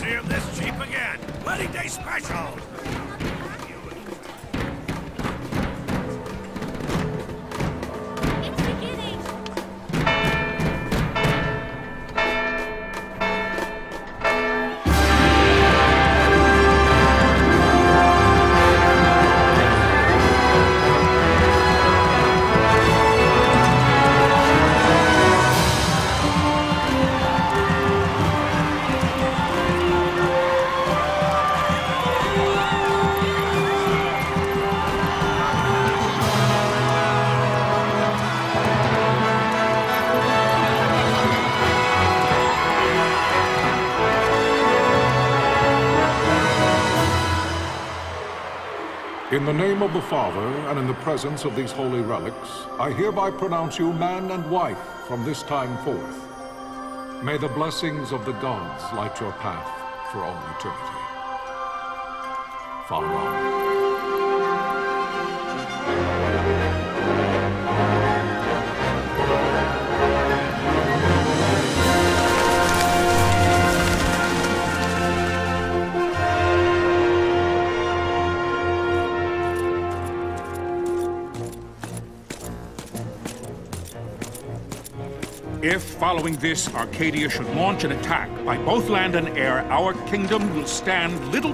see him this cheap again. Wedding day special. It's beginning. In the name of the Father, and in the presence of these holy relics, I hereby pronounce you man and wife from this time forth. May the blessings of the gods light your path for all eternity. Farewell. If, following this, Arcadia should launch an attack by both land and air, our kingdom will stand little...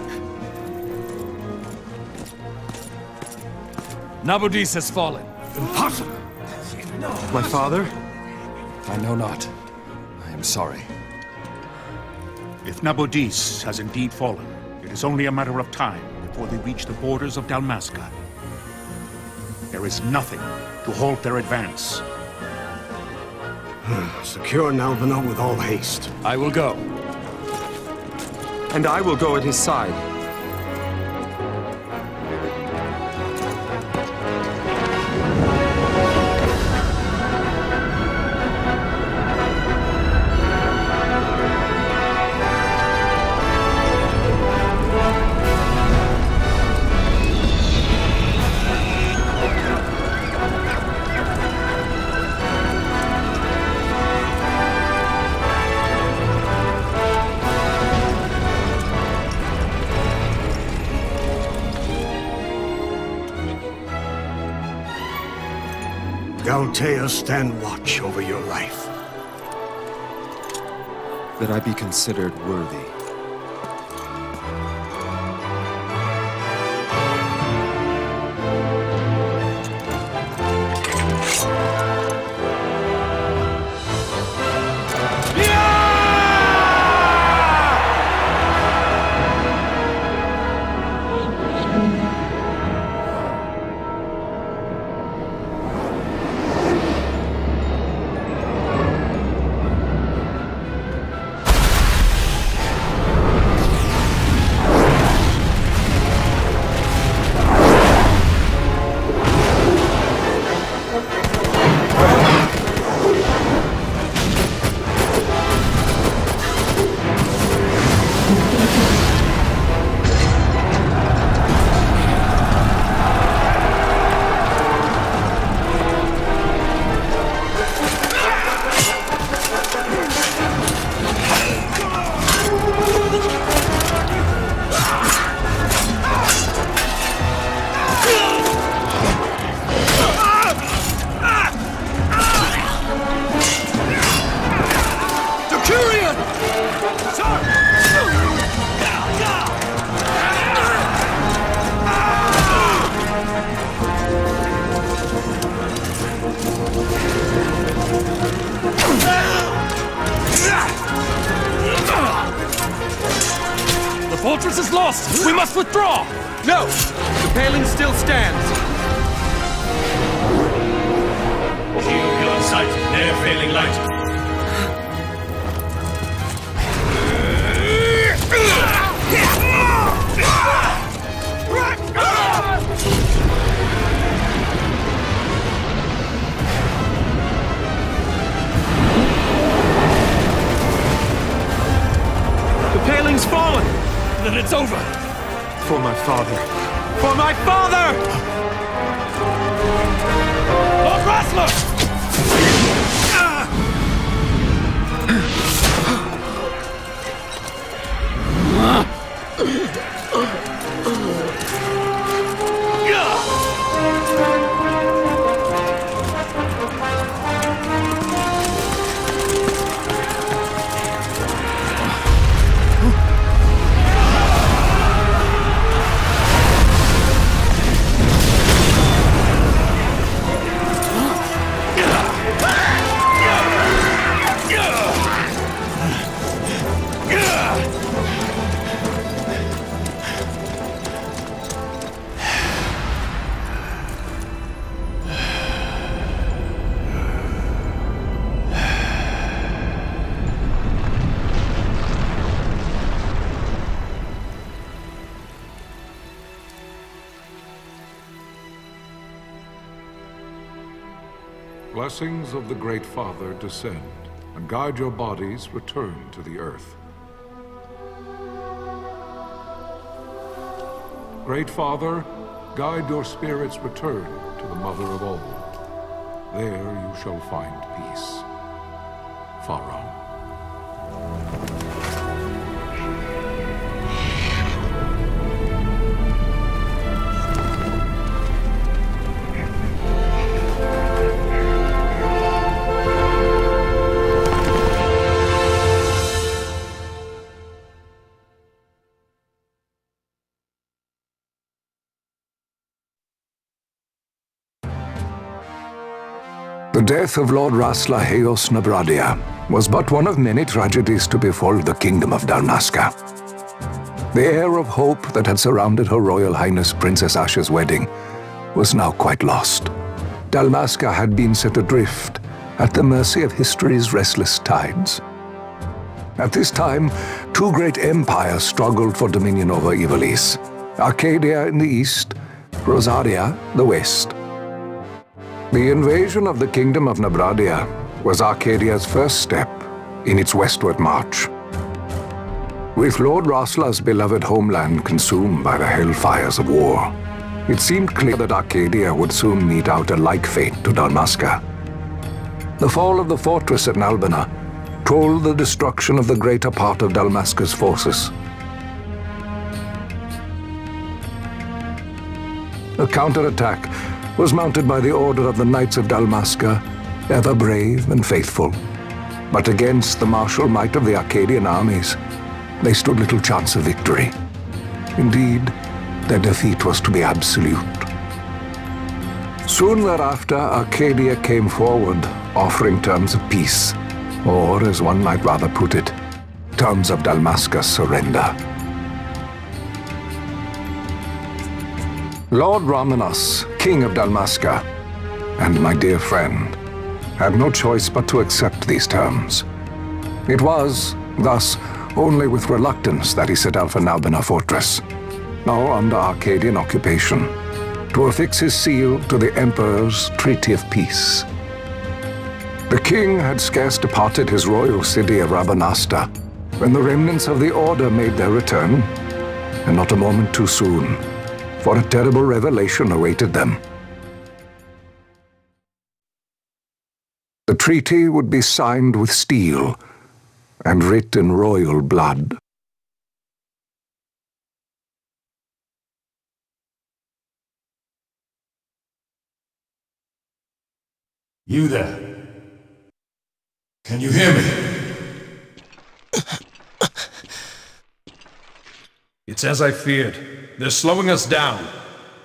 Nabudis has fallen. Impossible! No. My father? I know not. I am sorry. If Nabudis has indeed fallen, it is only a matter of time before they reach the borders of Dalmasca. There is nothing to halt their advance. Secure Nalbano with all haste. I will go. And I will go at his side. Altea, stand watch over your life. That I be considered worthy. The fortress is lost! We must withdraw! No! The paling still stands! Shield beyond sight, ne'er failing light. The paling's fallen! Then it's over! For my father! For my father! Lord Wrestler! Blessings of the Great Father descend, and guide your bodies return to the earth. Great Father, guide your spirits return to the Mother of all. There you shall find peace. Pharaoh. The death of Lord Rasla Heos Nabradia was but one of many tragedies to befall the kingdom of Dalmasca. The air of hope that had surrounded Her Royal Highness Princess Asha's wedding was now quite lost. Dalmasca had been set adrift at the mercy of history's restless tides. At this time, two great empires struggled for dominion over Ivalice: Arcadia in the east, Rosaria the west. The invasion of the Kingdom of Nabradia was Arcadia's first step in its westward march. With Lord Rasla's beloved homeland consumed by the hellfires of war, it seemed clear that Arcadia would soon mete out a like fate to Dalmasca. The fall of the fortress at Nalbina told the destruction of the greater part of Dalmasca's forces. A counterattack was mounted by the order of the Knights of Dalmasca, ever brave and faithful. But against the martial might of the Arcadian armies, they stood little chance of victory. Indeed, their defeat was to be absolute. Soon thereafter, Arcadia came forward, offering terms of peace, or, as one might rather put it, terms of Dalmasca's surrender. Lord Ramenas, King of Dalmasca, and my dear friend, had no choice but to accept these terms. It was, thus, only with reluctance that he set out for Nalbina Fortress, now under Arcadian occupation, to affix his seal to the Emperor's Treaty of Peace. The king had scarce departed his royal city of RABANASTRE when the remnants of the Order made their return, and not a moment too soon, for a terrible revelation awaited them. The treaty would be signed with steel and writ in royal blood. You there? Can you hear me? It's as I feared. They're slowing us down.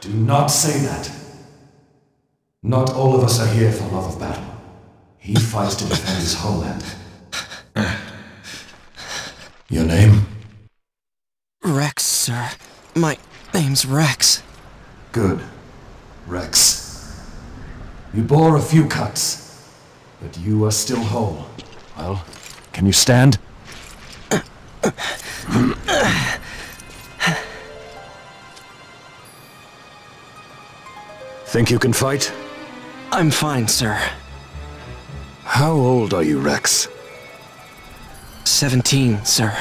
Do not say that. Not all of us are here for love of battle. He fights to defend his homeland. Your name? Rex, sir. My name's Rex. Good. Rex. You bore a few cuts, but you are still whole. Well, can you stand? Think you can fight? I'm fine, sir. How old are you, Rex? 17, sir.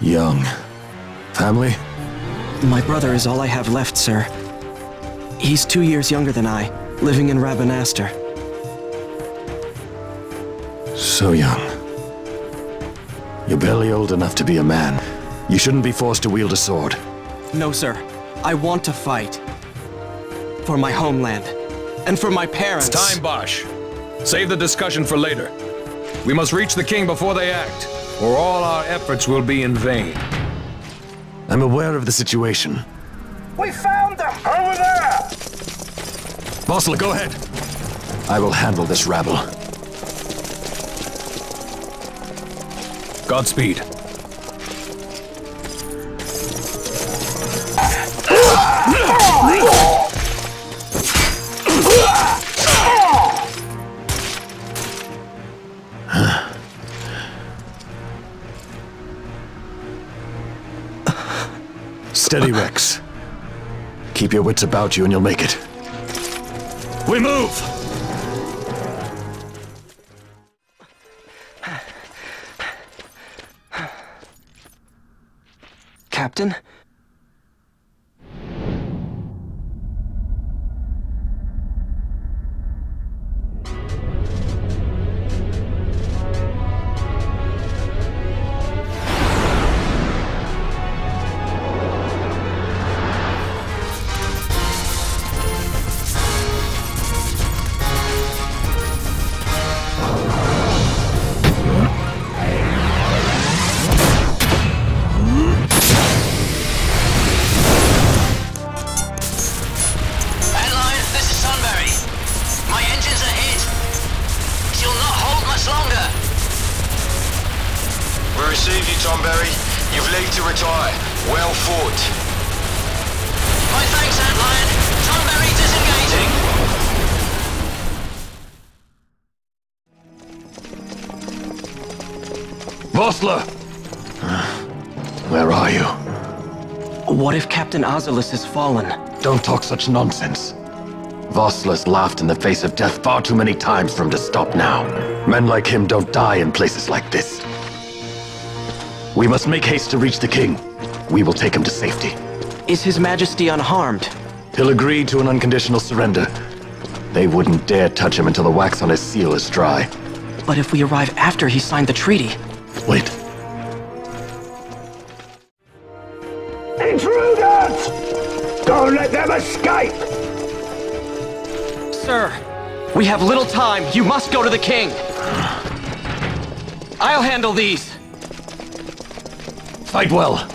Young. Family? My brother is all I have left, sir. He's 2 years younger than I, living in RABANASTRE. So young. You're barely old enough to be a man. You shouldn't be forced to wield a sword. No, sir. I want to fight. For my homeland. And for my parents. It's time, Bosch. Save the discussion for later. We must reach the king before they act, or all our efforts will be in vain. I'm aware of the situation. We found them! Over there! Vossler, go ahead. I will handle this rabble. Godspeed. Steady, Rex. Keep your wits about you and you'll make it. We move! Captain? Vossler! Where are you? What if Captain Azelus has fallen? Don't talk such nonsense. Vossler's laughed in the face of death far too many times for him to stop now. Men like him don't die in places like this. We must make haste to reach the king. We will take him to safety. Is His Majesty unharmed? He'll agree to an unconditional surrender. They wouldn't dare touch him until the wax on his seal is dry. But if we arrive after he signed the treaty... Wait. Intruders! Don't let them escape! Sir, we have little time. You must go to the king. I'll handle these. Fight well.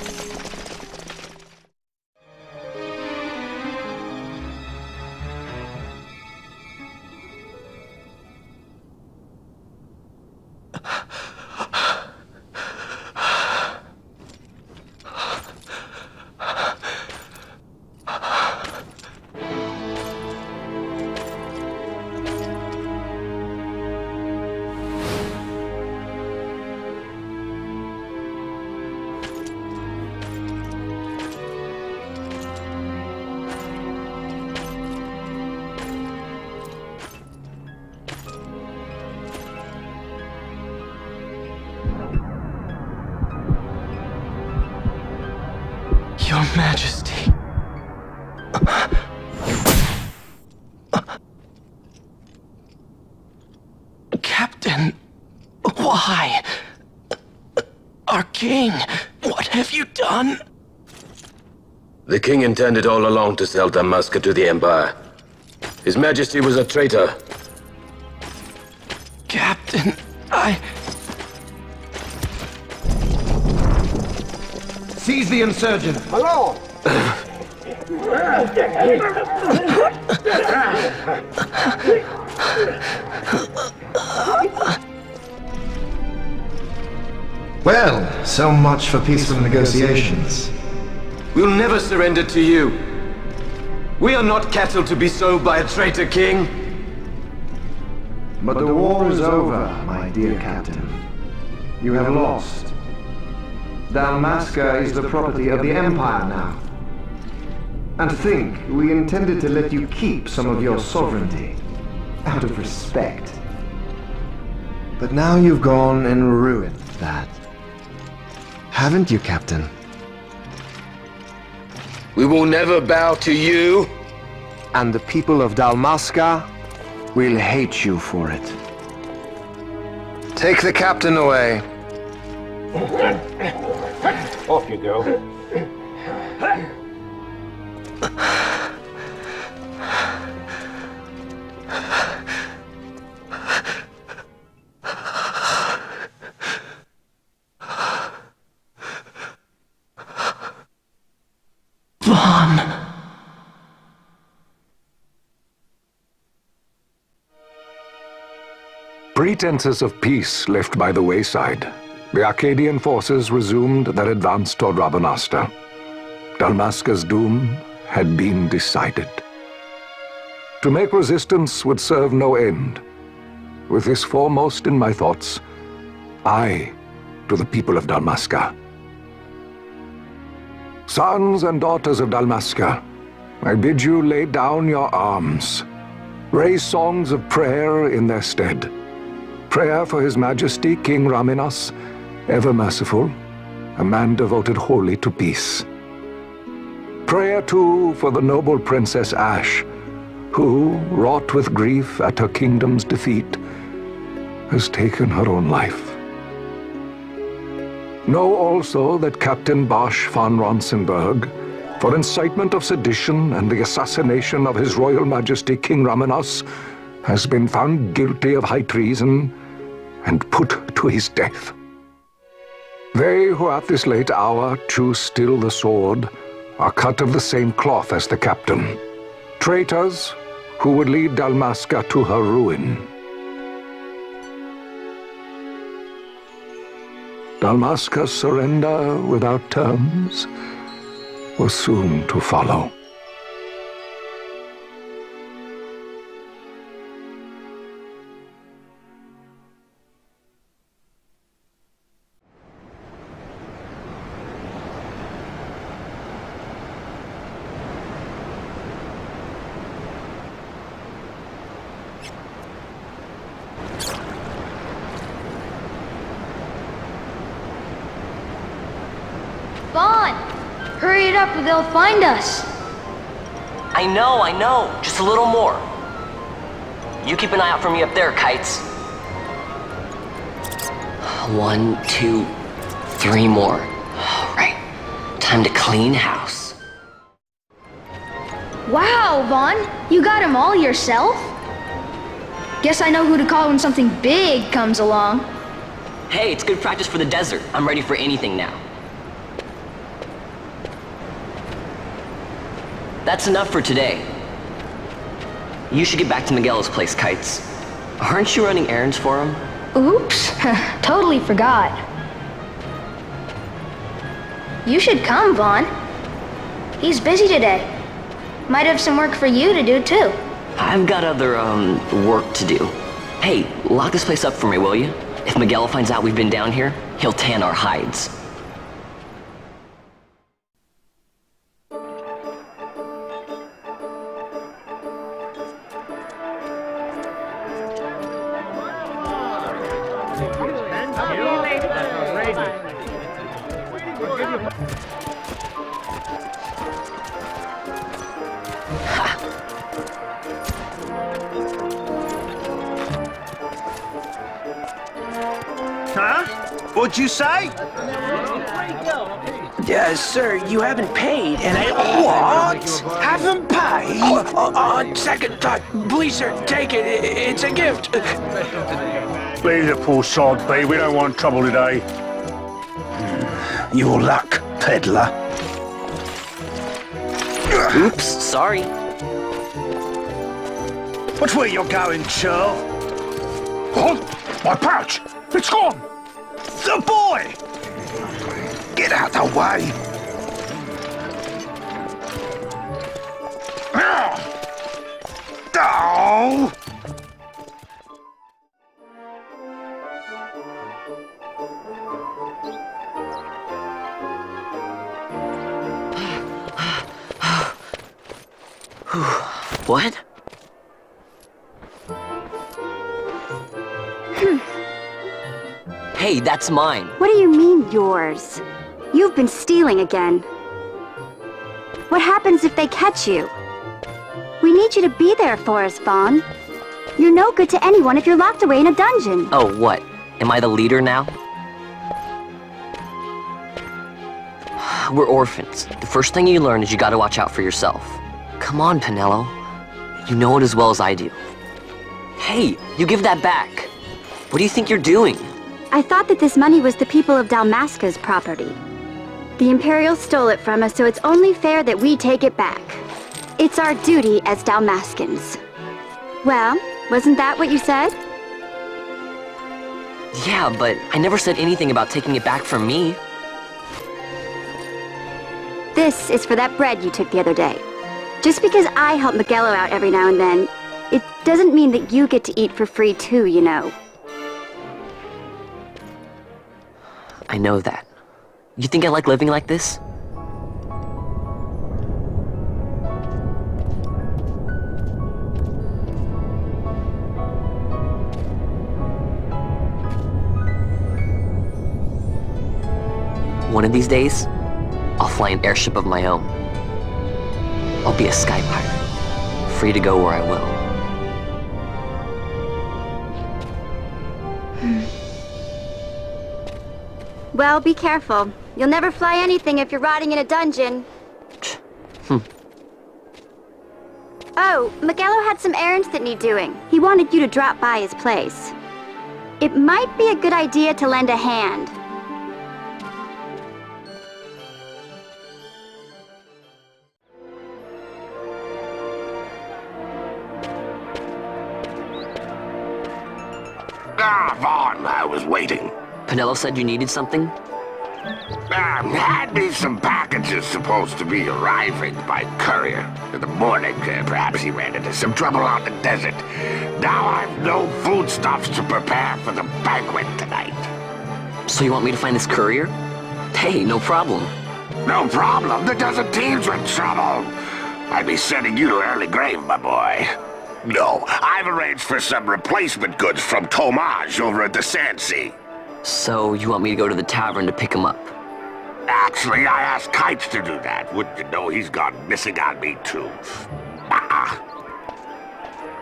Your Majesty. Captain, why? Our king, what have you done? The king intended all along to sell Dalmasca to the Empire. His Majesty was a traitor. Captain, Seize the insurgent! Hello! Well, so much for peaceful negotiations. We'll never surrender to you. We are not cattle to be sold by a traitor king. But the war is over, my dear Captain. You have lost. Dalmasca is the property of the Empire now. And to think, we intended to let you keep some of your sovereignty, out of respect. But now you've gone and ruined that. Haven't you, Captain? We will never bow to you. And the people of Dalmasca will hate you for it. Take the captain away. Off you go. Pretenses of peace left by the wayside, the Arcadian forces resumed their advance toward RABANASTRE. Dalmasca's doom had been decided. To make resistance would serve no end. With this foremost in my thoughts, I to the people of Dalmasca. Sons and daughters of Dalmasca, I bid you lay down your arms. Raise songs of prayer in their stead. Prayer for His Majesty King Raminas, ever merciful, a man devoted wholly to peace. Prayer, too, for the noble Princess Ash, who, wrought with grief at her kingdom's defeat, has taken her own life. Know also that Captain Bosch von Ronsenberg, for incitement of sedition and the assassination of His Royal Majesty King Raminas, has been found guilty of high treason and put to his death. They who at this late hour choose still the sword are cut of the same cloth as the captain. Traitors who would lead Dalmasca to her ruin. Dalmasca's surrender without terms was soon to follow. Hurry it up or they'll find us. I know. Just a little more. You keep an eye out for me up there, Kites. 1, 2, 3 more. All right. Time to clean house. Wow, Vaughn. You got them all yourself? Guess I know who to call when something big comes along. Hey, it's good practice for the desert. I'm ready for anything now. That's enough for today. You should get back to Miguel's place, Kites. Aren't you running errands for him? Oops, totally forgot. You should come, Vaughn. He's busy today. Might have some work for you to do, too. I've got other, work to do. Hey, lock this place up for me, will you? If Miguel finds out we've been down here, he'll tan our hides. Huh? What'd you say? Sir, you haven't paid, and I... What? Haven't paid? On second thought, please, sir, take it. It's a gift. Leave the poor sod be. We don't want trouble today. Your luck, peddler. Oops, sorry. Watch where you're going, Churl. Oh, my pouch! It's gone! The boy! Get out the way! Oh! What? Hey, that's mine. What do you mean, yours? You've been stealing again. What happens if they catch you? We need you to be there for us, Vaughn. You're no good to anyone if you're locked away in a dungeon. Oh, what? Am I the leader now? We're orphans. The first thing you learn is you gotta watch out for yourself. Come on, Penelo. You know it as well as I do. Hey, you give that back. What do you think you're doing? I thought that this money was the people of Dalmasca's property. The Imperials stole it from us, so it's only fair that we take it back. It's our duty as Dalmascans. Well, wasn't that what you said? Yeah, but I never said anything about taking it back from me. This is for that bread you took the other day. Just because I help Miguelo out every now and then, it doesn't mean that you get to eat for free too, you know. I know that. You think I like living like this? One of these days, I'll fly an airship of my own. I'll be a sky pirate, free to go where I will. Well, be careful. You'll never fly anything if you're rotting in a dungeon. Oh, Miguelo had some errands that need doing. He wanted you to drop by his place. It might be a good idea to lend a hand. Vaughn, I was waiting. Penelo said you needed something? Had me some packages supposed to be arriving by courier. In the morning, perhaps he ran into some trouble out in the desert. Now I've no foodstuffs to prepare for the banquet tonight. So you want me to find this courier? Hey, no problem. No problem. The desert team's in trouble. I'd be sending you to early grave, my boy. No, I've arranged for some replacement goods from Tomaj over at the Sandsea. So you want me to go to the tavern to pick him up? Actually, I asked Kites to do that. Wouldn't you know he's gone missing on me, too.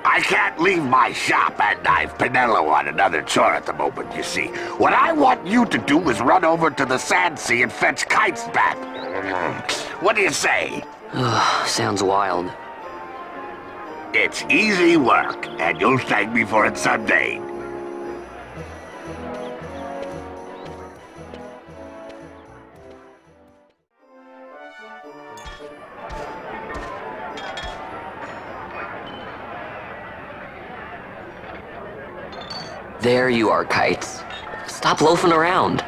I can't leave my shop, and I've Penelo on another chore at the moment, you see. What I want you to do is run over to the Sandsea and fetch Kites back. What do you say? Sounds wild. It's easy work, and you'll thank me for it someday. There you are, Kites. Stop loafing around.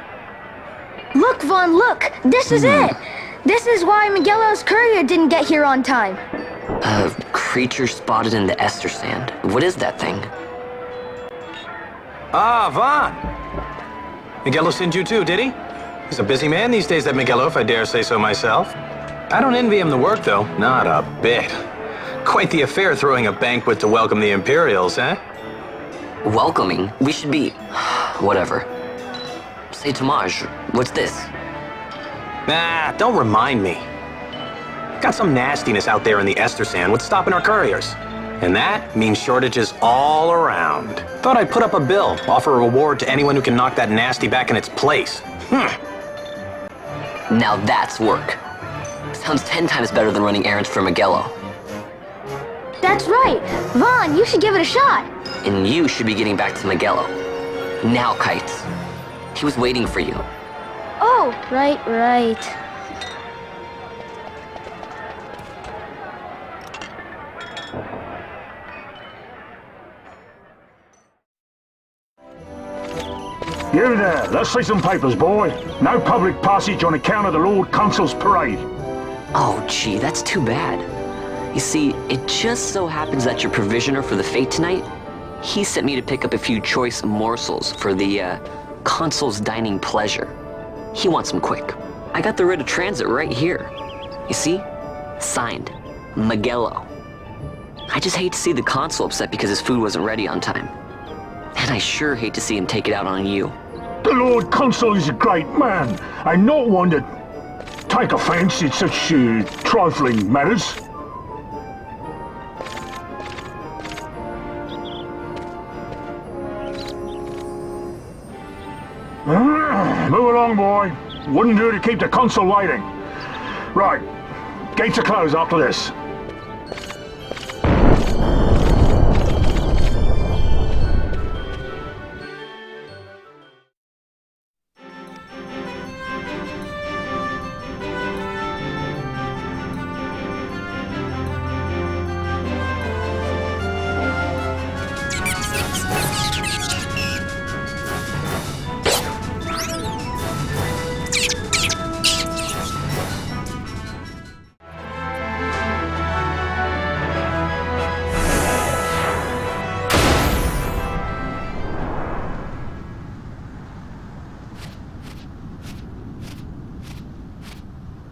Look, Vaughn, look! This is it! This is why Miguelo's courier didn't get here on time. A creature spotted in the Esper sand. What is that thing? Ah, Vaughn! Miguelo sent you too, did he? He's a busy man these days, that Miguelo, if I dare say so myself. I don't envy him the work, though. Not a bit. Quite the affair throwing a banquet to welcome the Imperials, eh? Welcoming? We should be... whatever. Say, Tomaj, what's this? Nah, don't remind me. Got some nastiness out there in the Esper sand. What's stopping our couriers? And that means shortages all around. Thought I'd put up a bill, offer a reward to anyone who can knock that nasty back in its place. Now that's work. Sounds 10 times better than running errands for Miguelo. That's right! Vaughn, you should give it a shot! And you should be getting back to Miguelo. Now, Kites. He was waiting for you. Oh, right. You there, let's see some papers, boy. No public passage on account of the Lord Consul's parade. Oh, gee, that's too bad. You see, it just so happens that your provisioner for the fete tonight, he sent me to pick up a few choice morsels for the, Consul's dining pleasure. He wants them quick. I got the writ of transit right here. You see? Signed, Miguelo. I just hate to see the Consul upset because his food wasn't ready on time. And I sure hate to see him take it out on you. The Lord Consul is a great man, and not one to take offense in such trifling matters. Move along, boy. Wouldn't do to keep the Consul waiting. Right. Gates are closed after this.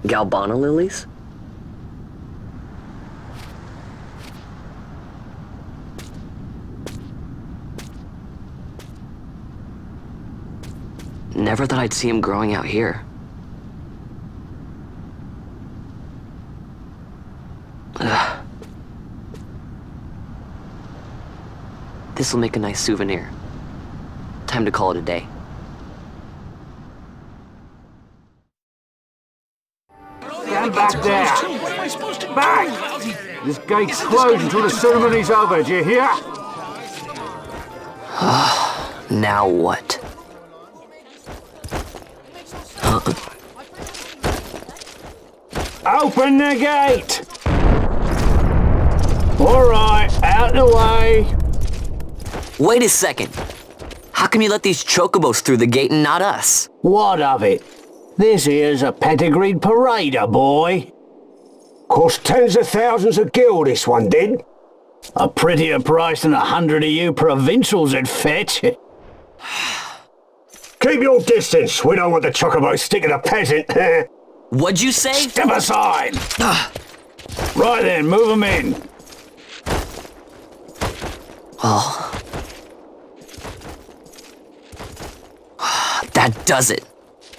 Galbana lilies? Never thought I'd see him growing out here. Ugh. This'll make a nice souvenir. Time to call it a day. Stand back there! Back! This gate's closed until the ceremony's over, do you hear? Now what? Open the gate! Alright, out the way! Wait a second! How come you let these chocobos through the gate and not us? What of it? This here's a pedigreed parader, boy. Cost tens of thousands of gil, this one did. A prettier price than 100 of you provincials would fetch. Keep your distance. We don't want the chocobos sticking a peasant. What'd you say? Step aside. Right then, move them in. Well, that does it.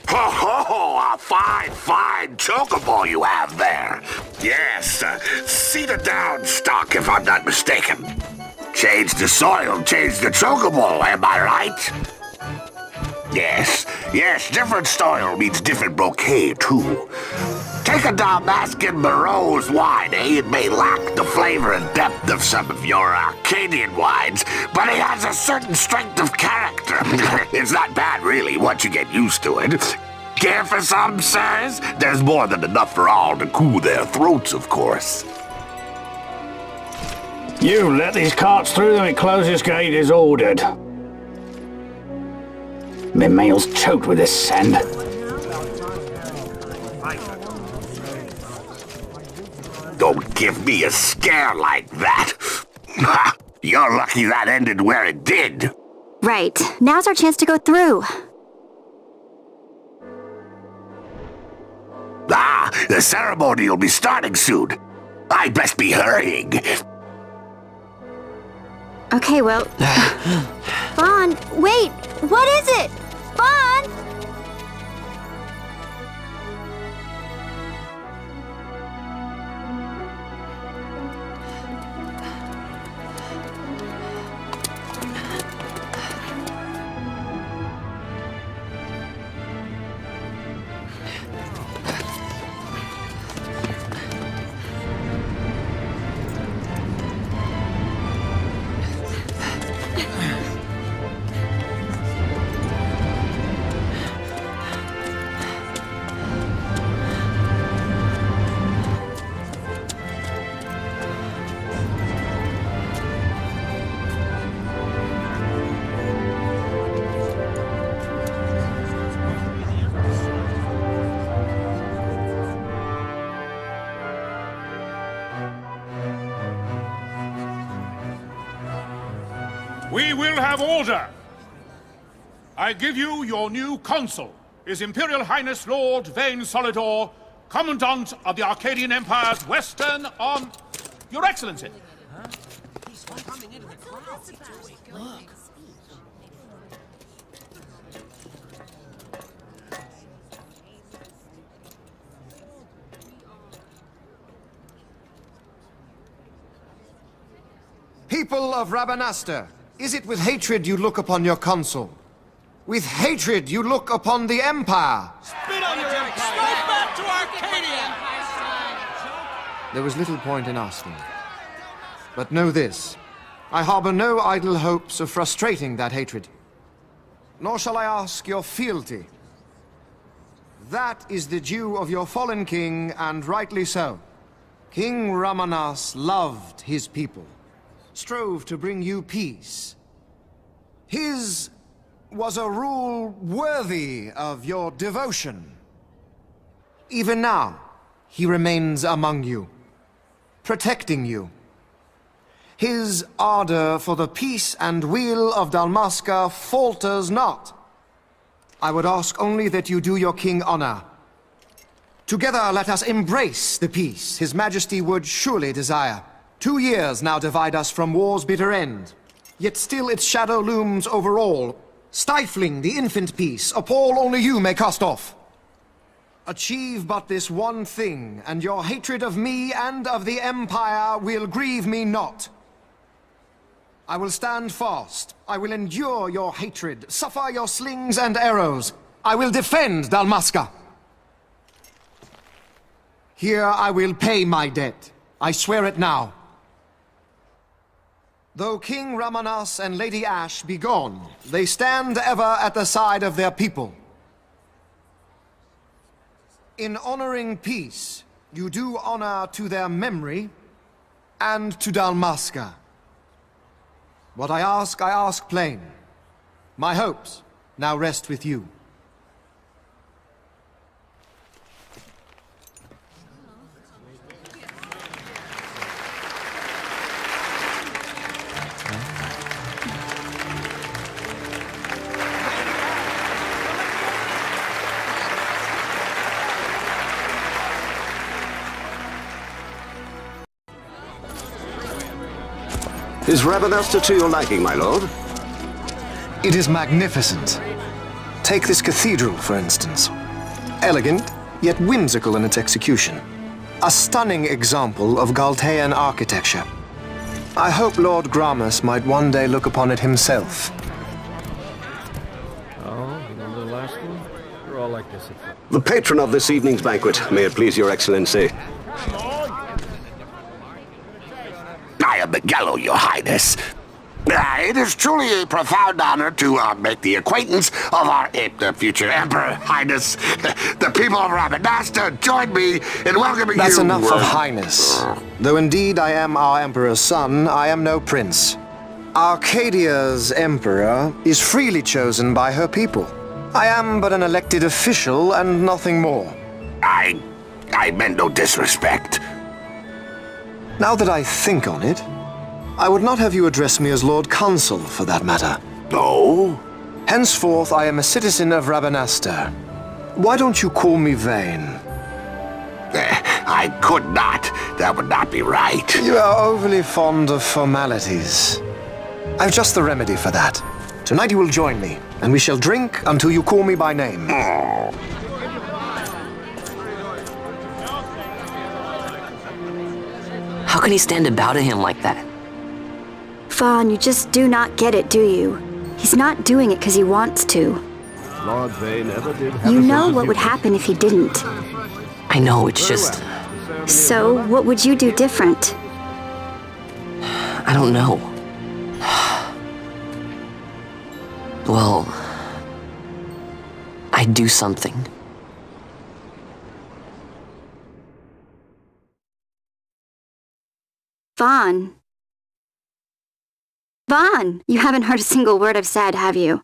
Ho ho ho! A fine chocobo you have there. Yes, cedar down stock if I'm not mistaken. Change the soil, change the chocobo, am I right? Yes, different soil means different bouquet too. Take a Damascan Barreau's wine, eh? It may lack the flavor and depth of some of your Arcadian wines, but it has a certain strength of character. It's not bad, really, once you get used to it. Care for some, sirs? There's more than enough for all to cool their throats, of course. You let these carts through and closest gate is ordered. My mail's choked with this sand. Don't give me a scare like that. You're lucky that ended where it did. Right. Now's our chance to go through. The ceremony will be starting soon. I'd best be hurrying. Okay, well... Vaughn, wait! What is it? Vaughn! We will have order! I give you your new consul, His Imperial Highness Lord Vane Solidor, Commandant of the Arcadian Empire's Western Your Excellency! Look. People of Rabanastre, is it with hatred you look upon your consul? With hatred you look upon the Empire? Spit on your empire! Go back to Arcadia! there was little point in asking. But know this, I harbor no idle hopes of frustrating that hatred. Nor shall I ask your fealty. That is the due of your fallen king, and rightly so. King Ramanas loved his people, strove to bring you peace. His was a rule worthy of your devotion. Even now, he remains among you, protecting you. His ardor for the peace and weal of Dalmasca falters not. I would ask only that you do your king honor. Together let us embrace the peace his majesty would surely desire. 2 years now divide us from war's bitter end, yet still its shadow looms over all, stifling the infant peace a pall only you may cast off. Achieve but this one thing, and your hatred of me and of the Empire will grieve me not. I will stand fast. I will endure your hatred, suffer your slings and arrows. I will defend Dalmasca. Here I will pay my debt. I swear it now. Though King Ramanas and Lady Ash be gone, they stand ever at the side of their people. In honoring peace, you do honor to their memory and to Dalmasca. What I ask plain. My hopes now rest with you. Is Rabanastre to your liking, my lord? It is magnificent. Take this cathedral, for instance. Elegant, yet whimsical in its execution. A stunning example of Galtean architecture. I hope Lord Gramus might one day look upon it himself. Oh, you know the last one? You're all like this. The patron of this evening's banquet, may it please your excellency. I am Miguel, your highness. It is truly a profound honor to make the acquaintance of our future emperor, highness. The people of Rabanastre join me in welcoming you. That's enough of highness. Though indeed I am our emperor's son, I am no prince. Arcadia's emperor is freely chosen by her people. I am but an elected official and nothing more. I meant no disrespect. Now that I think on it, I would not have you address me as Lord Consul, for that matter. No? Henceforth, I am a citizen of Rabanastre. Why don't you call me Vane? I could not. That would not be right. You are overly fond of formalities. I've just the remedy for that. Tonight you will join me, and we shall drink until you call me by name. How can he stand about to him like that? Fawn, you just do not get it, do you? He's not doing it because he wants to. Lord Vane never did have You know what would happen if he didn't. I know, it's just... So, what would you do different? I don't know. Well... I'd do something. Vaughn. Vaughn! You haven't heard a single word I've said, have you?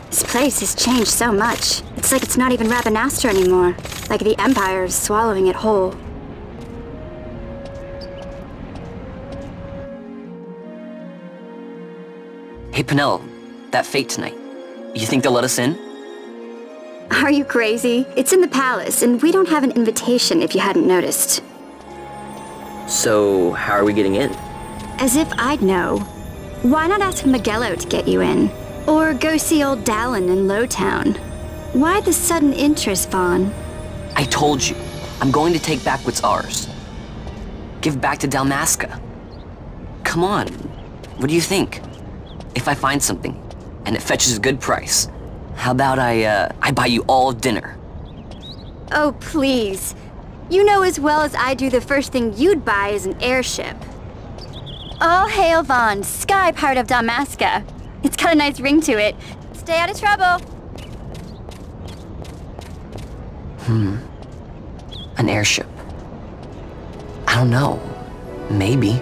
This place has changed so much. It's like it's not even Rabanastre anymore. Like the Empire is swallowing it whole. Hey, Penel, that fate tonight. You think they'll let us in? Are you crazy? It's in the palace, and we don't have an invitation if you hadn't noticed. So, how are we getting in? As if I'd know. Why not ask Miguello to get you in? Or go see old Dallin in Lowtown? Why the sudden interest, Vaughn? I told you, I'm going to take back what's ours. Give back to Dalmasca. Come on, what do you think? If I find something, and it fetches a good price, how about I buy you all dinner? Oh, please. You know as well as I do the first thing you'd buy is an airship. All hail Vaughn, sky part of Dalmasca. It's got a nice ring to it. Stay out of trouble. An airship. I don't know. Maybe.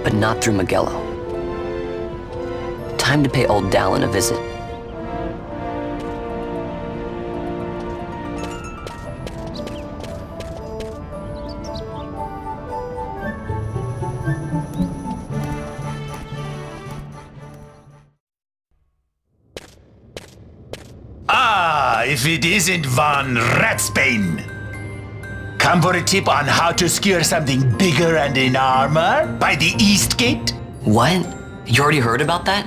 But not through Magello. Time to pay old Dallin a visit. If it isn't Von Ratsbane. Come for a tip on how to secure something bigger and in armor by the East Gate? What? You already heard about that?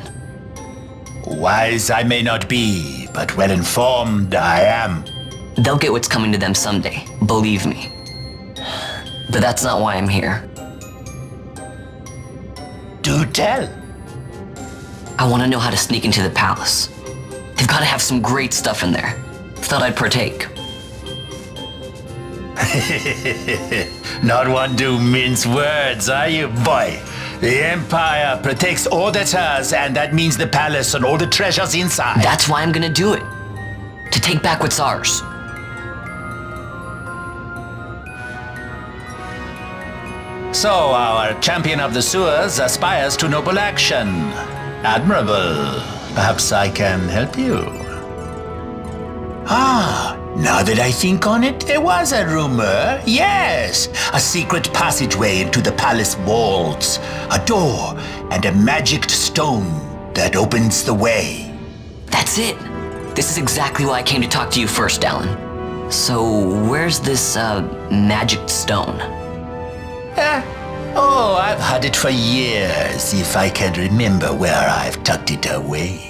Wise I may not be, but well informed I am. They'll get what's coming to them someday, believe me. But that's not why I'm here. Do tell. I want to know how to sneak into the palace. They've got to have some great stuff in there. Thought I'd partake. Not one to mince words, are you, boy? The Empire protects all that's hers, and that means the palace and all the treasures inside. That's why I'm gonna do it. To take back what's ours. So, our champion of the sewers aspires to noble action. Admirable. Perhaps I can help you. Now that I think on it, there was a rumor. Yes, a secret passageway into the palace walls, a door, and a magic stone that opens the way. That's it. This is exactly why I came to talk to you first, Dallin. So, where's this, magic stone? I've had it for years, if I can remember where I've tucked it away.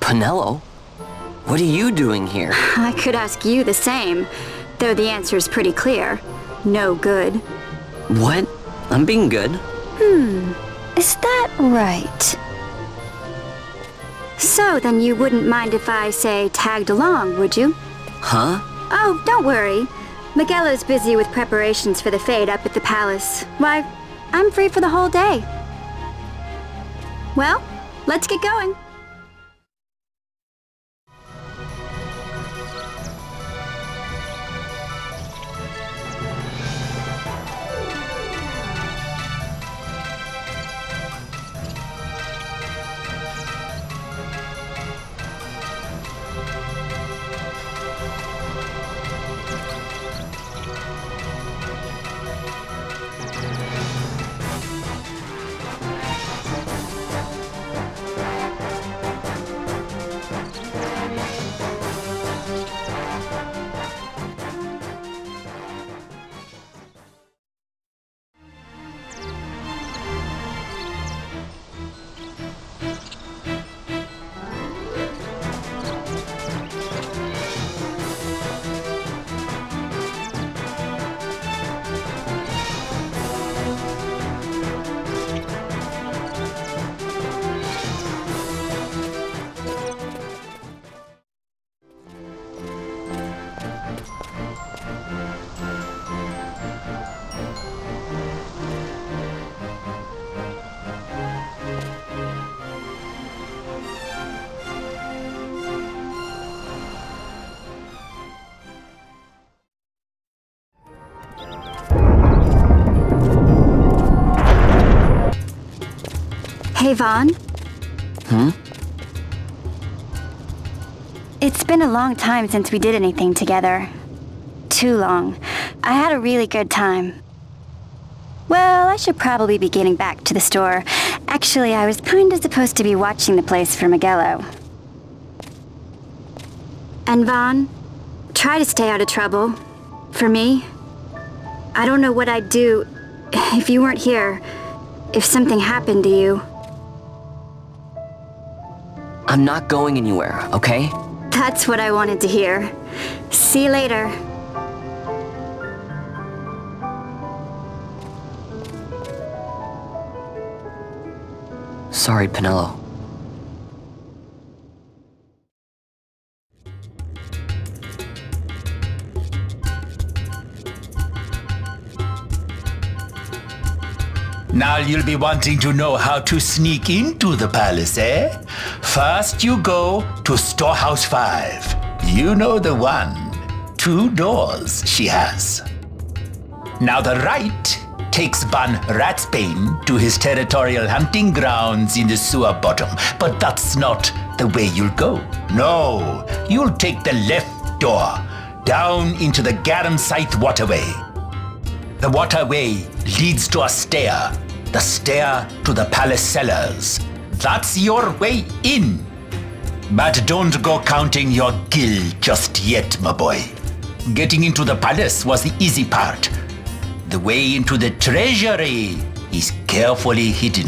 Penelo? What are you doing here? I could ask you the same, though the answer's pretty clear. No good. What? I'm being good. Is that right? So, then you wouldn't mind if I, say, tagged along, would you? Huh? Oh, don't worry. Magello's busy with preparations for the fete up at the palace. Why, I'm free for the whole day. Well, let's get going. Hey, Vaughn. It's been a long time since we did anything together. Too long. I had a really good time. Well, I should probably be getting back to the store. Actually, I was kinda supposed to be watching the place for Miguelo. And Vaughn, try to stay out of trouble. For me. I don't know what I'd do if you weren't here. If something happened to you. I'm not going anywhere, okay? That's what I wanted to hear. See you later. Sorry, Penelo. Now you'll be wanting to know how to sneak into the palace, eh? First you go to Storehouse 5. You know the one. 2 doors she has. Now the right takes Ban Ratsbane to his territorial hunting grounds in the sewer bottom. But that's not the way you'll go. No, you'll take the left door, down into the Garum Scythe waterway. The waterway leads to a stair. The stair to the palace cellars. That's your way in. But don't go counting your gil just yet, my boy. Getting into the palace was the easy part. The way into the treasury is carefully hidden.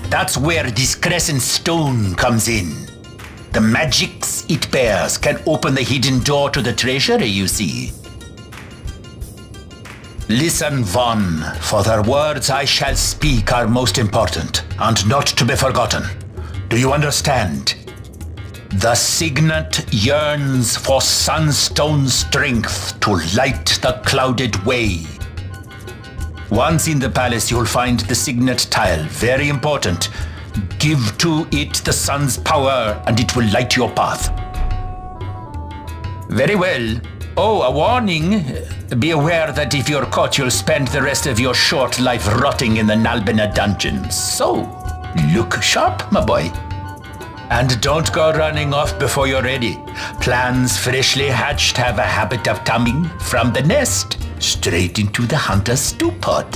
That's where this crescent stone comes in. The magics it bears can open the hidden door to the treasury, you see. Listen, Vaughn, for the words I shall speak are most important, and not to be forgotten. Do you understand? The signet yearns for sunstone strength to light the clouded way. Once in the palace, you'll find the signet tile, very important. Give to it the sun's power, and it will light your path. Very well. Oh, a warning. Be aware that if you're caught, you'll spend the rest of your short life rotting in the Nalbina dungeons. So, look sharp, my boy. And don't go running off before you're ready. Plans freshly hatched have a habit of coming from the nest straight into the hunter's stew pot.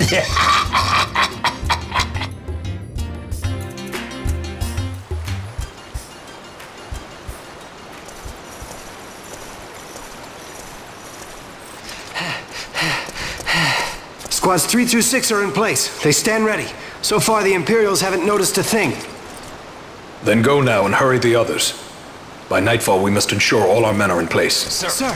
Squads 3 through 6 are in place. They stand ready. So far, the Imperials haven't noticed a thing. Then go now and hurry the others. By nightfall, we must ensure all our men are in place. Sir.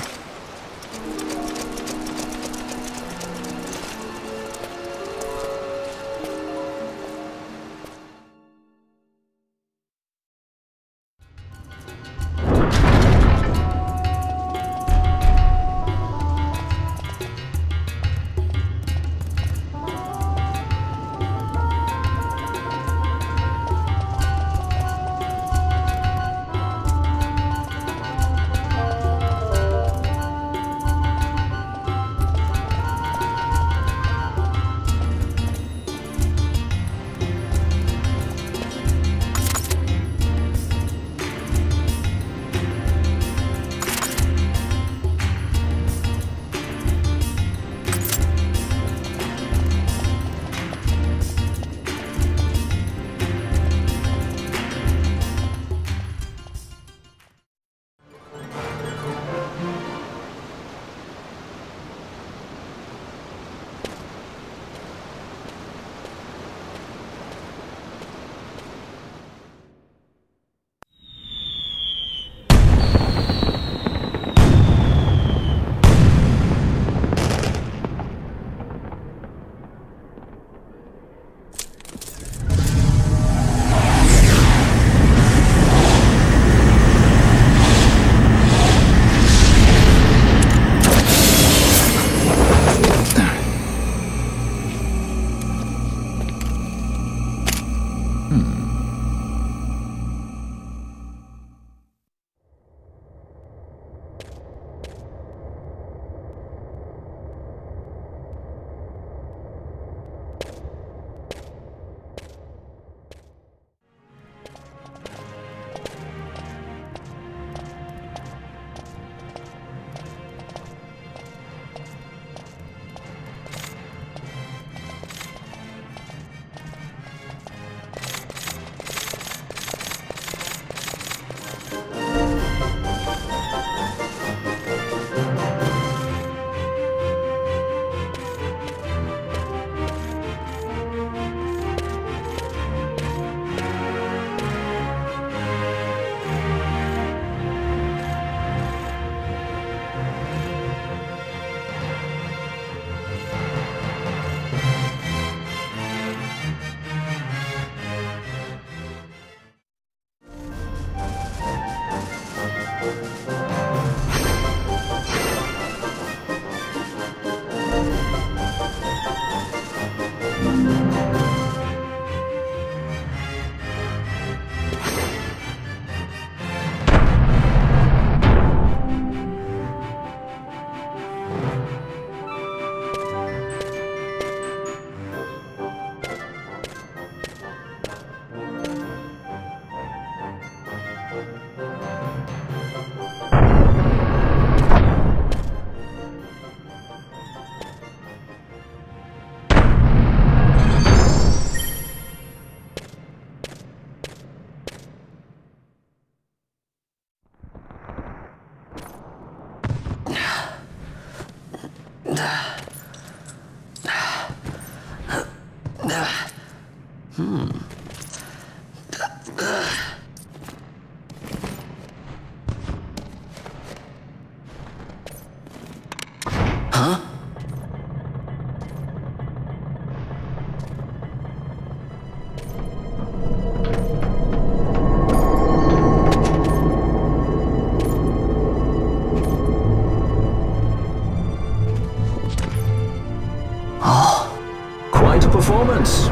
Performance.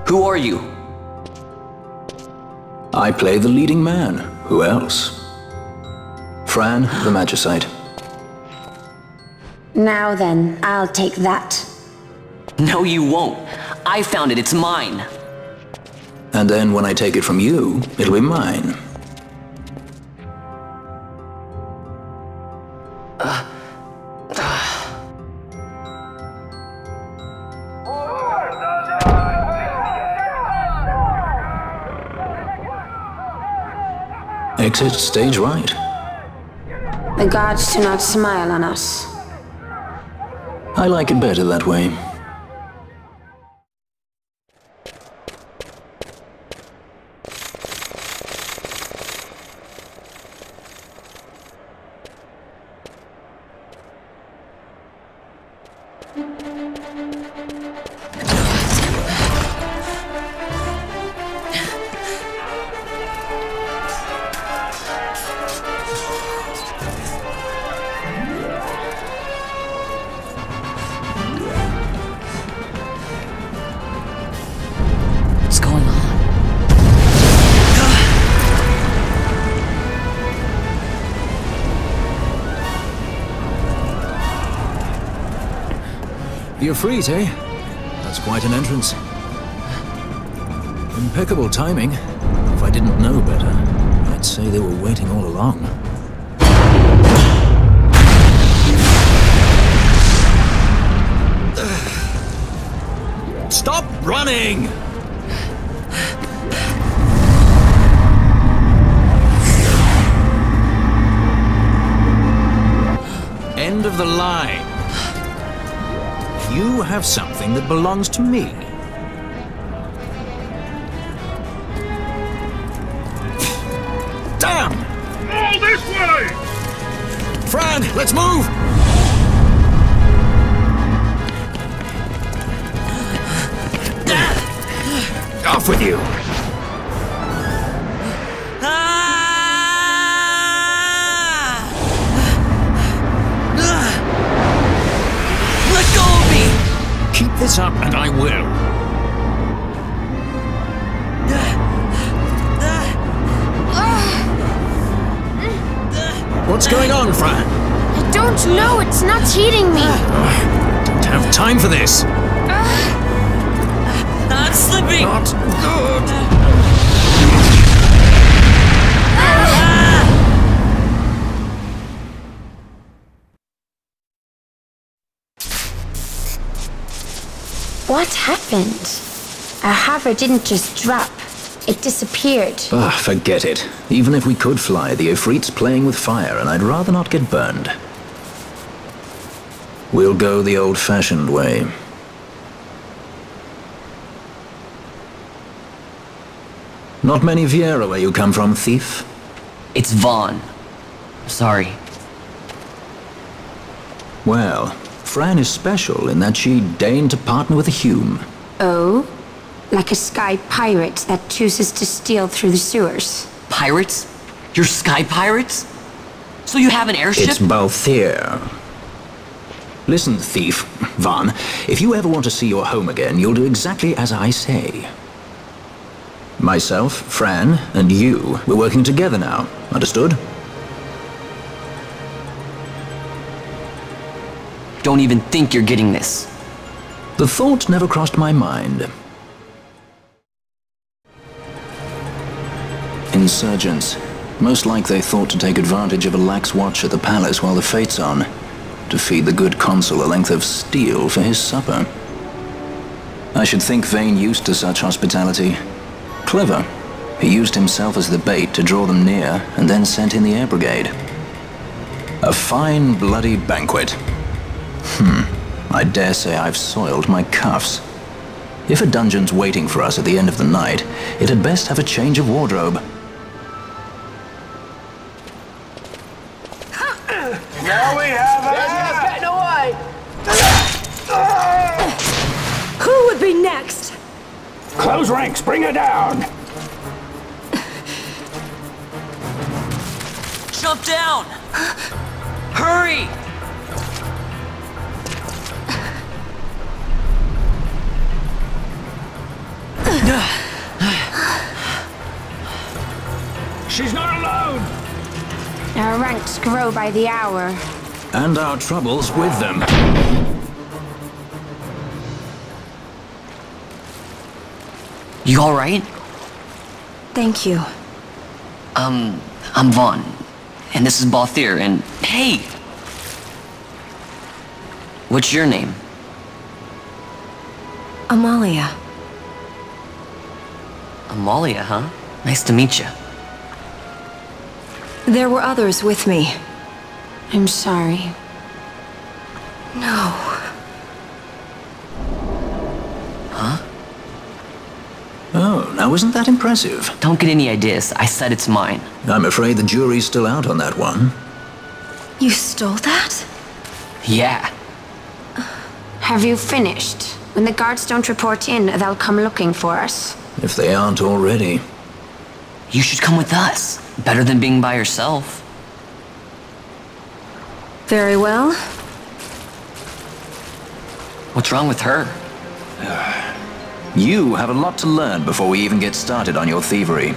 Who are you? I play the leading man. Who else? Fran, the Magicite. Now then, I'll take that. No, you won't. I found it. It's mine. And then when I take it from you, it'll be mine. Exit stage right. The gods do not smile on us. I like it better that way. You're freeze, eh? That's quite an entrance. Impeccable timing. If I didn't know better, I'd say they were waiting all along. Stop running! End of the line. You have something that belongs to me. Damn! All this way! Fran, let's move! Off with you! Keep this up and I will. What's going on, Fran? I don't know. It's not heating me. Don't have time for this. I'm slipping. Not good. What happened? Our hover didn't just drop. It disappeared. Forget it. Even if we could fly, the Ifrit's playing with fire, and I'd rather not get burned. We'll go the old-fashioned way. Not many Viera where you come from, thief? It's Vaughn. Sorry. Well, Fran is special in that she deigned to partner with a Hume. Oh? Like a sky pirate that chooses to steal through the sewers. Pirates? You're sky pirates? So you have an airship? It's Balthier. Listen, thief, Van, if you ever want to see your home again, you'll do exactly as I say. Myself, Fran, and you, we're working together now. Understood? Don't even think you're getting this. The thought never crossed my mind. Insurgents. Most like they thought to take advantage of a lax watch at the palace while the fate's on, to feed the good consul a length of steel for his supper. I should think Vane used to such hospitality. Clever. He used himself as the bait to draw them near, and then sent in the air brigade. A fine, bloody banquet. I dare say I've soiled my cuffs. If a dungeon's waiting for us at the end of the night, it had best have a change of wardrobe. Now we have getting away! Who would be next? Close ranks, bring her down! Jump down! Hurry! She's not alone! Our ranks grow by the hour. And our troubles with them. You alright? Thank you. I'm Vaughn. And this is Balthier, and hey! What's your name? Amalia. Amalia, huh? Nice to meet you. There were others with me. I'm sorry. No. Huh? Oh, now isn't that impressive? Don't get any ideas. I said it's mine. I'm afraid the jury's still out on that one. You stole that? Yeah. Have you finished? When the guards don't report in, they'll come looking for us. If they aren't already. You should come with us. Better than being by yourself. Very well. What's wrong with her? You have a lot to learn before we even get started on your thievery.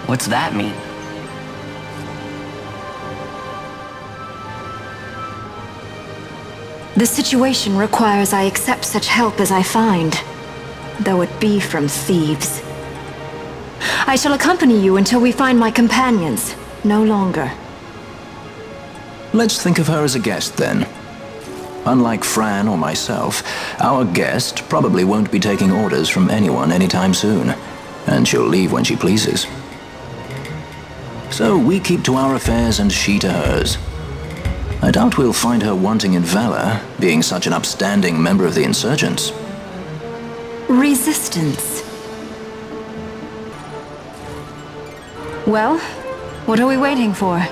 What's that mean? The situation requires I accept such help as I find, though it be from thieves. I shall accompany you until we find my companions, no longer. Let's think of her as a guest, then. Unlike Fran or myself, our guest probably won't be taking orders from anyone anytime soon, and she'll leave when she pleases. So we keep to our affairs and she to hers. I doubt we'll find her wanting in valor, being such an upstanding member of the insurgents. Resistance. Well, what are we waiting for?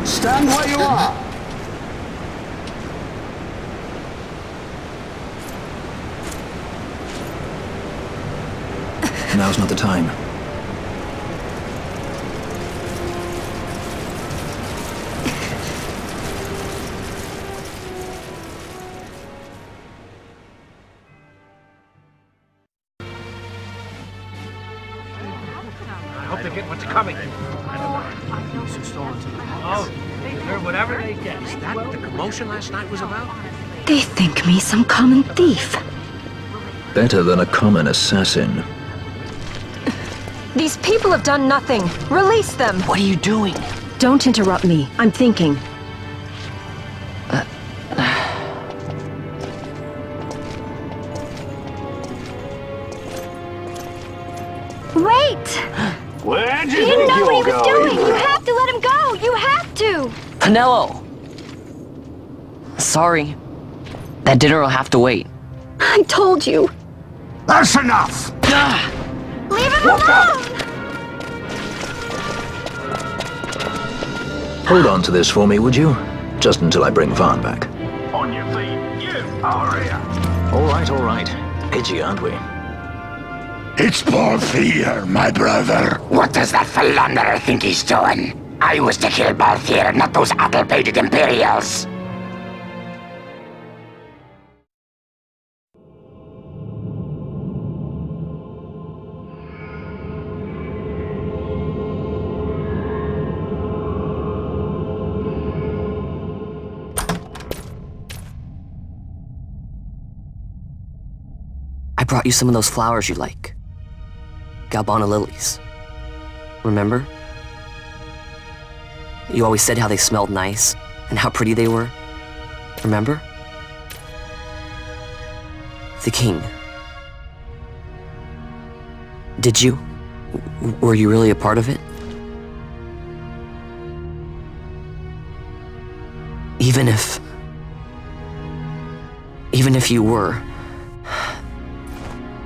Stand where you are! Now's not the time. I hope they get what's coming. Oh, they're whatever they get. Is that what the commotion last night was about? They think me some common thief. Better than a common assassin. These people have done nothing. Release them! What are you doing? Don't interrupt me. I'm thinking. Wait! Where'd you He think didn't know you what he were was going? doing! You have to let him go! You have to! Penelo! Sorry. That dinner will have to wait. I told you. That's enough! Leave him alone! Hold on to this for me, would you? Just until I bring Van back. On your feet, you! Over here! All right. Edgy, aren't we? It's Balthier, my brother. What does that philanderer think he's doing? I was to kill Balthier, not those addle-pated Imperials. I brought you some of those flowers you like. Galbana lilies. Remember? You always said how they smelled nice, and how pretty they were. Remember? The king. Did you? Were you really a part of it? Even if you were,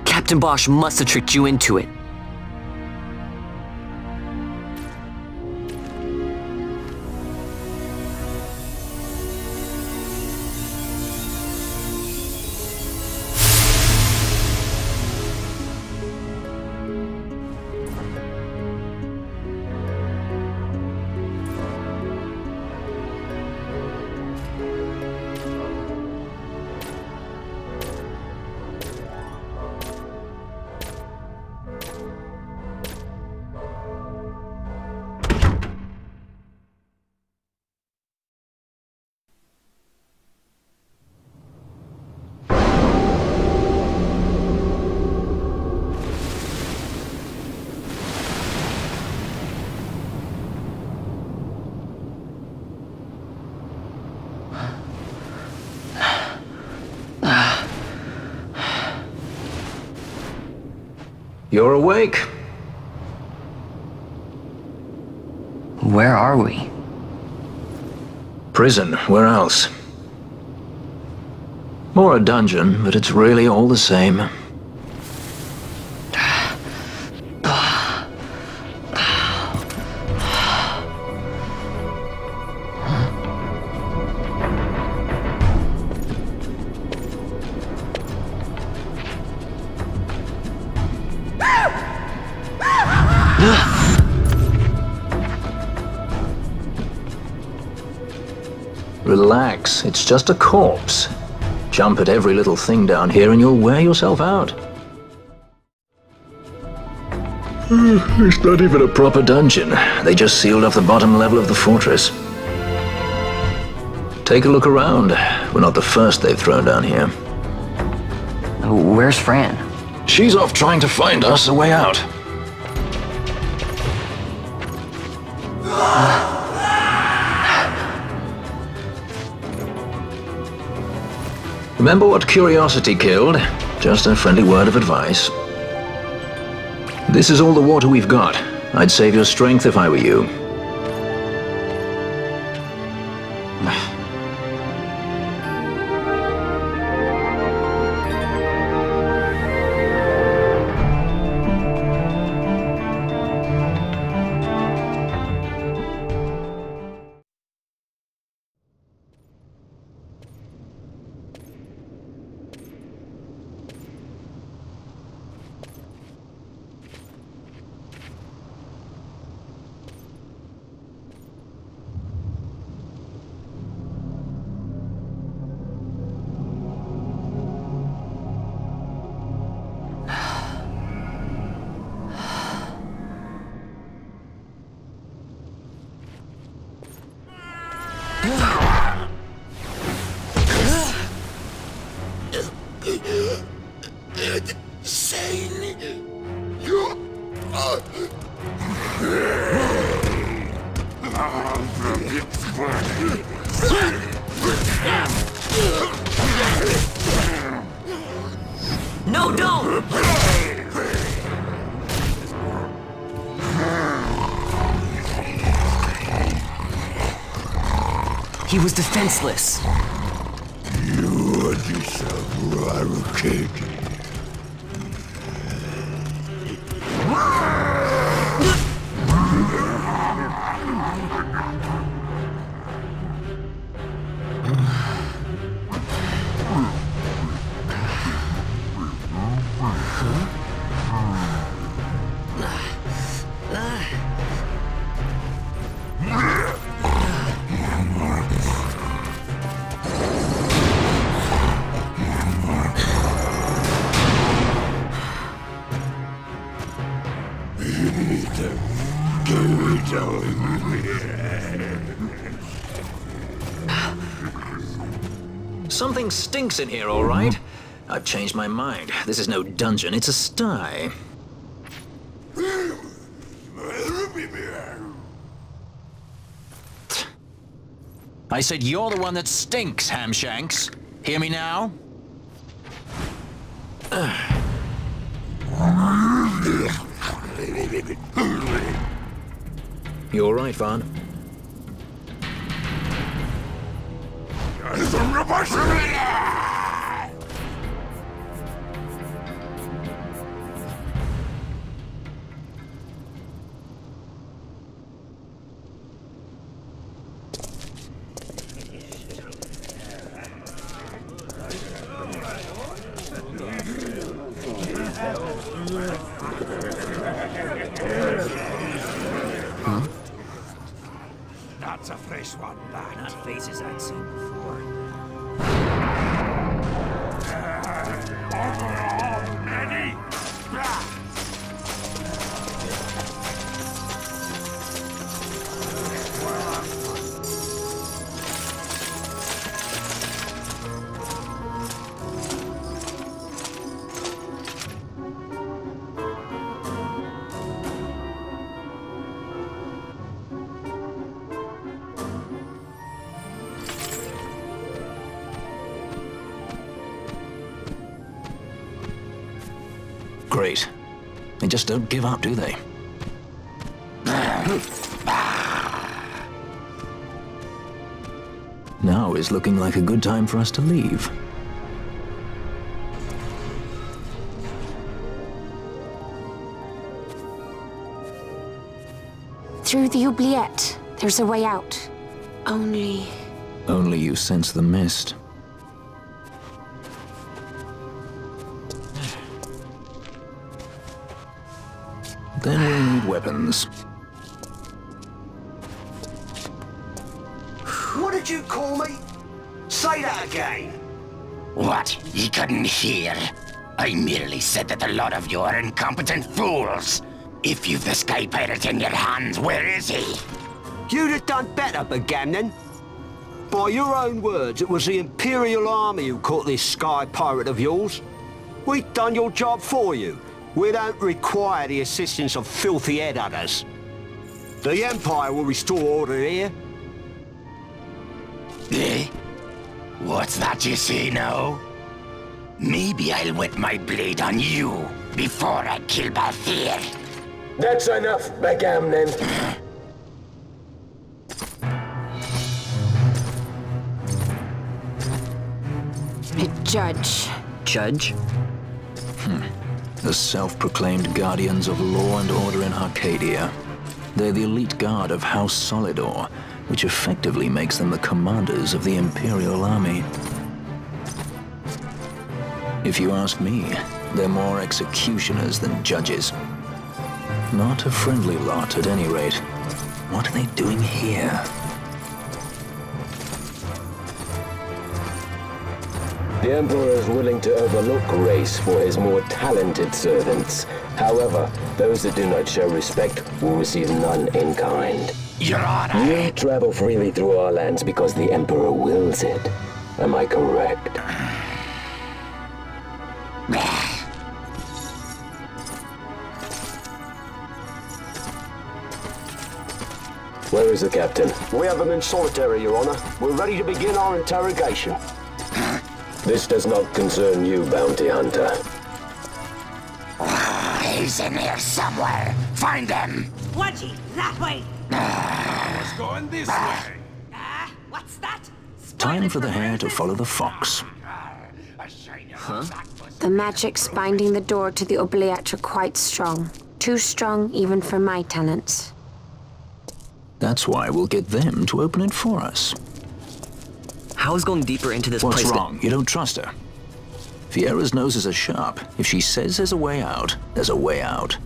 Captain Bosch must have tricked you into it. You're awake. Where are we? Prison, where else? More a dungeon, but it's really all the same. Relax, it's just a corpse. Jump at every little thing down here and you'll wear yourself out. It's not even a proper dungeon. They just sealed off the bottom level of the fortress. Take a look around. We're not the first they've thrown down here. Where's Fran? She's off trying to find us a way out. Remember what curiosity killed? Just a friendly word of advice. This is all the water we've got. I'd save your strength if I were you. No, don't! He was defenseless. You deserve kid. Something stinks in here, all right. I've changed my mind. This is no dungeon, it's a sty. I said you're the one that stinks, Hamshanks. Hear me now? You all right, Vaughn? That's a fresh one, that. Not faces I'd seen before. Ready? Great. They just don't give up, do they? Now is looking like a good time for us to leave. Through the oubliette, there's a way out. Only you sense the mist. Then we'll need weapons. What did you call me? Say that again. What? You couldn't hear? I merely said that a lot of you are incompetent fools. If you've the Sky Pirate in your hands, where is he? You'd have done better, Bagamnon. By your own words, it was the Imperial Army who caught this Sky Pirate of yours. We've done your job for you. We don't require the assistance of filthy headhunters. The Empire will restore order here. Eh? What's that you say now? Maybe I'll wet my blade on you before I kill Balthier. That's enough, Bagamnon. a judge. Judge? The self-proclaimed guardians of law and order in Arcadia. They're the elite guard of House Solidor, which effectively makes them the commanders of the Imperial Army. If you ask me, they're more executioners than judges. Not a friendly lot, at any rate. What are they doing here? The Emperor is willing to overlook race for his more talented servants. However, those that do not show respect will receive none in kind. Your Honor! You travel freely through our lands because the Emperor wills it. Am I correct? Where is the captain? We have him in solitary, Your Honor. We're ready to begin our interrogation. This does not concern you, bounty hunter. He's in here somewhere. Find him. Wedgie, that way. It's going this way. What's that? Time for the hare to follow the fox. Huh? The magics binding the door to the oubliette are quite strong. Too strong even for my talents. That's why we'll get them to open it for us. How is going deeper into this place? What's wrong? You don't trust her. Fiera's noses are sharp. If she says there's a way out, there's a way out.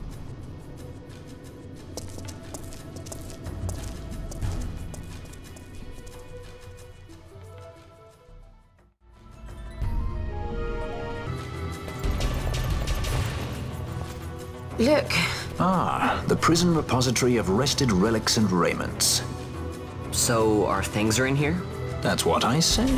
Look. Ah, the prison repository of rested relics and raiments. So, our things are in here? That's what I said.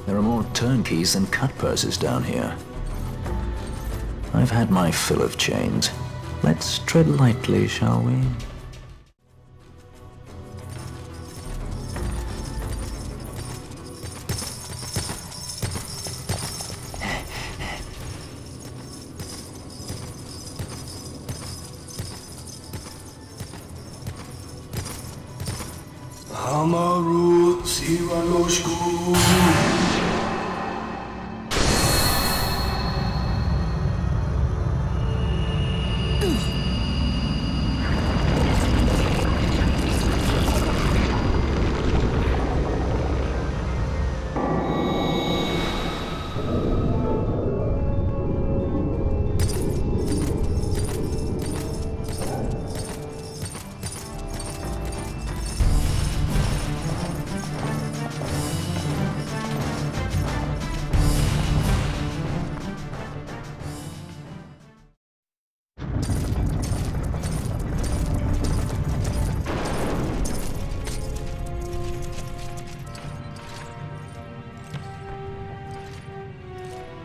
There are more turnkeys than cut purses down here. I've had my fill of chains. Let's tread lightly, shall we? Amaru Sivanoshku.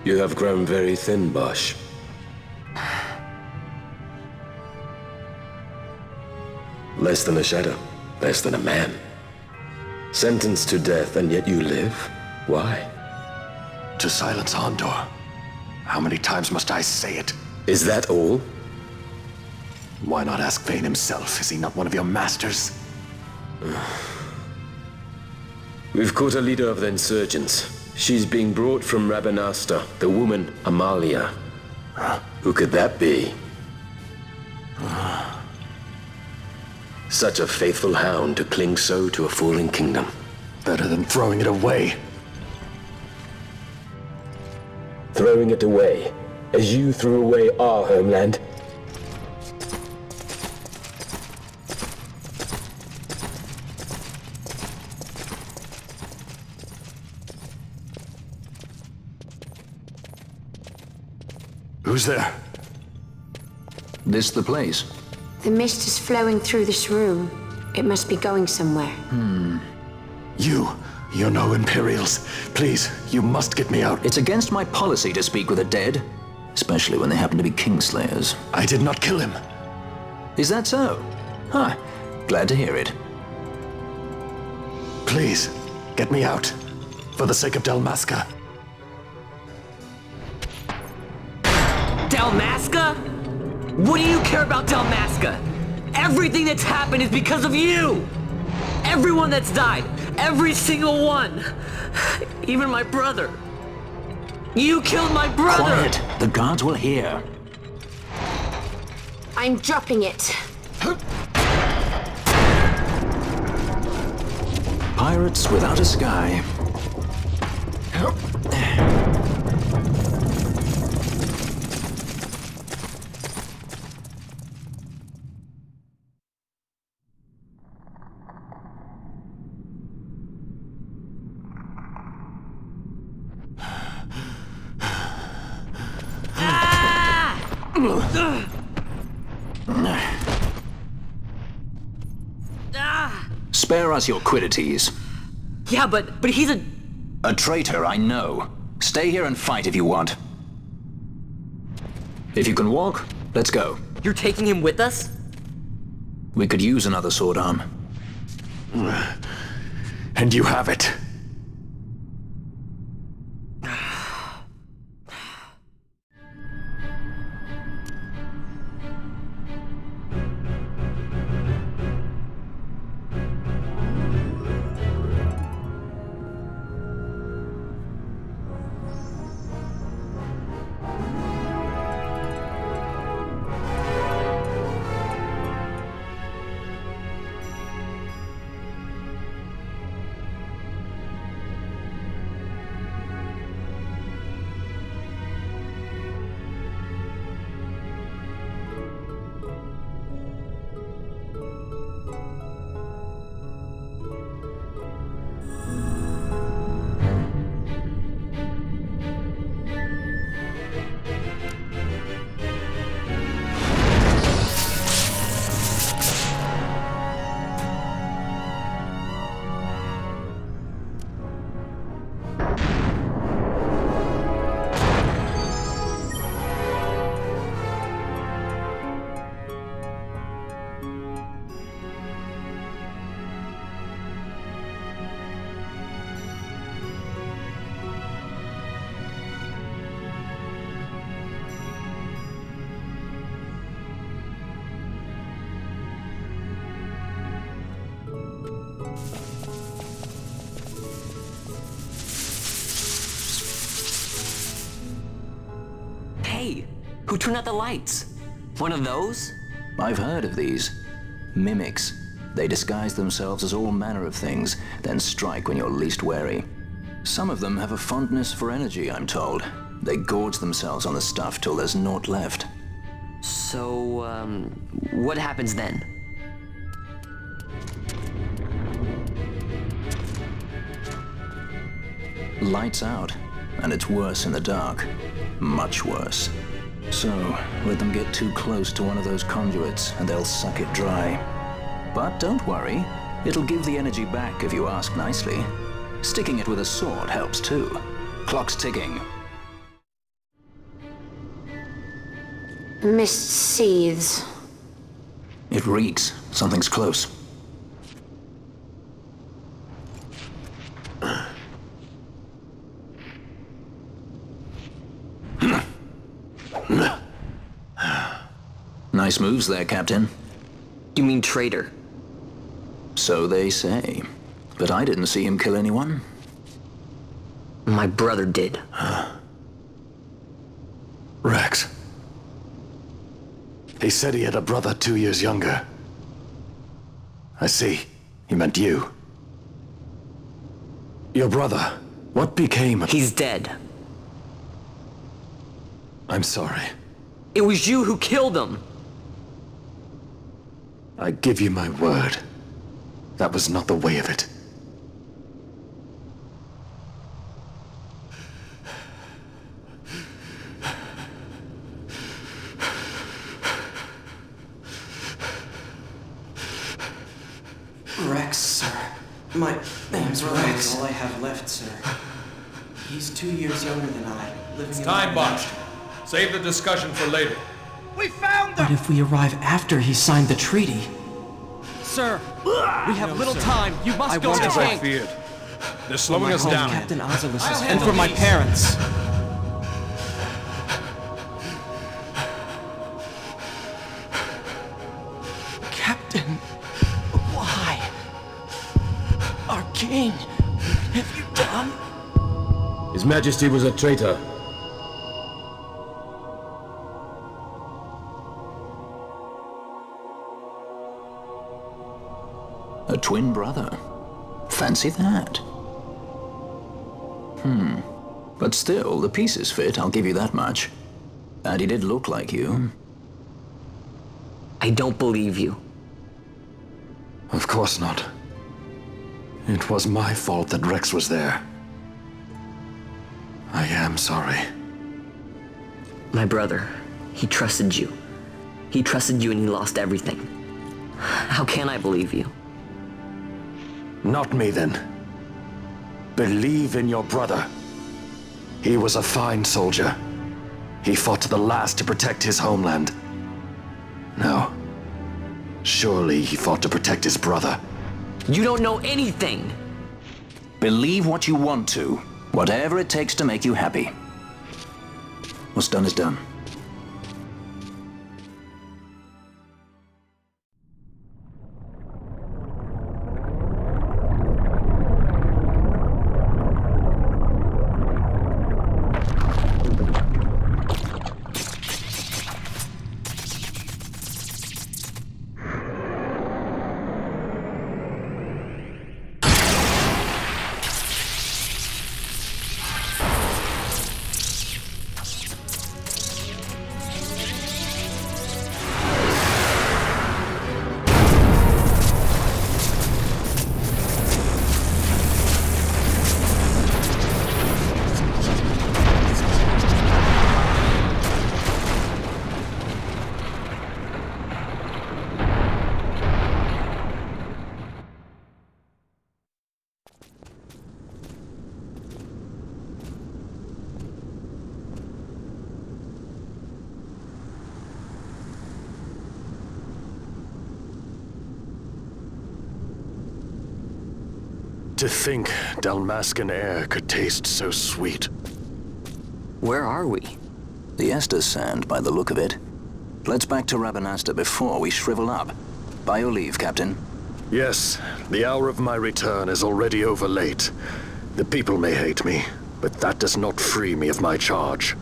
You have grown very thin, Bosch. Less than a shadow, less than a man. Sentenced to death, and yet you live? Why? To silence Andor. How many times must I say it? Is that all? Why not ask Vane himself? Is he not one of your masters? We've caught a leader of the insurgents. She's being brought from RABANASTRE, the woman Amalia. Who could that be? Such a faithful hound to cling so to a falling kingdom. Better than throwing it away. Throwing it away, as you threw away our homeland? Who's there? This the place? The mist is flowing through this room. It must be going somewhere. You're no Imperials. Please, you must get me out. It's against my policy to speak with the dead, especially when they happen to be Kingslayers. I did not kill him. Is that so? Huh. Glad to hear it. Please, get me out. For the sake of Dalmasca. Dalmasca? What do you care about Dalmasca? Everything that's happened is because of you! Everyone that's died, every single one! Even my brother. You killed my brother! Quiet! The guards will hear. I'm dropping it. Pirates without a sky. Spare us your quiddities. Yeah, but he's a... A traitor, I know. Stay here and fight if you want. If you can walk, let's go. You're taking him with us? We could use another sword arm. And you have it. Who turned out the lights? One of those? I've heard of these. Mimics. They disguise themselves as all manner of things, then strike when you're least wary. Some of them have a fondness for energy, I'm told. They gorge themselves on the stuff till there's naught left. So, what happens then? Lights out, and it's worse in the dark. Much worse. So, let them get too close to one of those conduits, and they'll suck it dry. But don't worry, it'll give the energy back if you ask nicely. Sticking it with a sword helps too. Clock's ticking. Mist seethes. It reeks. Something's close. Nice moves there, Captain. You mean traitor? So they say. But I didn't see him kill anyone. My brother did. Rex. He said he had a brother 2 years younger. I see. He meant you. Your brother. What became of... He's dead. I'm sorry. It was you who killed him. I give you my word. That was not the way of it. Rex, sir. My name's Rex. All I have left, sir. He's 2 years younger than I, living in... Time botched. Save the discussion for later. We found them! But if we arrive after he signed the treaty... Sir, we have little time. You must go to the tank. I feared. They're slowing us down. Captain Ozilus's, and for my parents. Captain, why? Our king, what have you done? His Majesty was a traitor. A twin brother. Fancy that. But still, the pieces fit, I'll give you that much. And he did look like you. I don't believe you. Of course not. It was my fault that Rex was there. I am sorry. My brother, he trusted you. He trusted you and he lost everything. How can I believe you? Not me, then. Believe in your brother. He was a fine soldier. He fought to the last to protect his homeland. No. Surely he fought to protect his brother. You don't know anything! Believe what you want to. Whatever it takes to make you happy. What's done is done. To think Dalmascan air could taste so sweet. Where are we? The Estes Sand, by the look of it. Let's back to RABANASTRE before we shrivel up. By your leave, Captain. Yes, the hour of my return is already over late. The people may hate me, but that does not free me of my charge.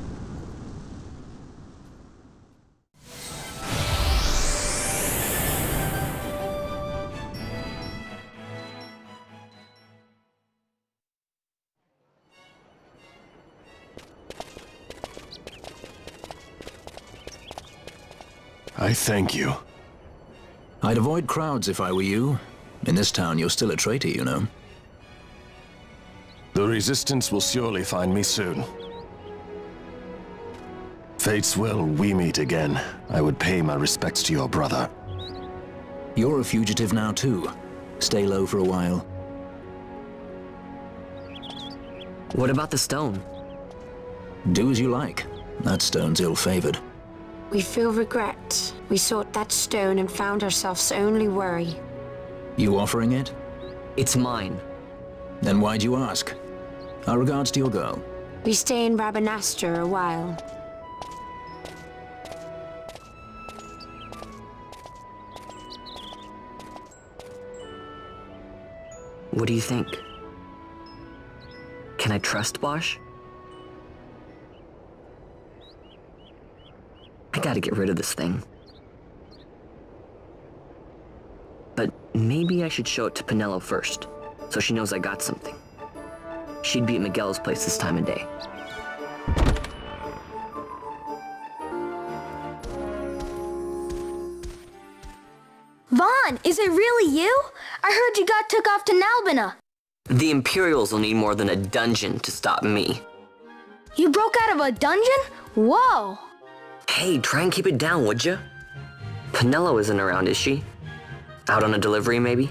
I thank you. I'd avoid crowds if I were you. In this town, you're still a traitor, you know. The Resistance will surely find me soon. Fate's will, we meet again. I would pay my respects to your brother. You're a fugitive now, too. Stay low for a while. What about the stone? Do as you like. That stone's ill-favored. We feel regret. We sought that stone and found ourselves only worry. You offering it? It's mine. Then why'd you ask? Our regards to your girl. We stay in RABANASTRE a while. What do you think? Can I trust Bosch? I gotta get rid of this thing. But maybe I should show it to Penelo first, so she knows I got something. She'd be at Miguel's place this time of day. Vaughn, is it really you? I heard you got took off to Nalbina. The Imperials will need more than a dungeon to stop me. You broke out of a dungeon? Whoa! Hey, try and keep it down, would you? Penelo isn't around, is she? Out on a delivery, maybe?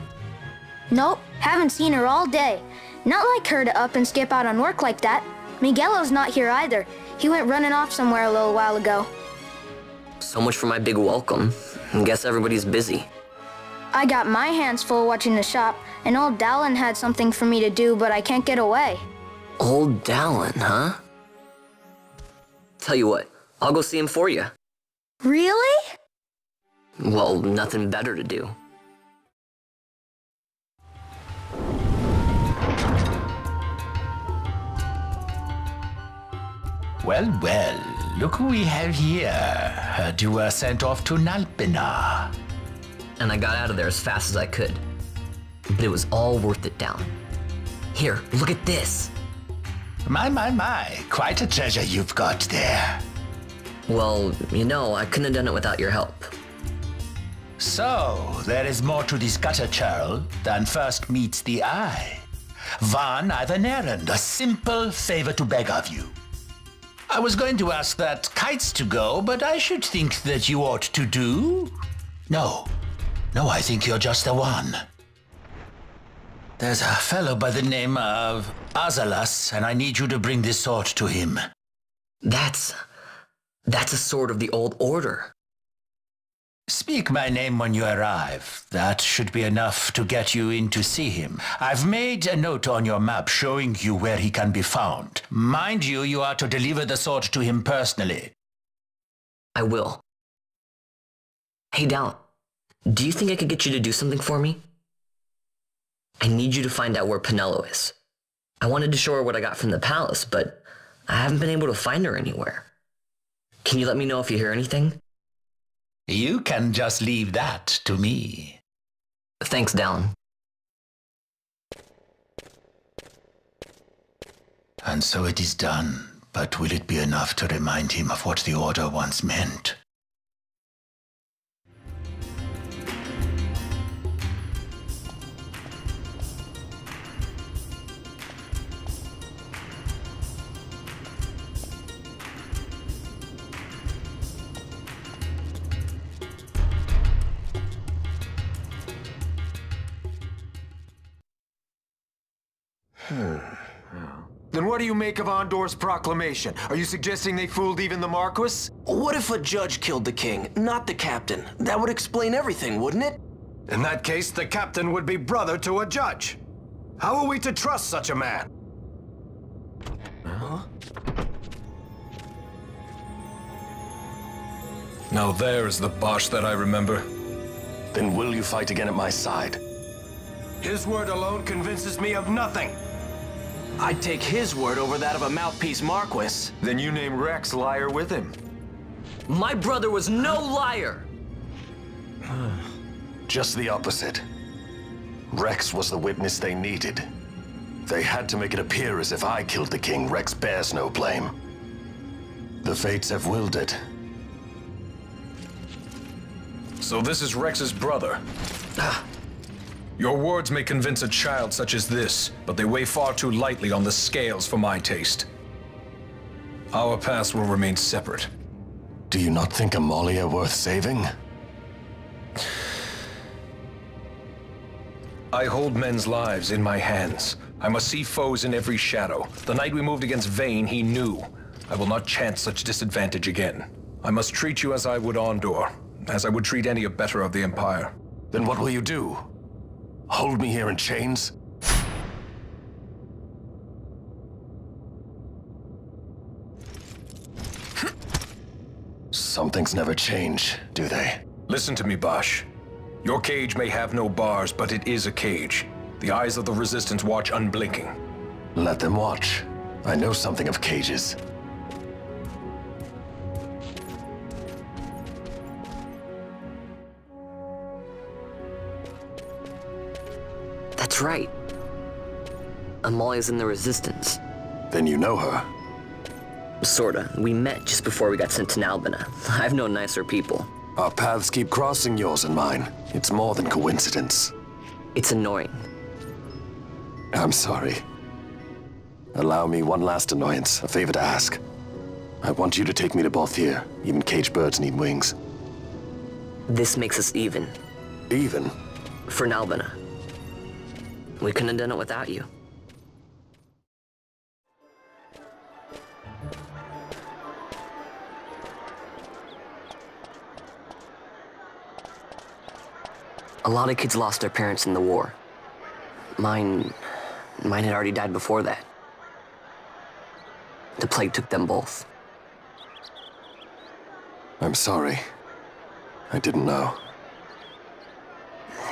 Nope, haven't seen her all day. Not like her to up and skip out on work like that. Miguelo's not here either. He went running off somewhere a little while ago. So much for my big welcome. I guess everybody's busy. I got my hands full watching the shop, and old Dallin had something for me to do, but I can't get away. Old Dallin, huh? Tell you what, I'll go see him for you. Really? Well, nothing better to do. Well, well, look who we have here. Heard you were sent off to Nalbina. And I got out of there as fast as I could. but it was all worth it, Down. Here, look at this. My. Quite a treasure you've got there. Well, you know, I couldn't have done it without your help. So, there is more to this gutter churl than first meets the eye. Van, I've an errand, a simple favor to beg of you. I was going to ask that kites to go, but I should think that you ought to do. No, I think you're just the one. There's a fellow by the name of Azalas, and I need you to bring this sword to him. That's a sword of the old order. Speak my name when you arrive. That should be enough to get you in to see him. I've made a note on your map showing you where he can be found. Mind you, you are to deliver the sword to him personally. I will. Hey, Down, do you think I could get you to do something for me? I need you to find out where Penelo is. I wanted to show her what I got from the palace, but I haven't been able to find her anywhere. Can you let me know if you hear anything? You can just leave that to me. Thanks, Down. And so it is done, but will it be enough to remind him of what the Order once meant? Then what do you make of Andor's proclamation? Are you suggesting they fooled even the Marquis? What if a judge killed the king, not the captain? That would explain everything, wouldn't it? In that case, the captain would be brother to a judge. How are we to trust such a man? Huh? Now there is the Bosch that I remember. Then will you fight again at my side? His word alone convinces me of nothing. I'd take his word over that of a mouthpiece Marquis. Then you name Rex liar with him. My brother was no liar! Just the opposite. Rex was the witness they needed. They had to make it appear as if I killed the king. Rex bears no blame. The fates have willed it. So this is Rex's brother. Your words may convince a child such as this, but they weigh far too lightly on the scales for my taste. Our paths will remain separate. Do you not think Amalia worth saving? I hold men's lives in my hands. I must see foes in every shadow. The night we moved against Vayne, he knew. I will not chance such disadvantage again. I must treat you as I would Andor, as I would treat any abettor of the Empire. Then what will you do? Hold me here in chains? Some things never change, do they? Listen to me, Bosch. Your cage may have no bars, but it is a cage. The eyes of the Resistance watch unblinking. Let them watch. I know something of cages. That's right. Amalia's in the Resistance. Then you know her? Sorta. We met just before we got sent to Albina. I've known nicer people. Our paths keep crossing, yours and mine. It's more than coincidence. It's annoying. I'm sorry. Allow me one last annoyance, a favor to ask. I want you to take me to Balthier. Even caged birds need wings. This makes us even. Even? For Albina. We couldn't have done it without you. A lot of kids lost their parents in the war. Mine had already died before that. The plague took them both. I'm sorry. I didn't know.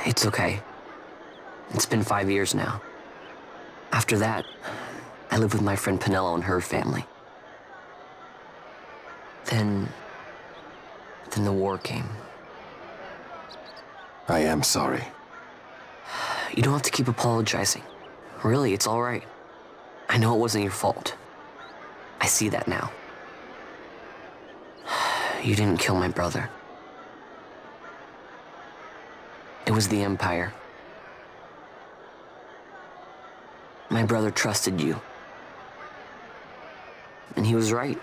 It's okay. It's been 5 years now. After that, I lived with my friend Penelo and her family. Then the war came. I am sorry. You don't have to keep apologizing. Really, it's all right. I know it wasn't your fault. I see that now. You didn't kill my brother. It was the Empire. My brother trusted you. And he was right.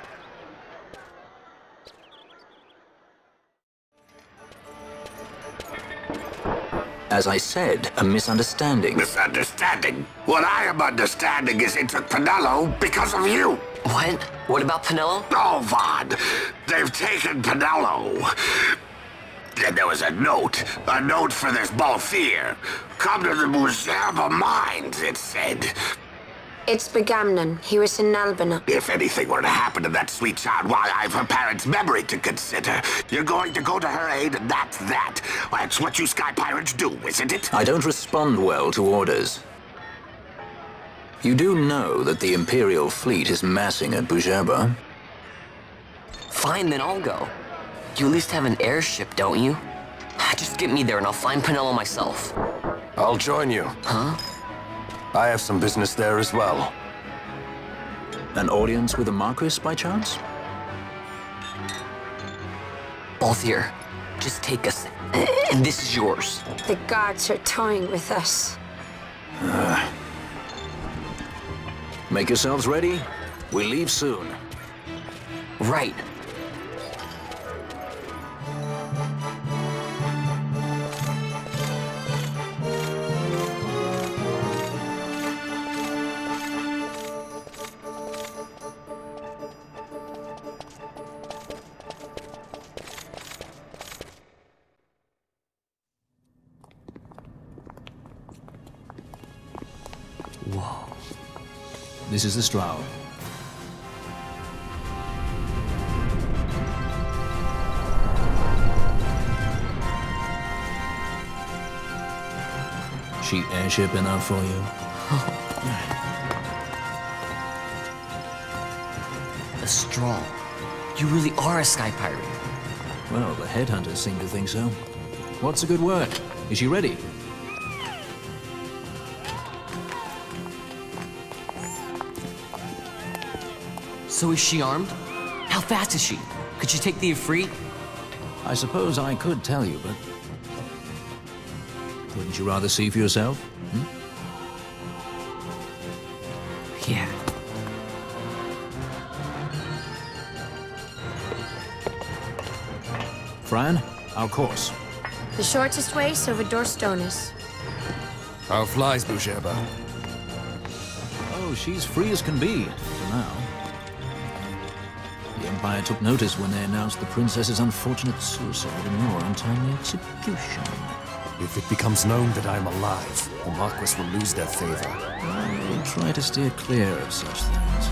As I said, a misunderstanding. Misunderstanding? What I am understanding is it took Pinello because of you. What? What about Pinello? Oh, Vaughn. They've taken Pinello. And there was a note for this Balthier. Come to the Museum of Minds, it said. It's Begamnon. He was in Albina. If anything were to happen to that sweet child, why, I've her parents' memory to consider. You're going to go to her aid, and that's that. That's what you Sky Pirates do, isn't it? I don't respond well to orders. You do know that the Imperial fleet is massing at Bujaba? Fine, then I'll go. You at least have an airship, don't you? Just get me there and I'll find Pinello myself. I'll join you. Huh? I have some business there as well. An audience with the Marquis, by chance? Balthier, just take us, and this is yours. The guards are toying with us. Make yourselves ready. We leave soon. Right. Whoa. This is the Stroud. Cheap airship enough for you? The Straw. You really are a Sky Pirate. Well, the headhunters seem to think so. What's a good word? Is she ready? So is she armed? How fast is she? Could she take the Ifrit? I suppose I could tell you, but... wouldn't you rather see for yourself? Yeah. Fran, our course. The shortest way is over Dorstonis. How flies Bujaba? Oh, she's free as can be, for now. The Empire took notice when they announced the princess's unfortunate suicide and your untimely execution. If it becomes known that I'm alive, the Marquis will lose their favor. I'll try to steer clear of such things.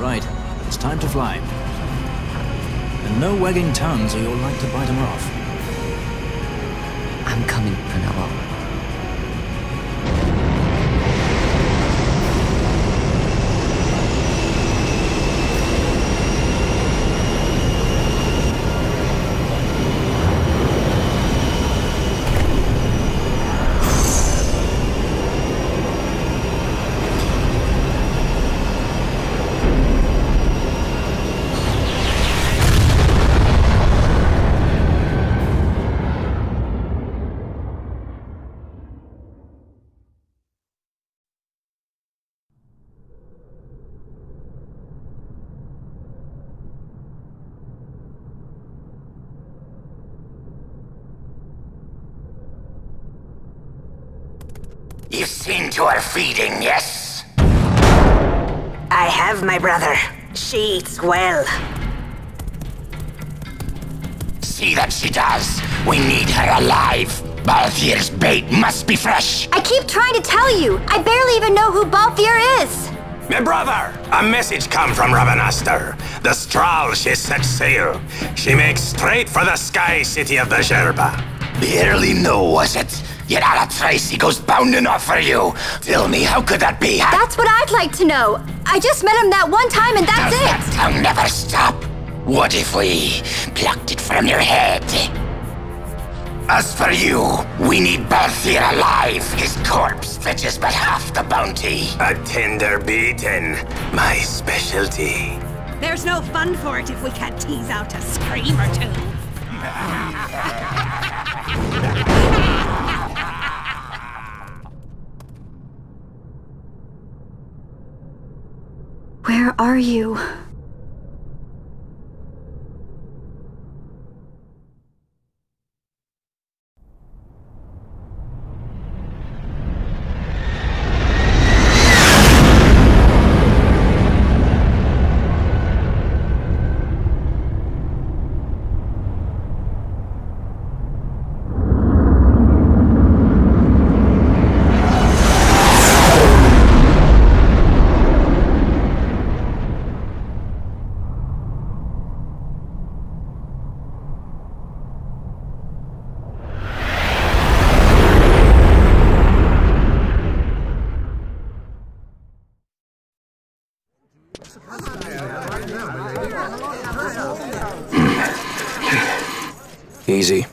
Right, it's time to fly. And no wagging tongues or you'll like to bite them off. I'm coming, Pinello. You've seen to her feeding, yes? I have, my brother. She eats well. See that she does. We need her alive. Balthier's bait must be fresh. I keep trying to tell you. I barely even know who Balthier is. My brother, a message come from RABANASTRE. The Strahl, she set sail. She makes straight for the sky city of Bujaba. Barely know, was it? Yet Alatracy goes bounding off for you. Tell me, how could that be? That's what I'd like to know. I just met him that one time and that's it. Does that tongue never stop? What if we plucked it from your head? As for you, we need Balthier alive. His corpse fetches but half the bounty. A tender beaten, my specialty. There's no fun for it if we can't tease out a scream or two. Where are you? Easy.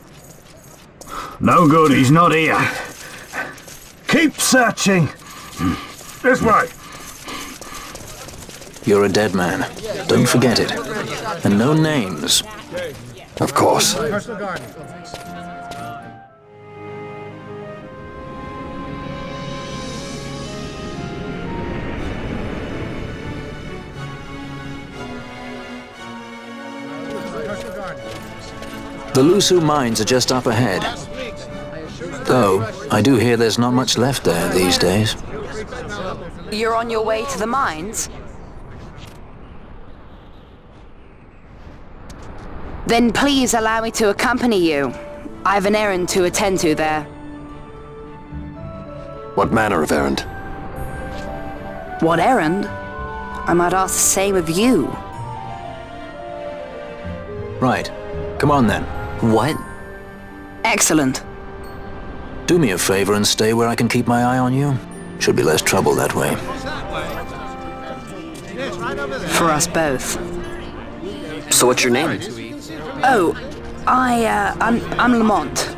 No good, he's not here. Keep searching. This way. You're a dead man. Don't forget it. And no names. Of course. The Lusu mines are just up ahead. Though, I do hear there's not much left there these days. You're on your way to the mines? Then please allow me to accompany you. I have an errand to attend to there. What manner of errand? What errand? I might ask the same of you. Right. Come on then. What? Excellent. Do me a favor and stay where I can keep my eye on you. Should be less trouble that way. For us both. So what's your name? Oh, I'm Lamont.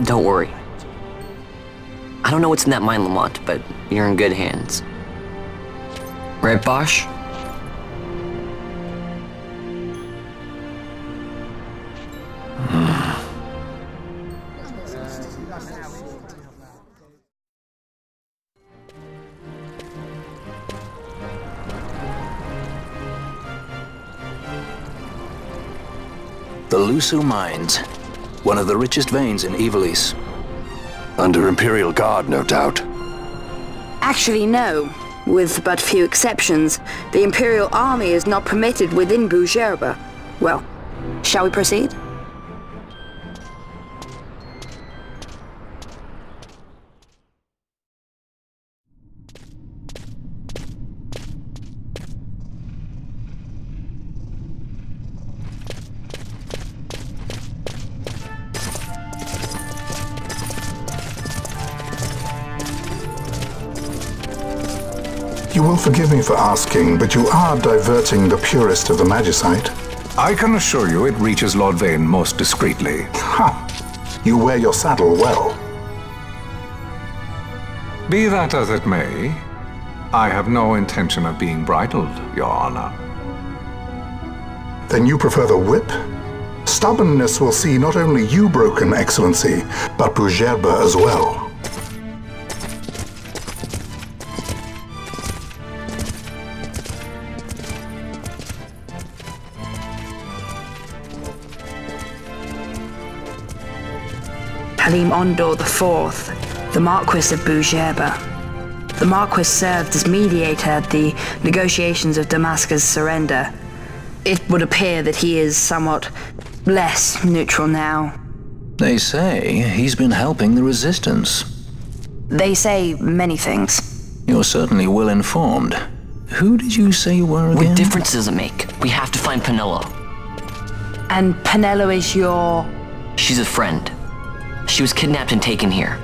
Don't worry. I don't know what's in that mine, Lamont, but you're in good hands. Right, Bosch? The Lusu Mines, one of the richest veins in Ivalice. Under Imperial Guard, no doubt. Actually, no. With but few exceptions, the Imperial Army is not permitted within Bougerba. Well, shall we proceed? You will forgive me for asking, but you are diverting the purest of the Magicite. I can assure you it reaches Lord Vane most discreetly. Ha! You wear your saddle well. Be that as it may, I have no intention of being bridled, Your Honor. Then you prefer the whip? Stubbornness will see not only you broken, Excellency, but Bougerba as well. Halim Ondor IV, the Marquis of Bougerba. The Marquis served as mediator at the negotiations of Damascus' surrender. It would appear that he is somewhat less neutral now. They say he's been helping the Resistance. They say many things. You're certainly well informed. Who did you say you were again? What difference does it make? We have to find Penelo. And Penelo is your... She's a friend. She was kidnapped and taken here.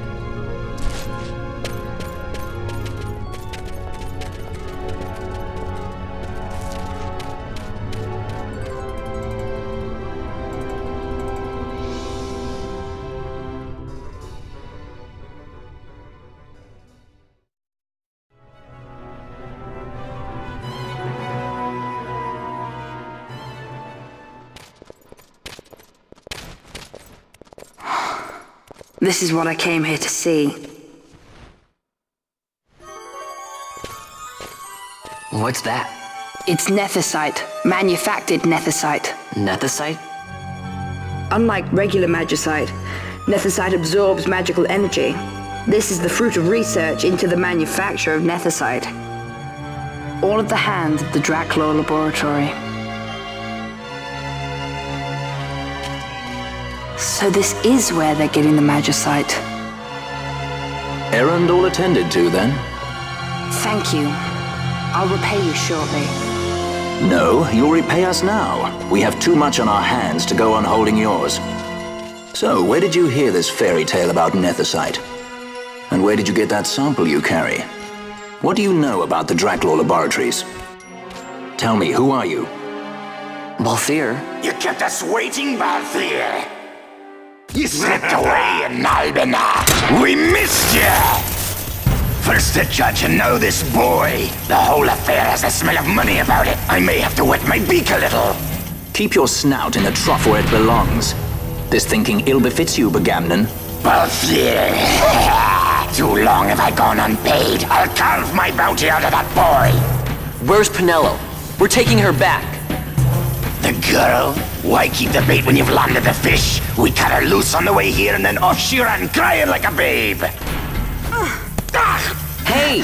This is what I came here to see. What's that? It's nethicite. Manufactured nethicite. Nethicite? Unlike regular magicite, nethicite absorbs magical energy. This is the fruit of research into the manufacture of nethicite. All at the hands of the Draclaw Laboratory. So this is where they're getting the magicite. Errand all attended to, then? Thank you. I'll repay you shortly. No, you'll repay us now. We have too much on our hands to go on holding yours. So, where did you hear this fairy tale about nethicite? And where did you get that sample you carry? What do you know about the Draclaw Laboratories? Tell me, who are you? Balthier? You kept us waiting, Balthier. You slipped away in Albina. We missed you! First the judge and now this boy. The whole affair has a smell of money about it. I may have to wet my beak a little. Keep your snout in the trough where it belongs. This thinking ill befits you, Begamnon. Balthier. Too long have I gone unpaid. I'll carve my bounty out of that boy. Where's Penelo? We're taking her back. The girl? Why keep the bait when you've landed the fish? We cut her loose on the way here and then off she ran crying like a babe. Hey!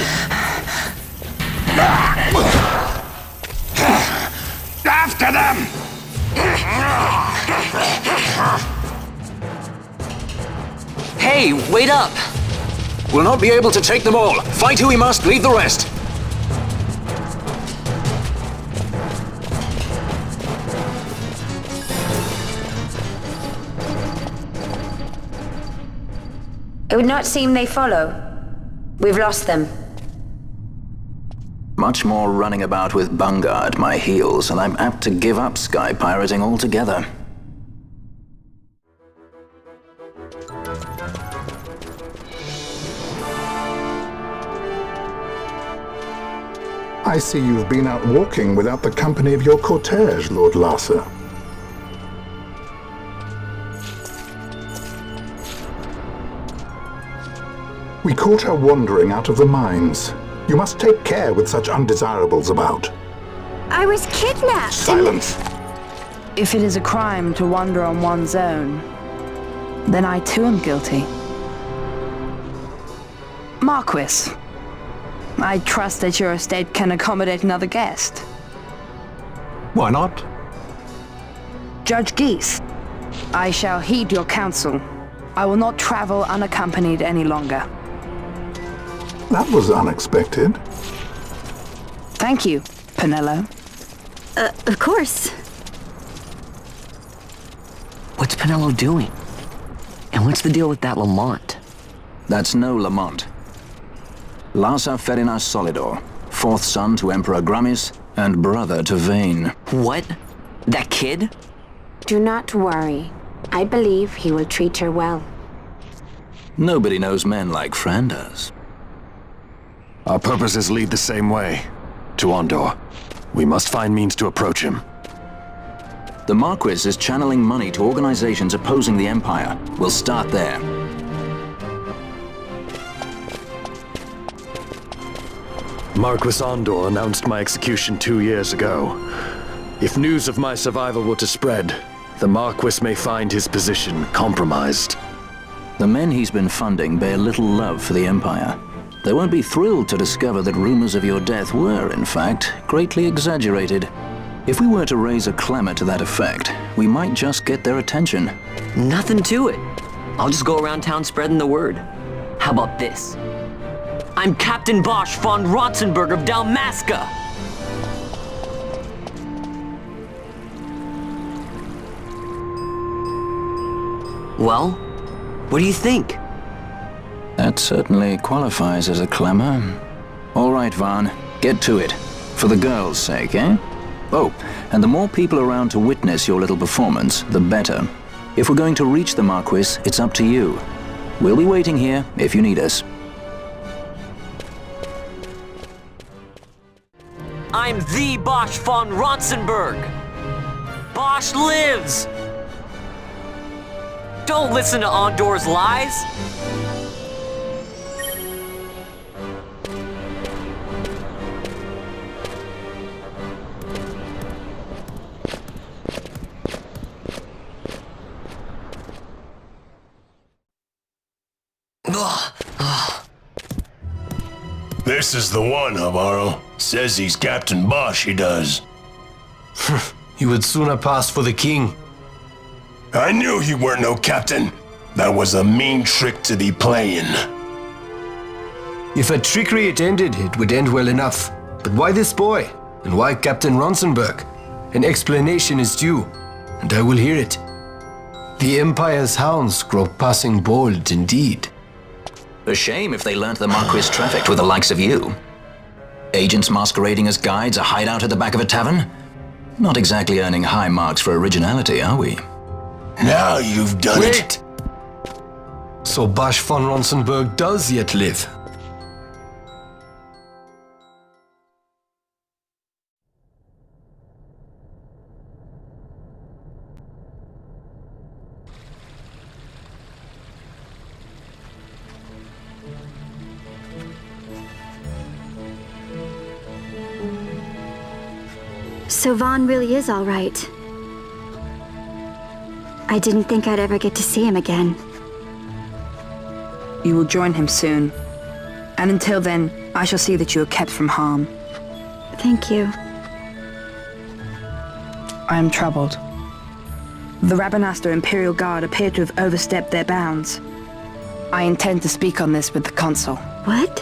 After them! Hey, wait up! We'll not be able to take them all. Fight who we must, leave the rest. It would not seem they follow. We've lost them. Much more running about with Bunga at my heels, and I'm apt to give up sky pirating altogether. I see you've been out walking without the company of your cortege, Lord Larsa. We caught her wandering out of the mines. You must take care with such undesirables about. I was kidnapped. Silence! If it is a crime to wander on one's own, then I too am guilty. Marquis, I trust that your estate can accommodate another guest. Why not? Judge Geese, I shall heed your counsel. I will not travel unaccompanied any longer. That was unexpected. Thank you, Penelo. Of course. What's Penelo doing? And what's the deal with that Lamont? That's no Lamont. Larsa Ferinas Solidor, fourth son to Emperor Gramis and brother to Vane. What? That kid? Do not worry. I believe he will treat her well. Nobody knows men like Fran does. Our purposes lead the same way. To Ondor. We must find means to approach him. The Marquis is channeling money to organizations opposing the Empire. We'll start there. Marquis Ondor announced my execution 2 years ago. If news of my survival were to spread, the Marquis may find his position compromised. The men he's been funding bear little love for the Empire. They won't be thrilled to discover that rumors of your death were, in fact, greatly exaggerated. If we were to raise a clamor to that effect, we might just get their attention. Nothing to it. I'll just go around town spreading the word. How about this? I'm Captain Bosch von Rotzenberg of Dalmasca! Well, what do you think? That certainly qualifies as a clamor. All right, Van, get to it. For the girl's sake, eh? Oh, and the more people around to witness your little performance, the better. If we're going to reach the Marquis, it's up to you. We'll be waiting here if you need us. I'm the Bosch von Rotzenberg! Bosch lives! Don't listen to Ondor's lies! This is the one, Amaro. Says he's Captain Bosch, he does. He would sooner pass for the king. I knew you weren't no captain. That was a mean trick to be playing. If a trickery it ended, it would end well enough. But why this boy? And why Captain Ronsenberg? An explanation is due, and I will hear it. The Empire's hounds grow passing bold indeed. A shame if they learnt the Marquis trafficked with the likes of you. Agents masquerading as guides, a hideout at the back of a tavern? Not exactly earning high marks for originality, are we? Now you've done it. So Bosch von Ronsenberg does yet live. So Vaughn really is all right. I didn't think I'd ever get to see him again. You will join him soon. And until then, I shall see that you are kept from harm. Thank you. I am troubled. The RABANASTRE Imperial Guard appear to have overstepped their bounds. I intend to speak on this with the Consul. What?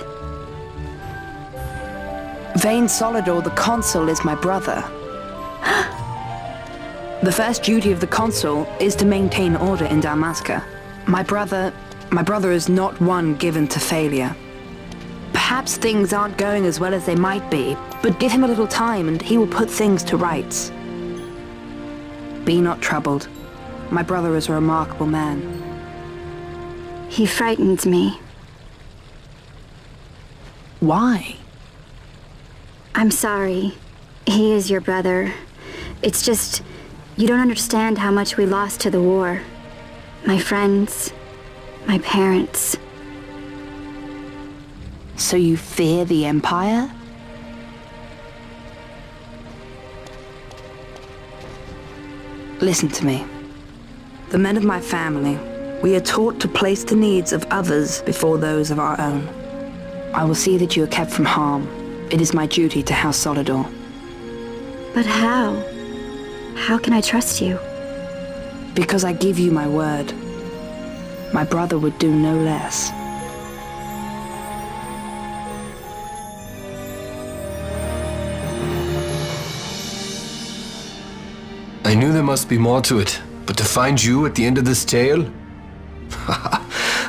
Vane Solidor, the Consul, is my brother. The first duty of the Consul is to maintain order in Dalmasca. My brother is not one given to failure. Perhaps things aren't going as well as they might be, but give him a little time and he will put things to rights. Be not troubled. My brother is a remarkable man. He frightens me. Why? I'm sorry. He is your brother. It's just, you don't understand how much we lost to the war. My friends, my parents. So you fear the Empire? Listen to me. The men of my family, we are taught to place the needs of others before those of our own. I will see that you are kept from harm. It is my duty to House Solidor. But how? How can I trust you? Because I give you my word. My brother would do no less. I knew there must be more to it, but to find you at the end of this tale?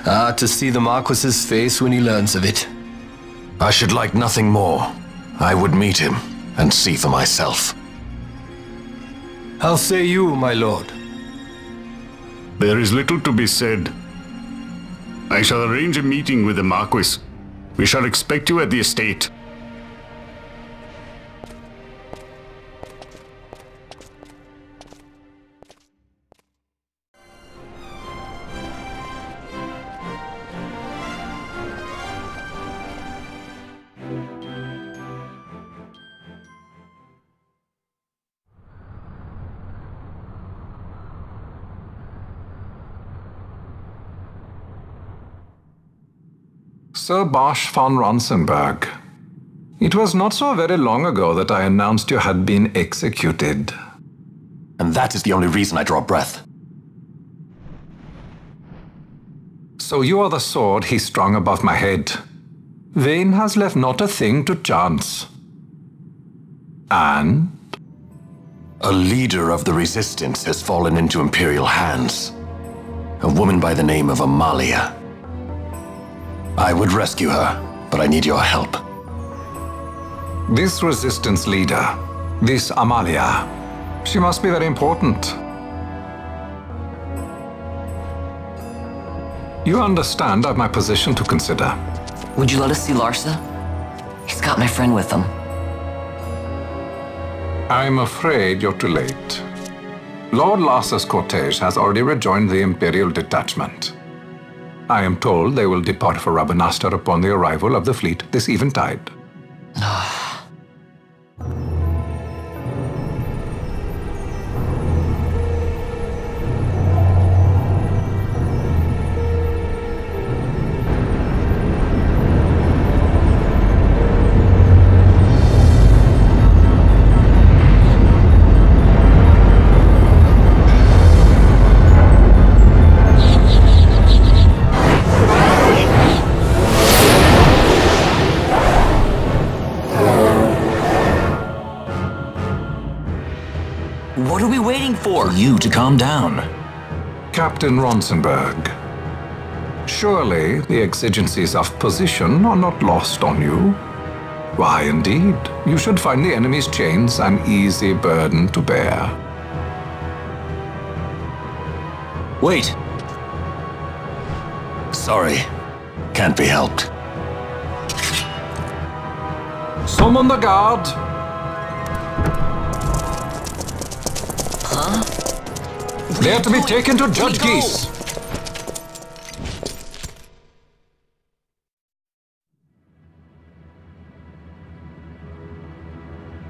To see the Marquis's face when he learns of it. I should like nothing more. I would meet him and see for myself. How say you, my lord? There is little to be said. I shall arrange a meeting with the Marquis. We shall expect you at the estate. Sir Bosch von Ronsenberg. It was not so very long ago that I announced you had been executed. And that is the only reason I draw breath. So you are the sword he strung above my head. Vane has left not a thing to chance. And? A leader of the resistance has fallen into Imperial hands. A woman by the name of Amalia. I would rescue her, but I need your help. This resistance leader, this Amalia, she must be very important. You understand I've my position to consider. Would you let us see Larsa? He's got my friend with him. I'm afraid you're too late. Lord Larsa's cortege has already rejoined the Imperial detachment. I am told they will depart for RABANASTRE upon the arrival of the fleet this eventide. What are we waiting for? For you to calm down. Captain Ronsenberg, surely the exigencies of position are not lost on you. Why, indeed, you should find the enemy's chains an easy burden to bear. Wait. Sorry. Can't be helped. Summon the guard! Huh? They are to be taken to Judge Geese.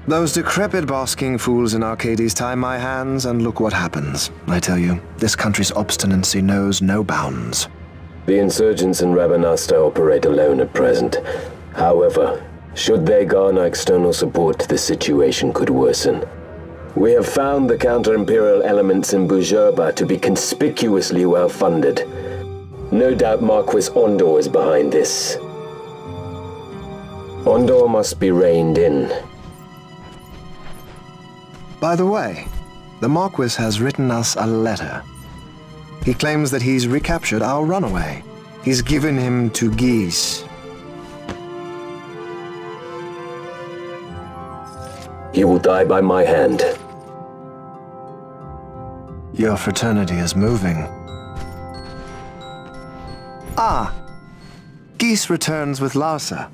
Those decrepit basking fools in Arcades tie my hands, and look what happens. I tell you, this country's obstinacy knows no bounds. The insurgents in RABANASTRE operate alone at present. However, should they garner external support, the situation could worsen. We have found the counter-imperial elements in Bujerba to be conspicuously well-funded. No doubt Marquis Ondor is behind this. Ondor must be reined in. By the way, the Marquis has written us a letter. He claims that he's recaptured our runaway. He's given him to Geese. He will die by my hand. Your fraternity is moving. Ah! Geese returns with Larsa.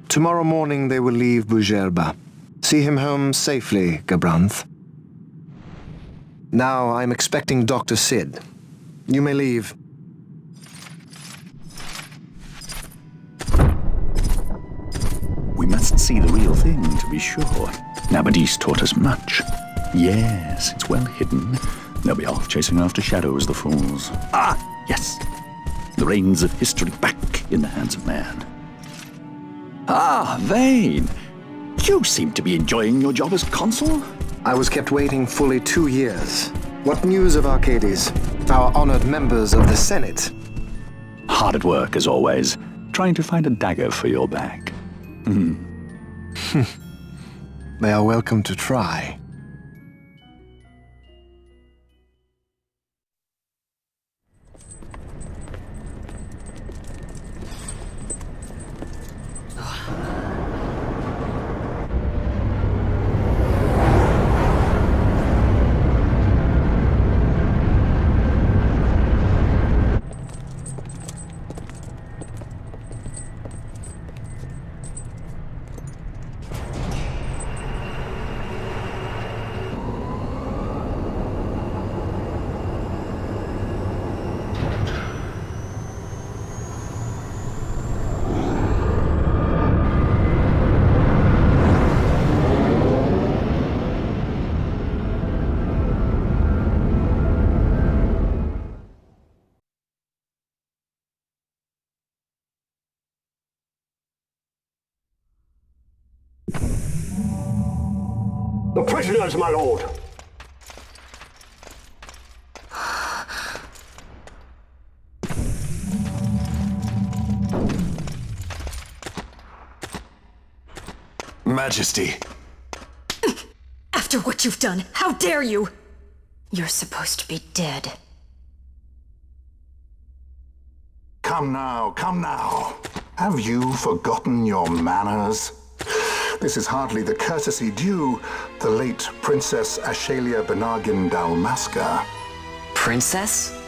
Tomorrow morning they will leave Bujerba. See him home safely, Gabranth. Now I'm expecting Dr. Sid. You may leave. We must see the real thing, to be sure. Nabadis taught us much. Yes, it's well hidden. They'll be off chasing after shadows, the fools. Ah, yes. The reins of history back in the hands of man. Ah, Vane. You seem to be enjoying your job as consul. I was kept waiting fully 2 years. What news of Arcades? Our honored members of the Senate? Hard at work, as always, trying to find a dagger for your back. They are welcome to try. The prisoners, my lord! Majesty. After what you've done, how dare you? You're supposed to be dead. Come now, come now. Have you forgotten your manners? This is hardly the courtesy due the late Princess Ashalia Benargin Dalmasca. Princess?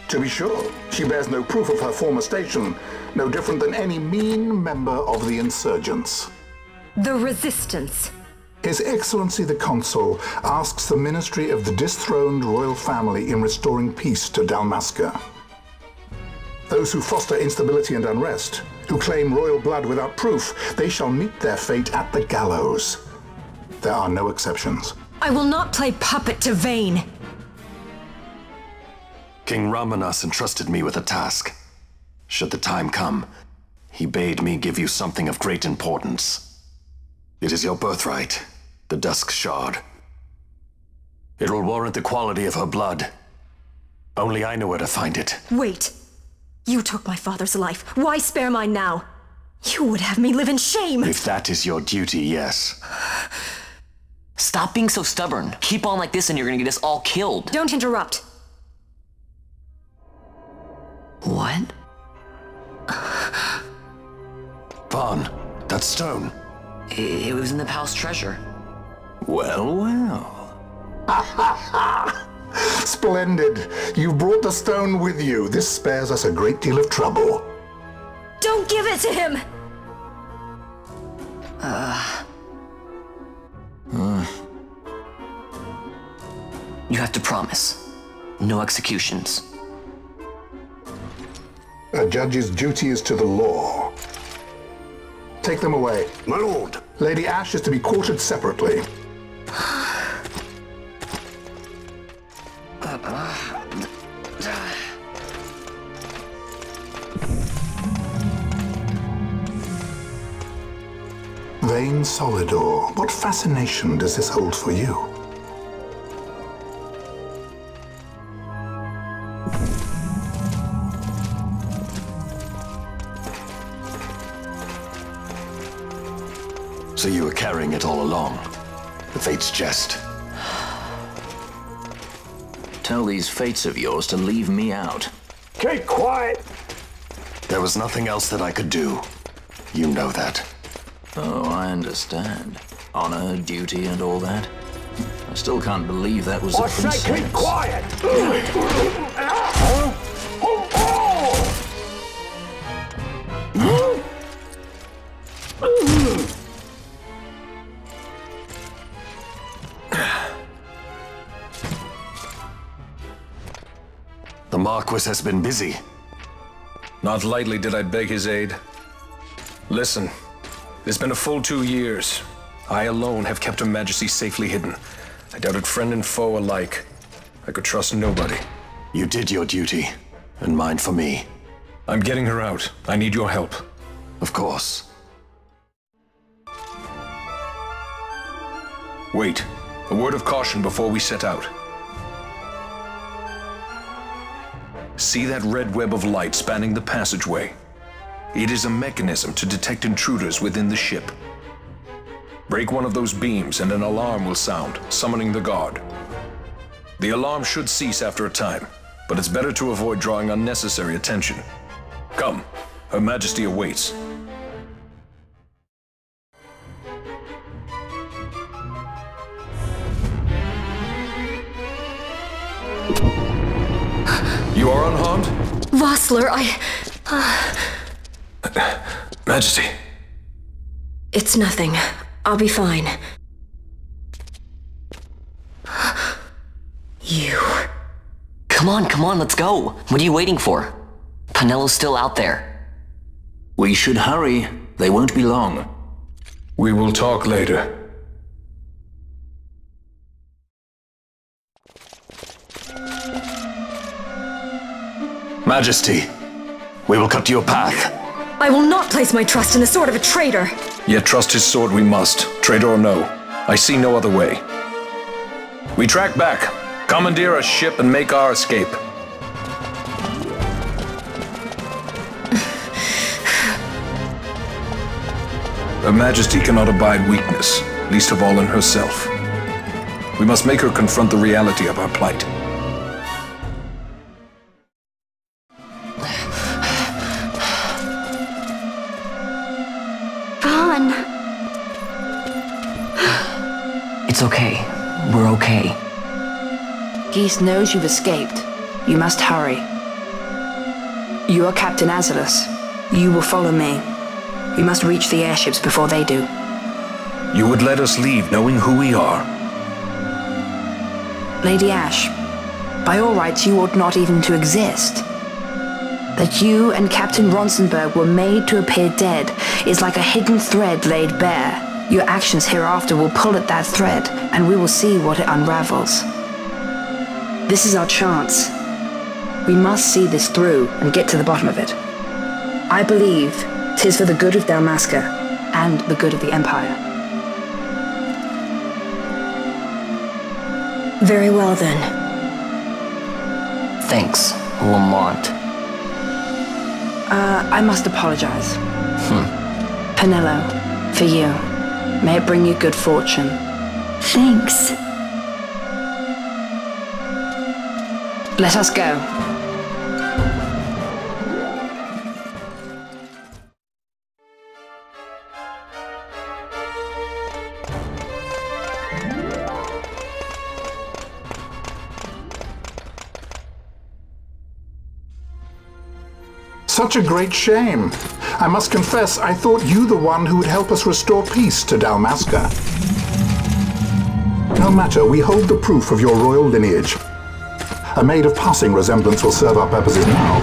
To be sure, she bears no proof of her former station, no different than any mean member of the insurgents. The Resistance. His Excellency the Consul asks the ministry of the dethroned royal family in restoring peace to Dalmasca. Those who foster instability and unrest, who claim royal blood without proof, they shall meet their fate at the gallows. There are no exceptions. I will not play puppet to Vayne. King Ramanas entrusted me with a task. Should the time come, he bade me give you something of great importance. It is your birthright, the Dusk Shard. It will warrant the quality of her blood. Only I know where to find it. Wait. You took my father's life. Why spare mine now? You would have me live in shame. If that is your duty, yes. Stop being so stubborn. Keep on like this and you're gonna get us all killed. Don't interrupt. What? Vaughn, that stone. It was in the palace treasure. Well, well. Splendid. You brought the stone with you. This spares us a great deal of trouble. Don't give it to him! You have to promise. No executions. A judge's duty is to the law. Take them away. My lord. Lady Ash is to be quartered separately. Vayne Solidor, what fascination does this hold for you? So you were carrying it all along. The Fate's jest. Tell these fates of yours to leave me out. Keep quiet! There was nothing else that I could do. You know that. Oh, I understand. Honor, duty, and all that. I still can't believe that was a princess. I say keep quiet! The Marquis has been busy. Not lightly did I beg his aid. Listen, it's been a full 2 years. I alone have kept Her Majesty safely hidden. I doubted friend and foe alike. I could trust nobody. You did your duty, and mine for me. I'm getting her out. I need your help. Of course. Wait, a word of caution before we set out. See that red web of light spanning the passageway? It is a mechanism to detect intruders within the ship. Break one of those beams and an alarm will sound, summoning the guard. The alarm should cease after a time, but it's better to avoid drawing unnecessary attention. Come, Her Majesty awaits. You are unharmed? Vossler, Majesty. It's nothing. I'll be fine. You. Come on, let's go. What are you waiting for? Panelo's still out there. We should hurry. They won't be long. We will talk later. Majesty, we will cut your path. I will not place my trust in the sword of a traitor. Yet trust his sword we must, traitor or no. I see no other way. We track back, commandeer a ship and make our escape. Her Majesty cannot abide weakness, least of all in herself. We must make her confront the reality of our plight. It's okay. We're okay. Geese knows you've escaped. You must hurry. You are Captain Azalus. You will follow me. We must reach the airships before they do. You would let us leave knowing who we are. Lady Ash, by all rights you ought not even to exist. That you and Captain Ronsenberg were made to appear dead is like a hidden thread laid bare. Your actions hereafter will pull at that thread, and we will see what it unravels. This is our chance. We must see this through and get to the bottom of it. I believe 'tis for the good of Dalmasca and the good of the Empire. Very well then. Thanks, Lamont. I must apologize. Penelo, for you. May it bring you good fortune. Thanks. Let us go. Such a great shame. I must confess, I thought you the one who would help us restore peace to Dalmasca. No matter, we hold the proof of your royal lineage. A maid of passing resemblance will serve our purposes now.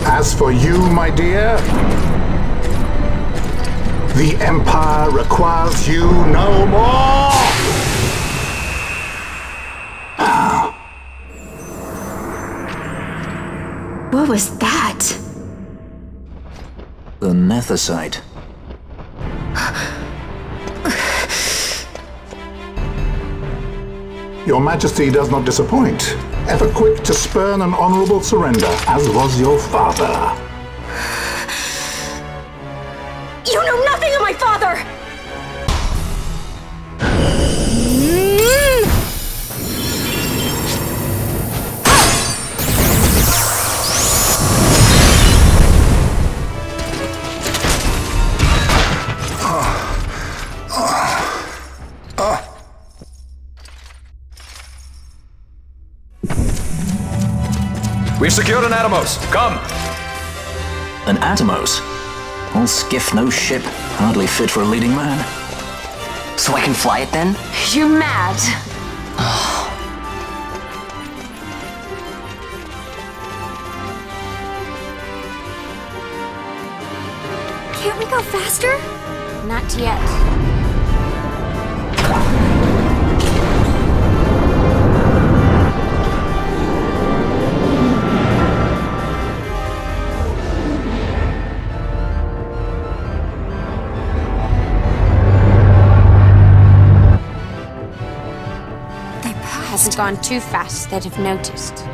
As for you, my dear, the Empire requires you no more! What was that? The Nethicite. Your Majesty does not disappoint. Ever quick to spurn an honorable surrender, as was your father. You know nothing of my father! We've secured an Atomos. Come! An Atomos? All skiff, no ship. Hardly fit for a leading man. So I can fly it then? You're mad. Can't we go faster? Not yet. Hasn't gone too fast, they'd have noticed.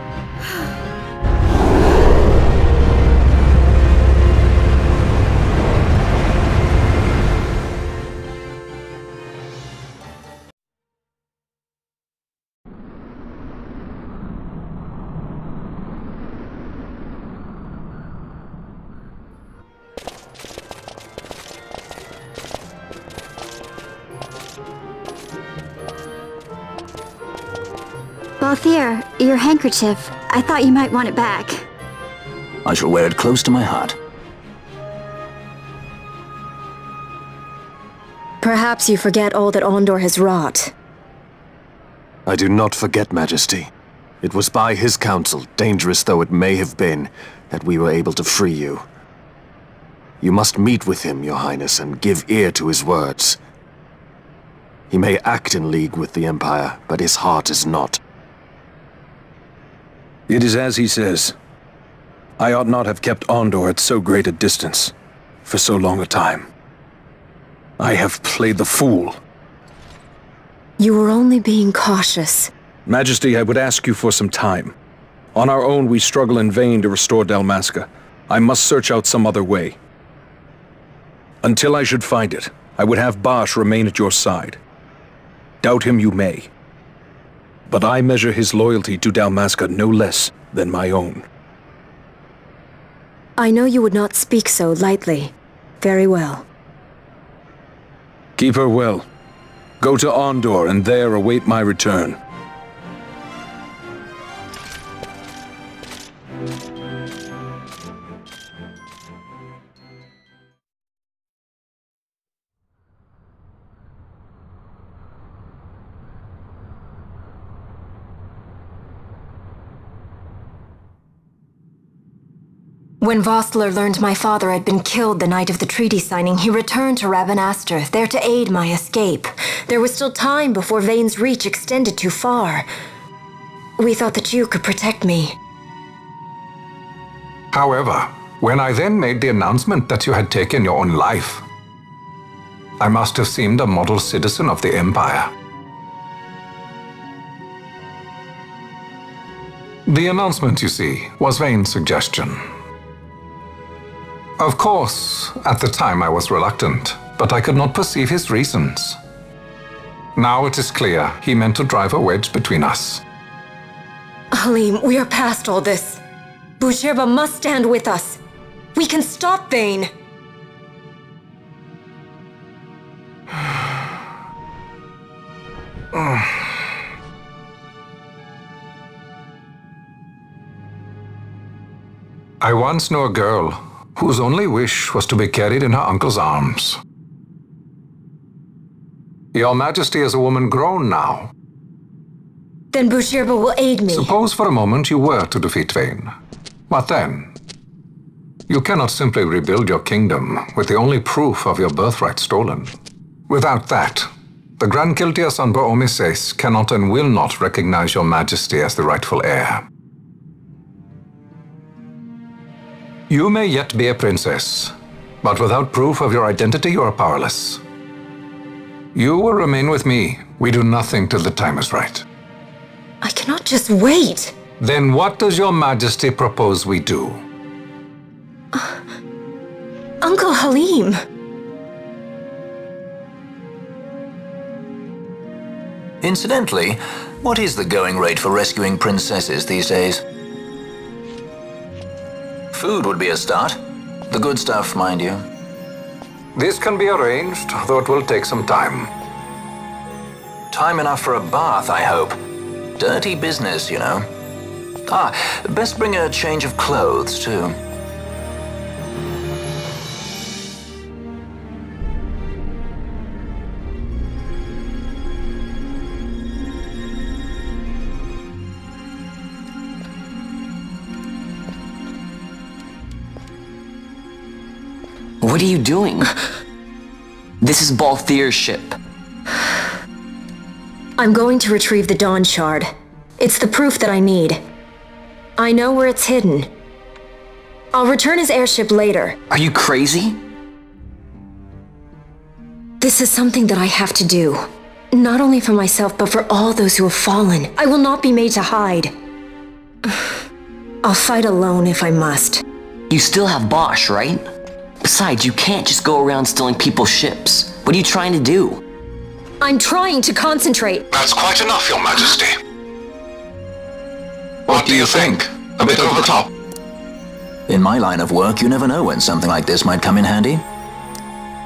Balthier, your handkerchief. I thought you might want it back. I shall wear it close to my heart. Perhaps you forget all that Ondor has wrought. I do not forget, Majesty. It was by his counsel, dangerous though it may have been, that we were able to free you. You must meet with him, Your Highness, and give ear to his words. He may act in league with the Empire, but his heart is not. It is as he says. I ought not have kept Ondor at so great a distance, for so long a time. I have played the fool. You were only being cautious. Majesty, I would ask you for some time. On our own, we struggle in vain to restore Dalmasca. I must search out some other way. Until I should find it, I would have Bosch remain at your side. Doubt him you may. But I measure his loyalty to Dalmasca no less than my own. I know you would not speak so lightly. Very well. Keep her well. Go to Ondor and there await my return. When Vossler learned my father had been killed the night of the treaty signing, he returned to RABANASTRE, there to aid my escape. There was still time before Vane's reach extended too far. We thought that you could protect me. However, when I then made the announcement that you had taken your own life, I must have seemed a model citizen of the Empire. The announcement, you see, was Vane's suggestion. Of course, at the time I was reluctant, but I could not perceive his reasons. Now it is clear he meant to drive a wedge between us. Halim, we are past all this. Buzherba must stand with us. We can stop Vane. I once knew a girl whose only wish was to be carried in her uncle's arms. Your Majesty is a woman grown now. Then Buzherba will aid me. Suppose for a moment you were to defeat Vane. What then? You cannot simply rebuild your kingdom with the only proof of your birthright stolen. Without that, the Grand Kiltias on Bo-Omises cannot and will not recognize your Majesty as the rightful heir. You may yet be a princess, but without proof of your identity, you are powerless. You will remain with me. We do nothing till the time is right. I cannot just wait. Then what does your Majesty propose we do? Uncle Halim. Incidentally, what is the going rate for rescuing princesses these days? Food would be a start. The good stuff, mind you. This can be arranged, though it will take some time. Time enough for a bath, I hope. Dirty business, you know. Best bring a change of clothes, too. What are you doing? This is Balthier's ship. I'm going to retrieve the Dawn Shard. It's the proof that I need. I know where it's hidden. I'll return his airship later. Are you crazy? This is something that I have to do. Not only for myself, but for all those who have fallen. I will not be made to hide. I'll fight alone if I must. You still have Bosch, right? Besides, you can't just go around stealing people's ships. What are you trying to do? I'm trying to concentrate. That's quite enough, Your Majesty. What do you think? A bit over the top? In my line of work, you never know when something like this might come in handy.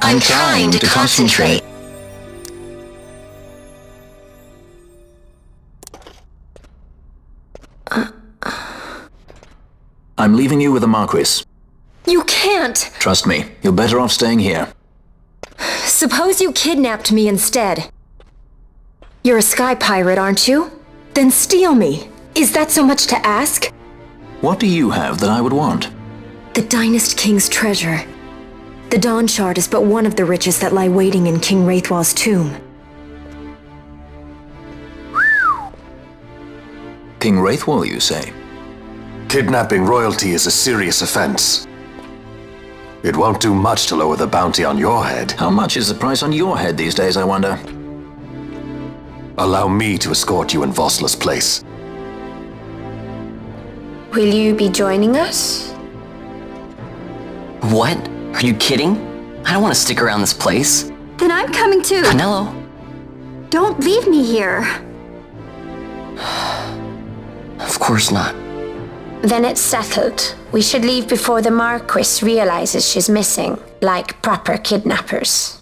I'm trying to concentrate. I'm leaving you with the Marquis. You can't! Trust me, you're better off staying here. Suppose you kidnapped me instead. You're a sky pirate, aren't you? Then steal me. Is that so much to ask? What do you have that I would want? The Dynast King's treasure. The Dawn Shard is but one of the riches that lie waiting in King Wraithwall's tomb. King Wraithwall, you say? Kidnapping royalty is a serious offense. It won't do much to lower the bounty on your head. How much is the price on your head these days, I wonder? Allow me to escort you in Vossler's place. Will you be joining us? What? Are you kidding? I don't want to stick around this place. Then I'm coming too. Canelo. Don't leave me here. Of course not. Then it's settled. We should leave before the Marquis realizes she's missing, like proper kidnappers.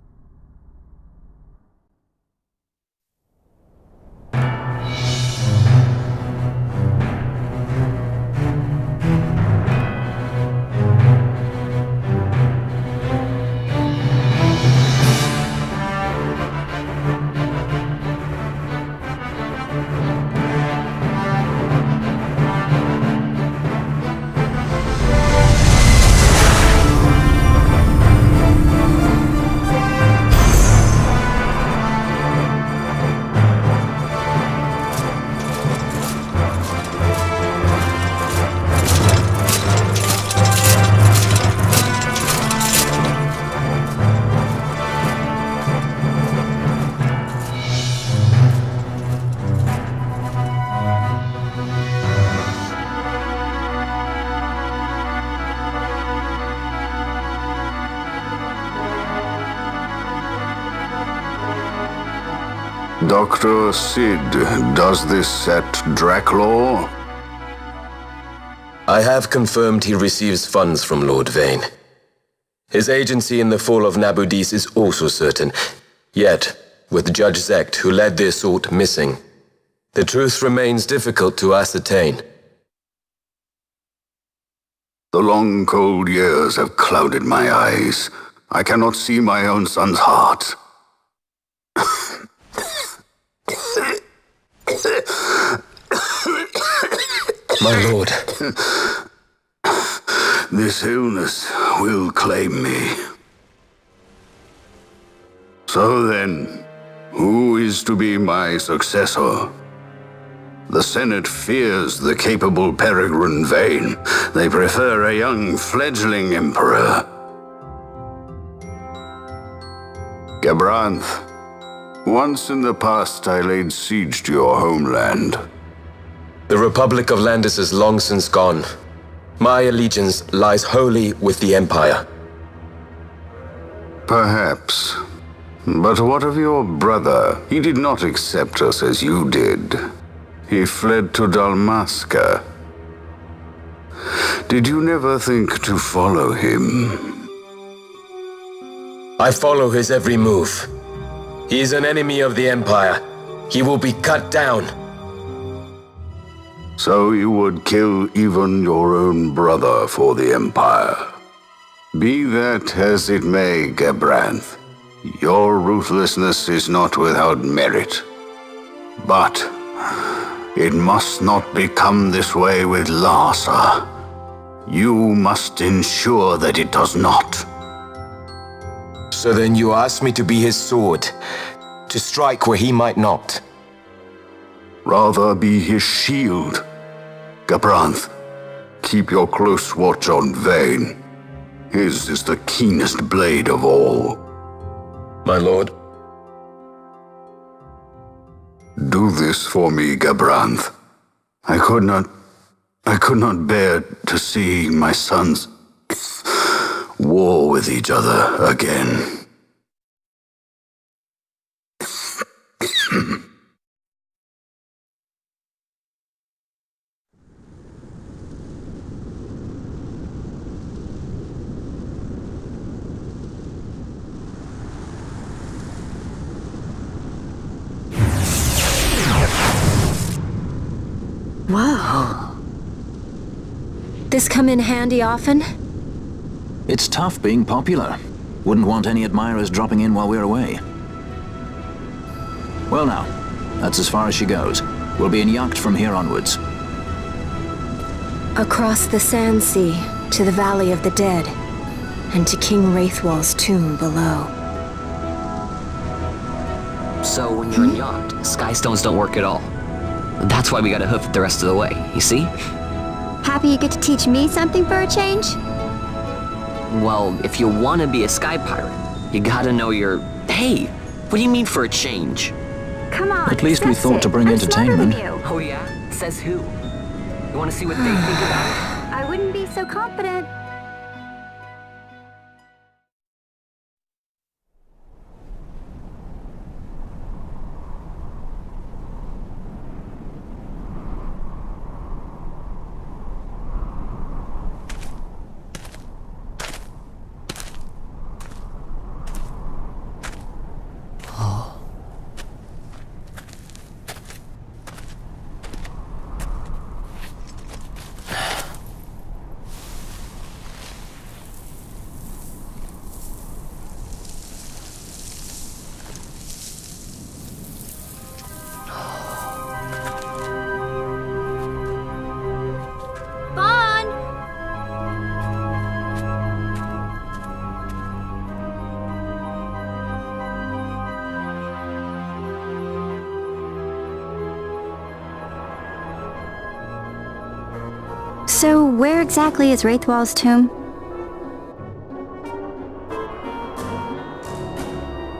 Dr. Sid, does this set Draclaw? I have confirmed he receives funds from Lord Vane. His agency in the fall of Nabudis is also certain. Yet, with Judge Zecht, who led the assault, missing, the truth remains difficult to ascertain. The long, cold years have clouded my eyes. I cannot see my own son's heart. My lord. This illness will claim me. So then, who is to be my successor? The Senate fears the capable Peregrine Vane. They prefer a young, fledgling emperor. Gabranth, once in the past I laid siege to your homeland. The Republic of Landis is long since gone. My allegiance lies wholly with the Empire. Perhaps. But what of your brother? He did not accept us as you did. He fled to Dalmasca. Did you never think to follow him? I follow his every move. He is an enemy of the Empire. He will be cut down. So you would kill even your own brother for the Empire. Be that as it may, Gabranth, your ruthlessness is not without merit. But it must not become this way with Larsa. You must ensure that it does not. So then you ask me to be his sword, to strike where he might not. Rather be his shield. Gabranth, keep your close watch on Vane. His is the keenest blade of all. My lord. Do this for me, Gabranth. I could not bear to see my sons war with each other again. Whoa. This come in handy often? It's tough being popular. Wouldn't want any admirers dropping in while we're away. Well now, that's as far as she goes. We'll be in yacht from here onwards. Across the Sand Sea, to the Valley of the Dead, and to King Wraithwall's tomb below. So when you're in yacht, skystones don't work at all. That's why we gotta hoof it the rest of the way, you see? Happy you get to teach me something for a change? Well, if you want to be a sky pirate, you gotta know your... Hey, what do you mean for a change? Come on, at least we thought to bring entertainment. Oh yeah? Says who? You want to see what they think about it? I wouldn't be so confident. So, where exactly is Wraithwall's tomb?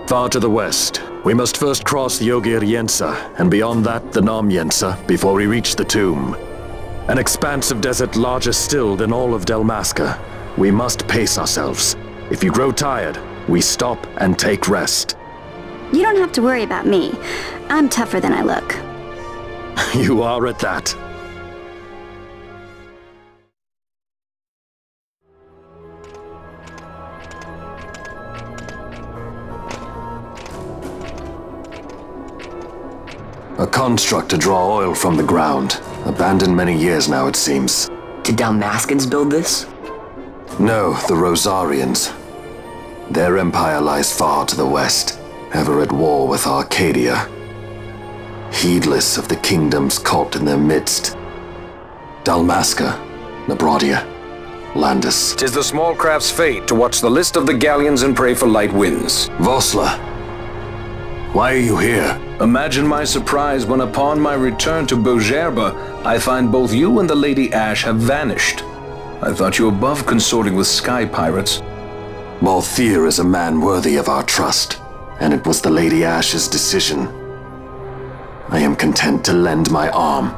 Far to the west. We must first cross the Yogir Yensa, and beyond that the Nam Yensa, before we reach the tomb. An expanse of desert larger still than all of Dalmasca. We must pace ourselves. If you grow tired, we stop and take rest. You don't have to worry about me. I'm tougher than I look. You are at that. A construct to draw oil from the ground. Abandoned many years now, it seems. Did Dalmaskans build this? No, the Rosarians. Their empire lies far to the west, ever at war with Arcadia. Heedless of the kingdoms caught in their midst. Dalmasca, Nabrodia, Landis. 'Tis the small craft's fate to watch the list of the galleons and pray for light winds. Vosla, why are you here? Imagine my surprise when upon my return to Beaugerbe, I find both you and the Lady Ash have vanished. I thought you above consorting with sky pirates. Balthier is a man worthy of our trust, and it was the Lady Ash's decision. I am content to lend my arm,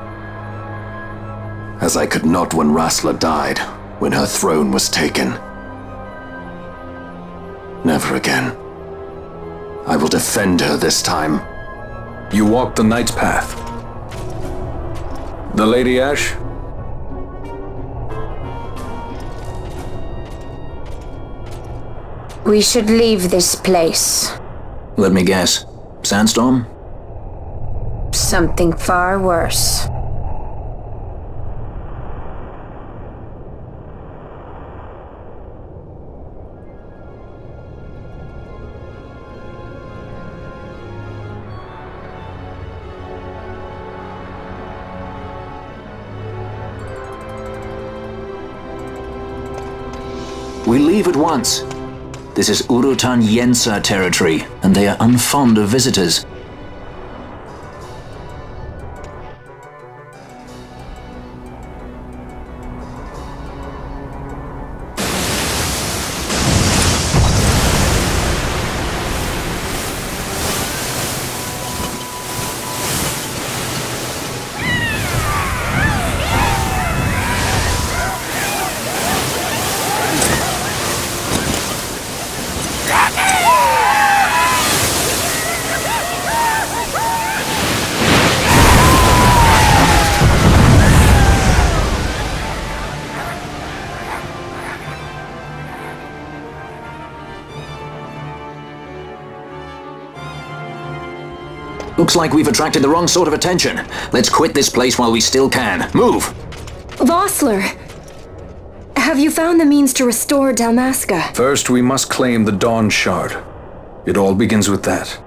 as I could not when Rasla died, when her throne was taken. Never again. I will defend her this time. You walked the Knight's path. The Lady Ash? We should leave this place. Let me guess. Sandstorm? Something far worse. We leave at once. This is Urutan Yensa territory, and they are unfond of visitors. Looks like we've attracted the wrong sort of attention. Let's quit this place while we still can. Move! Vossler! Have you found the means to restore Dalmasca? First, we must claim the Dawn Shard. It all begins with that.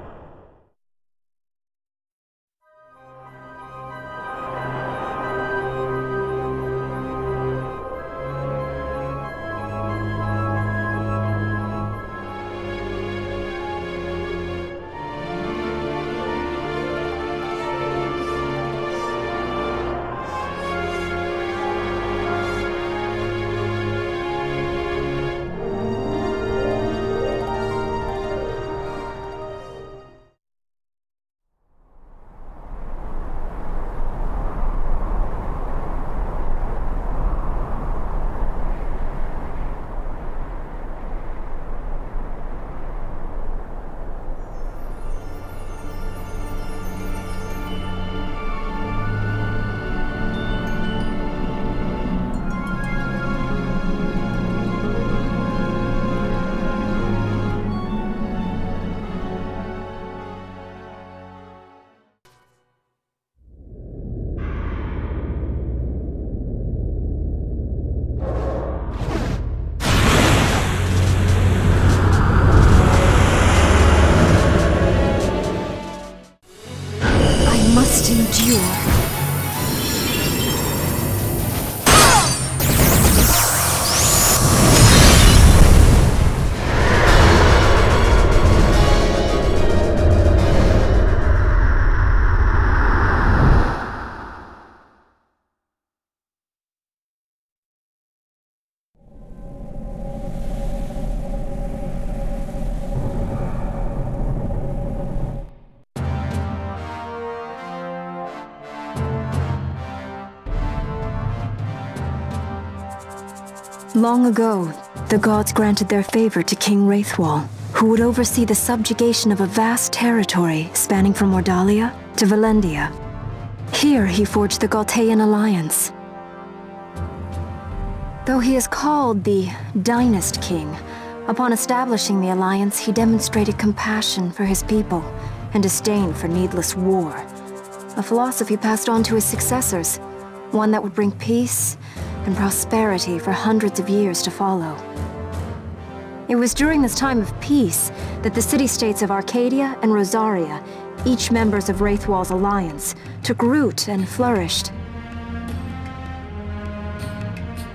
Long ago, the gods granted their favor to King Wraithwall. who would oversee the subjugation of a vast territory spanning from Mordalia to Valendia. Here he forged the Galtean Alliance. Though he is called the Dynast King, upon establishing the Alliance, he demonstrated compassion for his people and disdain for needless war. A philosophy passed on to his successors, one that would bring peace and prosperity for hundreds of years to follow. It was during this time of peace that the city-states of Arcadia and Rosaria, each members of Wraithwall's alliance, took root and flourished.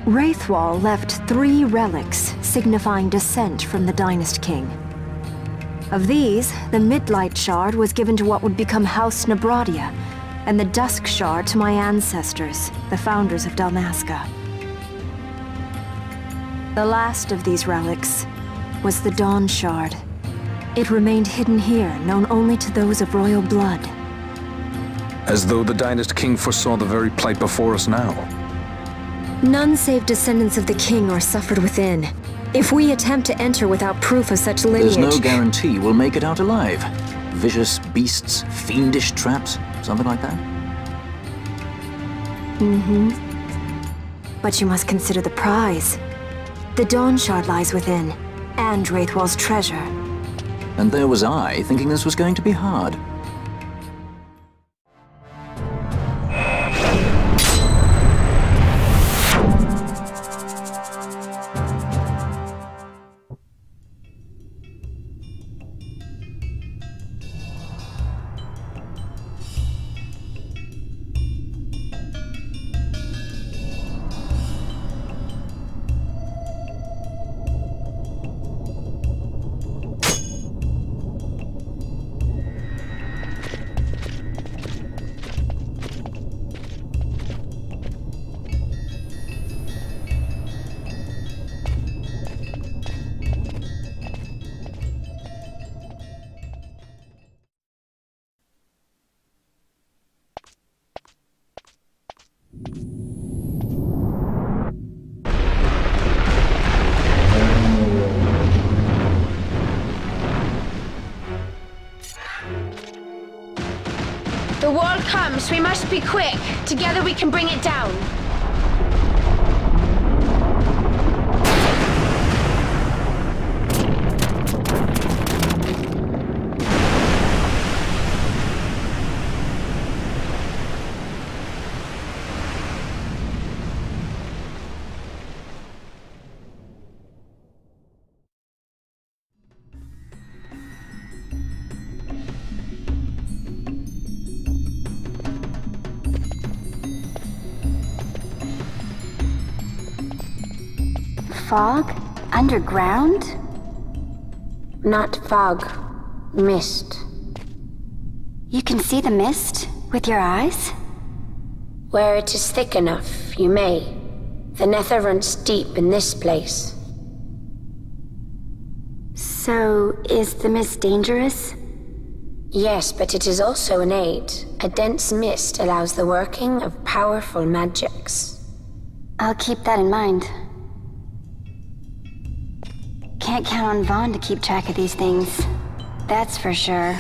Wraithwall left 3 relics signifying descent from the Dynast King. Of these, the Midlight Shard was given to what would become House Nabradia, and the Dusk Shard to my ancestors, the founders of Dalmasca. The last of these relics was the Dawn Shard. It remained hidden here, known only to those of royal blood. As though the Dynast King foresaw the very plight before us now. None save descendants of the king are suffered within. If we attempt to enter without proof of such lineage... There's no guarantee we'll make it out alive. Vicious beasts, fiendish traps, something like that? But you must consider the prize. The Dawn Shard lies within, and Wraithwall's treasure. And there was I, thinking this was going to be hard. The wall comes, we must be quick. Together we can bring it down. Fog? Underground? Not fog. Mist. You can see the mist with your eyes? Where it is thick enough, you may. The nether runs deep in this place. So, is the mist dangerous? Yes, but it is also an aid. A dense mist allows the working of powerful magics. I'll keep that in mind. Can't count on Vaughn to keep track of these things. That's for sure.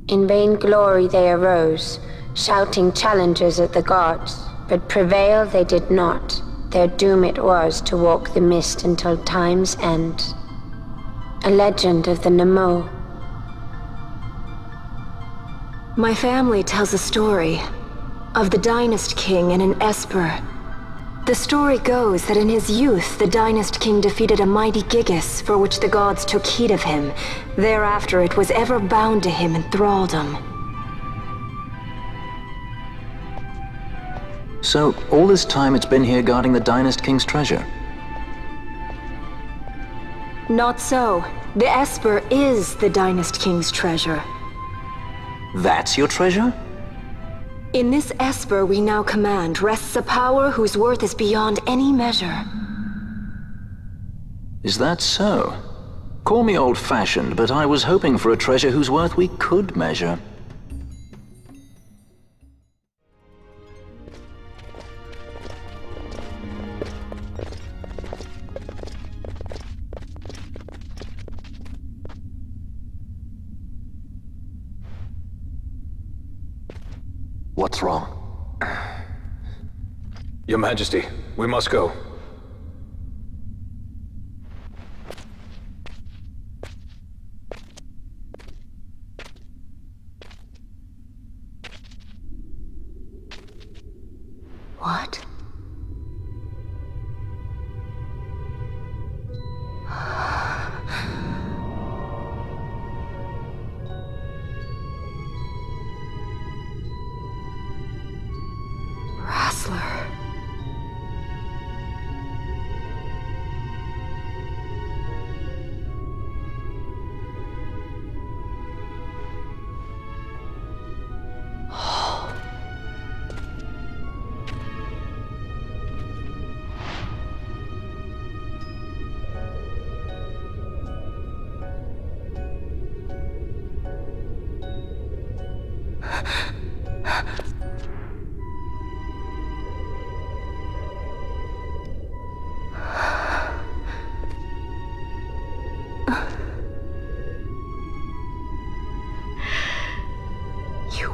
In vainglory they arose, shouting challenges at the gods, but prevail they did not. Their doom it was to walk the mist until time's end. A legend of the Nemo. My family tells a story of the Dynast King and an Esper. The story goes that in his youth, the Dynast King defeated a mighty Gigas, for which the gods took heed of him. Thereafter, it was ever bound to him in thraldom. So, all this time it's been here guarding the Dynast King's treasure? Not so. The Esper is the Dynast King's treasure. That's your treasure? In this Esper we now command rests a power whose worth is beyond any measure. Is that so? Call me old-fashioned, but I was hoping for a treasure whose worth we could measure. What's wrong? Your Majesty, we must go. What?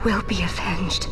Will be avenged.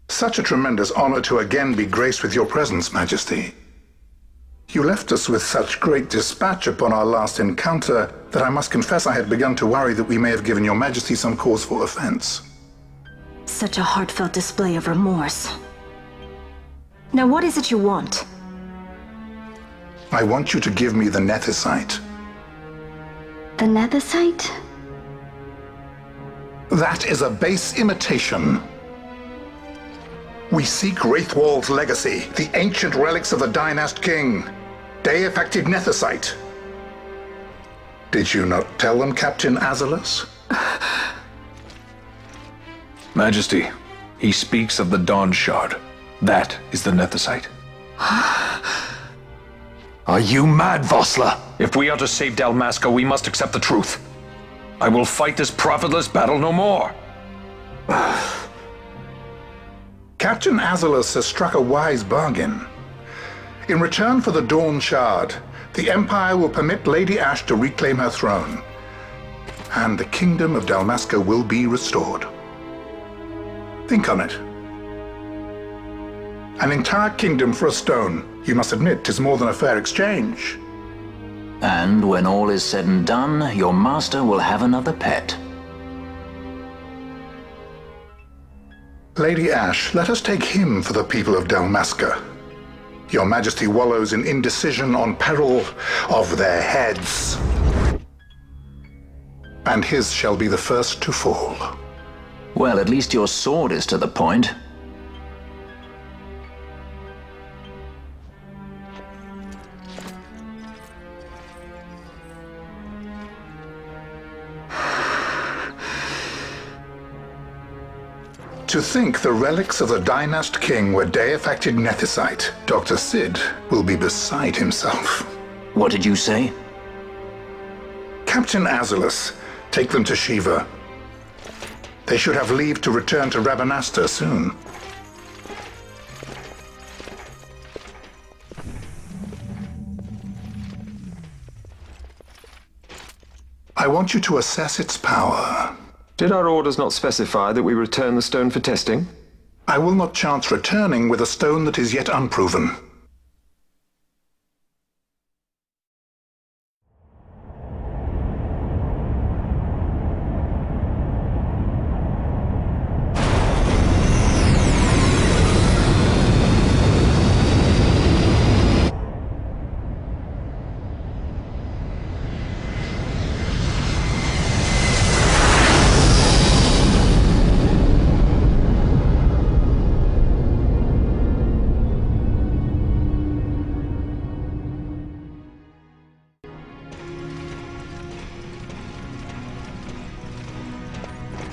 Such a tremendous honor to again be graced with your presence, Majesty. You left us with such great dispatch upon our last encounter that I must confess I had begun to worry that we may have given your Majesty some cause for offense. Such a heartfelt display of remorse. Now what is it you want? I want you to give me the Nethicite. The Nethicite? That is a base imitation. We seek Wraithwald's legacy, the ancient relics of the Dynast King. Deified Nethicite. Did you not tell them, Captain Azalus? Majesty, he speaks of the Dawn Shard. That is the Nethicite. Are you mad, Vossler? If we are to save Dalmasca, we must accept the truth. I will fight this profitless battle no more. Captain Azalus has struck a wise bargain. In return for the Dawn Shard, the Empire will permit Lady Ashe to reclaim her throne, and the Kingdom of Dalmasca will be restored. Think on it. An entire kingdom for a stone. You must admit, 'tis more than a fair exchange. And when all is said and done, your master will have another pet. Lady Ashe, let us take him for the people of Dalmasca. Your Majesty wallows in indecision on peril of their heads. And his shall be the first to fall. Well, at least your sword is to the point. To think the relics of the Dynast King were deifacted nethicite, Dr. Sid will be beside himself. What did you say? Captain Azulus, take them to Shiva. They should have leave to return to Rabanastre soon. I want you to assess its power. Did our orders not specify that we return the stone for testing? I will not chance returning with a stone that is yet unproven.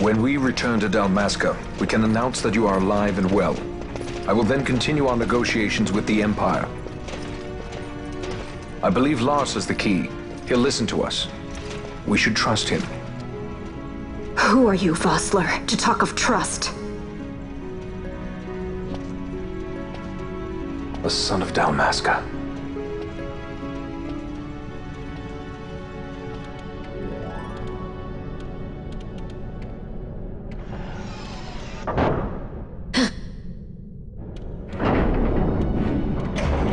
When we return to Dalmasca, we can announce that you are alive and well. I will then continue our negotiations with the Empire. I believe Lars has the key. He'll listen to us. We should trust him. Who are you, Vossler, to talk of trust? The son of Dalmasca.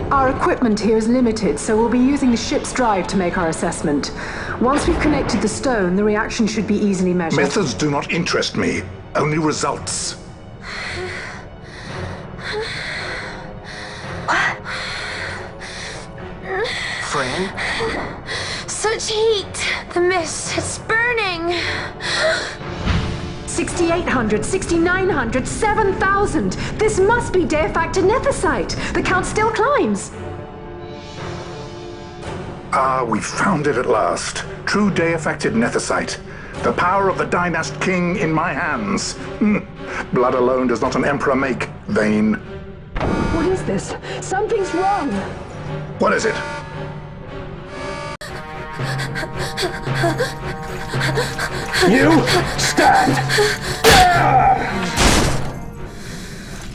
Our equipment here is limited, so we'll be using the ship's drive to make our assessment. Once we've connected the stone, the reaction should be easily measured. Methods do not interest me, only results. Fran? Such heat! The mist, it's burning! 6,800, 6,900, 7,000! This must be deifacted nethicite! The count still climbs! Ah, we found it at last. True deifacted nethicite. The power of the Dynast King in my hands. Blood alone does not an emperor make, vain. What is this? Something's wrong! What is it? You stand!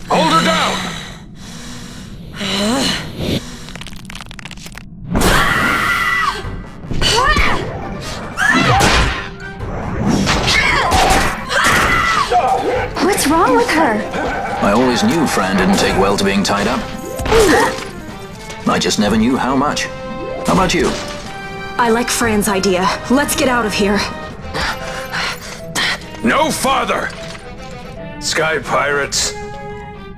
Hold her down! What's wrong with her? I always knew Fran didn't take well to being tied up. I just never knew how much. How about you? I like Fran's idea. Let's get out of here. No farther! Sky Pirates,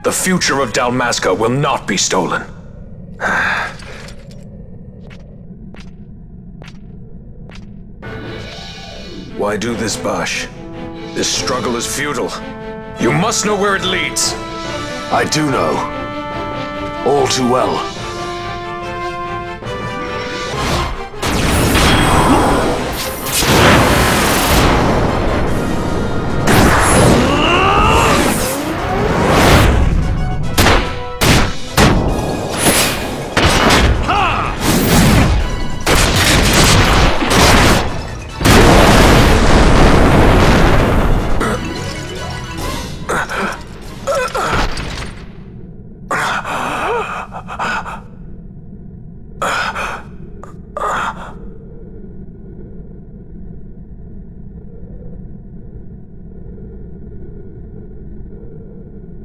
the future of Dalmasca will not be stolen. Why do this, Bash? This struggle is futile. You must know where it leads. I do know. All too well.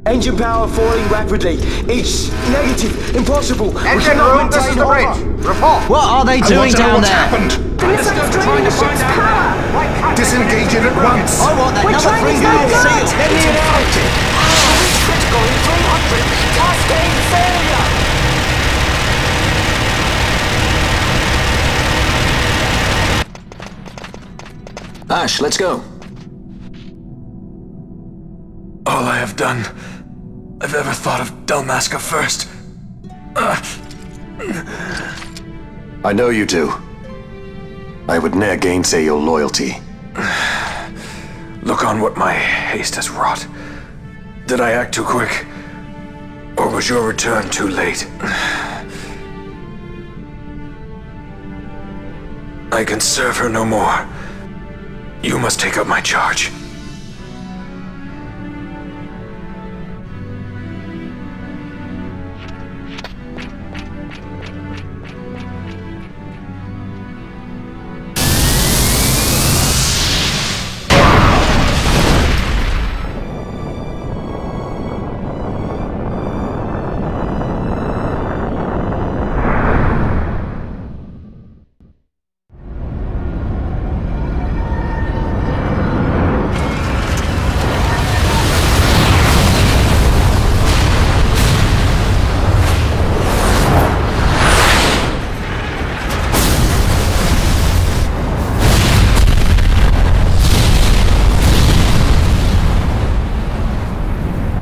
Engine power falling rapidly. It's negative. Impossible. Engine room, this is the bridge. Report. What are they doing down there? Happened? Trying the ship's power! Disengage it at once. I want that We're number trying 3 to unit stop seal. that. Get me an out. Critical in 300! Cascade failure! Ash, let's go. All I have done, I've ever thought of Dalmasca first. I know you do. I would ne'er gainsay your loyalty. Look on what my haste has wrought. Did I act too quick? Or was your return too late? I can serve her no more. You must take up my charge.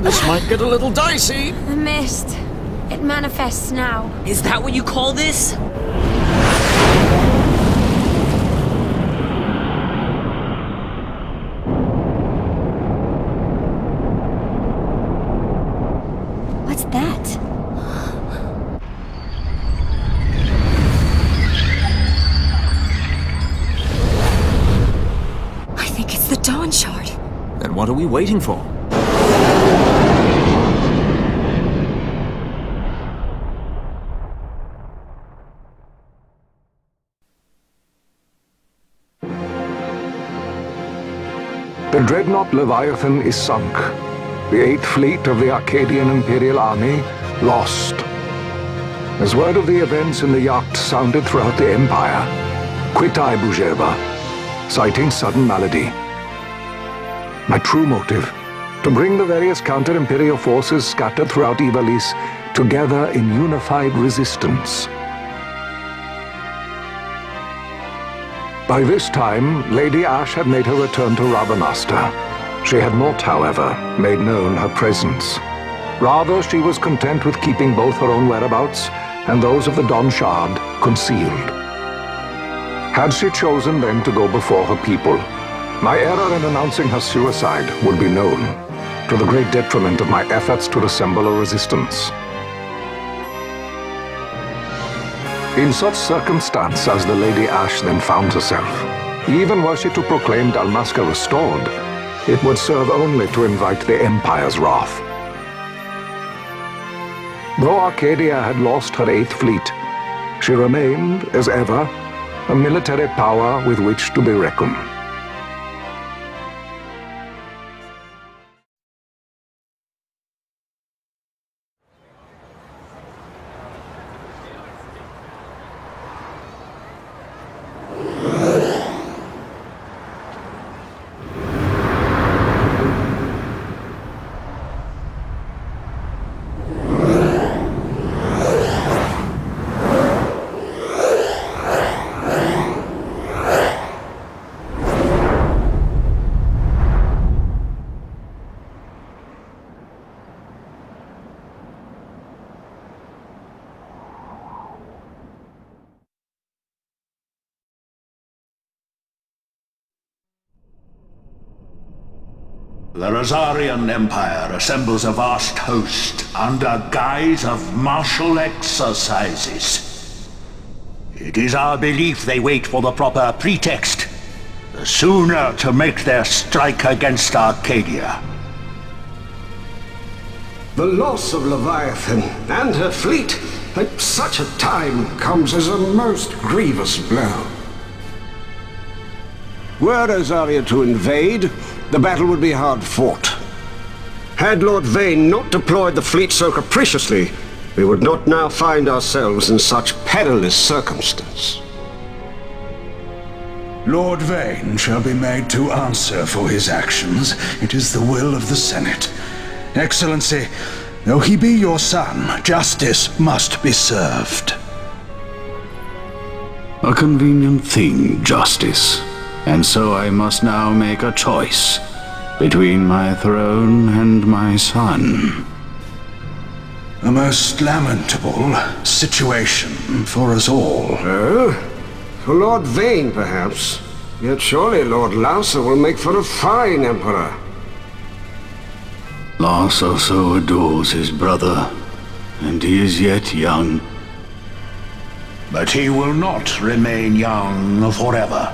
This might get a little dicey. The mist. It manifests now. Is that what you call this? What's that? I think it's the Dawn Shard. Then what are we waiting for? The dreadnought Leviathan is sunk. The 8th fleet of the Arcadian Imperial Army lost. As word of the events in the yacht sounded throughout the Empire, quit-I Bougerba, citing sudden malady. My true motive, to bring the various counter-imperial forces scattered throughout Ivalice together in unified resistance. By this time, Lady Ash had made her return to Rabanastre. She had not, however, made known her presence. Rather, she was content with keeping both her own whereabouts and those of the Dawn Shard concealed. Had she chosen then to go before her people, my error in announcing her suicide would be known, to the great detriment of my efforts to assemble a resistance. In such circumstance as the Lady Ash then found herself, even were she to proclaim Dalmasca restored, it would serve only to invite the Empire's wrath. Though Arcadia had lost her 8th fleet, she remained, as ever, a military power with which to be reckoned. The Rosarian Empire assembles a vast host under guise of martial exercises. It is our belief they wait for the proper pretext, the sooner to make their strike against Arcadia. The loss of Leviathan and her fleet at such a time comes as a most grievous blow. Were Rosaria to invade, the battle would be hard fought. Had Lord Vane not deployed the fleet so capriciously, we would not now find ourselves in such perilous circumstance. Lord Vane shall be made to answer for his actions. It is the will of the Senate. Excellency, though he be your son, justice must be served. A convenient thing, justice. and so I must now make a choice between my throne and my son. A most lamentable situation for us all. For Lord Vane, perhaps. Yet surely Lord Lauser will make for a fine emperor. Lauser so adores his brother, and he is yet young. But he will not remain young forever.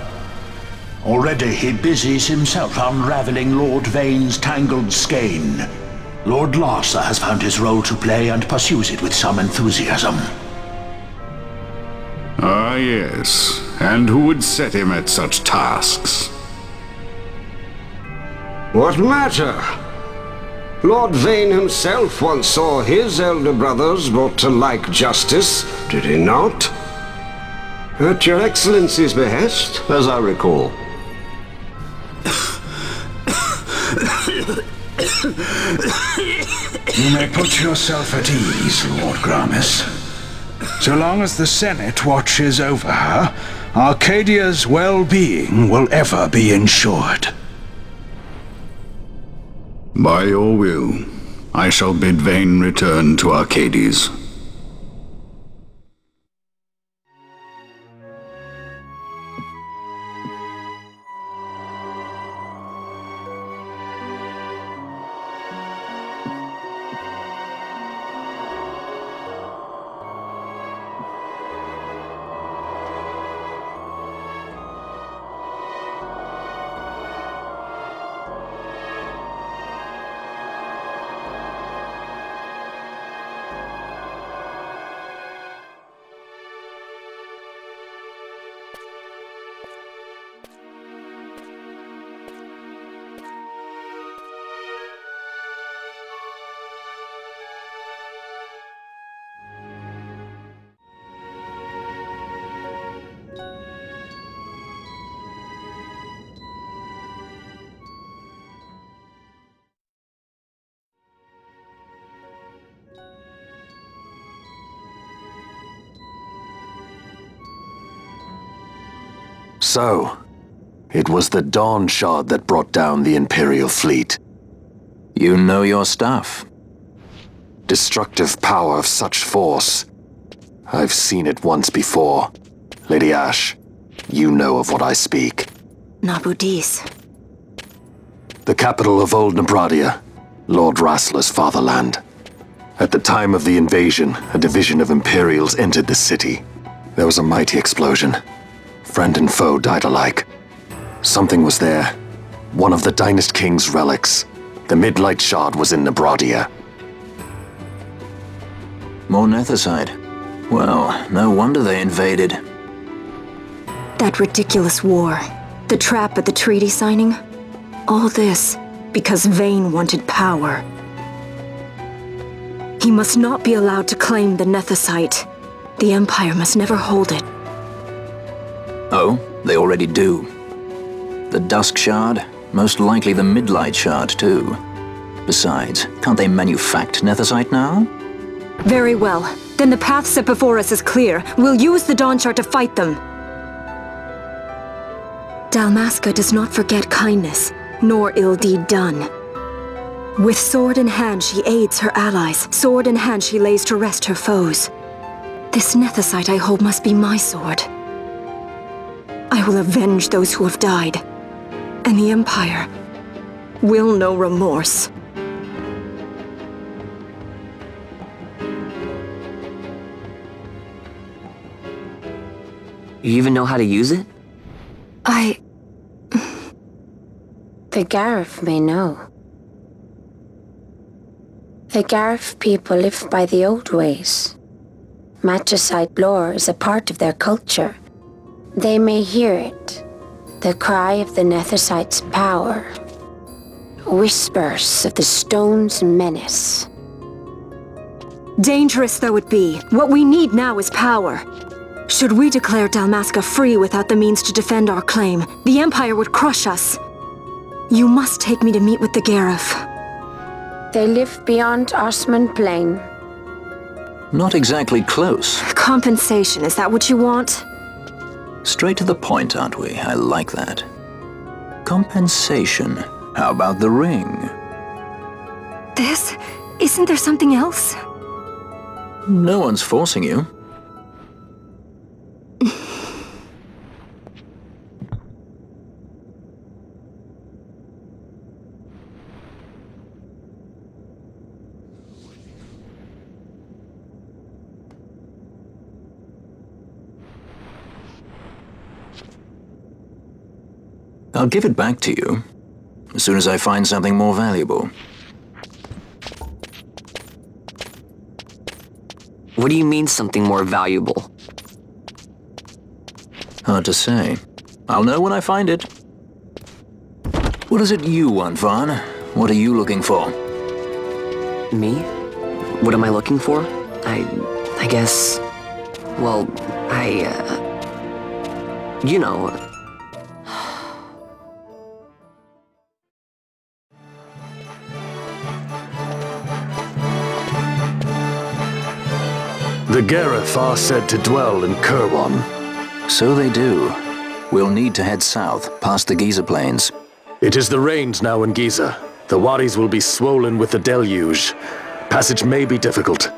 Already he busies himself unraveling Lord Vane's tangled skein. Lord Lauser has found his role to play and pursues it with some enthusiasm. Ah, yes. And who would set him at such tasks? What matter? Lord Vane himself once saw his elder brothers brought to like justice, did he not? At your Excellency's behest, as I recall. You may put yourself at ease, Lord Gramis. So long as the Senate watches over her, Arcadia's well-being will ever be ensured. By your will, I shall bid Vane return to Arcades. So, it was the Dawn Shard that brought down the Imperial fleet. You know your stuff. Destructive power of such force. I've seen it once before. Lady Ashe, you know of what I speak. Nabudis. The capital of Old Nebradia, Lord Rassler's fatherland. At the time of the invasion, a division of Imperials entered the city. There was a mighty explosion. Friend and foe died alike. Something was there. One of the Dynast King's relics. The Midlight Shard was in Nebradia. More Nethicite. Well, no wonder they invaded. That ridiculous war. The trap at the treaty signing. All this because Vane wanted power. He must not be allowed to claim the Nethicite. The Empire must never hold it. Oh, they already do. The Dusk Shard, most likely the Midlight Shard too. Besides, can't they manufacture Nethicite now? Very well. Then the path set before us is clear. We'll use the Dawn Shard to fight them. Dalmasca does not forget kindness, nor ill deed done. With sword in hand, she aids her allies. Sword in hand, she lays to rest her foes. This Nethicite I hold must be my sword. I will avenge those who have died, and the Empire will know remorse. You even know how to use it? The Garif may know. The Garif people live by the old ways. Magicite lore is a part of their culture. They may hear it, the cry of the Nethicite's power. Whispers of the stone's menace. Dangerous though it be, what we need now is power. Should we declare Dalmasca free without the means to defend our claim, the Empire would crush us. You must take me to meet with the Garif. They live beyond Osman Plain. Not exactly close. Compensation, is that what you want? Straight to the point, aren't we? I like that. Compensation. How about the ring? This? Isn't there something else? No one's forcing you. I'll give it back to you as soon as I find something more valuable. What do you mean something more valuable? Hard to say. I'll know when I find it. What is it you want, Vaughn? What are you looking for? Me? What am I looking for? I guess... Well, you know... The Gareth are said to dwell in Kirwan. So they do. We'll need to head south, past the Giza Plains. It is the rains now in Giza. The wadis will be swollen with the deluge. Passage may be difficult.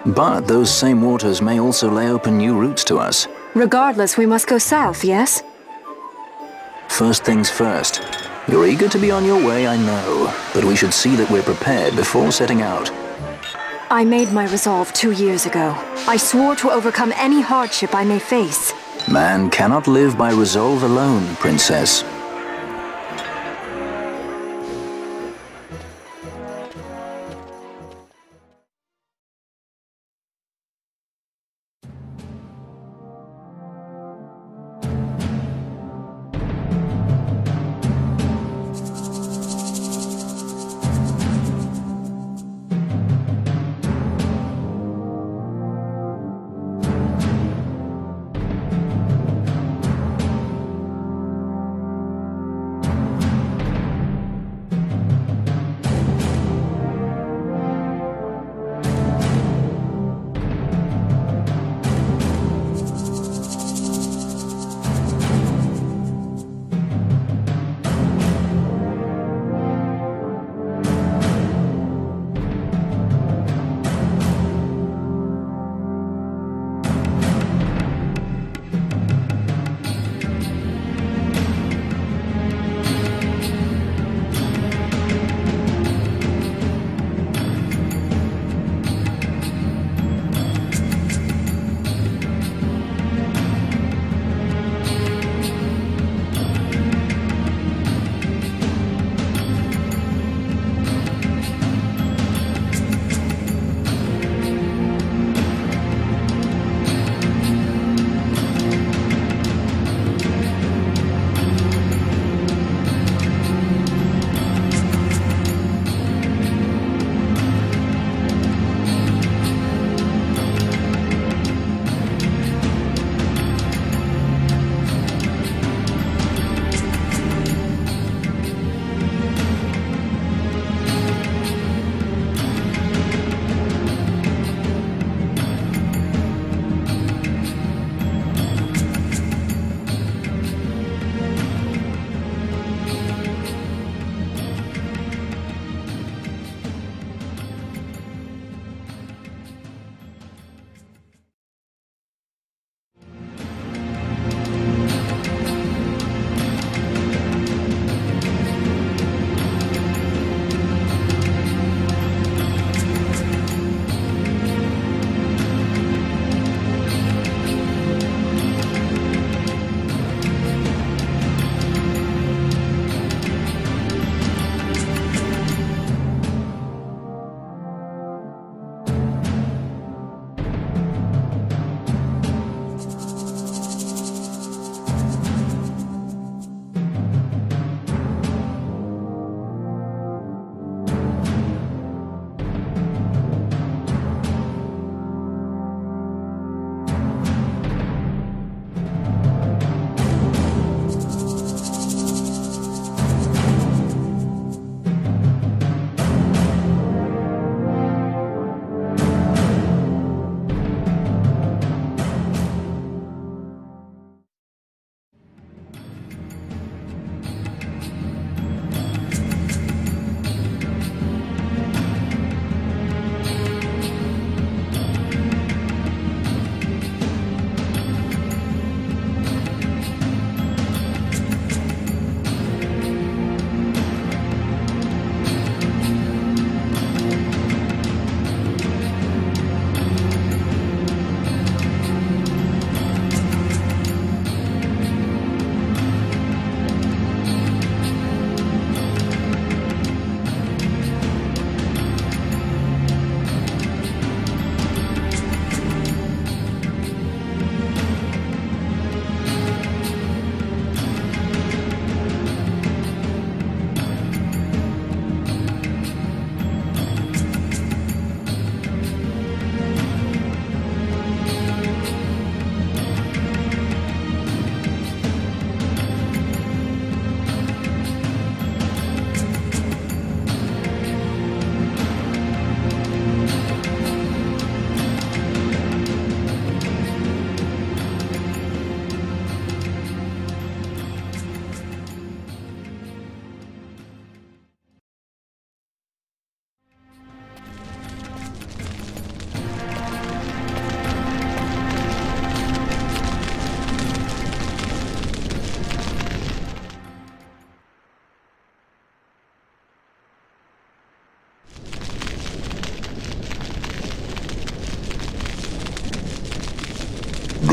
But those same waters may also lay open new routes to us. Regardless, we must go south, yes? First things first. You're eager to be on your way, I know. But we should see that we're prepared before setting out. I made my resolve 2 years ago. I swore to overcome any hardship I may face. Man cannot live by resolve alone, Princess.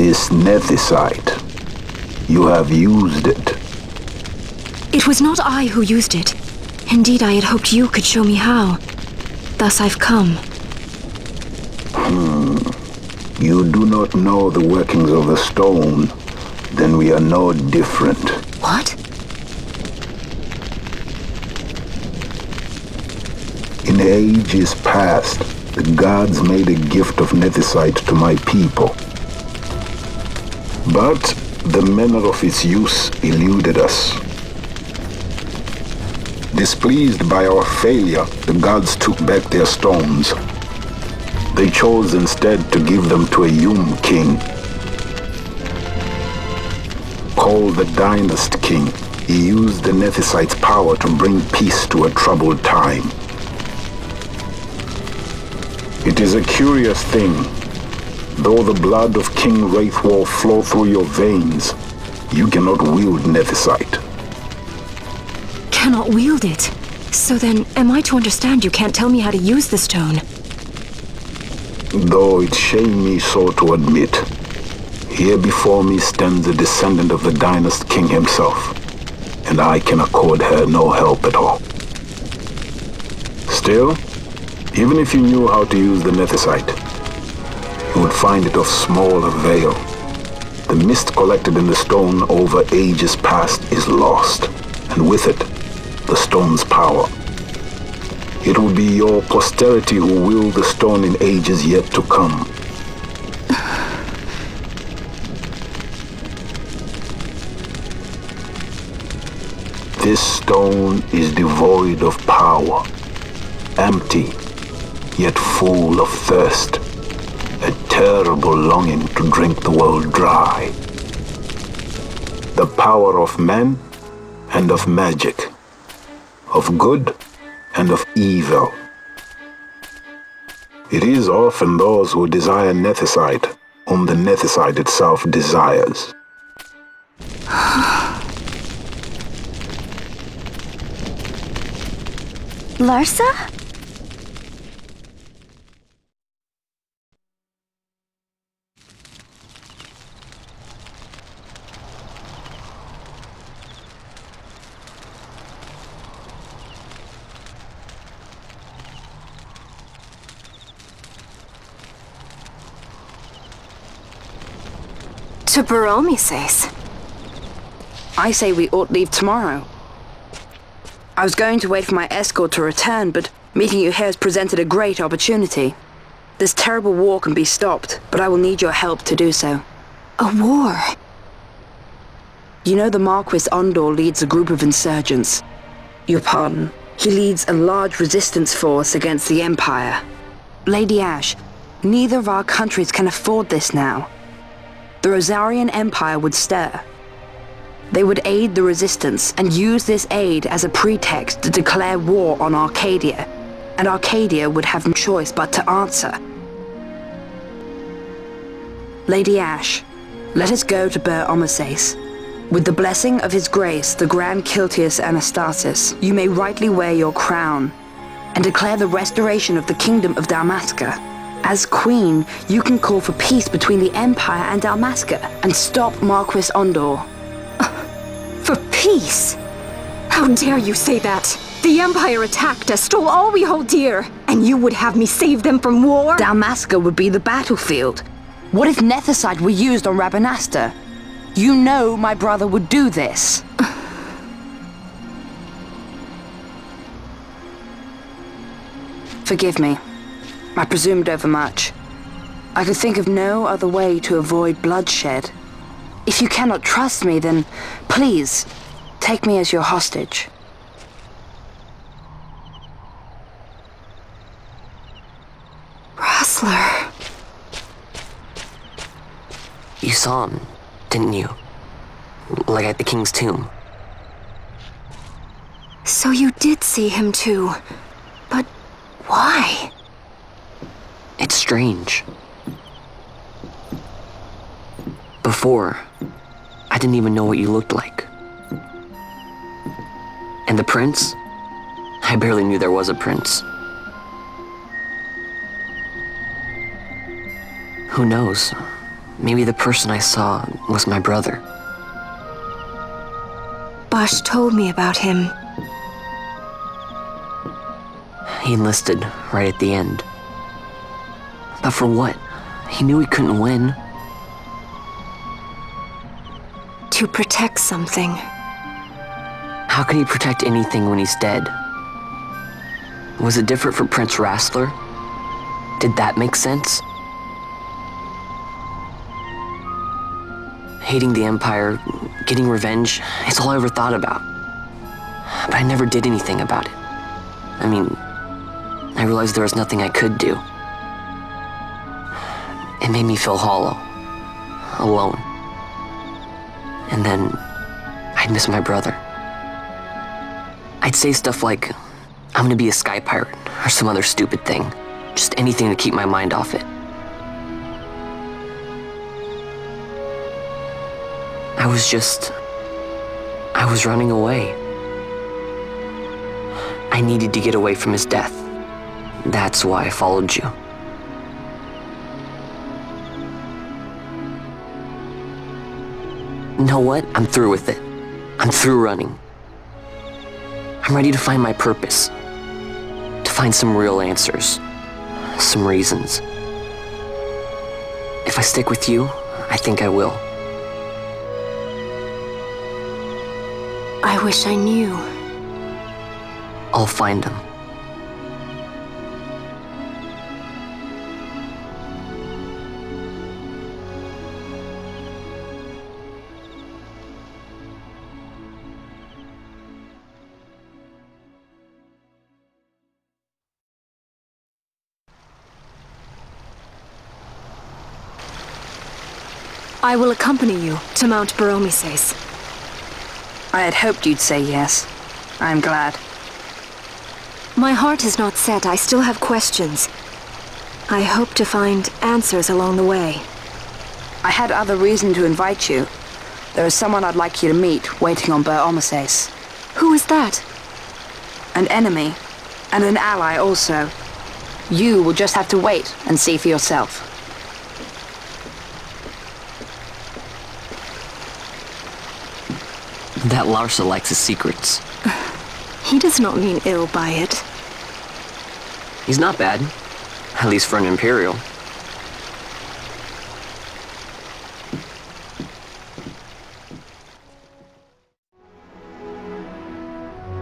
This nethicite. You have used it. It was not I who used it. Indeed, I had hoped you could show me how. Thus I've come. You do not know the workings of the stone. Then we are no different. What? In ages past, the gods made a gift of nethicite to my people. But the manner of its use eluded us. Displeased by our failure, the gods took back their stones. They chose instead to give them to a Yum king. Called the Dynast King, he used the nethicite's power to bring peace to a troubled time. It is a curious thing. Though the blood of King Wraithwall flow through your veins, you cannot wield nethicite. Cannot wield it? So then, am I to understand you can't tell me how to use the stone? Though it shame me so to admit, here before me stands a descendant of the Dynast King himself, and I can accord her no help at all. Still, even if you knew how to use the nethicite, you would find it of small avail. The mist collected in the stone over ages past is lost, and with it, the stone's power. It will be your posterity who wield the stone in ages yet to come. This stone is devoid of power, empty, yet full of thirst, a terrible longing to drink the world dry. The power of men and of magic, of good and of evil. It is often those who desire nethicite whom the nethicite itself desires. Larsa? To Baromi says. I say we ought leave tomorrow. I was going to wait for my escort to return, but meeting you here has presented a great opportunity. This terrible war can be stopped, but I will need your help to do so. A war? You know the Marquis Ondor leads a group of insurgents. Your pardon. He leads a large resistance force against the Empire. Lady Ash, neither of our countries can afford this now. The Rosarian Empire would stir. They would aid the resistance and use this aid as a pretext to declare war on Arcadia, and Arcadia would have no choice but to answer. Lady Ash, let us go to Bur Omasace. With the blessing of his grace, the Grand Kiltius Anastasis, you may rightly wear your crown and declare the restoration of the Kingdom of Dalmasca. As Queen, you can call for peace between the Empire and Dalmasca and stop Marquis Ondor. For peace? How dare you say that? The Empire attacked us, stole all we hold dear, and you would have me save them from war? Dalmasca would be the battlefield. What if nethicite were used on RABANASTRE? You know my brother would do this. Forgive me. I presumed overmuch. I could think of no other way to avoid bloodshed. If you cannot trust me, then please, take me as your hostage. Rustler. You saw him, didn't you? Like at the King's tomb. So you did see him too. But why? It's strange. Before, I didn't even know what you looked like. And the prince? I barely knew there was a prince. Who knows? maybe the person I saw was my brother. Bosch told me about him. He enlisted right at the end. But for what? He knew he couldn't win. To protect something. How can he protect anything when he's dead? Was it different for Prince Rastler? Did that make sense? Hating the Empire, getting revenge, it's all I ever thought about. But I never did anything about it. I mean, I realized there was nothing I could do. It made me feel hollow, alone. And then I'd miss my brother. I'd say stuff like, I'm gonna be a sky pirate, or some other stupid thing. Just anything to keep my mind off it. I was running away. I needed to get away from his death. That's why I followed you. You know what? I'm through with it. I'm through running. I'm ready to find my purpose. To find some real answers. Some reasons. If I stick with you, I think I will. I wish I knew. I'll find him. I will accompany you to Mount Baromises. I had hoped you'd say yes. I'm glad. My heart is not set. I still have questions. I hope to find answers along the way. I had other reason to invite you. There is someone I'd like you to meet, waiting on Baromises. Who is that? An enemy, and an ally also. You will just have to wait and see for yourself. That Larsa likes his secrets. He does not mean ill by it. He's not bad. At least for an Imperial.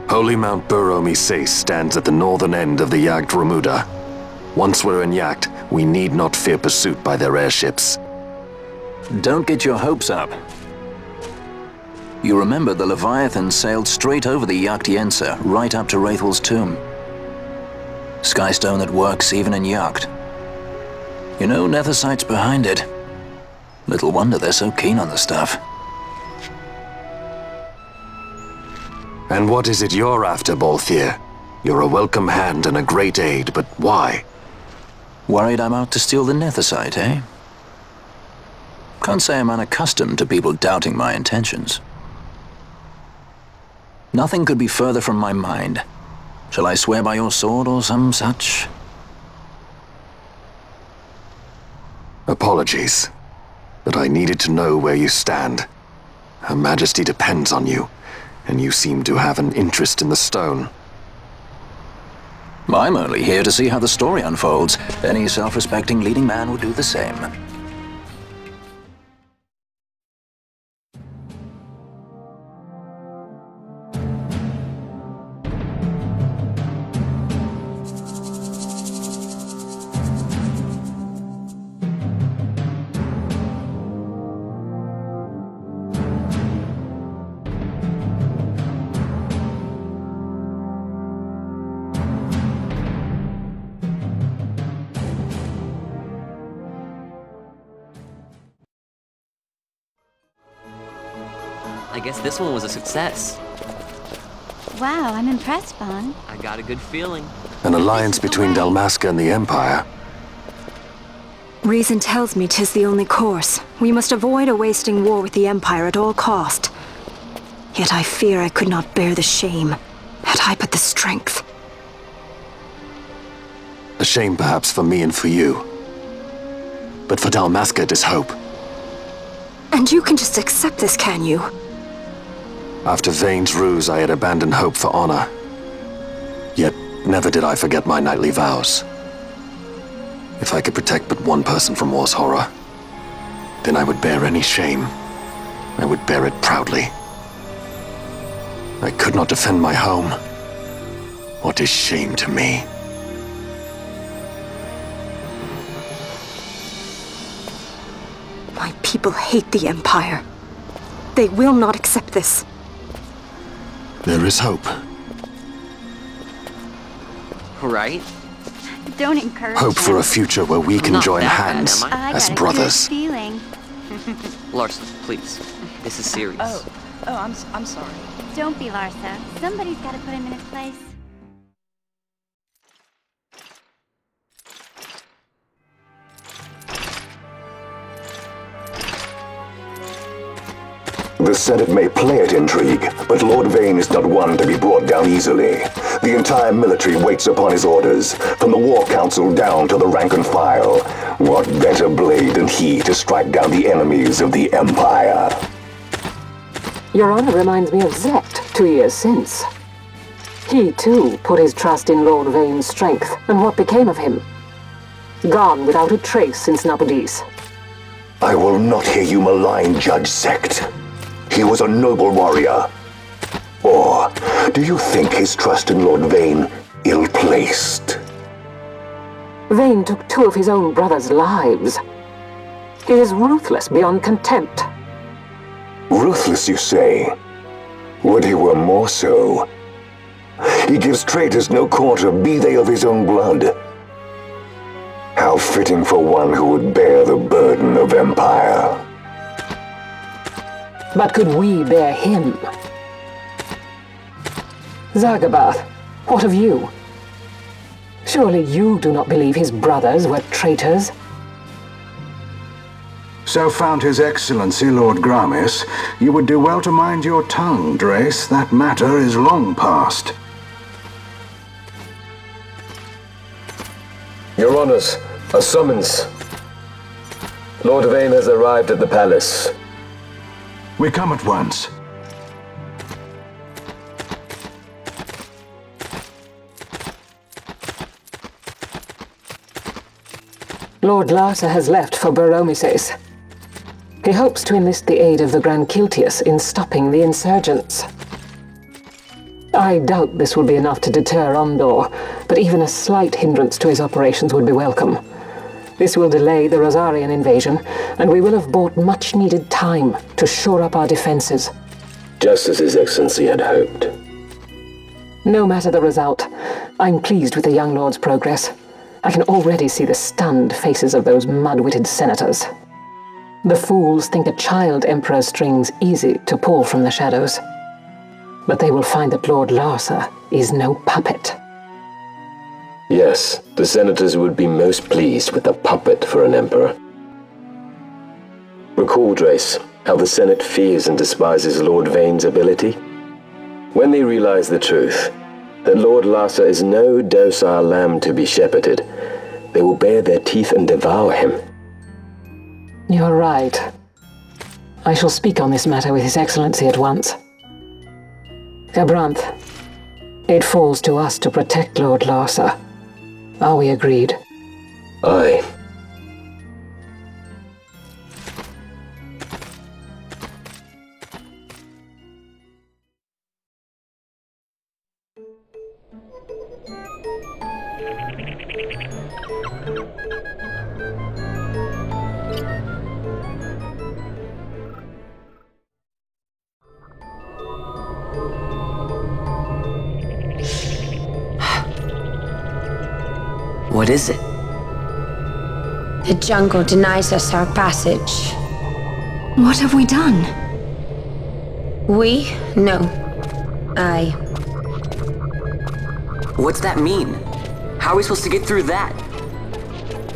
Holy Mount Baromises stands at the northern end of the Yacht Remuda. Once we're in Yacht, we need not fear pursuit by their airships. Don't get your hopes up. You remember the Leviathan sailed straight over the Yacht Yensa, right up to Wraithel's tomb. Skystone that works even in Yacht. You know, Nethersight's behind it. Little wonder they're so keen on the stuff. And what is it you're after, Balthier? You're a welcome hand and a great aid, but why? Worried I'm out to steal the Nethersight, eh? Can't say I'm unaccustomed to people doubting my intentions. Nothing could be further from my mind. Shall I swear by your sword or some such? Apologies, but I needed to know where you stand. Her Majesty depends on you, and you seem to have an interest in the stone. I'm only here to see how the story unfolds. Any self-respecting leading man would do the same. I guess this one was a success. Wow, I'm impressed, Bon. I got a good feeling. An alliance between Dalmasca and the Empire. Reason tells me 'tis the only course. We must avoid a wasting war with the Empire at all cost. Yet I fear I could not bear the shame, had I but the strength. A shame perhaps for me and for you. But for Dalmasca, 'tis hope. And you can just accept this, can you? After Vane's ruse, I had abandoned hope for honor. Yet, never did I forget my knightly vows. If I could protect but one person from war's horror, then I would bear any shame. I would bear it proudly. I could not defend my home. What is shame to me? My people hate the Empire. They will not accept this. There is hope. Right? Don't encourage Hope for a future where we can Not join that bad, hands am I? as brothers. Feeling. Larsa, please. This is serious. I'm sorry. Don't be Larsa. Somebody's got to put him in his place. The Senate may play at intrigue, but Lord Vane is not one to be brought down easily. The entire military waits upon his orders, from the War Council down to the rank and file. What better blade than he to strike down the enemies of the Empire? Your Honor reminds me of Zekt 2 years since. He, too, put his trust in Lord Vane's strength, and what became of him? Gone without a trace since Napodis. I will not hear you malign Judge Zekt. He was a noble warrior. Or do you think his trust in Lord Vane ill-placed? Vane took 2 of his own brothers' lives. He is ruthless beyond contempt. Ruthless, you say? Would he were more so. He gives traitors no quarter, be they of his own blood. How fitting for one who would bear the burden of empire. But could we bear him? Zagabath, what of you? Surely you do not believe his brothers were traitors? So found His Excellency Lord Gramis, you would do well to mind your tongue, Drace. That matter is long past. Your Honors, a summons. Lord Vane has arrived at the palace. We come at once. Lord Larsa has left for Baromises. He hopes to enlist the aid of the Grand Kiltius in stopping the insurgents. I doubt this will be enough to deter Ondor, but even a slight hindrance to his operations would be welcome. This will delay the Rosarian invasion, and we will have bought much-needed time to shore up our defenses. Just as His Excellency had hoped. No matter the result, I'm pleased with the young lord's progress. I can already see the stunned faces of those mud-witted senators. The fools think a child emperor's strings easy to pull from the shadows. But they will find that Lord Larsa is no puppet. Yes, the senators would be most pleased with a puppet for an emperor. Recall, Drace, how the Senate fears and despises Lord Vane's ability. When they realize the truth, that Lord Larsa is no docile lamb to be shepherded, they will bare their teeth and devour him. You're right. I shall speak on this matter with His Excellency at once. Gabranth, it falls to us to protect Lord Larsa. Are we agreed? Aye. What is it? The jungle denies us our passage. What have we done? We? No. I. What's that mean? How are we supposed to get through that?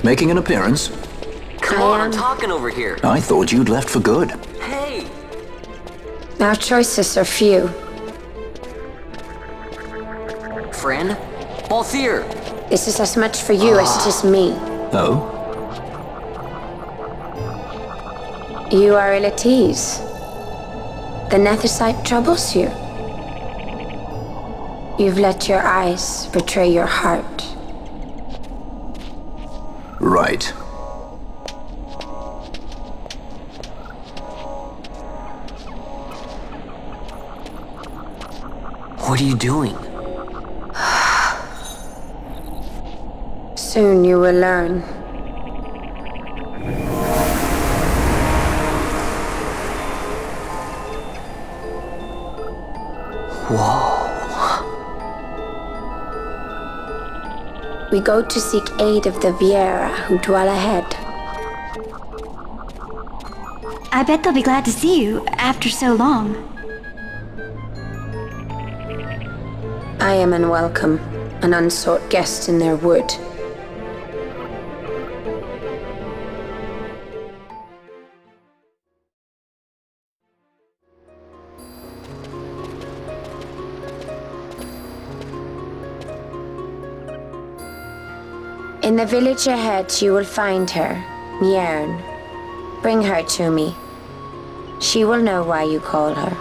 Making an appearance? Come on, I'm talking over here. I thought you'd left for good. Hey! Our choices are few. Friend? Balthier! This is as much for you as it is me. Oh? You are ill at ease. The Nethersight troubles you. You've let your eyes betray your heart. Right. What are you doing? Soon you will learn. Whoa. We go to seek aid of the Viera who dwell ahead. I bet they'll be glad to see you after so long. I am unwelcome, an unsought guest in their wood. In the village ahead, you will find her, Mjern. Bring her to me. She will know why you call her.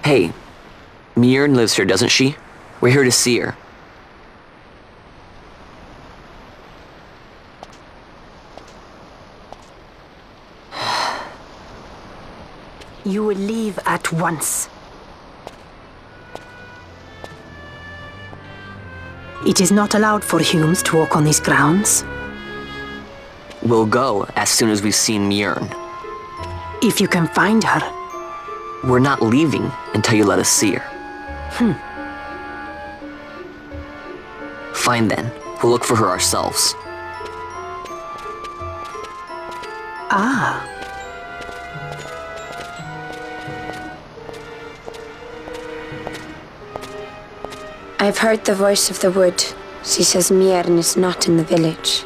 Hey, Mjern lives here, doesn't she? We're here to see her. You will leave at once. It is not allowed for humans to walk on these grounds. We'll go as soon as we've seen Mjern. If you can find her. We're not leaving until you let us see her. Fine then. We'll look for her ourselves. Ah. I've heard the voice of the wood. She says Mjern is not in the village.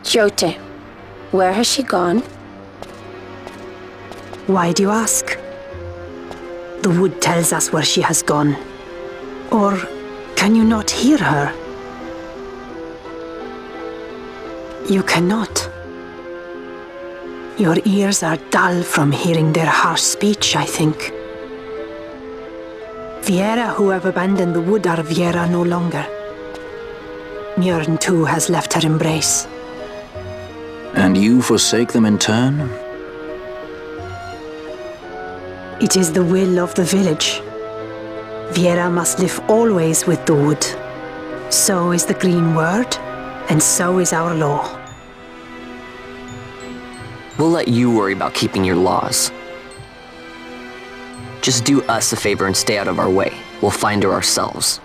Jote, where has she gone? Why do you ask? The wood tells us where she has gone. Or can you not hear her? You cannot. Your ears are dull from hearing their harsh speech, I think. Viera who have abandoned the wood are Viera no longer. Mjern too has left her embrace. And you forsake them in turn? It is the will of the village. Viera must live always with the wood. So is the green word, and so is our law. We'll let you worry about keeping your laws. Just do us a favor and stay out of our way. We'll find her ourselves.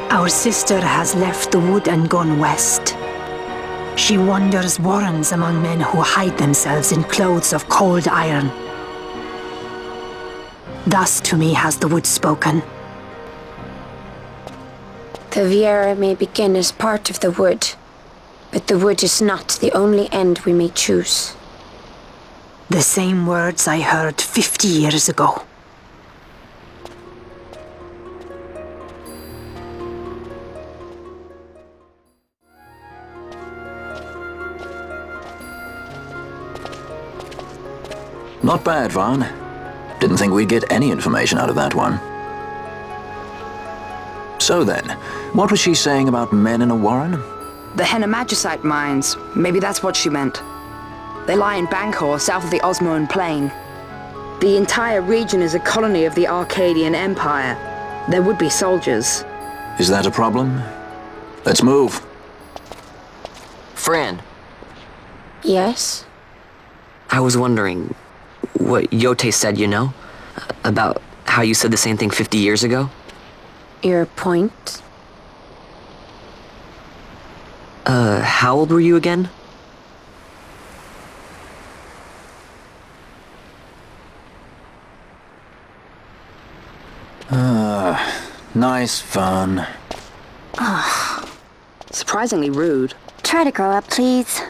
Our sister has left the wood and gone west. She wanders warrens among men who hide themselves in clothes of cold iron. Thus to me has the wood spoken. The Viera may begin as part of the wood, but the wood is not the only end we may choose. The same words I heard 50 years ago. Not bad, Vaughn. Didn't think we'd get any information out of that one. So then, what was she saying about men in a warren? The Henna-Magicite mines. Maybe that's what she meant. They lie in Bangkor, south of the Osmoan Plain. The entire region is a colony of the Arcadian Empire. There would be soldiers. Is that a problem? Let's move. Fran. Yes? I was wondering what Yote said, you know? About how you said the same thing 50 years ago? Your point? How old were you again? Nice fun. Surprisingly rude. Try to grow up, please.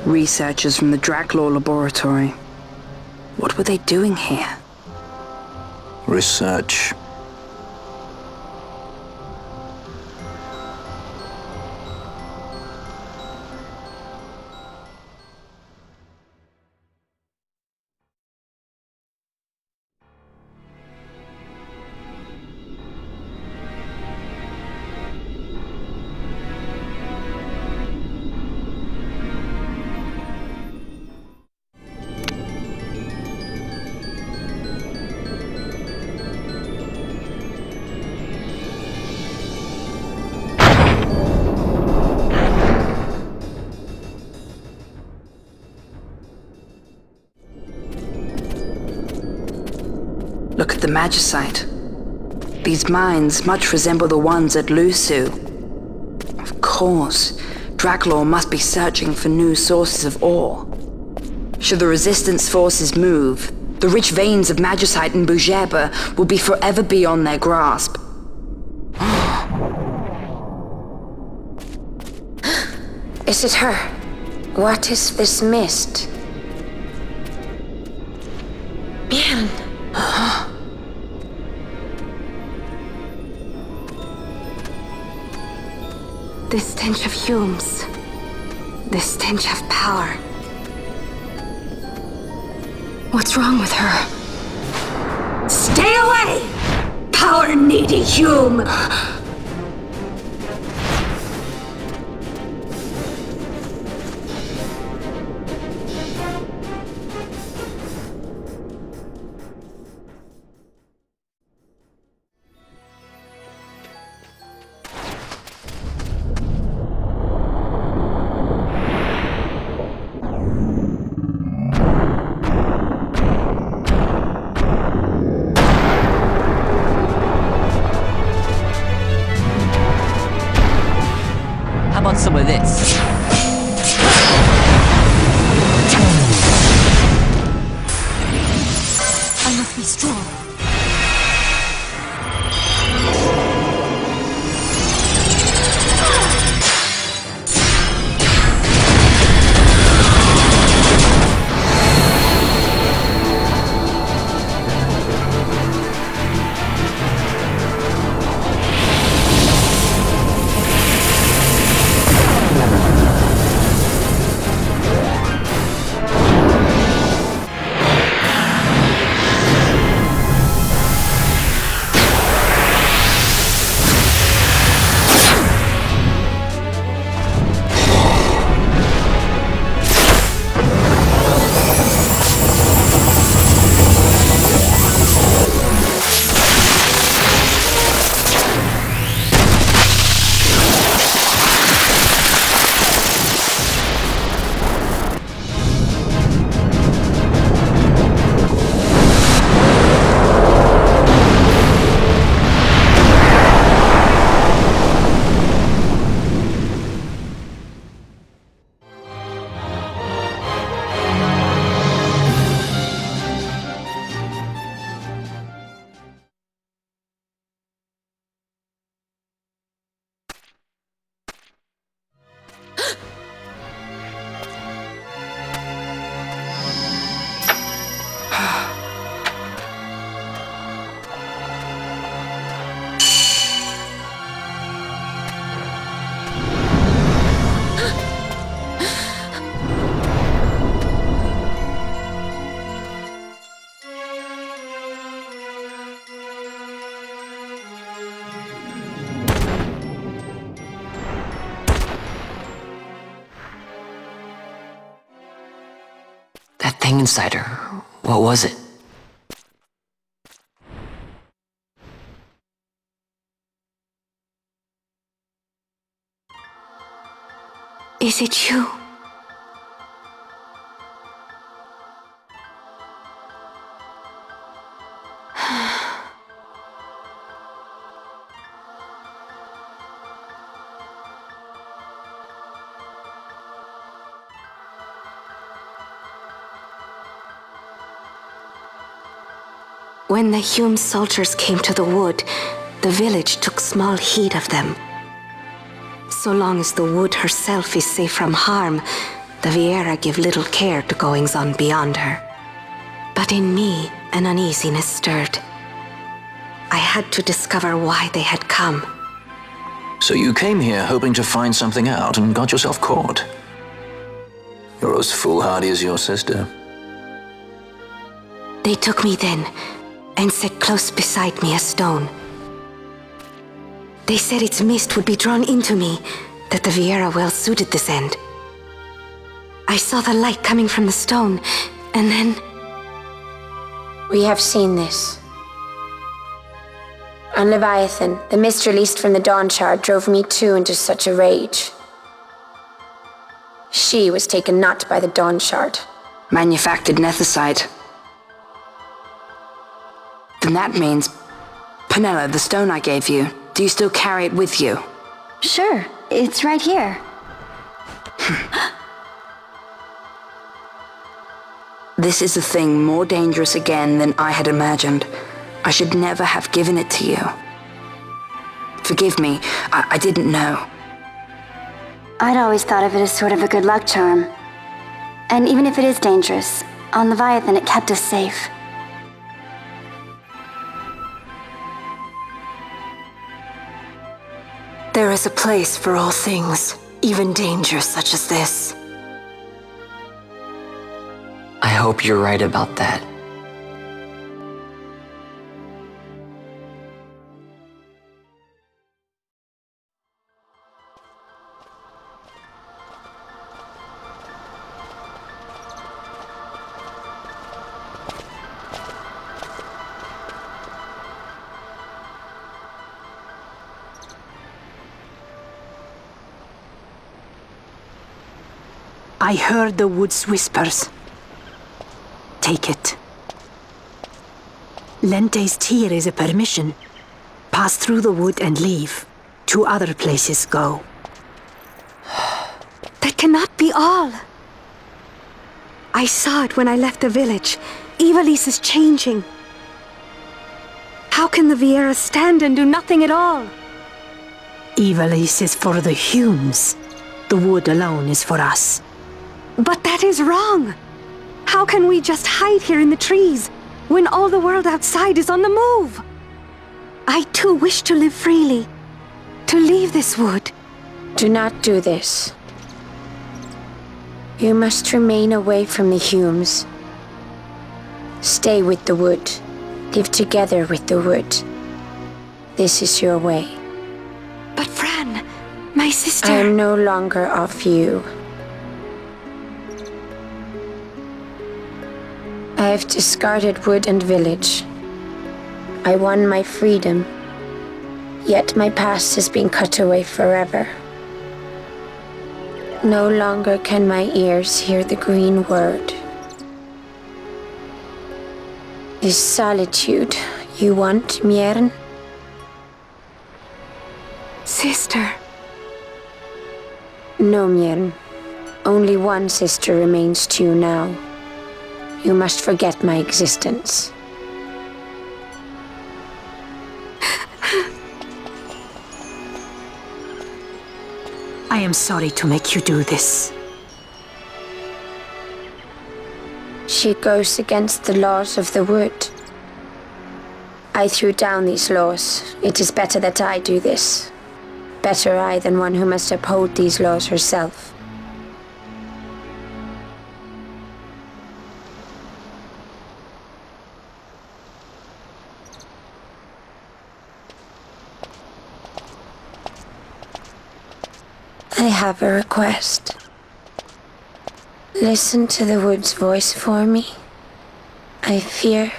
Researchers from the Draclaw laboratory. What were they doing here? Research. Look at the Magicite. These mines much resemble the ones at Lusu. Of course, Draclaw must be searching for new sources of ore. Should the Resistance forces move, the rich veins of Magicite in Bujeba will be forever beyond their grasp. Is it her? What is this mist? Bien. This stench of fumes. This stench of power. What's wrong with her? Stay away! Power-needy Hume! Some of this. I must be strong. Something inside her. What was it? Is it you? When the Hume soldiers came to the wood, the village took small heed of them. So long as the wood herself is safe from harm, the Viera give little care to goings-on beyond her. But in me, an uneasiness stirred. I had to discover why they had come. So you came here hoping to find something out and got yourself caught. You're as foolhardy as your sister. They took me then, and set close beside me a stone. They said its mist would be drawn into me, that the Viera well suited this end. I saw the light coming from the stone, and then... We have seen this. On Leviathan, the mist released from the Dawn Shard drove me too into such a rage. She was taken not by the Dawn Shard. Manufactured nethicide. Then that means... Penella, the stone I gave you, do you still carry it with you? Sure, it's right here. This is a thing more dangerous again than I had imagined. I should never have given it to you. Forgive me, I didn't know. I'd always thought of it as sort of a good luck charm. And even if it is dangerous, on Leviathan it kept us safe. There is a place for all things, even danger such as this. I hope you're right about that. I heard the wood's whispers. Take it. Lente's tear is a permission. Pass through the wood and leave. To other places go. That cannot be all. I saw it when I left the village. Ivalice is changing. How can the Viera stand and do nothing at all? Ivalice is for the Humes. The wood alone is for us. But that is wrong. How can we just hide here in the trees when all the world outside is on the move? I too wish to live freely, to leave this wood. Do not do this. You must remain away from the Humes. Stay with the wood. Live together with the wood. This is your way. But Fran, my sister... I am no longer of you. I have discarded wood and village. I won my freedom, yet my past has been cut away forever. No longer can my ears hear the green word. Is solitude you want, Miern? Sister. No, Miern. Only one sister remains to you now. You must forget my existence. I am sorry to make you do this. She goes against the laws of the wood. I threw down these laws. It is better that I do this. Better I than one who must uphold these laws herself. I have a request. Listen to the wood's voice for me. I fear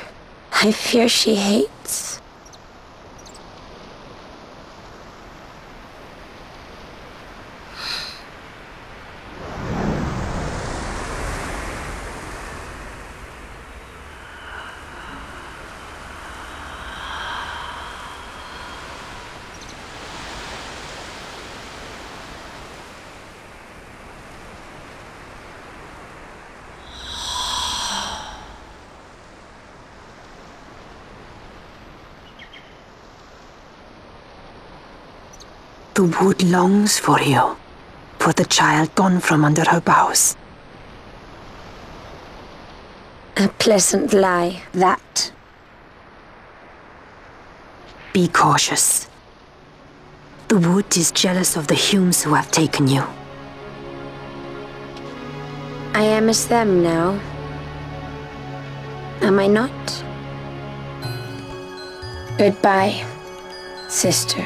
she hates. The wood longs for you, for the child gone from under her boughs. A pleasant lie, that. Be cautious. The wood is jealous of the Humes who have taken you. I am as them now. Am I not? Goodbye, sister.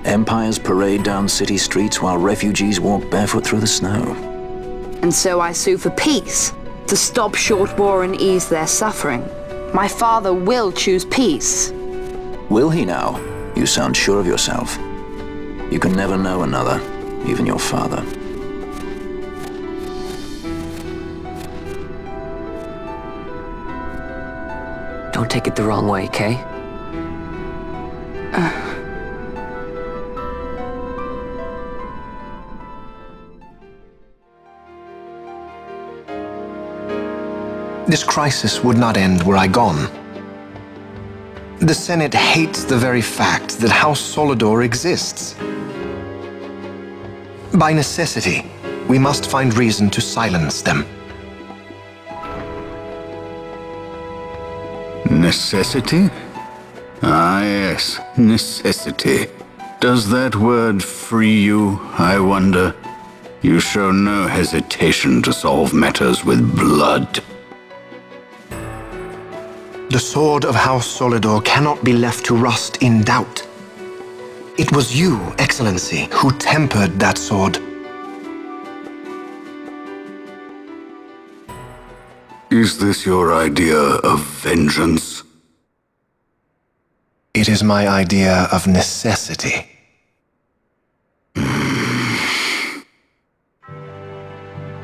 Empires parade down city streets while refugees walk barefoot through the snow. And so I sue for peace, to stop short war and ease their suffering. My father will choose peace. Will he now? You sound sure of yourself. You can never know another, even your father. Don't take it the wrong way, Kay. This crisis would not end were I gone. The Senate hates the very fact that House Solidor exists. By necessity, we must find reason to silence them. Necessity? Ah, yes, necessity. Does that word free you, I wonder? You show no hesitation to solve matters with blood. The sword of House Solidor cannot be left to rust in doubt. It was you, Excellency, who tempered that sword. Is this your idea of vengeance? It is my idea of necessity.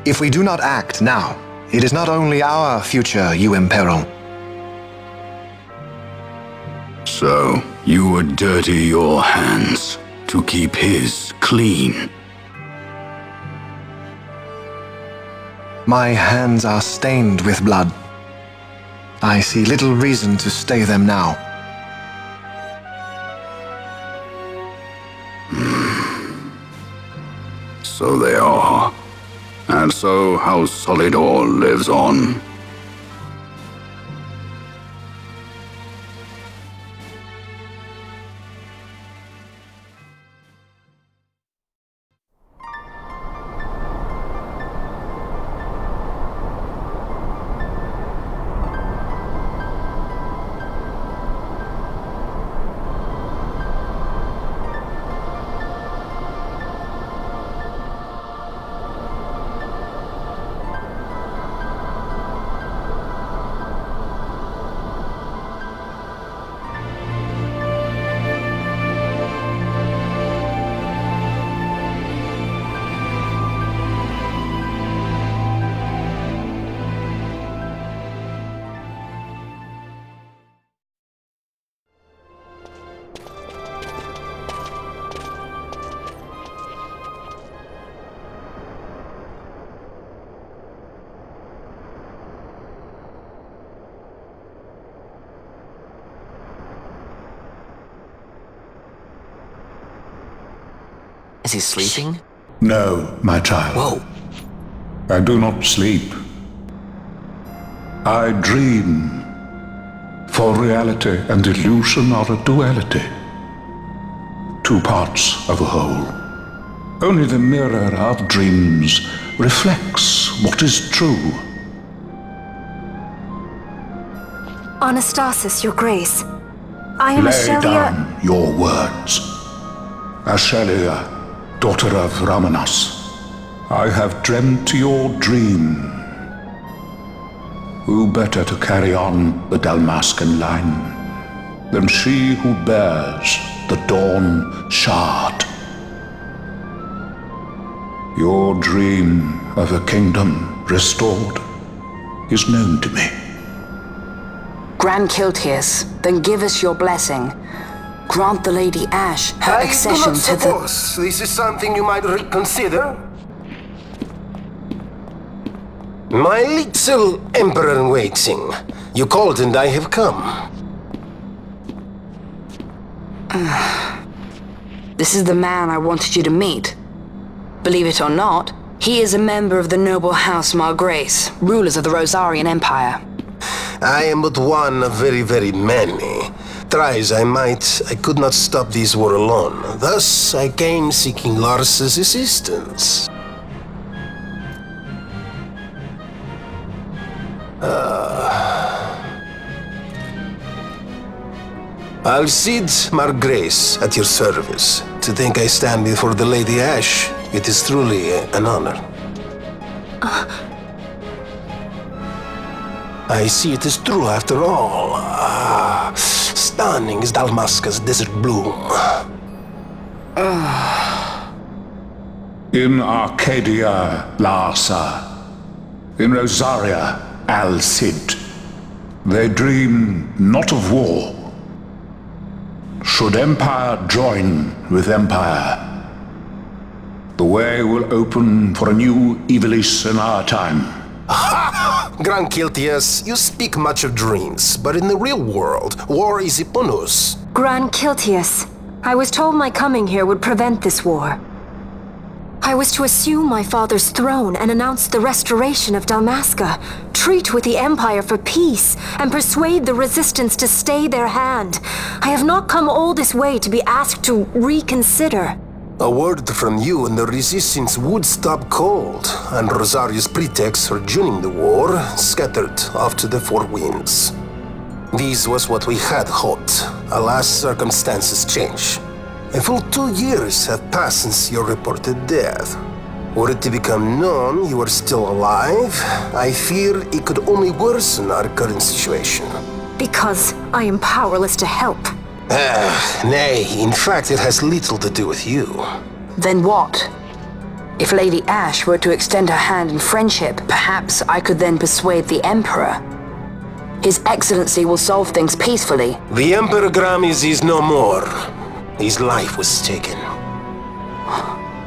If we do not act now, it is not only our future you imperil. So, you would dirty your hands to keep his clean. My hands are stained with blood. I see little reason to stay them now. So they are. And so House Solidor lives on. Is he sleeping? No, my child. Whoa. I do not sleep. I dream. For reality and illusion are a duality. Two parts of a whole. Only the mirror of dreams reflects what is true. Anastasis, Your Grace. I am Lay Ashelia. down your words. Ashelia, daughter of Ramanas, I have dreamt your dream. Who better to carry on the Dalmascan line than she who bears the Dawn Shard? Your dream of a kingdom restored is known to me. Grand Kiltias, then give us your blessing. Grant the Lady Ashe her accession to the... This is something you might reconsider. My little Emperor-in-waiting. You called and I have come. This is the man I wanted you to meet. Believe it or not, he is a member of the noble House Margrace, rulers of the Rosarian Empire. I am but one of very, very many. Try as I might, I could not stop this war alone. Thus, I came seeking Larsa's assistance. Alcide Margrace at your service. To think I stand before the Lady Ashe, it is truly an honor. I see it is true after all. Stunning is Dalmasca's desert bloom. In Arcadia, Larsa. In Rosaria, Alcide. They dream not of war. Should Empire join with Empire, the way will open for a new Ivalice in our time. Grand Kiltias, you speak much of dreams, but in the real world, war is upon us. Grand Kiltias, I was told my coming here would prevent this war. I was to assume my father's throne and announce the restoration of Dalmasca, treat with the Empire for peace, and persuade the Resistance to stay their hand. I have not come all this way to be asked to reconsider. A word from you and the Resistance would stop cold, and Rosaria's pretexts for joining the war scattered off to the four winds. This was what we had hoped. Alas, circumstances change. A full 2 years have passed since your reported death. Were it to become known you are still alive, I fear it could only worsen our current situation. Because I am powerless to help. Nay, in fact it has little to do with you. Then what? If Lady Ashe were to extend her hand in friendship, perhaps I could then persuade the Emperor. His Excellency will solve things peacefully. The Emperor Gramis is no more. His life was taken.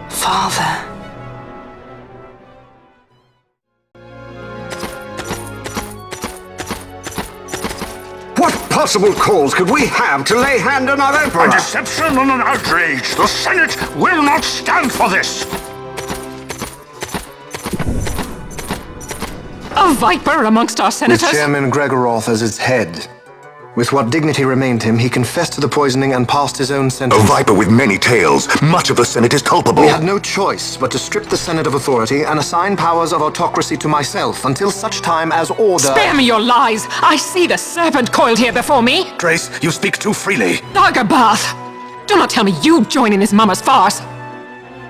Father. What possible cause could we have to lay hand on our Emperor? A deception and an outrage! The Senate will not stand for this! A viper amongst our senators? With Chairman Gregoroth as its head. With what dignity remained him, he confessed to the poisoning and passed his own sentence. A viper with many tails. Much of the Senate is culpable. We had no choice but to strip the Senate of authority and assign powers of autocracy to myself until such time as order... Spare me your lies! I see the serpent coiled here before me! Grace, you speak too freely. Daggerbath! Do not tell me you join in his mama's farce!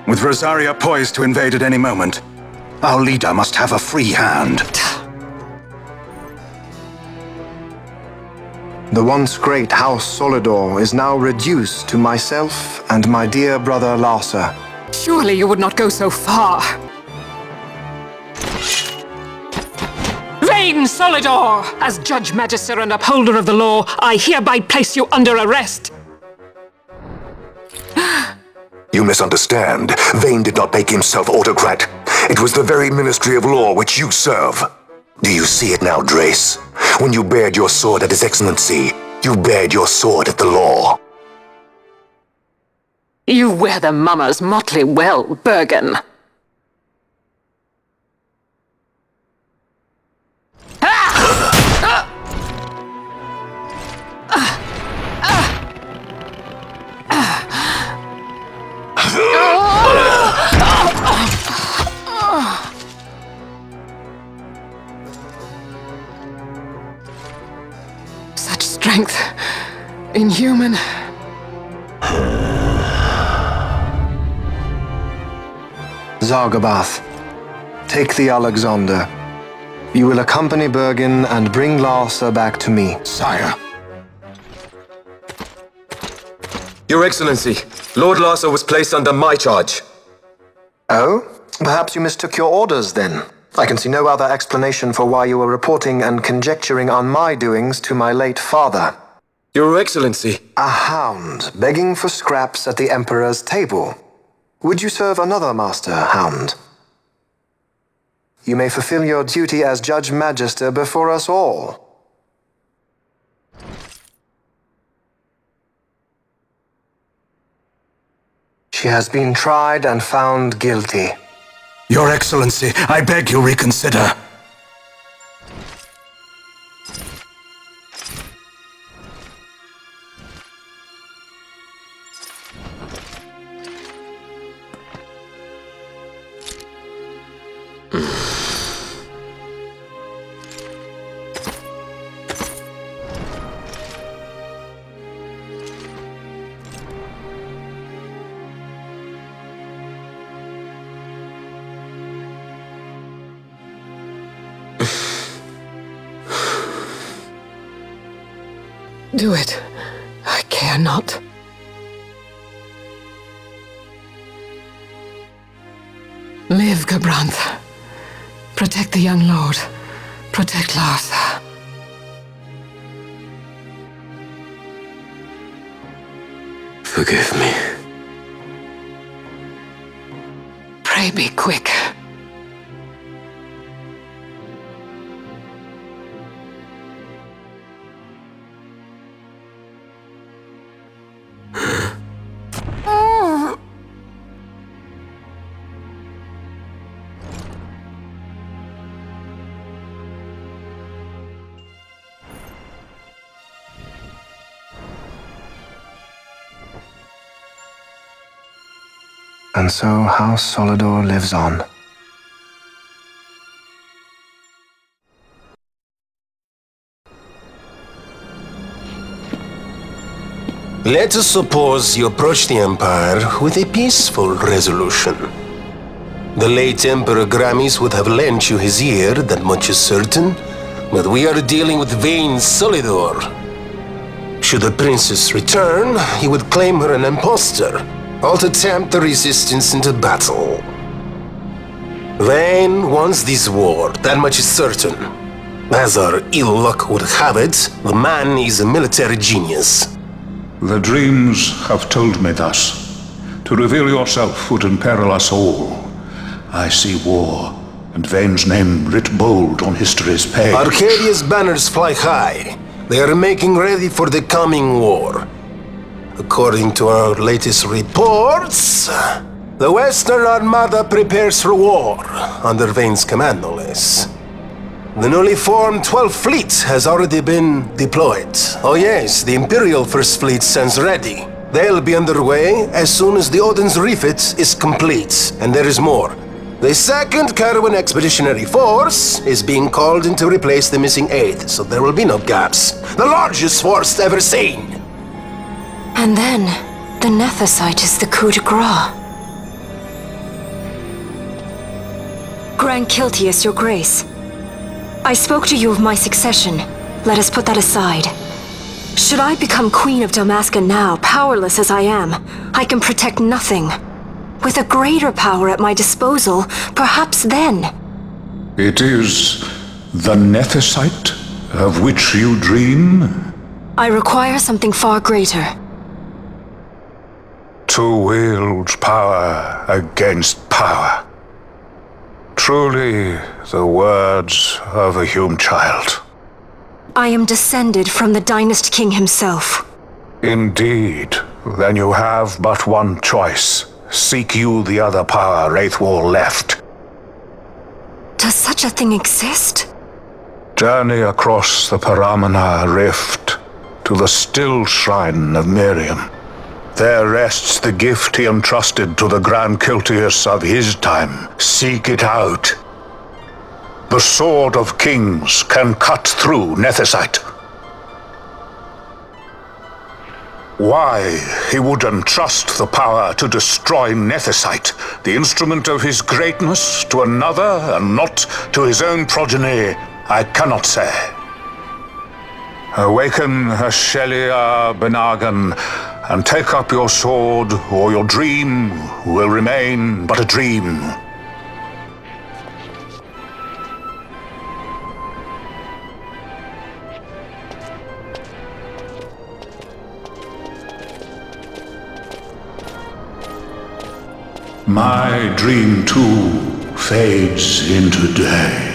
With Rosaria poised to invade at any moment, our leader must have a free hand. The once great House Solidor is now reduced to myself and my dear brother Larsa. Surely you would not go so far. Vayne Solidor! As Judge Magister and upholder of the law, I hereby place you under arrest. You misunderstand. Vayne did not make himself autocrat. It was the very Ministry of Law which you serve. Do you see it now, Drace? When you bared your sword at His Excellency, you bared your sword at the law. You wear the mummer's motley well, Bergen. Such strength. Inhuman. Zargabath, take the Alexander. You will accompany Bergen and bring Larsa back to me. Sire. Your Excellency, Lord Larsa was placed under my charge. Oh? Perhaps you mistook your orders then. I can see no other explanation for why you were reporting and conjecturing on my doings to my late father. Your Excellency. A hound begging for scraps at the Emperor's table. Would you serve another master, Hound? You may fulfill your duty as Judge Magister before us all. She has been tried and found guilty. Your Excellency, I beg you reconsider. Do it. I care not. Live, Gabranth. Protect the young lord. Protect Larsa. Forgive me. Pray be quick. And so House Solidor lives on. Let us suppose you approach the Empire with a peaceful resolution. The late Emperor Gramis would have lent you his ear, that much is certain, but we are dealing with vain Solidor. Should the princess return, he would claim her an impostor, or to tempt the resistance into battle. Vayne wants this war, that much is certain. As our ill luck would have it, the man is a military genius. The dreams have told me thus. To reveal yourself would imperil us all. I see war, and Vayne's name writ bold on history's page. Arcadia's banners fly high. They are making ready for the coming war. According to our latest reports, the Western Armada prepares for war, under Vayne's command, no less. The newly formed 12th Fleet has already been deployed. Oh yes, the Imperial First Fleet stands ready. They'll be underway as soon as the Odin's refit is complete. And there is more. The 2nd Caravan Expeditionary Force is being called in to replace the missing 8th, so there will be no gaps. The largest force ever seen! And then, the Nethicite is the coup de grace. Grand Kiltius, your grace. I spoke to you of my succession. Let us put that aside. Should I become Queen of Dalmasca now, powerless as I am, I can protect nothing. With a greater power at my disposal, perhaps then. It is the Nethicite of which you dream? I require something far greater. To wield power against power. Truly, the words of a Hume child. I am descended from the Dynast King himself. Indeed, Then you have but one choice. Seek you the other power Wraithwall left. Does such a thing exist? Journey across the Paramana Rift to the still shrine of Miriam. There rests the gift he entrusted to the Grand Kiltius of his time. Seek it out. The Sword of Kings can cut through Nethicite. Why he would entrust the power to destroy Nethicite, the instrument of his greatness, to another and not to his own progeny, I cannot say. Awaken Ashelia Benagan and take up your sword, or your dream will remain but a dream. My dream too fades into day.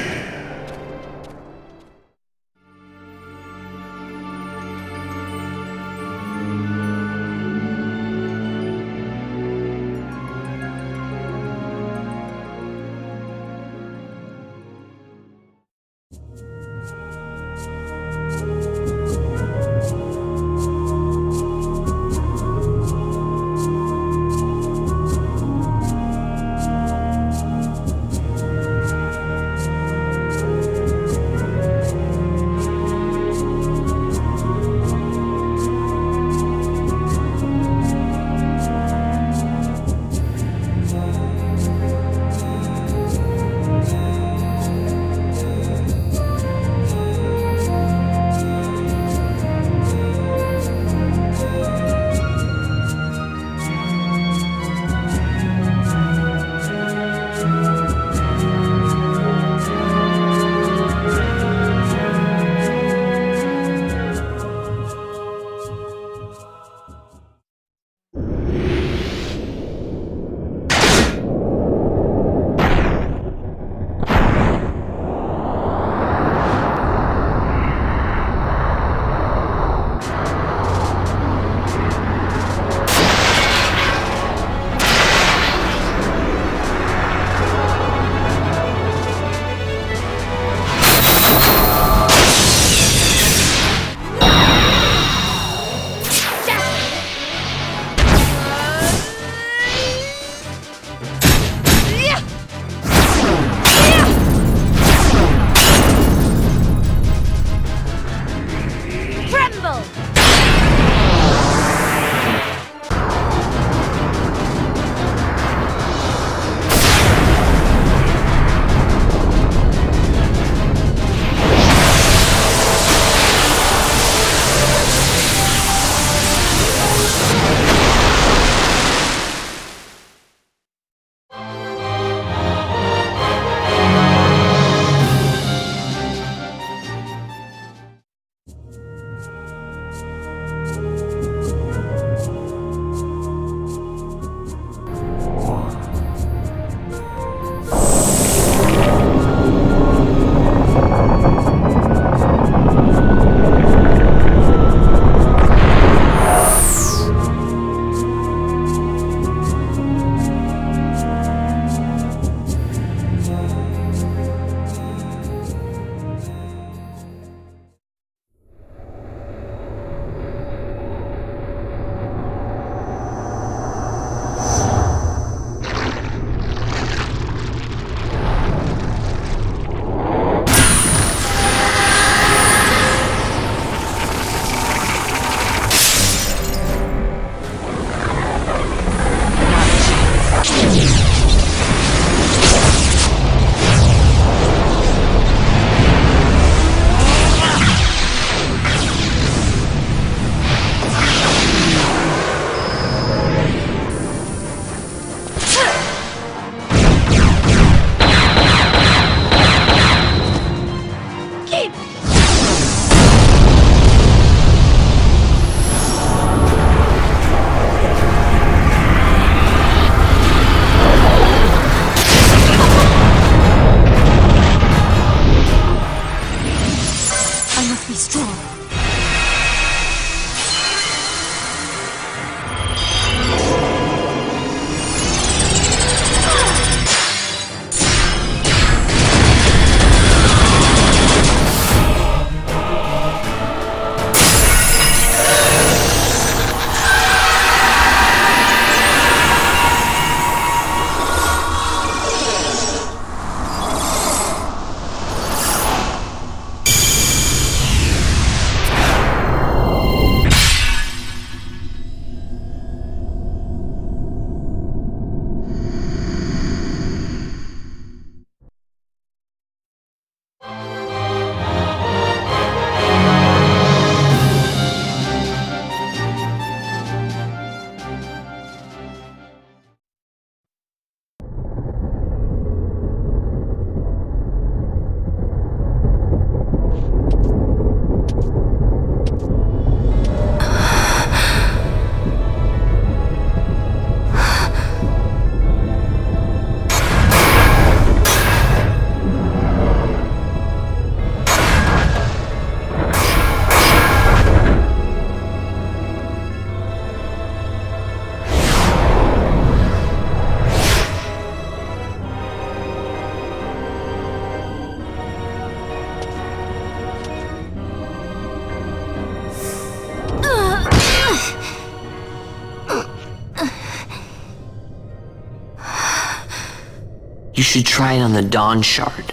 should try it on the Dawn Shard.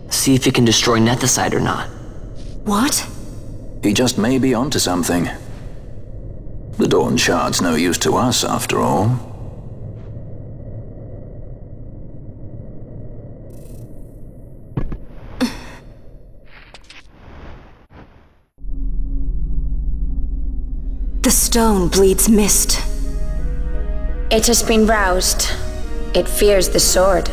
See if it can destroy Nethicite or not. What? He just may be onto something. The Dawn Shard's no use to us, after all. The stone bleeds mist. It has been roused. It fears the sword.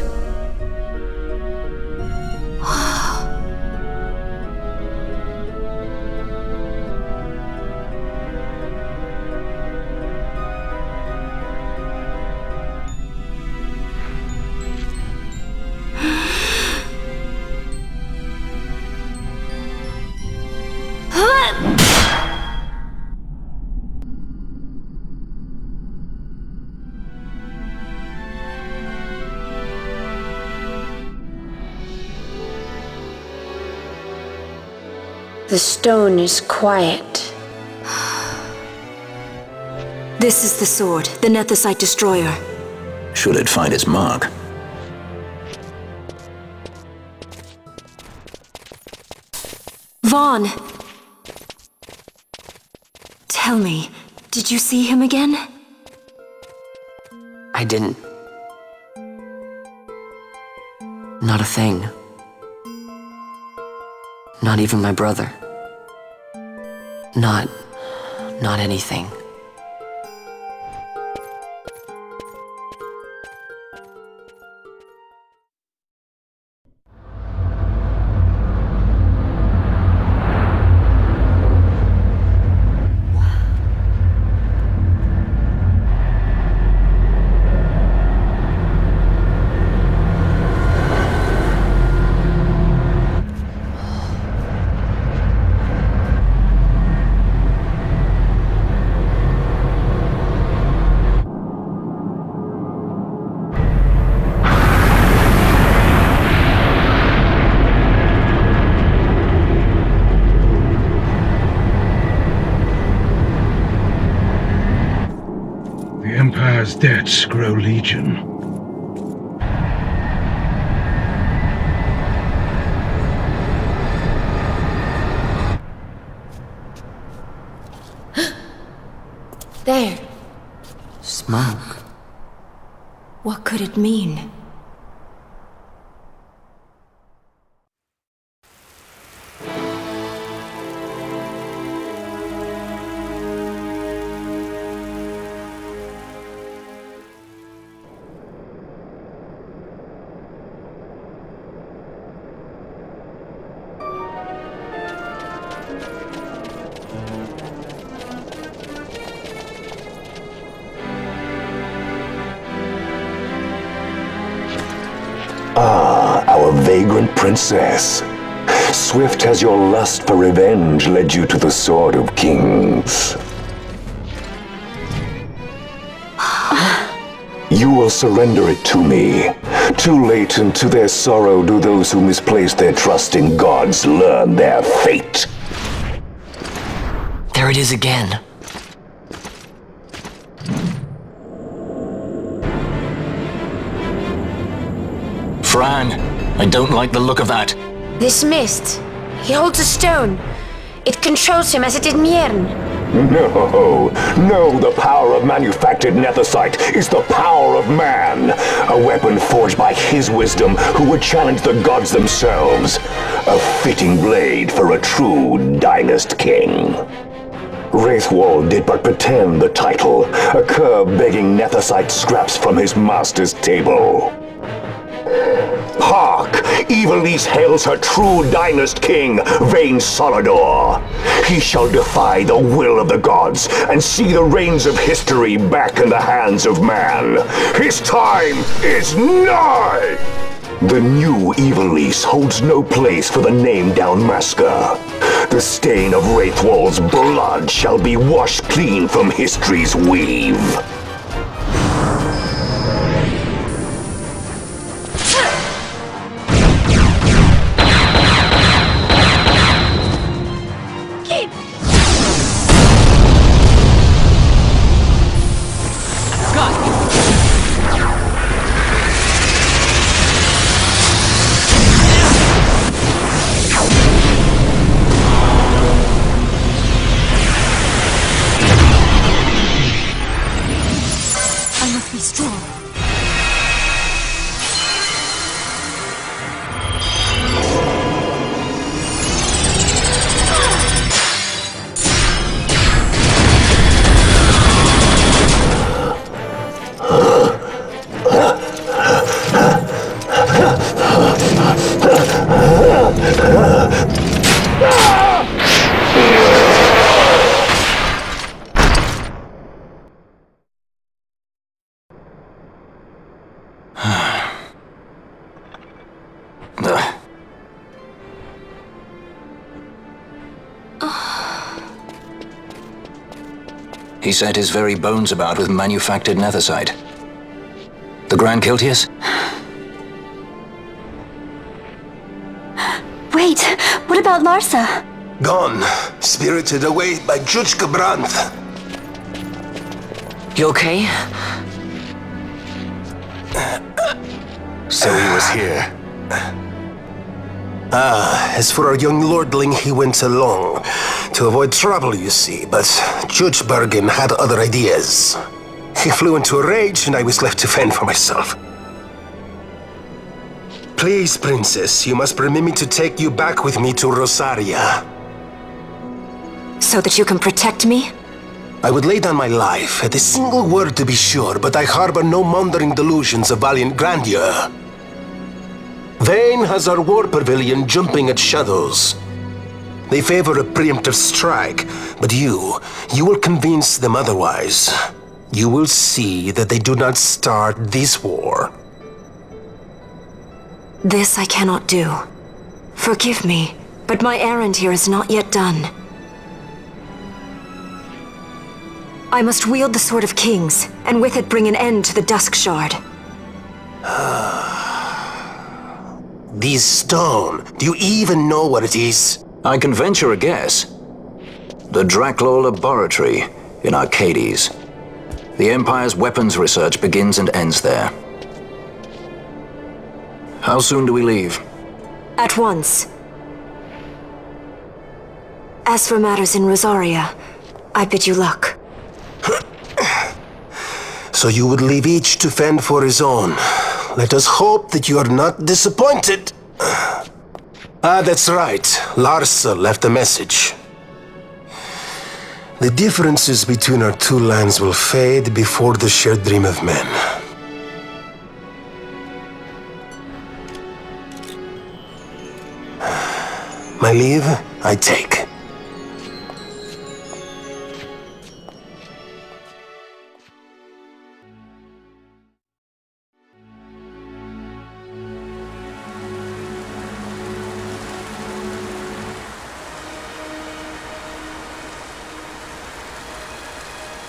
The stone is quiet. This is the sword, the Nethicite destroyer. Should it find its mark? Vaughn! Tell me, did you see him again? I didn't. Not a thing. Not even my brother. Not anything. Empire's debts grow legion. There. Smoke. What could it mean? Ah, our vagrant princess. Swift has your lust for revenge led you to the Sword of Kings. You will surrender it to me. Too late, and to their sorrow do those who misplace their trust in gods learn their fate. There it is again. Fran, I don't like the look of that. This mist. He holds a stone. It controls him as it did Mjern. No, the power of manufactured nethicite is the power of man. A weapon forged by his wisdom who would challenge the gods themselves. A fitting blade for a true dynast king. Wraithwall did but pretend the title, a cur begging nethicite scraps from his master's table. Hark! Evilise hails her true dynast king, Vain Solidor. He shall defy the will of the gods and see the reins of history back in the hands of man. His time is nigh! The new Evilise holds no place for the name Downmasker. The stain of Wraithwall's blood shall be washed clean from history's weave. He set his very bones about with manufactured nethersite. The Grand Kiltius? Wait, what about Larsa? Gone. Spirited away by Judge Branth. You okay? So he was here. As for our young lordling, he went along. To avoid trouble, you see, but Judge Bergen had other ideas. He flew into a rage, and I was left to fend for myself. Please, Princess, you must permit me to take you back with me to Rosaria. So that you can protect me? I would lay down my life, at a single word to be sure, but I harbor no mongering delusions of valiant grandeur. Vane has our war pavilion jumping at shadows. They favor a preemptive strike, but you will convince them otherwise. You will see that they do not start this war. This I cannot do. Forgive me, but my errand here is not yet done. I must wield the Sword of Kings, and with it bring an end to the Dusk Shard. This stone, do you even know what it is? I can venture a guess. The Draclaw Laboratory in Arcades. The Empire's weapons research begins and ends there. How soon do we leave? At once. As for matters in Rosaria, I bid you luck. So you would leave each to fend for his own. Let us hope that you are not disappointed. That's right. Larsa left a message. The differences between our two lands will fade before the shared dream of men. My leave, I take.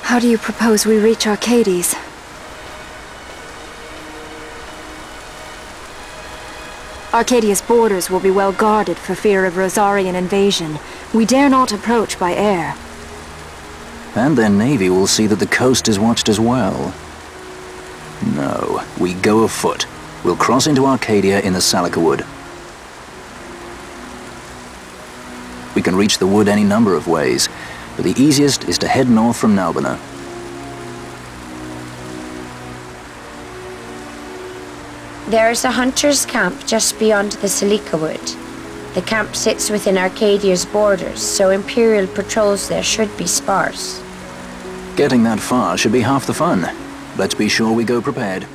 How do you propose we reach Arcades? Arcadia's borders will be well guarded for fear of Rosarian invasion. We dare not approach by air. And their navy will see that the coast is watched as well. No, we go afoot. We'll cross into Arcadia in the Salika Wood. We can reach the wood any number of ways, but the easiest is to head north from Nalbina. There is a hunter's camp just beyond the Salika Wood. The camp sits within Arcadia's borders, so Imperial patrols there should be sparse. Getting that far should be half the fun. Let's be sure we go prepared.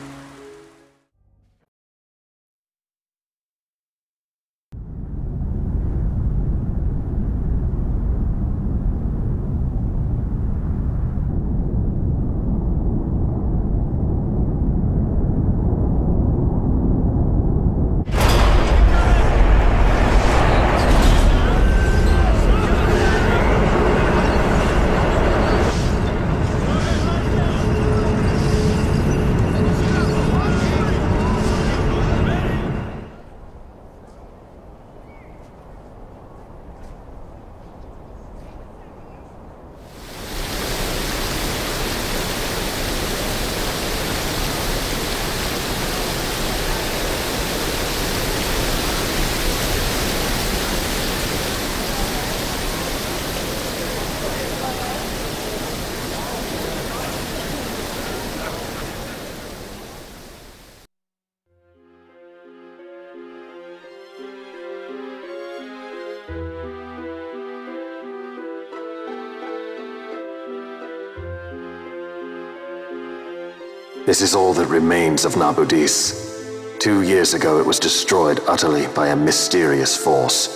This is all that remains of Nabudis. 2 years ago it was destroyed utterly by a mysterious force.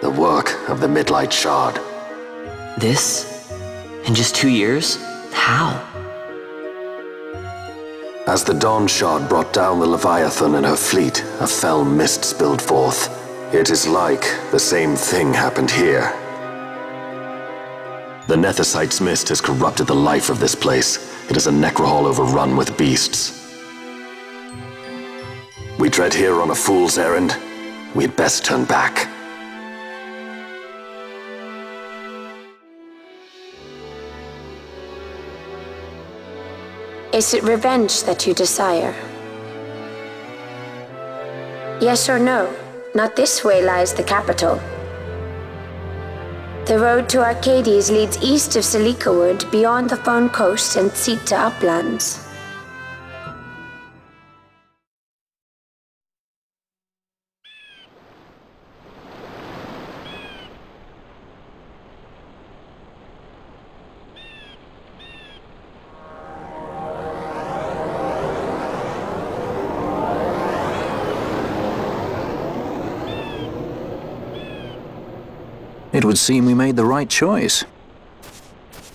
The work of the Midlight Shard. This? In just 2 years? How? As the Dawn Shard brought down the Leviathan and her fleet, a fell mist spilled forth. It is like the same thing happened here. The Nethicite's mist has corrupted the life of this place. It is a necrohol overrun with beasts. We tread here on a fool's errand. We had best turn back. Is it revenge that you desire? Yes or no? Not this way lies the capital. The road to Arcades leads east of Silikawood, beyond the Phone Coast and Tsita uplands. It would seem we made the right choice.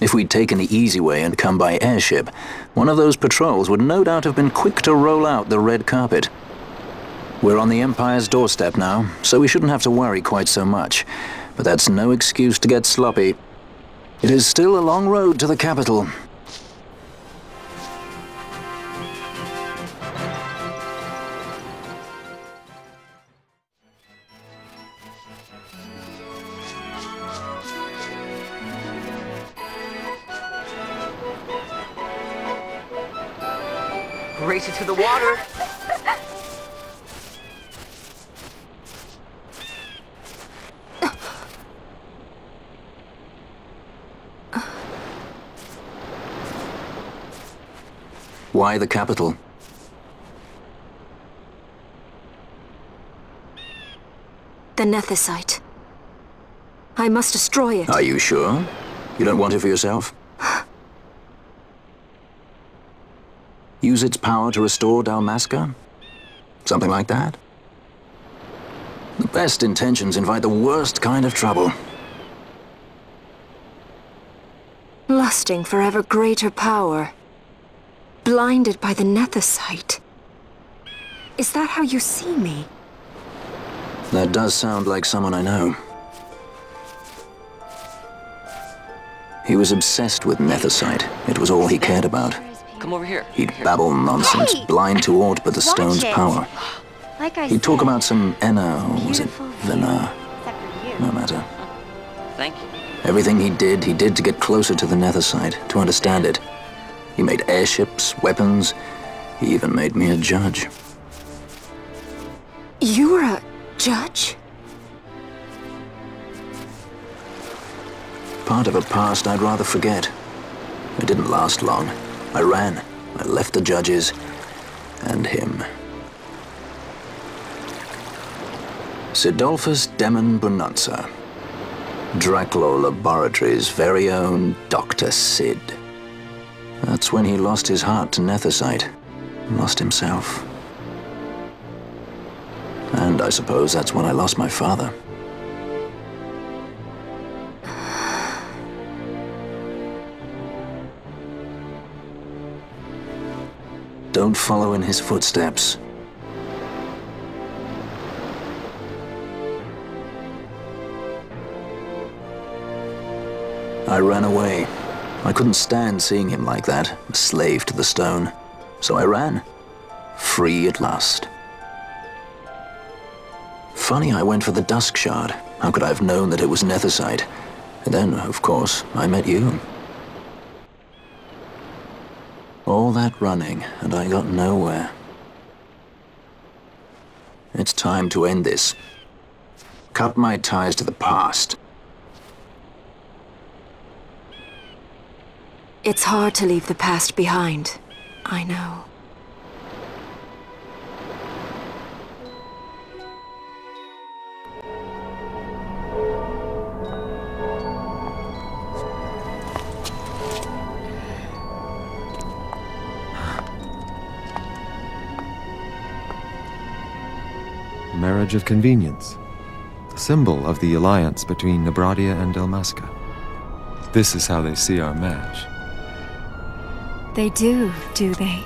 If we'd taken the easy way and come by airship, one of those patrols would no doubt have been quick to roll out the red carpet. We're on the Empire's doorstep now, so we shouldn't have to worry quite so much. But that's no excuse to get sloppy. It is still a long road to the capital. Race it to the water. Why the capital? The Nethicite. I must destroy it. Are you sure? You don't want it for yourself? Use its power to restore Dalmasca? Something like that? The best intentions invite the worst kind of trouble. Lusting for ever greater power. Blinded by the Nethicite. Is that how you see me? That does sound like someone I know. He was obsessed with Nethicite. It was all he cared about. Come over here. He'd babble nonsense, blind to aught but the stone's power. He'd talk about some Enna, or was it Vena? No matter. Thank you. Everything he did to get closer to the Nethicite, to understand it. He made airships, weapons. He even made me a judge. You were a judge? Part of a past I'd rather forget. It didn't last long. I ran. I left the judges and him. Sidolphus Demon Bonanza. Draculaur Laboratories' very own Dr. Sid. That's when he lost his heart to Nethicite. Lost himself. And I suppose that's when I lost my father. Don't follow in his footsteps. I ran away. I couldn't stand seeing him like that, a slave to the stone. So I ran. Free at last. Funny I went for the Dusk Shard. How could I have known that it was Nethicite? And then, of course, I met you. All that running, and I got nowhere. It's time to end this. Cut my ties to the past. It's hard to leave the past behind. I know. Marriage of convenience, a symbol of the alliance between Nebradia and Dalmasca. This is how they see our match. They do they?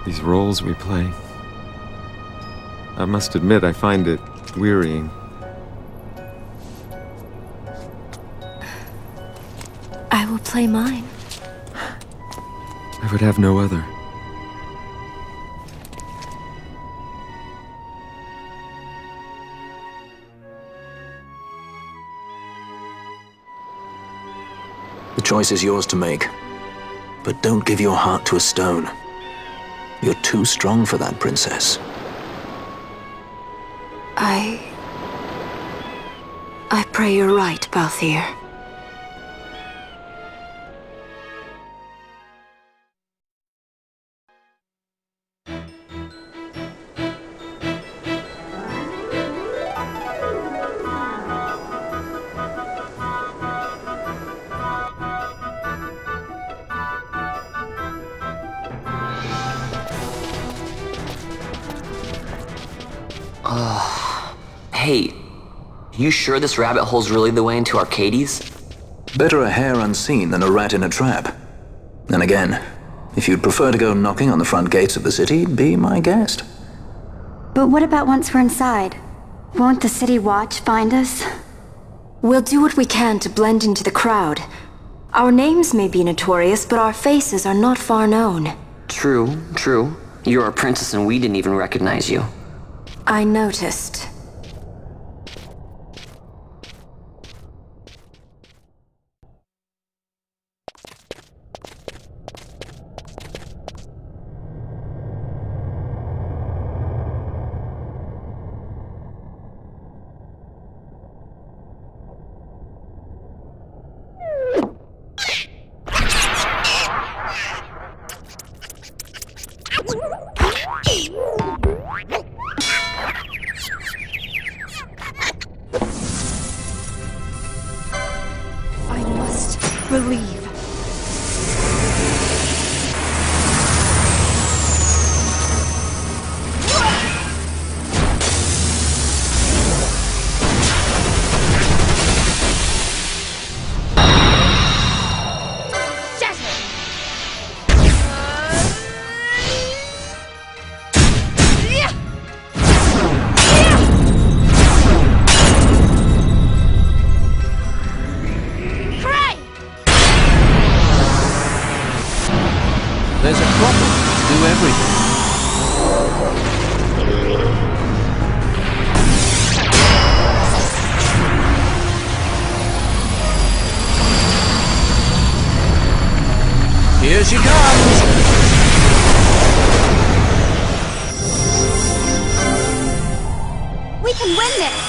These roles we play. I must admit, I find it wearying. will play mine. I would have no other. The choice is yours to make. But don't give your heart to a stone. You're too strong for that, princess. I pray you're right, Balthier. Hey, you sure this rabbit hole's really the way into Arcades? Better a hare unseen than a rat in a trap. And again, if you'd prefer to go knocking on the front gates of the city, be my guest. But what about once we're inside? Won't the city watch find us? We'll do what we can to blend into the crowd. Our names may be notorious, but our faces are not far known. True, true. You're a princess and we didn't even recognize you. I noticed. Believe. There's a problem to do everything. Here she comes! We can win this!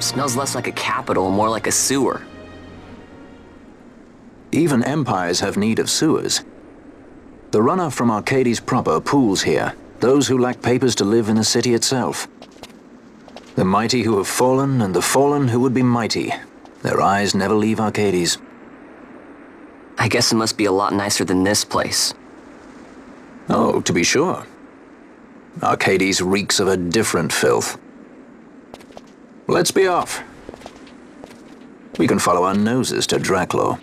Smells less like a capital, more like a sewer. Even empires have need of sewers. The runoff from Arcades proper pools here. Those who lack papers to live in the city itself. The mighty who have fallen, and the fallen who would be mighty. Their eyes never leave Arcades. I guess it must be a lot nicer than this place. Oh, to be sure. Arcades reeks of a different filth. Let's be off. We can follow our noses to Draclo.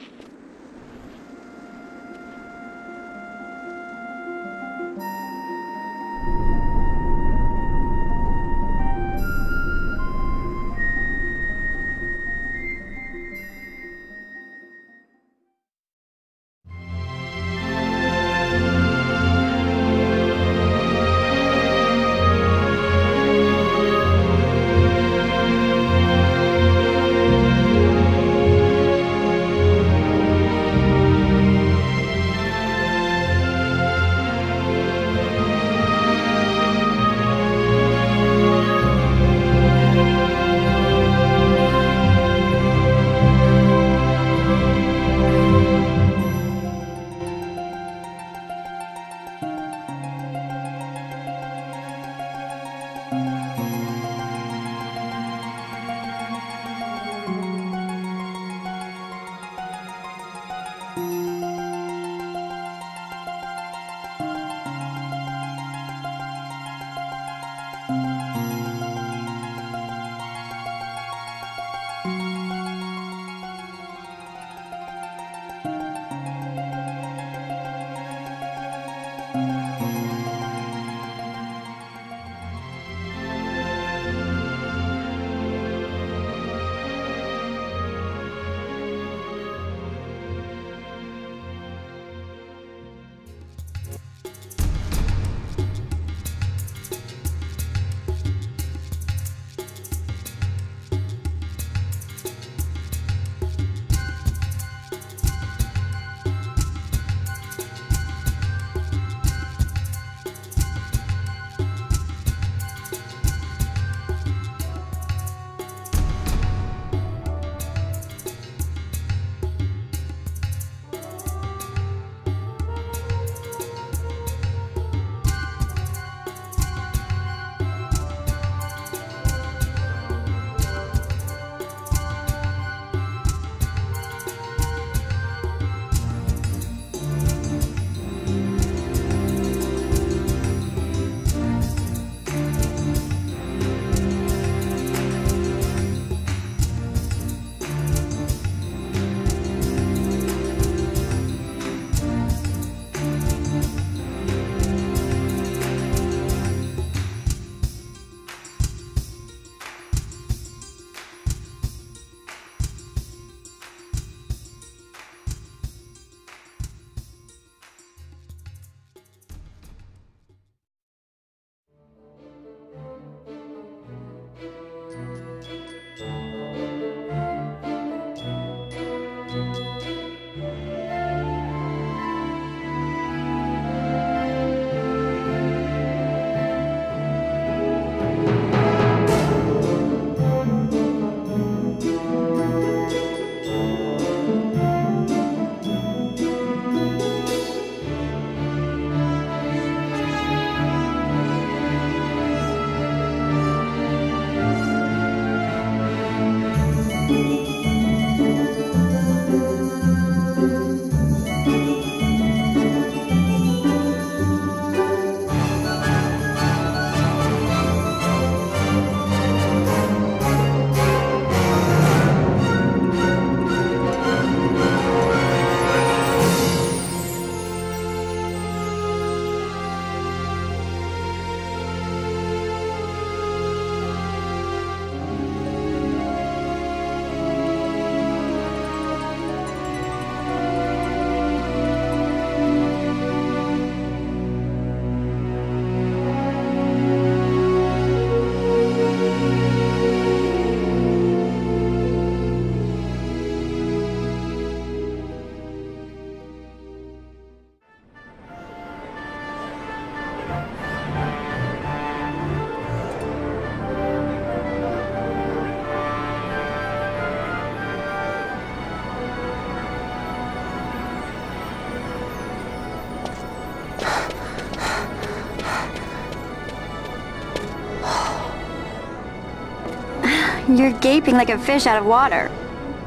You're gaping like a fish out of water.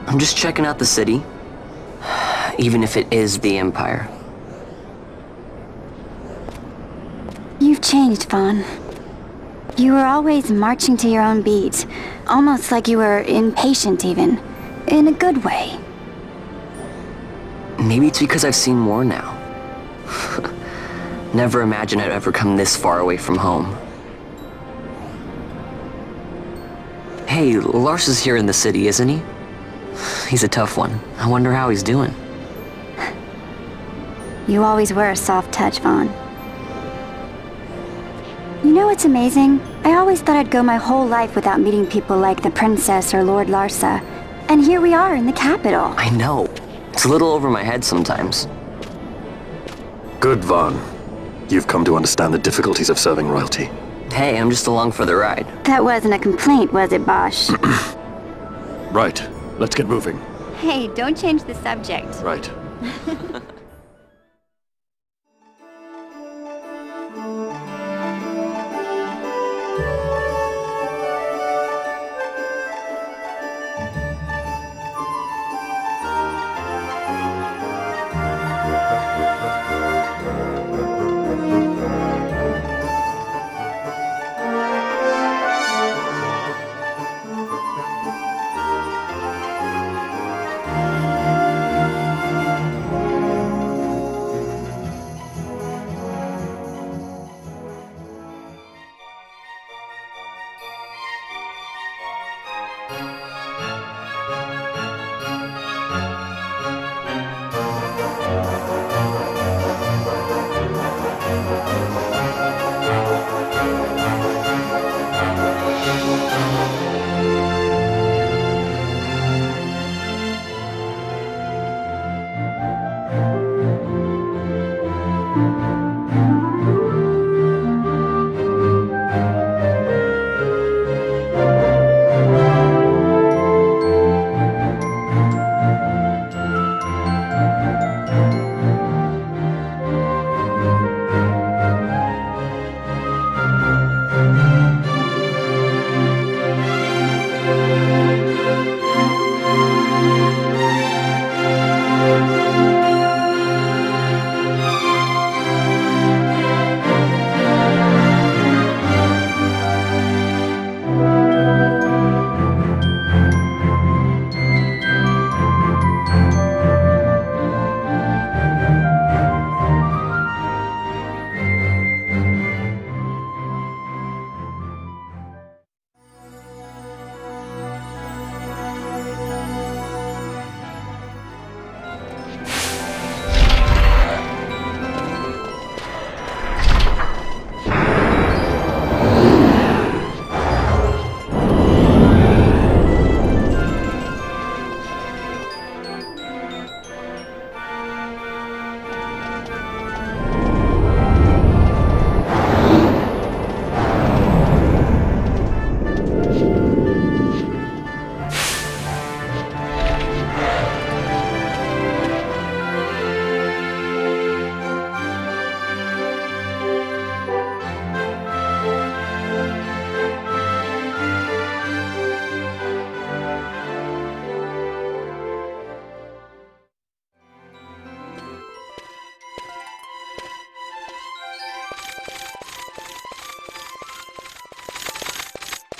I'm just checking out the city. Even if it is the Empire. You've changed, Vaughn. You were always marching to your own beat. Almost like you were impatient, even. In a good way. Maybe it's because I've seen more now. Never imagined I'd ever come this far away from home. Hey, Lars is here in the city, isn't he? He's a tough one. I wonder how he's doing. You always were a soft touch, Vaughn. You know what's amazing? I always thought I'd go my whole life without meeting people like the Princess or Lord Larsa. And here we are in the capital. I know. It's a little over my head sometimes. Good, Vaughn. You've come to understand the difficulties of serving royalty. Hey, I'm just along for the ride. That wasn't a complaint, was it, Bosch? Right. Let's get moving. Hey, don't change the subject. Right.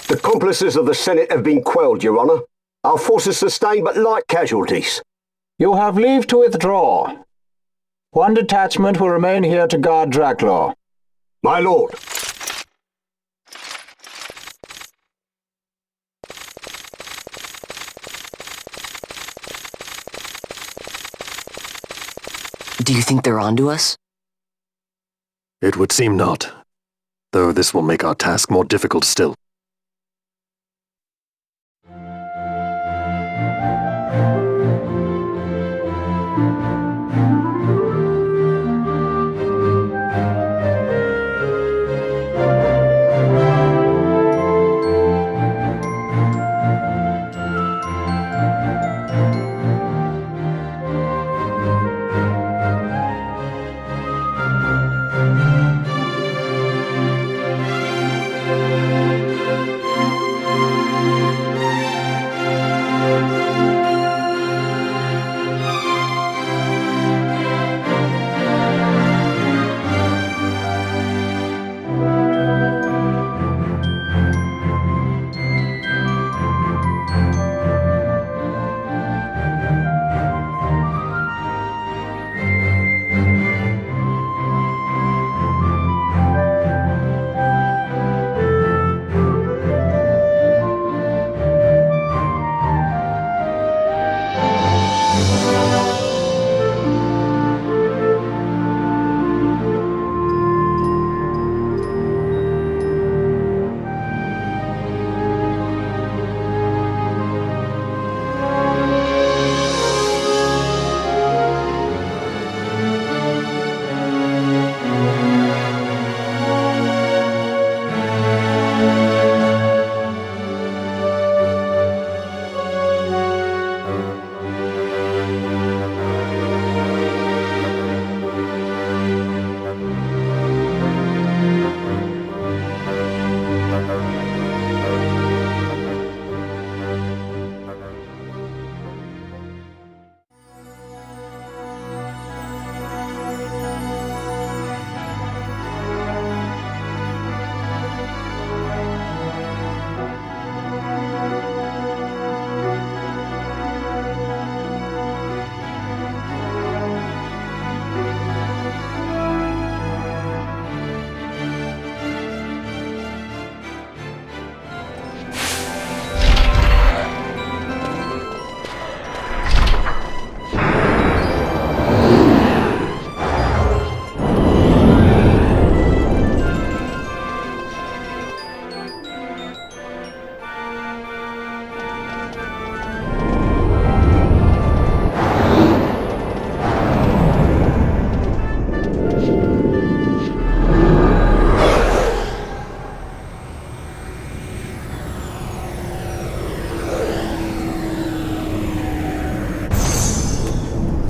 The accomplices of the Senate have been quelled, Your Honor. Our forces sustained but light casualties. You have leave to withdraw. One detachment will remain here to guard Draclaw. My lord. Do you think they're onto us? It would seem not. Though this will make our task more difficult still.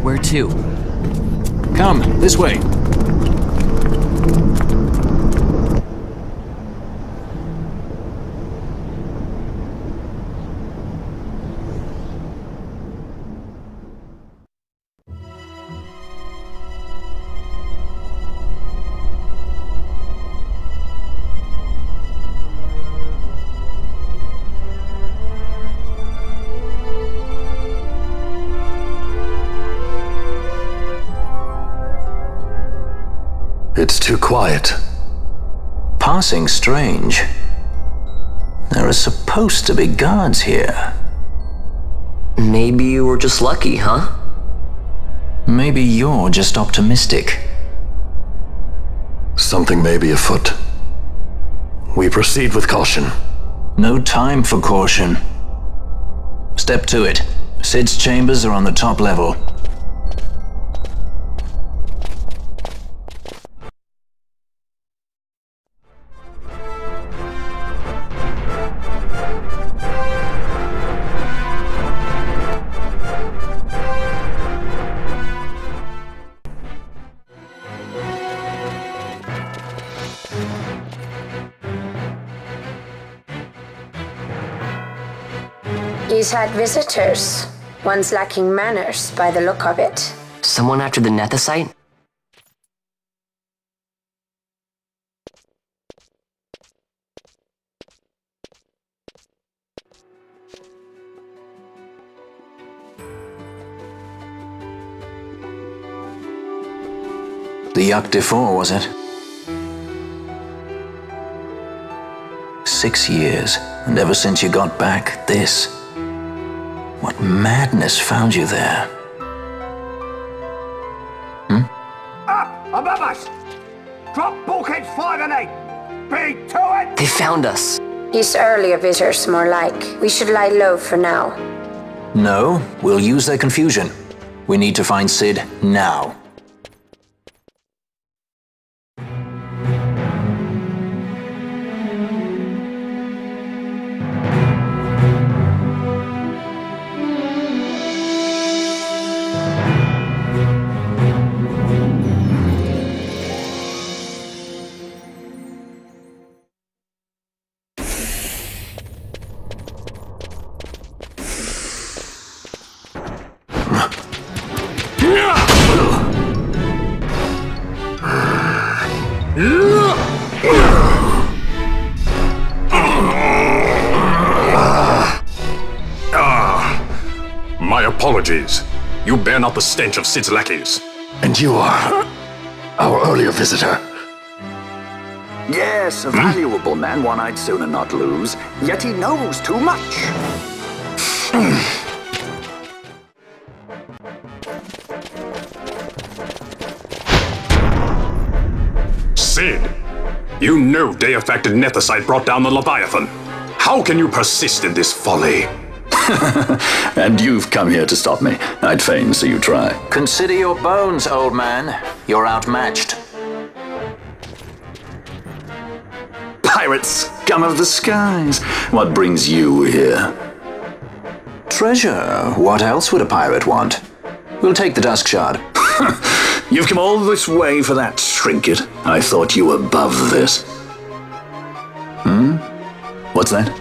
Where to? Come, this way. It's too quiet. Passing strange. There are supposed to be guards here. Maybe you were just lucky, huh? Maybe you're just optimistic. Something may be afoot. We proceed with caution. No time for caution. Step to it. Sid's chambers are on the top level. He's had visitors. One's lacking manners by the look of it. Someone after the Nethicite? The Yacht d'Effort, was it? 6 years, and ever since you got back, this. What madness found you there? Up above us! Drop bulkheads 5 and 8! Be to it! They found us. He's earlier visitors, more like. We should lie low for now. No, we'll use their confusion. We need to find Sid now. My apologies. You bear not the stench of Sid's lackeys. And you are our earlier visitor. Yes, a valuable man, one I'd sooner not lose, yet he knows too much. Sid, you know Day-affected Nethicite brought down the Leviathan. How can you persist in this folly? And you've come here to stop me. I'd fain see you try. Consider your bones, old man. You're outmatched. Pirate scum of the skies. What brings you here? Treasure. What else would a pirate want? We'll take the Dusk Shard. You've come all this way for that trinket. I thought you were above this. What's that?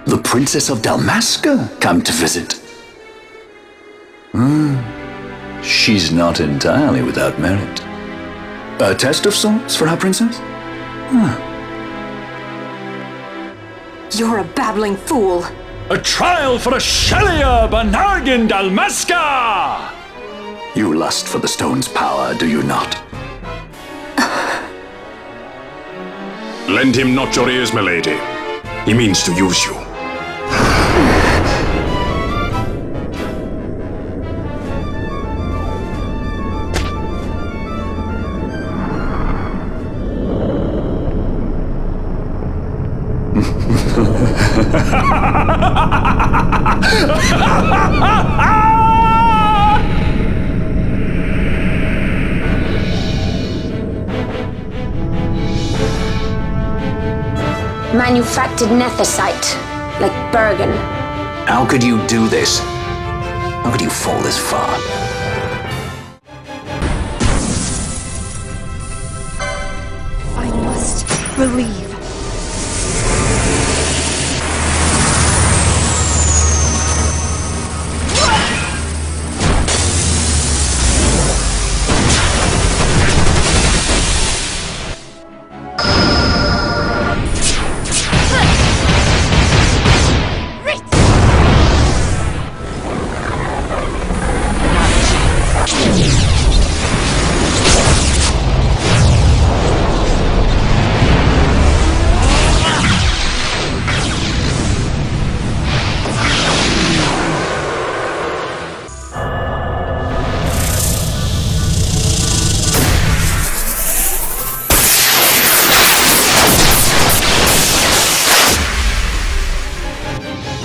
The Princess of Dalmasca come to visit. She's not entirely without merit. A test of sorts for our princess? You're a babbling fool. A trial for Ashelia Banargin Dalmasca! You lust for the stone's power, do you not? Lend him not your ears, milady. He means to use you. Manufactured nethicite, like Bergen. How could you do this? How could you fall this far? I must believe.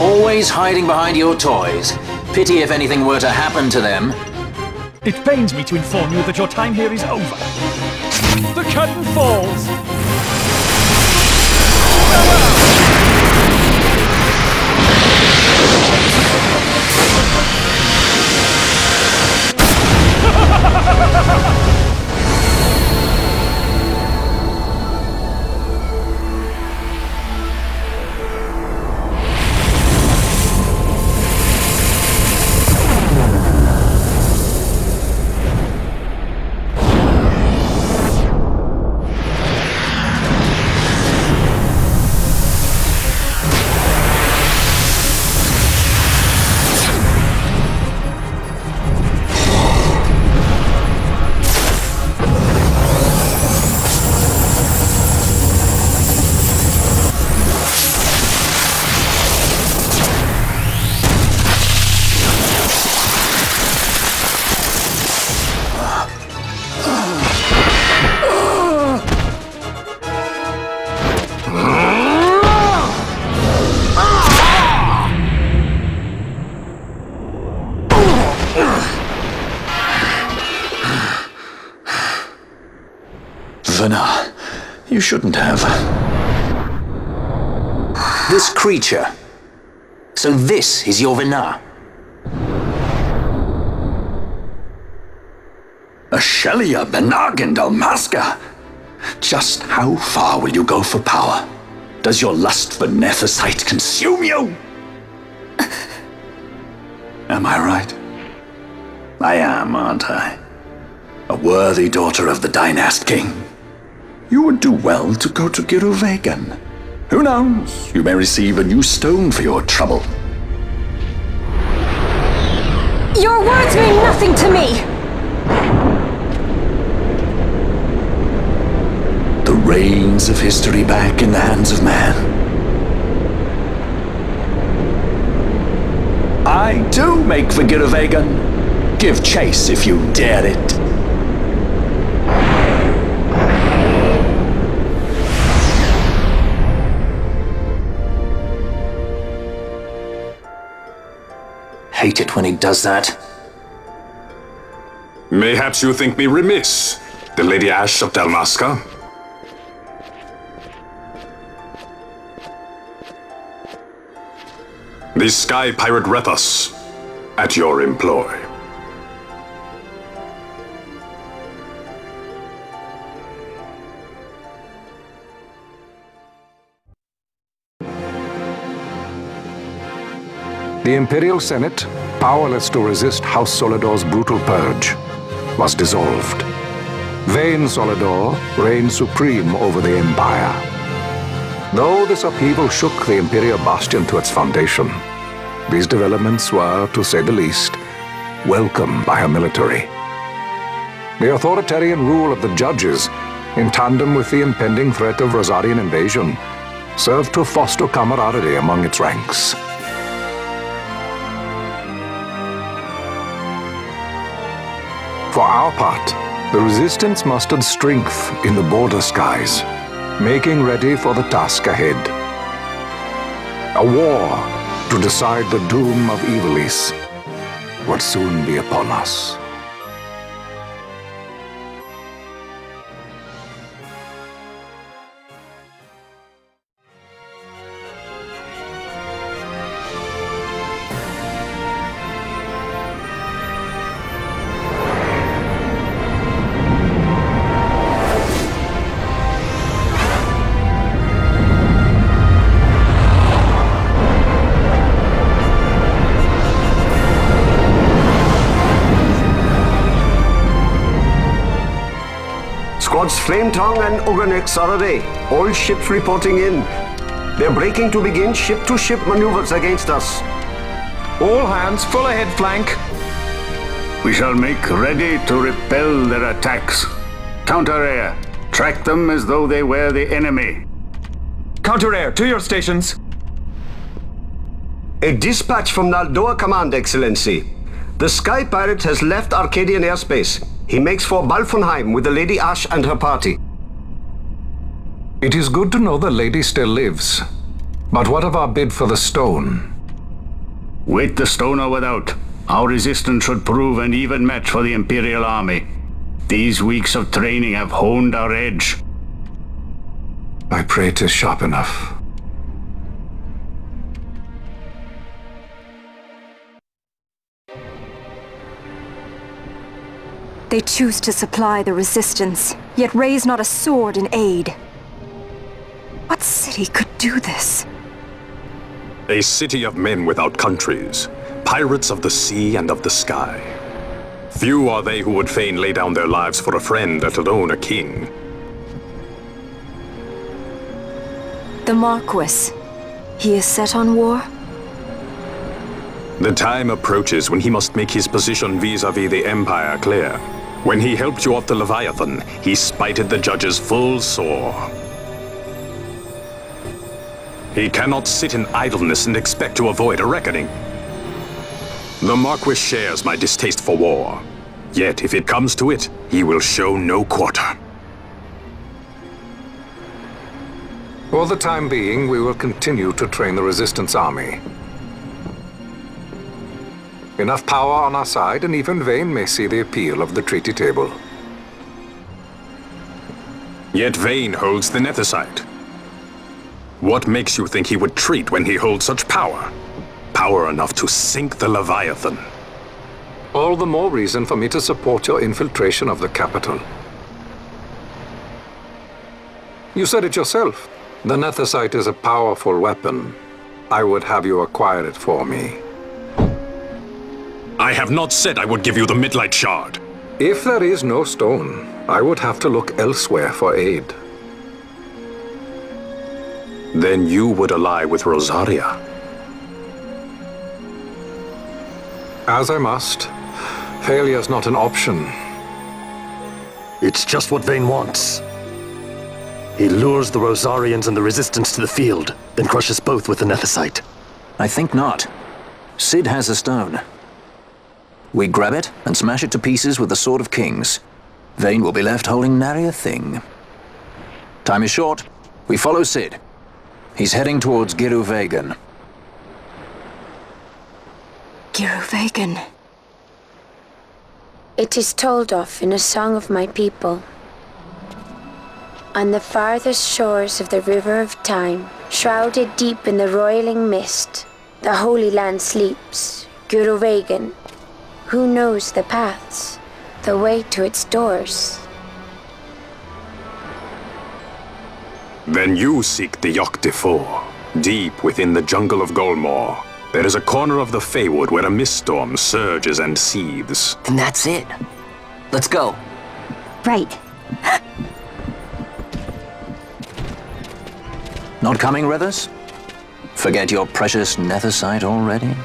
Always hiding behind your toys. Pity if anything were to happen to them. It pains me to inform you that your time here is over. The curtain falls! Vana, you shouldn't have. This creature. So this is your Vana? Ashelia Benargan Dalmasca. Just how far will you go for power? Does your lust for nethicite consume you? Am I right? I am, aren't I? A worthy daughter of the Dynast King. You would do well to go to Giruvegan. Who knows? You may receive a new stone for your trouble. Your words mean nothing to me! The reins of history back in the hands of man. I do make for Giruvegan. Give chase if you dare it. Hate it when he does that. Mayhaps you think me remiss, the Lady Ash of Dalmasca? The Sky Pirate Rethus, at your employ. The Imperial Senate, powerless to resist House Solidor's brutal purge, was dissolved. Vayne Solidor reigned supreme over the Empire. Though this upheaval shook the Imperial Bastion to its foundation, these developments were, to say the least, welcomed by her military. The authoritarian rule of the judges, in tandem with the impending threat of Rosarian invasion, served to foster camaraderie among its ranks. For our part, the Resistance mustered strength in the border skies, making ready for the task ahead. A war to decide the doom of Ivalice would soon be upon us. Squads Flametongue and Ogrenex are away. All ships reporting in. They're breaking to begin ship-to-ship maneuvers against us. All hands, full ahead flank. We shall make ready to repel their attacks. Counter-air. Track them as though they were the enemy. Counter-air, to your stations. A dispatch from Naldoa Command, Excellency. The Sky Pirate has left Arcadian airspace. He makes for Balfonheim with the Lady Ash and her party. It is good to know the lady still lives. But what of our bid for the stone? Wait the stone or without. Our resistance should prove an even match for the Imperial Army. These weeks of training have honed our edge. I pray 'tis sharp enough. They choose to supply the resistance, yet raise not a sword in aid. What city could do this? A city of men without countries, pirates of the sea and of the sky. Few are they who would fain lay down their lives for a friend, let alone a king. The Marquis. He is set on war? The time approaches when he must make his position vis-à-vis the Empire clear. When he helped you off the Leviathan, he spited the judges full sore. He cannot sit in idleness and expect to avoid a reckoning. The Marquis shares my distaste for war. Yet, if it comes to it, he will show no quarter. For the time being, we will continue to train the Resistance Army. Enough power on our side, and even Vayne may see the appeal of the treaty table. Yet Vayne holds the Nethicite. What makes you think he would treat when he holds such power? Power enough to sink the Leviathan. All the more reason for me to support your infiltration of the capital. You said it yourself. The Nethicite is a powerful weapon. I would have you acquire it for me. I have not said I would give you the Midlight Shard. If there is no stone, I would have to look elsewhere for aid. Then you would ally with Rosaria. As I must. Failure's not an option. It's just what Vayne wants. He lures the Rosarians and the Resistance to the field, then crushes both with the Nethicite. I think not. Cid has a stone. We grab it and smash it to pieces with the Sword of Kings. Vayne will be left holding nary a thing. Time is short. We follow Cid. He's heading towards Giruvegan. Giruvegan. It is told of in a song of my people. On the farthest shores of the river of time, shrouded deep in the roiling mist, the Holy Land sleeps, Giruvegan. Who knows the paths, the way to its doors? Then you seek the Yogg Defoe. Deep within the jungle of Golmore, there is a corner of the Feywood where a mist storm surges and seethes. Then that's it. Let's go. Right. Not coming, Rithers? Forget your precious Nethicite already?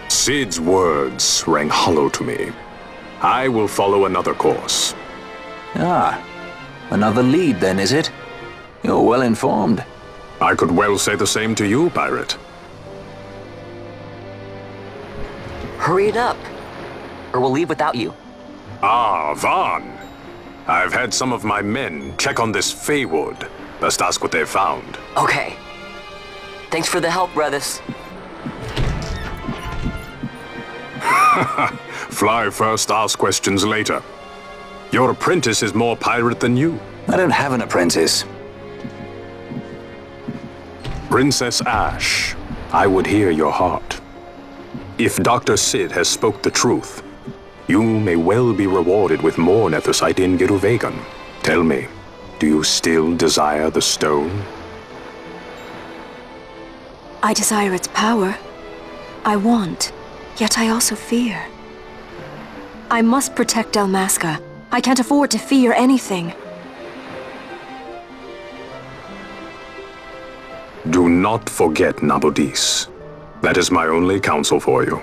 Cid's words rang hollow to me. I will follow another course. Ah, another lead then, is it? You're well informed. I could well say the same to you, pirate. Hurry it up, or we'll leave without you. Ah, Vaughn. I've had some of my men check on this Feywood. Best ask what they've found. Okay. Thanks for the help, brothers. Fly first, ask questions later. Your apprentice is more pirate than you. I don't have an apprentice. Princess Ash, I would hear your heart. If Dr. Cid has spoke the truth, you may well be rewarded with more Nethicite in Giruvegan. Tell me, do you still desire the stone? I desire its power. I want, yet I also fear. I must protect Dalmasca. I can't afford to fear anything. Do not forget Nabudis. That is my only counsel for you.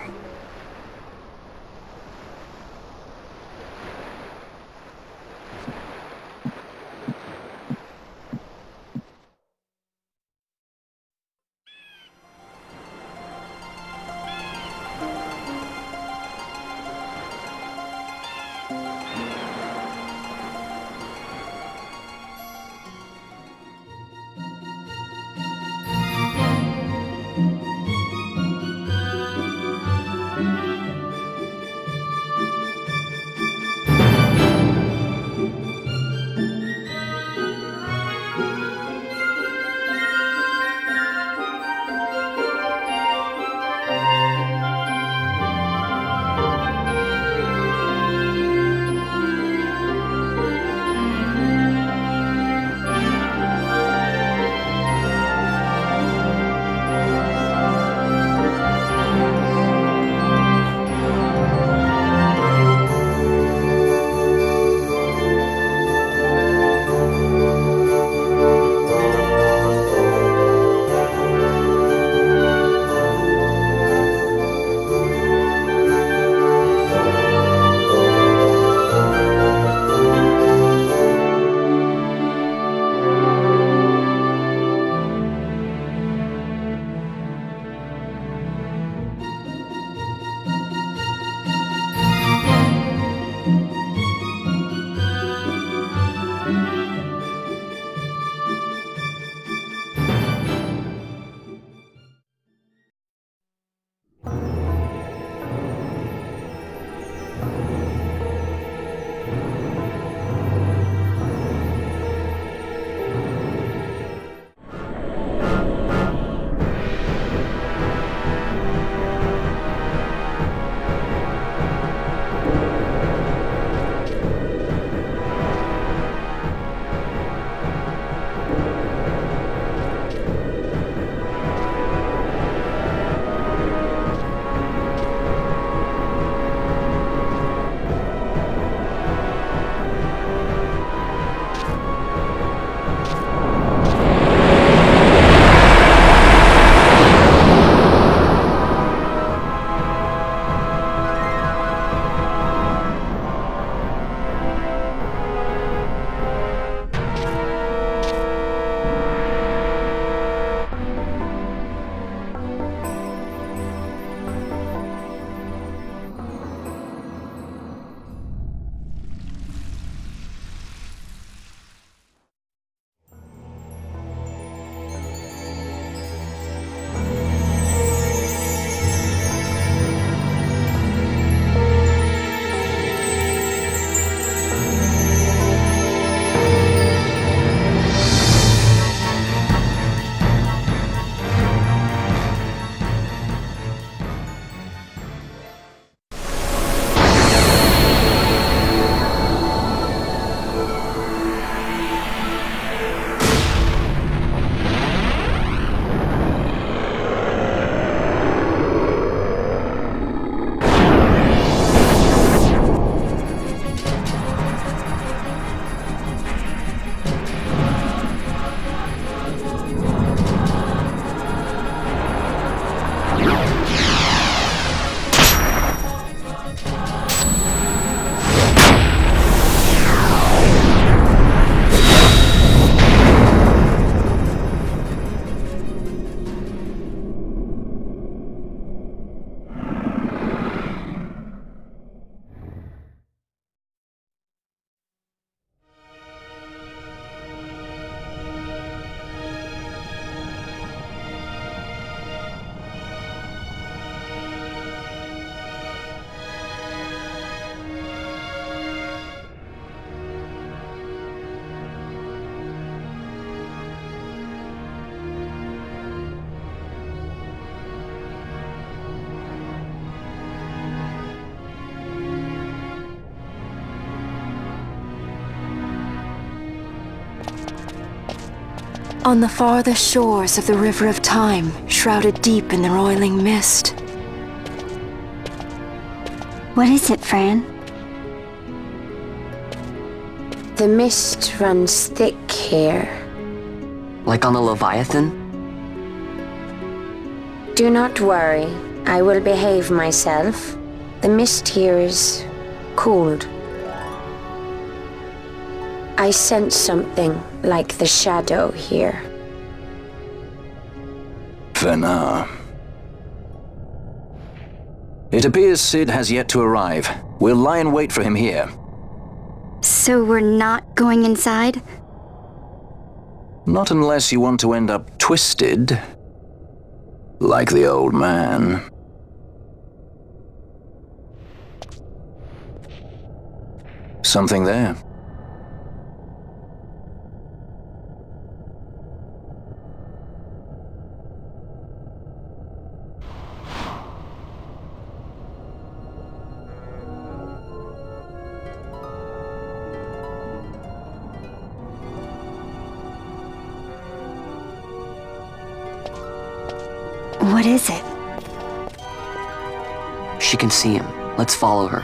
On the farthest shores of the River of Time, shrouded deep in the roiling mist. What is it, Fran? The mist runs thick here. Like on the Leviathan? Do not worry. I will behave myself. The mist here is cooled. I sense something like the shadow here. Venar. It appears Cid has yet to arrive. We'll lie in wait for him here. So we're not going inside? Not unless you want to end up twisted. Like the old man. Something there. What is it? She can see him. Let's follow her.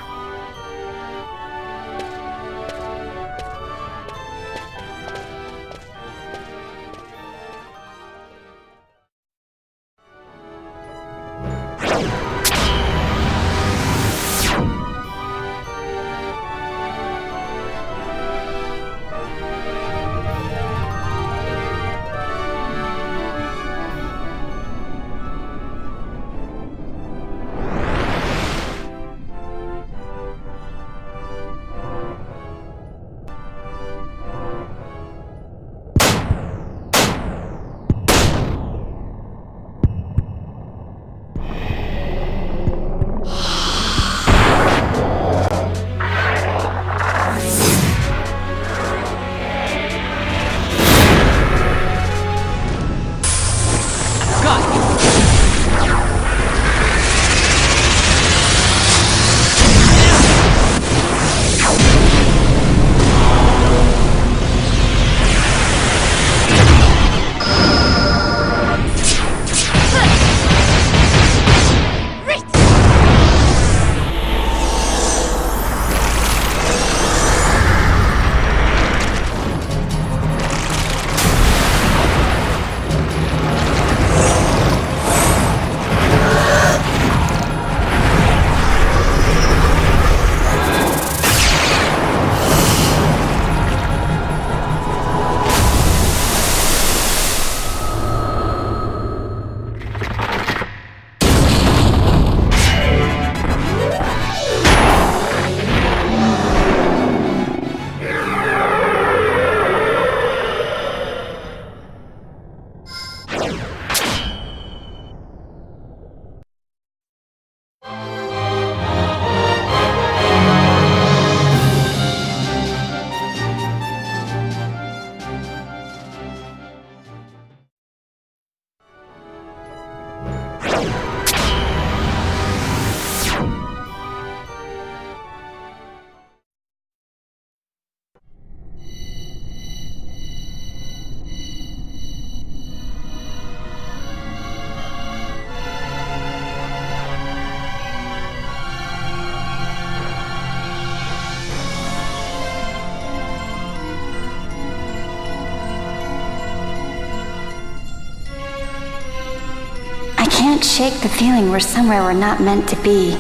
I can't shake the feeling we're somewhere we're not meant to be.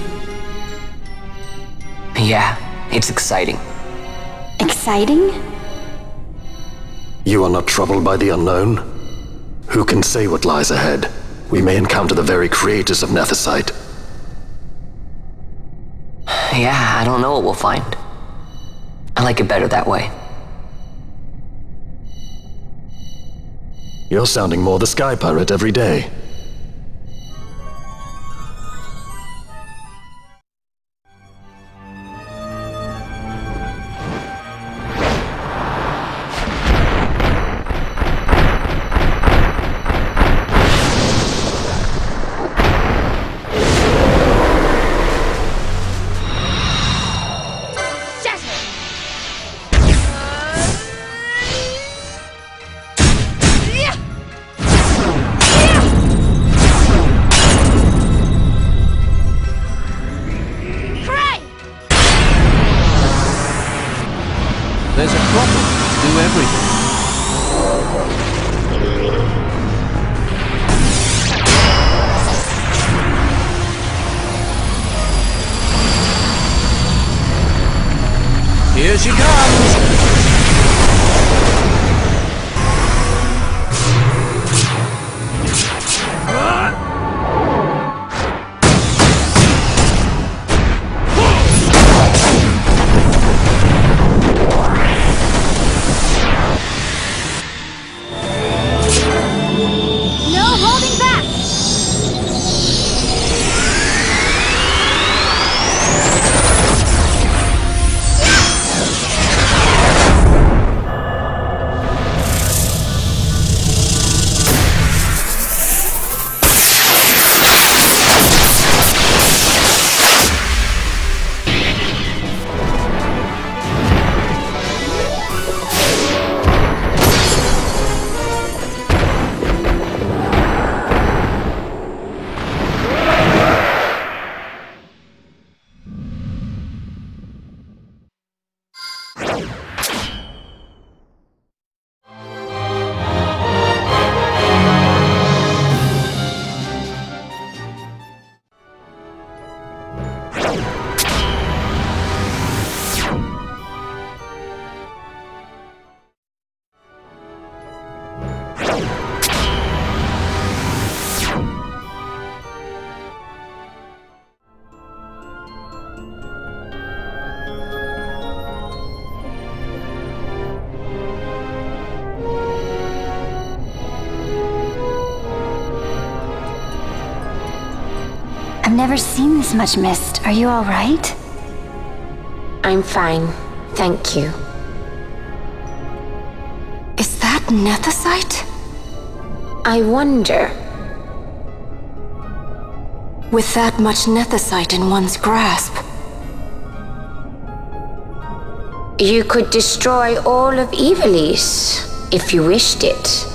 Yeah, it's exciting. Exciting? You are not troubled by the unknown? Who can say what lies ahead? We may encounter the very creators of Nethicite. Yeah, I don't know what we'll find. I like it better that way. You're sounding more the Sky Pirate every day. I've never seen this much mist. Are you all right? I'm fine, thank you. Is that nethicite? I wonder. With that much nethicite in one's grasp. You could destroy all of Ivalice, if you wished it.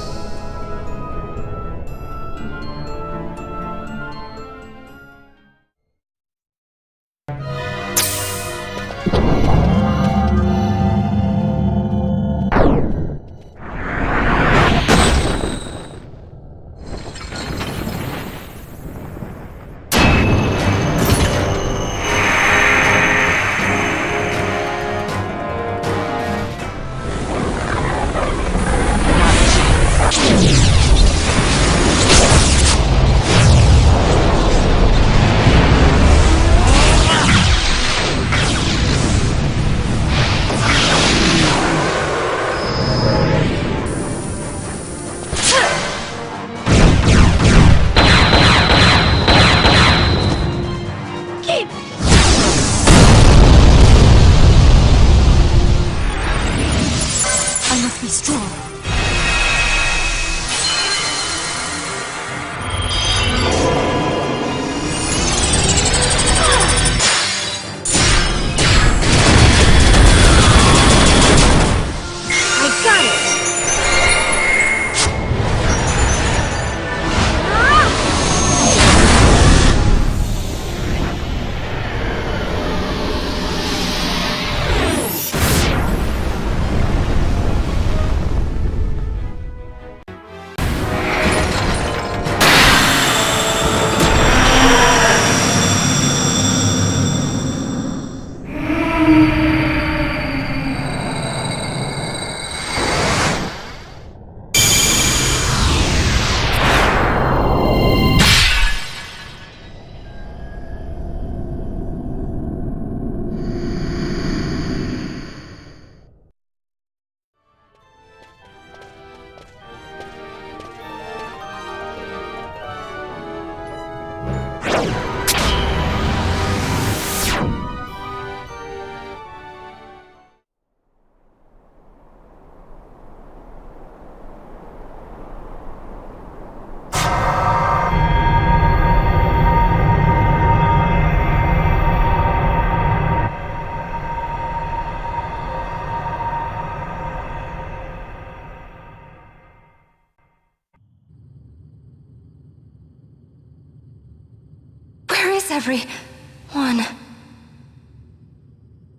Everyone.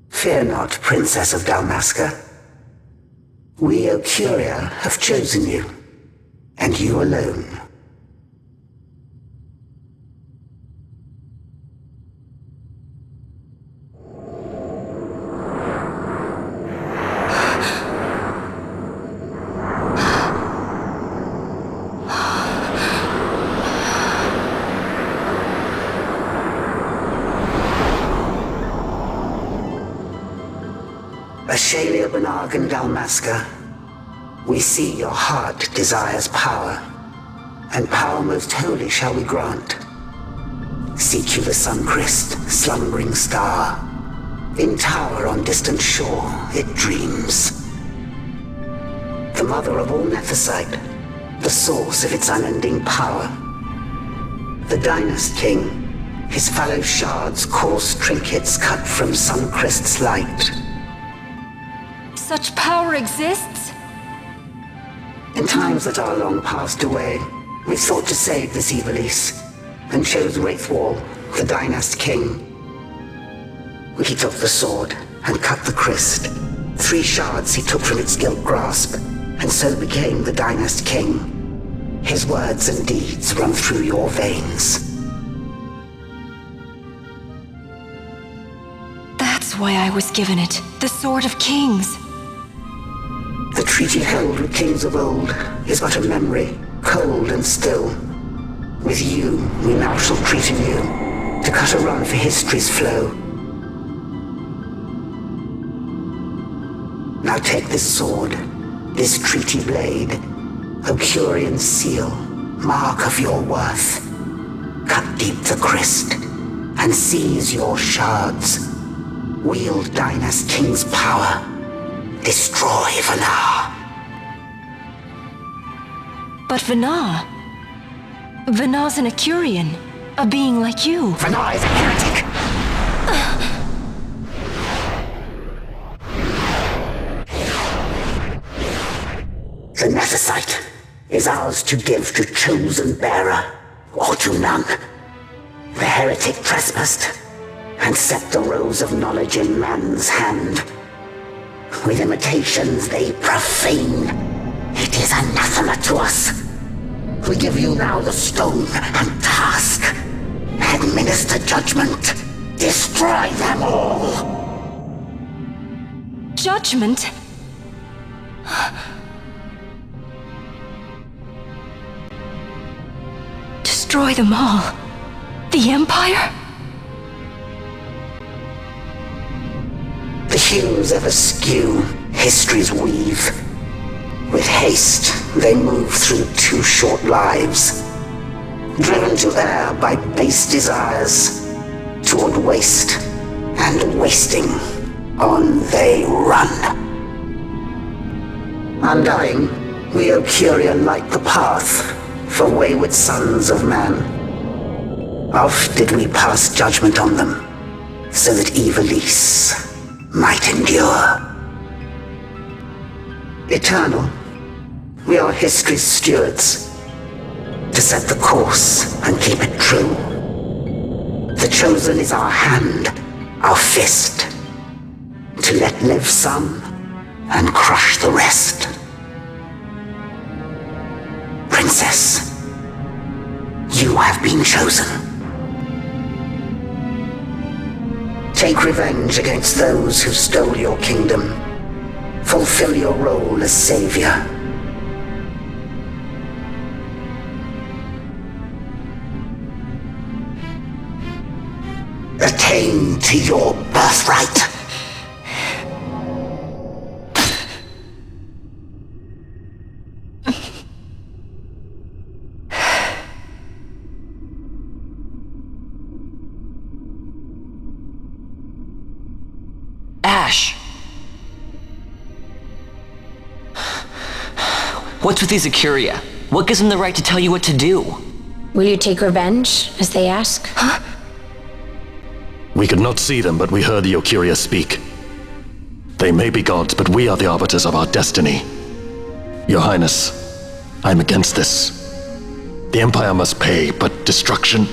Fear not, Princess of Dalmasca. We, Ocuria, have chosen you, and you alone. Ashalia Banag and Dalmasca, we see your heart desires power, and power most holy shall we grant. Seek you the Suncrist, slumbering star. In tower on distant shore, it dreams. The mother of all nethicite, the source of its unending power. The Dynast King, his fallow shards, coarse trinkets cut from Suncrist's light. Such power exists? In times that are long passed away, we sought to save this Ivalice, and chose Wraithwall, the Dynast King. He took the sword and cut the Christ. 3 shards he took from its gilt grasp, and so became the Dynast King. His words and deeds run through your veins. That's why I was given it, the Sword of Kings. The treaty held with kings of old is but a memory, cold and still. With you, we now shall treat anew, to cut a run for history's flow. Now take this sword, this treaty blade, Ocurian seal, mark of your worth. Cut deep the Christ, and seize your shards. Wield Dynast King's power. Destroy Vanar. But Vanar... Vanar's an Ecurian. A being like you. Vanar is a heretic. The Nephesite is ours to give to chosen bearer, or to none. The heretic trespassed, and set the rose of knowledge in man's hand. With imitations they profane. It is anathema to us. We give you now the stone and task. Administer judgment. Destroy them all. Judgment? Destroy them all? The Empire? The hues ever skew, history's weave. With haste, they move through too short lives. Driven to err by base desires, toward waste, and wasting, on they run. Undying, we Ecurian light the path for wayward sons of man. Oft did we pass judgment on them, so that Ivalice might endure. Eternal, we are history's stewards, to set the course and keep it true. The chosen is our hand, our fist, to let live some and crush the rest. Princess, you have been chosen. Take revenge against those who stole your kingdom. Fulfill your role as savior. Attain to your birthright. Ash! What's with these Ecuria? What gives them the right to tell you what to do? Will you take revenge, as they ask? Huh? We could not see them, but we heard the Ecuria speak. They may be gods, but we are the arbiters of our destiny. Your Highness, I'm against this. The Empire must pay, but destruction?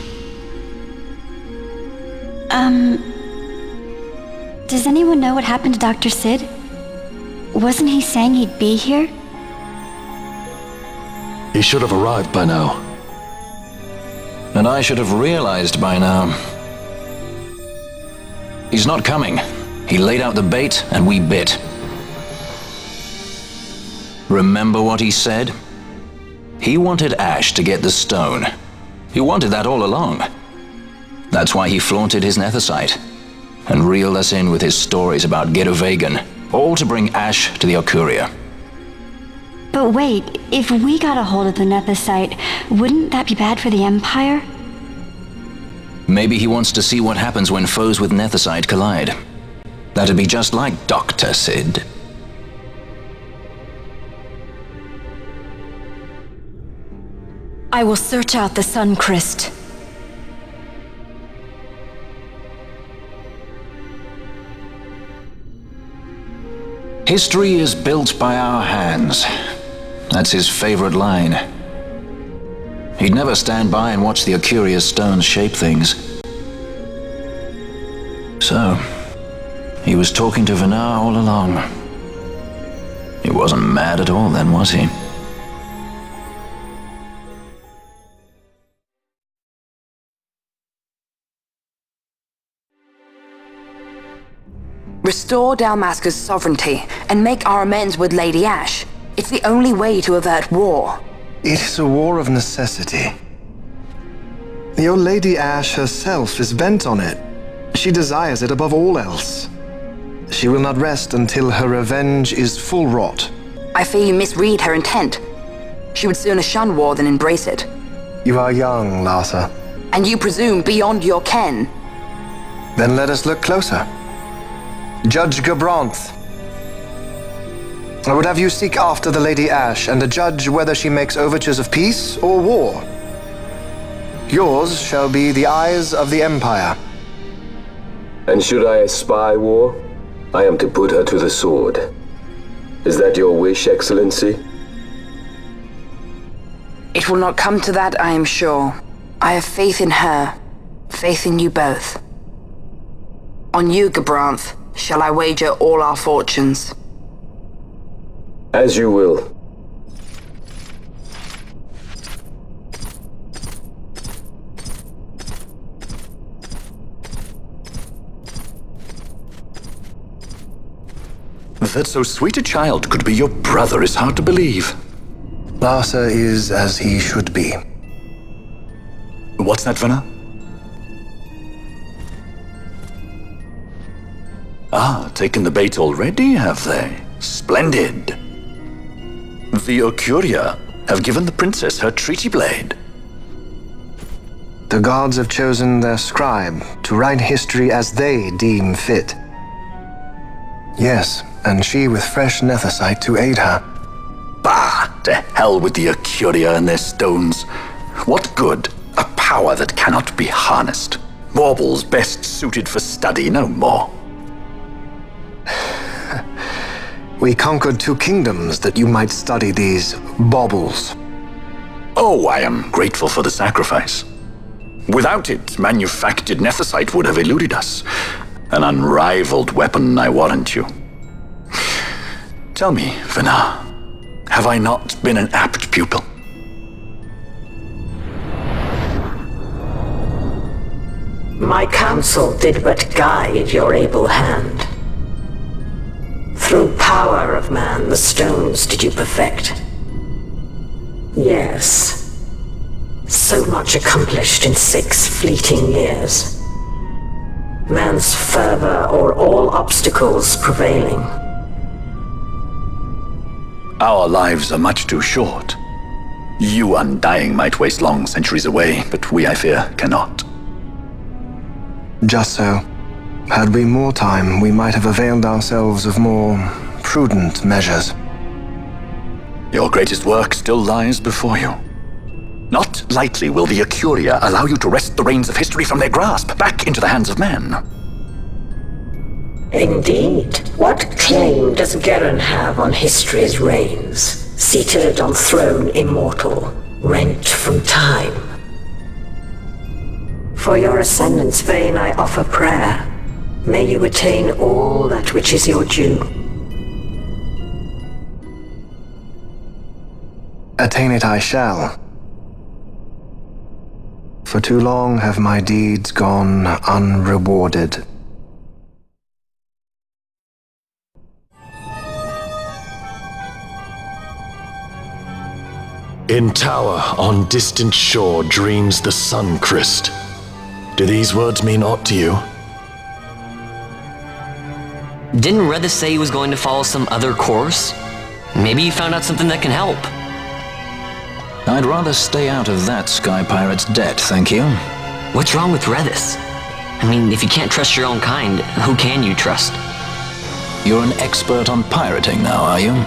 Does anyone know what happened to Dr. Sid? Wasn't he saying he'd be here? He should have arrived by now. And I should have realized by now. He's not coming. He laid out the bait, and we bit. Remember what he said? He wanted Ash to get the stone. He wanted that all along. That's why he flaunted his Nethicite, and reeled us in with his stories about Gidovegan, all to bring Ash to the Ecuria. But wait, if we got a hold of the Nethicite, wouldn't that be bad for the Empire? Maybe he wants to see what happens when foes with Nethicite collide. That'd be just like Dr. Sid. I will search out the Suncrest. History is built by our hands. That's his favorite line. He'd never stand by and watch the Ecuria stones shape things. So, he was talking to Vanar all along. He wasn't mad at all then, was he? Restore Dalmasca's sovereignty and make our amends with Lady Ash. It's the only way to avert war. It is a war of necessity. Your Lady Ash herself is bent on it. She desires it above all else. She will not rest until her revenge is full wrought. I fear you misread her intent. She would sooner shun war than embrace it. You are young, Larsa. And you presume beyond your ken. Then let us look closer. Judge Gabranth. I would have you seek after the Lady Ashe and judge whether she makes overtures of peace or war. Yours shall be the eyes of the Empire. And should I espy war, I am to put her to the sword. Is that your wish, Excellency? It will not come to that, I am sure. I have faith in her, faith in you both. On you, Gabranth, shall I wager all our fortunes. As you will. That so sweet a child could be your brother is hard to believe. Larsa is as he should be. What's that, Vanna? Ah, taken the bait already, have they? Splendid. The Ocuria have given the princess her treaty blade. The gods have chosen their scribe to write history as they deem fit. Yes, and she with fresh nethicite to aid her. Bah! To hell with the Ocuria and their stones. What good? A power that cannot be harnessed. Baubles best suited for study, no more. We conquered 2 kingdoms that you might study these baubles. Oh, I am grateful for the sacrifice. Without it, manufactured nethicite would have eluded us. An unrivaled weapon, I warrant you. Tell me, Vanna, have I not been an apt pupil? My counsel did but guide your able hand. Through power of man, the stones did you perfect. Yes. So much accomplished in 6 fleeting years. Man's fervor o'er all obstacles prevailing. Our lives are much too short. You undying might waste long centuries away, but we, I fear, cannot. Just so. Had we more time, we might have availed ourselves of more prudent measures. Your greatest work still lies before you. Not lightly will the Ocuria allow you to wrest the reins of history from their grasp, back into the hands of men. Indeed. What claim does Geren have on history's reins, seated on throne immortal, rent from time? For your ascendant's vein I offer prayer. May you attain all that which is your due. Attain it I shall. For too long have my deeds gone unrewarded. In tower on distant shore dreams the sun Christ. Do these words mean aught to you? Didn't Redis say he was going to follow some other course? Maybe he found out something that can help. I'd rather stay out of that Sky Pirate's debt, thank you. What's wrong with Redis? I mean, if you can't trust your own kind, who can you trust? You're an expert on pirating now, are you?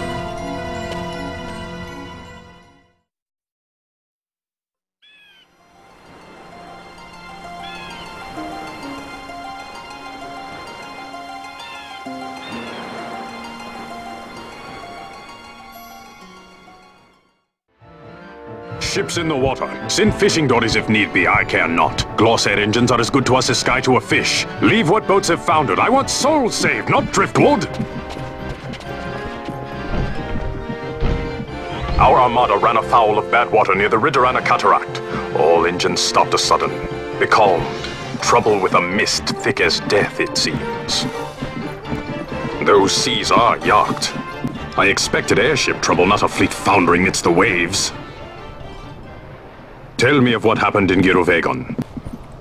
Ships in the water. Send fishing dories if need be, I care not. Glossair engines are as good to us as sky to a fish. Leave what boats have foundered. I want souls saved, not driftwood. Our armada ran afoul of bad water near the Ridorana Cataract. All engines stopped a sudden, becalmed. Trouble with a mist thick as death, it seems. Those seas are yacht. I expected airship trouble, not a fleet foundering amidst the waves. Tell me of what happened in Giruvegon.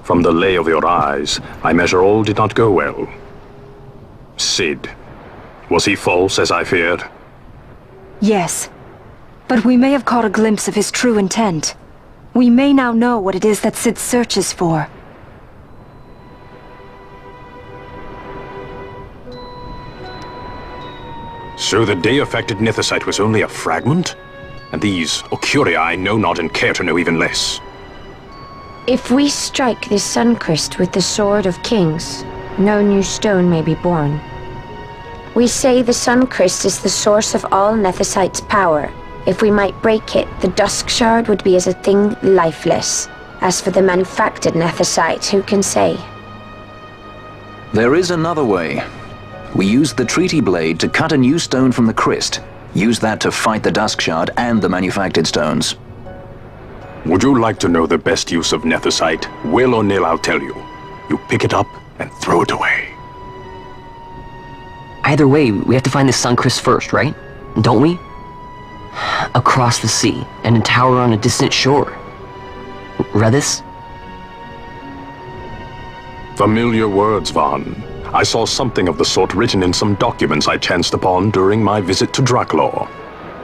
From the lay of your eyes, I measure all did not go well. Cid. Was he false, as I feared? Yes. But we may have caught a glimpse of his true intent. We may now know what it is that Cid searches for. So the day-affected nethicite was only a fragment? And these Ocuria I know not and care to know even less. If we strike this Suncrest with the Sword of Kings, no new stone may be born. We say the Suncrest is the source of all nethicite's power. If we might break it, the Dusk Shard would be as a thing lifeless. As for the manufactured nethicite, who can say? There is another way. We used the treaty blade to cut a new stone from the Crest. Use that to fight the Dusk Shard and the manufactured stones. Would you like to know the best use of nethicite? Will or nil, I'll tell you. You pick it up and throw it away. Either way, we have to find the Suncrest first, right? Don't we? Across the sea, and a tower on a distant shore. Read this? Familiar words, Vaughn. I saw something of the sort written in some documents I chanced upon during my visit to Draklor.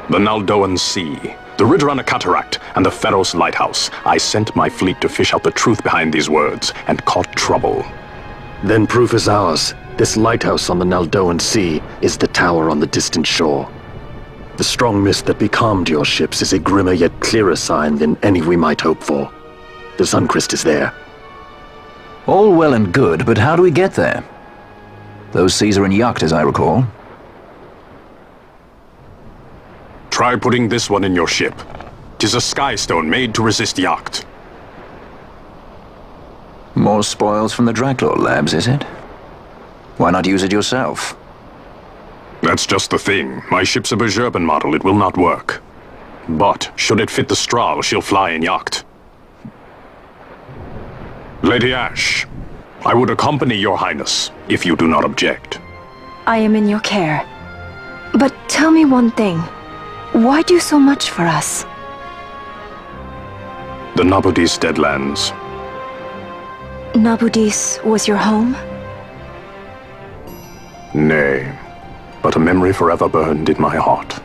The Naldoan Sea, the Ridrana Cataract, and the Pharos Lighthouse. I sent my fleet to fish out the truth behind these words, and caught trouble. Then proof is ours. This lighthouse on the Naldoan Sea is the tower on the distant shore. The strong mist that becalmed your ships is a grimmer yet clearer sign than any we might hope for. The Suncrest is there. All well and good, but how do we get there? Those seas are in Yacht, as I recall. Try putting this one in your ship. 'Tis a skystone made to resist Yacht. More spoils from the Draklor labs, is it? Why not use it yourself? That's just the thing. My ship's a Bergerben model. It will not work. But, should it fit the Strahl, she'll fly in Yacht. Lady Ash, I would accompany your highness, if you do not object. I am in your care. But tell me one thing. Why do so much for us? The Nabudis Deadlands. Nabudis was your home? Nay, but a memory forever burned in my heart.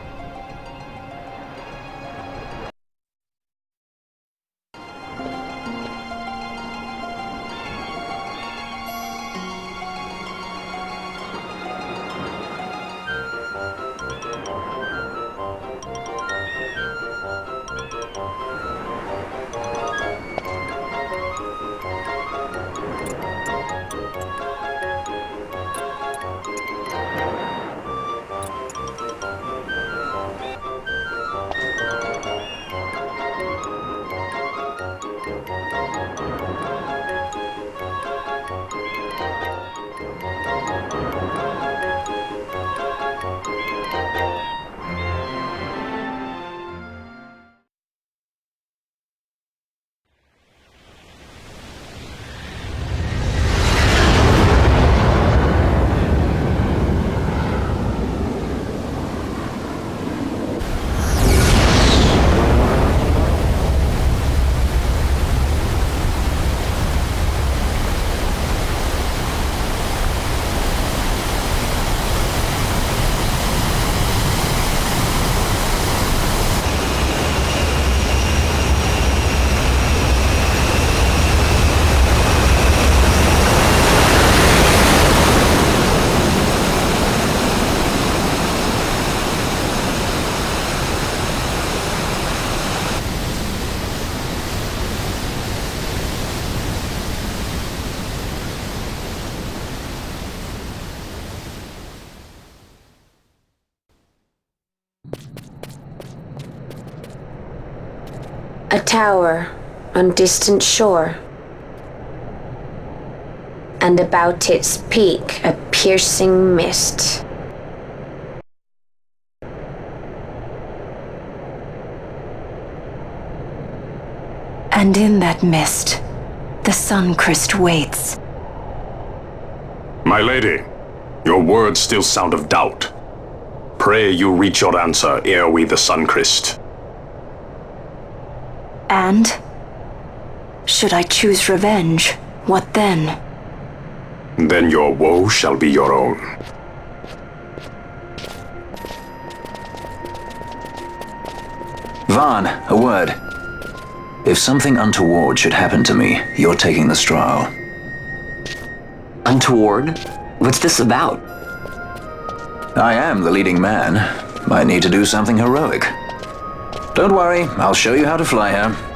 A tower on distant shore, and about its peak a piercing mist. And in that mist, the Suncrest waits. My lady, your words still sound of doubt. Pray you reach your answer ere we the Suncrest. And? Should I choose revenge, what then? Then your woe shall be your own. Vaughn, a word. If something untoward should happen to me, you're taking the Strahl. Untoward? What's this about? I am the leading man. Might need to do something heroic. Don't worry, I'll show you how to fly her.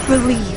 Believe.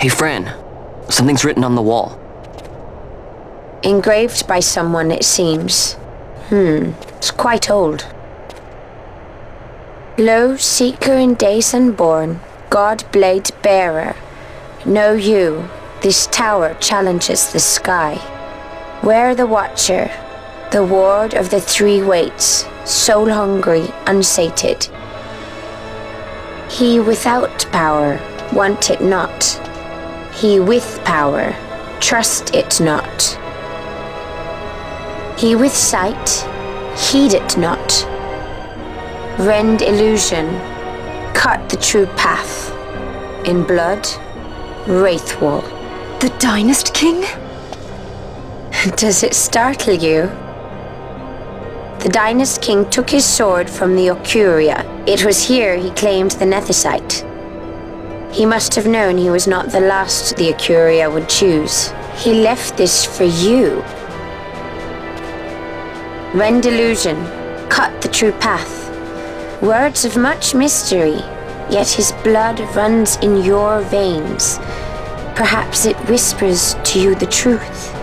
Hey, Fran. Something's written on the wall. Engraved by someone, it seems. It's quite old. Lo, seeker in days unborn, God blade bearer. Know you, this tower challenges the sky. Where the watcher, the ward of the three waits, soul hungry, unsated. He without power, want it not. He with power, trust it not. He with sight, heed it not. Rend illusion, cut the true path. In blood, Wraithwall. The Dynast King? Does it startle you? The Dynast King took his sword from the Ocuria. It was here he claimed the Nethicite. He must have known he was not the last the Ocuria would choose. He left this for you. Rend illusion, cut the true path. Words of much mystery, yet his blood runs in your veins. Perhaps it whispers to you the truth.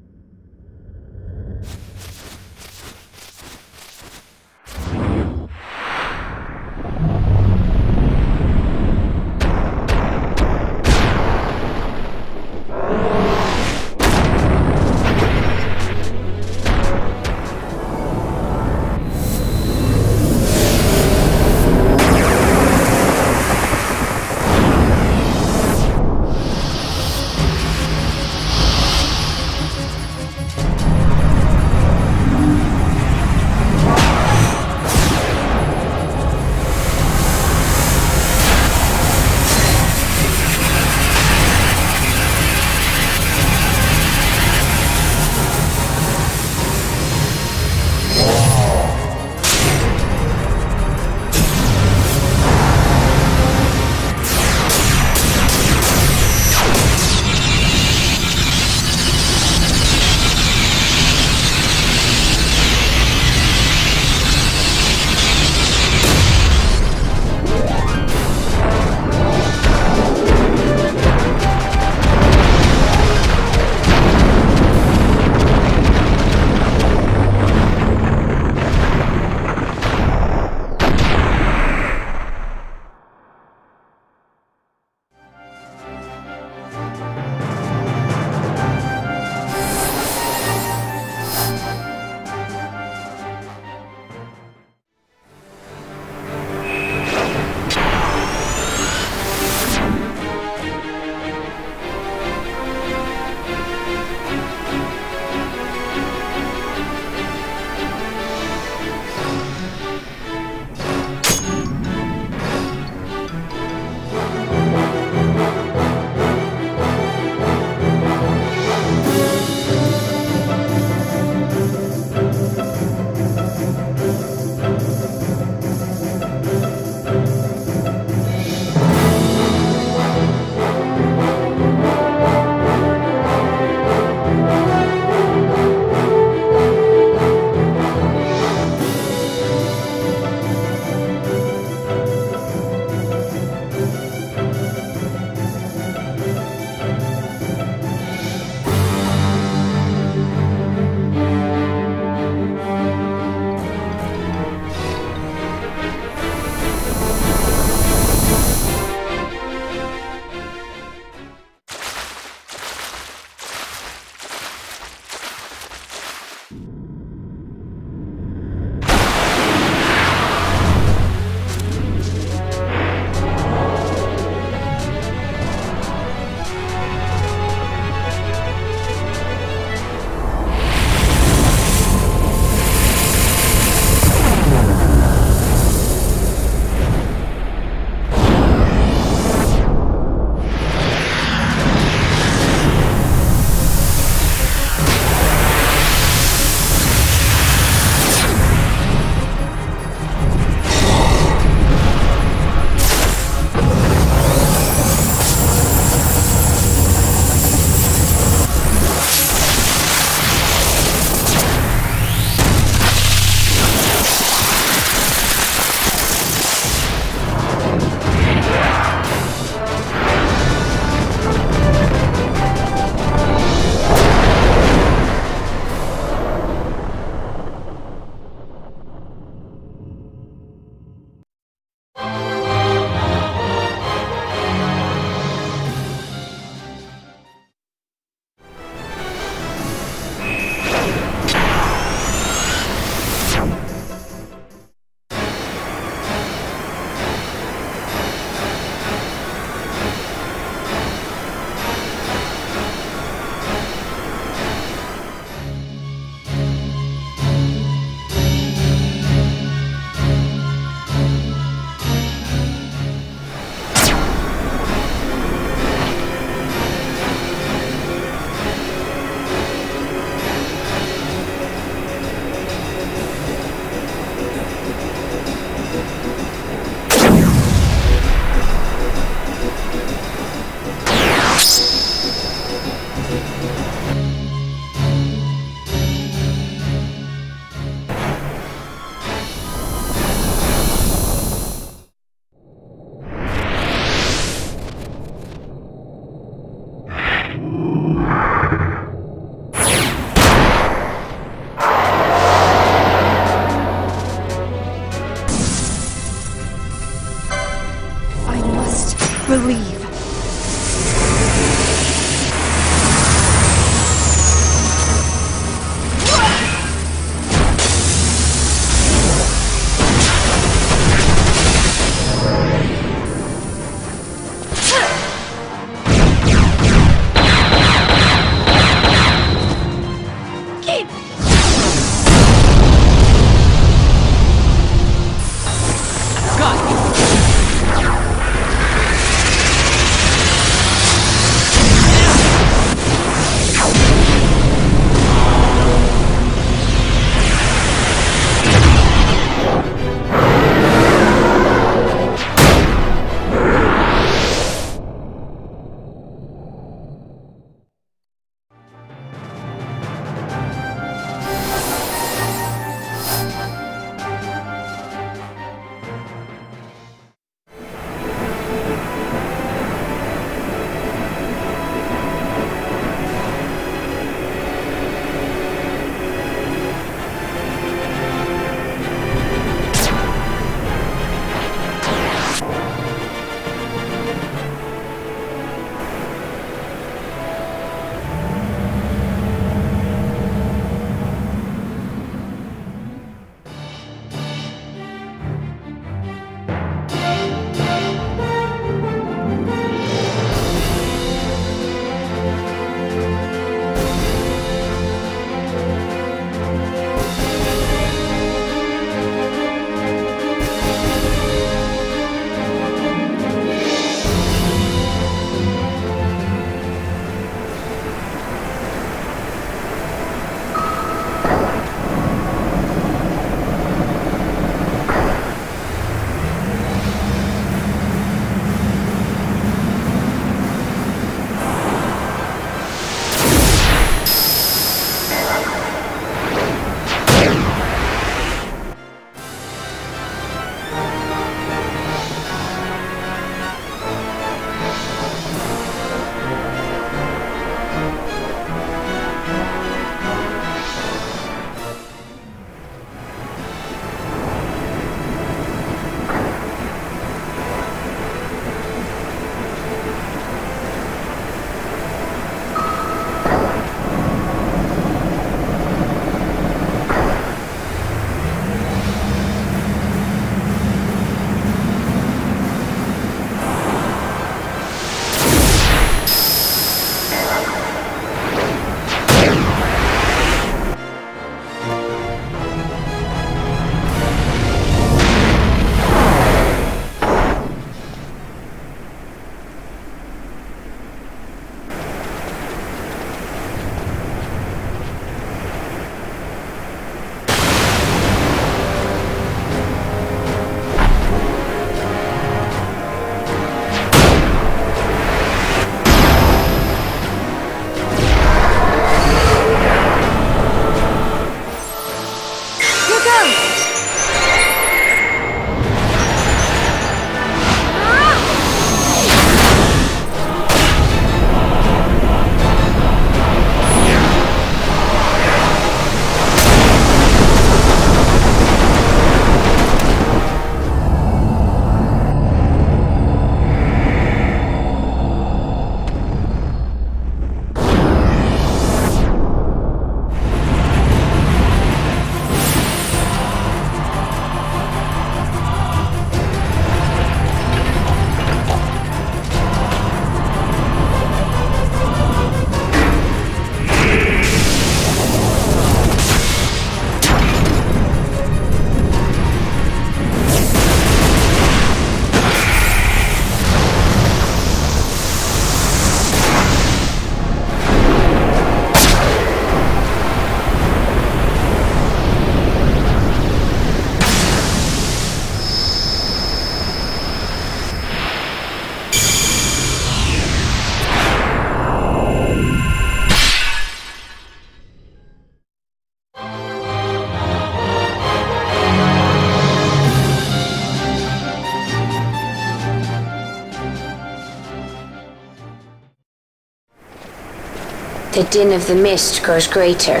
The din of the mist grows greater.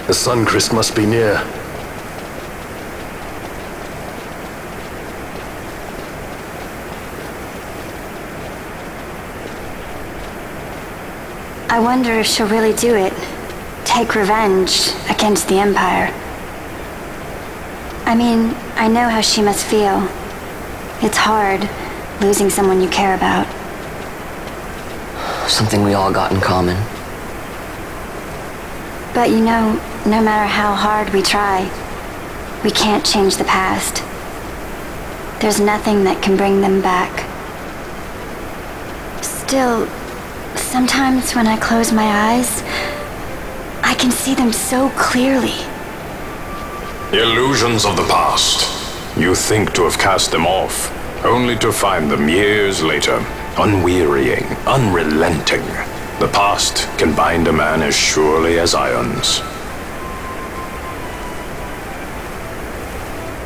The Suncrest must be near. I wonder if she'll really do it. Take revenge against the Empire. I mean, I know how she must feel. It's hard, losing someone you care about. Something we all got in common. But you know, no matter how hard we try, we can't change the past. There's nothing that can bring them back. Still, sometimes when I close my eyes, I can see them so clearly. Illusions of the past. You think to have cast them off, only to find them years later, unwearying, unrelenting. The past can bind a man as surely as irons.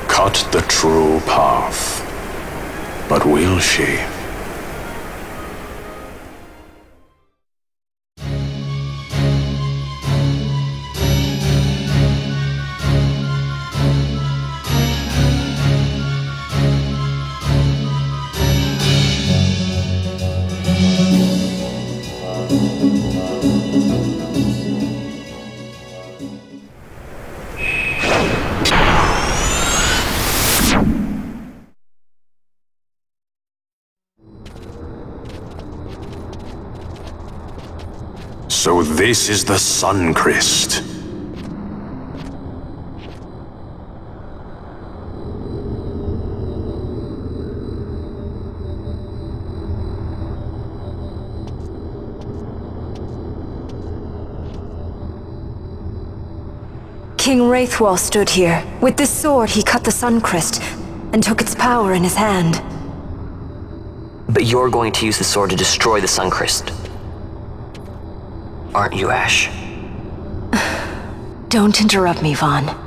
Cut the true path. But will she? So this is the Suncrest. King Wraithwall stood here. With this sword, he cut the Suncrest and took its power in his hand. But you're going to use the sword to destroy the Suncrest. Aren't you, Ash? Don't interrupt me, Vaughn.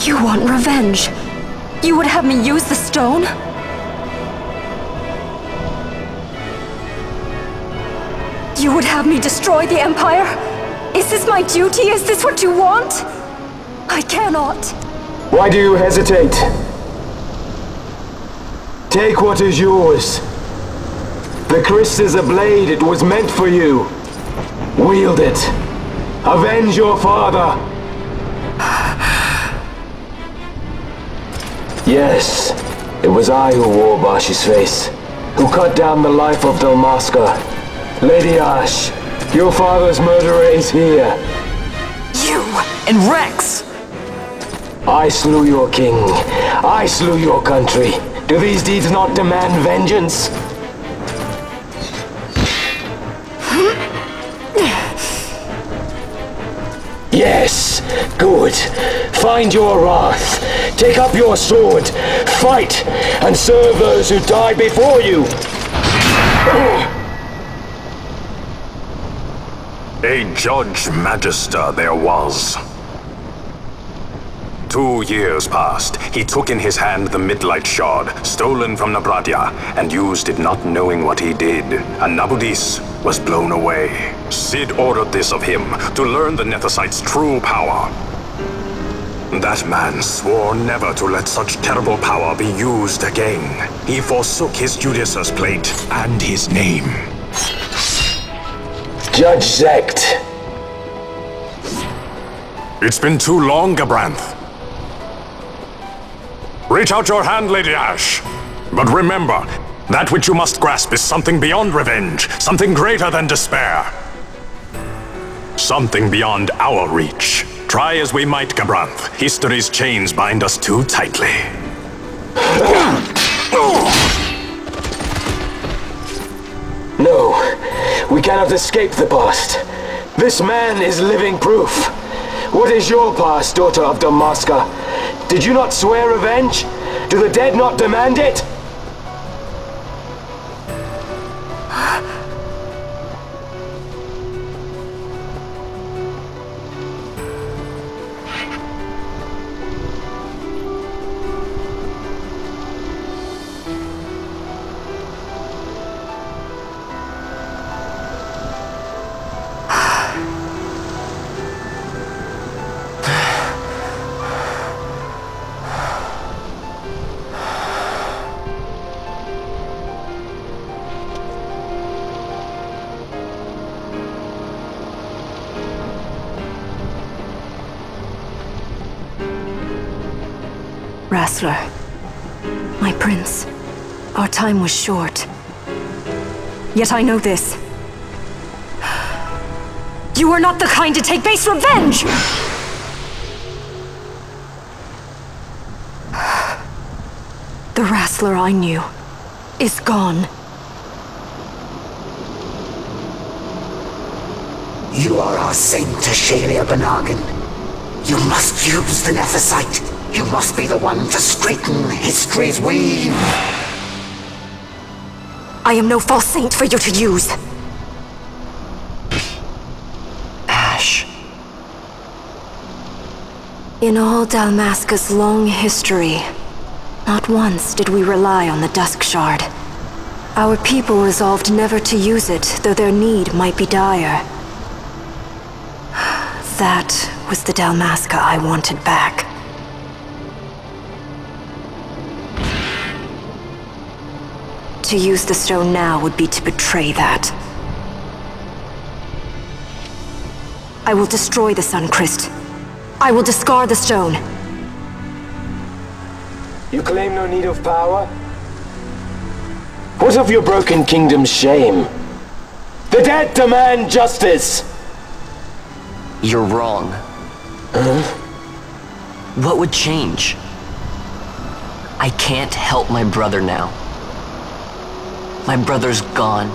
You want revenge? You would have me use the stone? You would have me destroy the Empire? Is this my duty? Is this what you want? I cannot. Why do you hesitate? Take what is yours. The Christ is a blade. It was meant for you. Wield it. Avenge your father. Yes, it was I who wore Bashi's face, who cut down the life of Dalmasca. Lady Ash, your father's murderer is here. You and Rex! I slew your king. I slew your country. Do these deeds not demand vengeance? Yes, good. Find your wrath. Take up your sword. Fight, and serve those who died before you. A Judge Magister there was. 2 years passed. He took in his hand the Midlight Shard, stolen from Nabradia, and used it not knowing what he did. And Nabudis was blown away. Cid ordered this of him, to learn the Nethicite's true power. That man swore never to let such terrible power be used again. He forsook his Judicious plate and his name. Judge Zekt. It's been too long, Gabranth. Reach out your hand, Lady Ash. But remember, that which you must grasp is something beyond revenge, something greater than despair. Something beyond our reach. Try as we might, Gabranth, history's chains bind us too tightly. No, we cannot escape the past. This man is living proof. What is your past, daughter of Damaska? Did you not swear revenge? Do the dead not demand it? Rassler, my prince, our time was short. Yet I know this. You are not the kind to take base revenge! The Rassler I knew is gone. You are our saint, Ashalia Banagin. You must use the Nephesite. You must be the one to straighten history's weave. I am no false saint for you to use. Ash. In all Dalmasca's long history, not once did we rely on the Dusk Shard. Our people resolved never to use it, though their need might be dire. That was the Dalmasca I wanted back. To use the stone now would be to betray that. I will destroy the Suncrest. I will discard the stone. You claim no need of power? What of your broken kingdom's shame? The dead demand justice! You're wrong. Huh? What would change? I can't help my brother now. My brother's gone.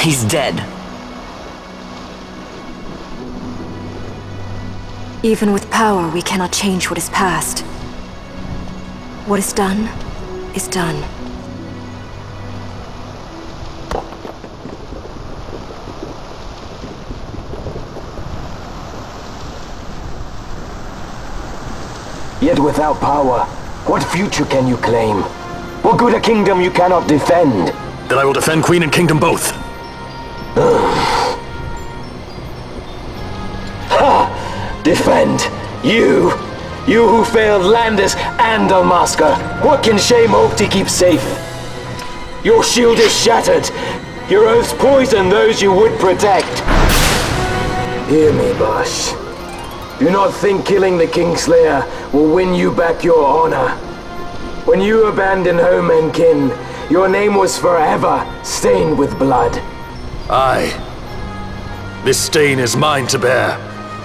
He's dead. Even with power, we cannot change what is past. What is done, is done. Yet without power, what future can you claim? What good a kingdom you cannot defend? Then I will defend Queen and Kingdom both. Ha! Defend? You? You who failed Landis and Dalmasca. What can shame hope to keep safe? Your shield is shattered. Your oaths poison those you would protect. Hear me, Bash. Do not think killing the Kingslayer will win you back your honor. When you abandoned home and kin, your name was forever stained with blood. Aye. This stain is mine to bear,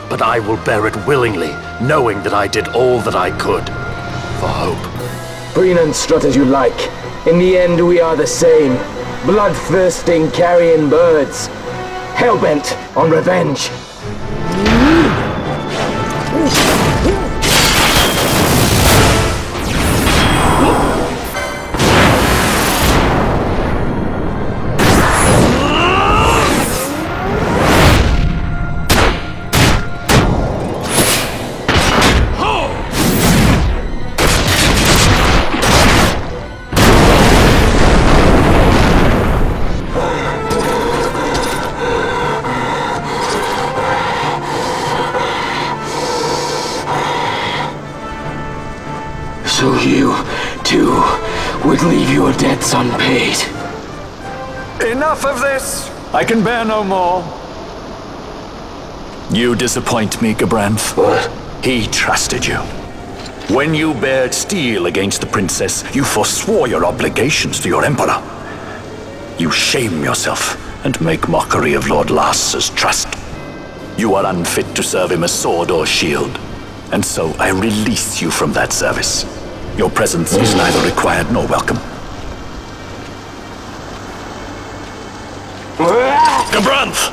but I will bear it willingly, knowing that I did all that I could for hope. Preen and strut as you like. In the end, we are the same. Bloodthirsting carrion birds. Hellbent on revenge. So you, too, would leave your debts unpaid. Enough of this! I can bear no more. You disappoint me, Gabranth. What? He trusted you. When you bared steel against the princess, you forswore your obligations to your emperor. You shame yourself and make mockery of Lord Lars's trust. You are unfit to serve him as sword or shield, and so I release you from that service. Your presence is neither required nor welcome. Gabranth!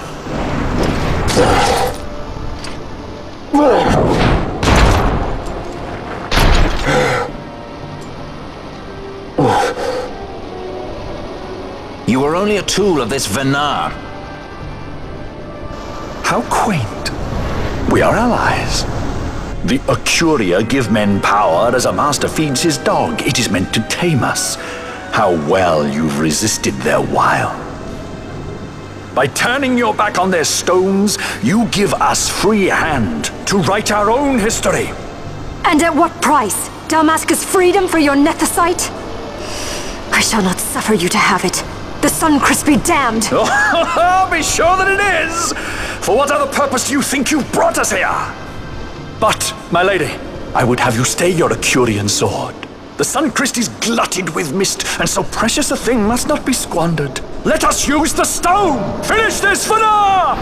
You were only a tool of this Venar. How quaint. We are allies. The Ocuria give men power as a master feeds his dog. It is meant to tame us. How well you've resisted their wile. By turning your back on their stones, you give us free hand to write our own history. And at what price? Dalmasca's freedom for your nethicite? I shall not suffer you to have it. The Sunchrist be damned! Oh, be sure that it is! For what other purpose do you think you brought us here? But, my lady, I would have you stay your Acurian sword. The Sunchrist is glutted with mist, and so precious a thing must not be squandered. Let us use the stone! Finish this for now!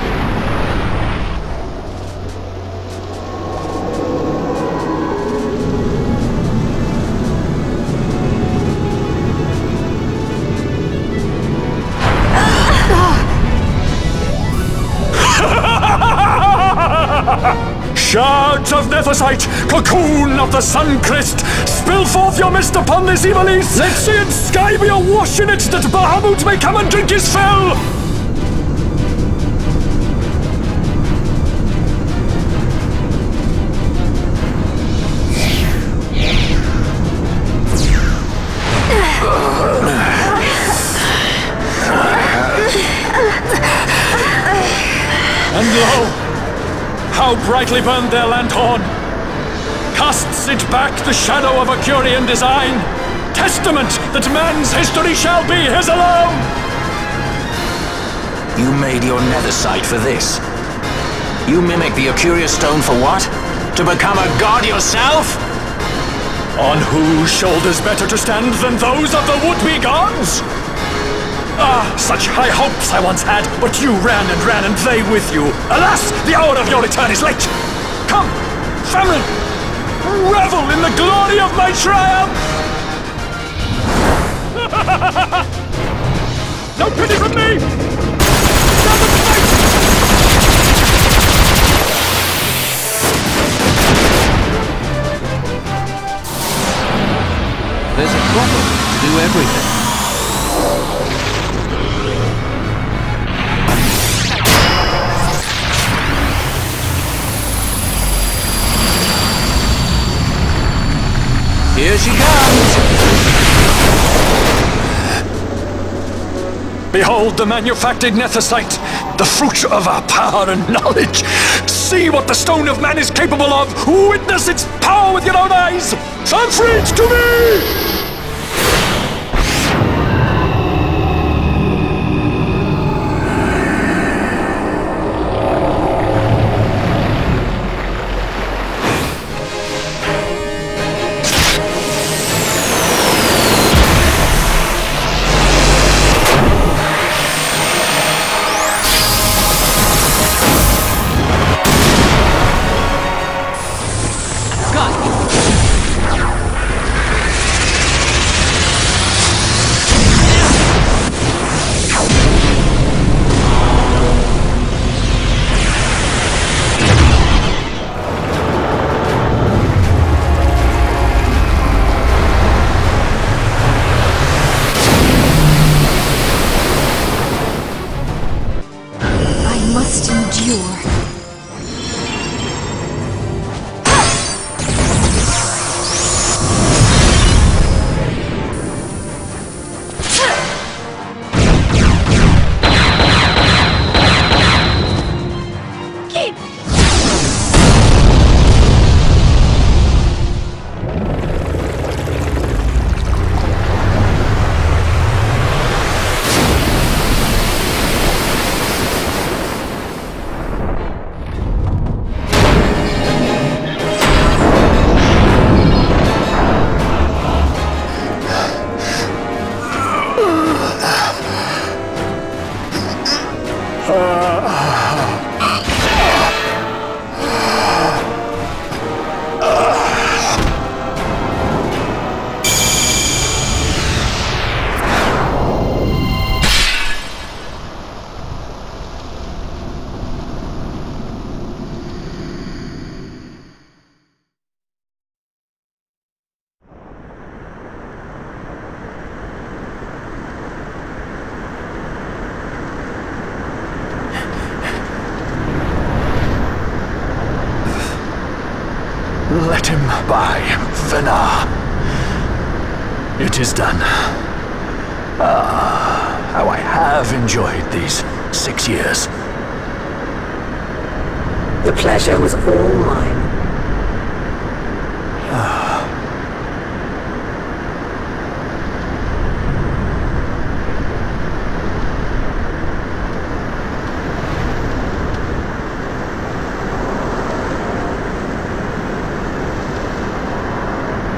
Shards of nethicite, cocoon of the Sunchrist, spill forth your mist upon this evil east. Let sea and sky be awash in it, that Bahamut may come and drink his fill. And lo! How brightly burned their lanthorn! Casts it back the shadow of Acurian design, testament that man's history shall be his alone! You made your nethicite for this. You mimic the Ocuria stone for what? To become a god yourself? On whose shoulders better to stand than those of the would-be gods? Ah, such high hopes I once had, but you ran, and they with you. Alas, the hour of your return is late. Come, family, revel in the glory of my triumph! No pity from me! Stand and fight! There's a problem to do everything. Here she comes! Behold the manufactured nethicite, the fruit of our power and knowledge. See what the stone of man is capable of. Witness its power with your own eyes. Siegfried, to me! brought him by Venar. It is done. Ah, how I have enjoyed these 6 years. The pleasure was all mine.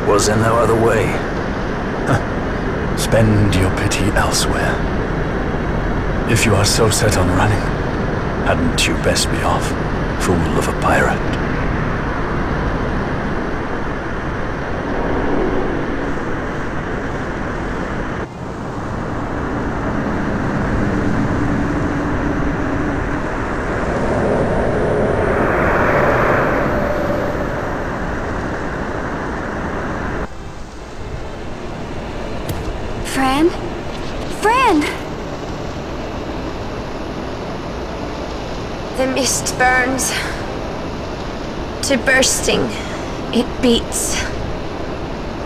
Was there no other way? Spend your pity elsewhere. If you are so set on running, hadn't you best be off, fool of a pirate? Fran? Fran! The mist burns to bursting. It beats.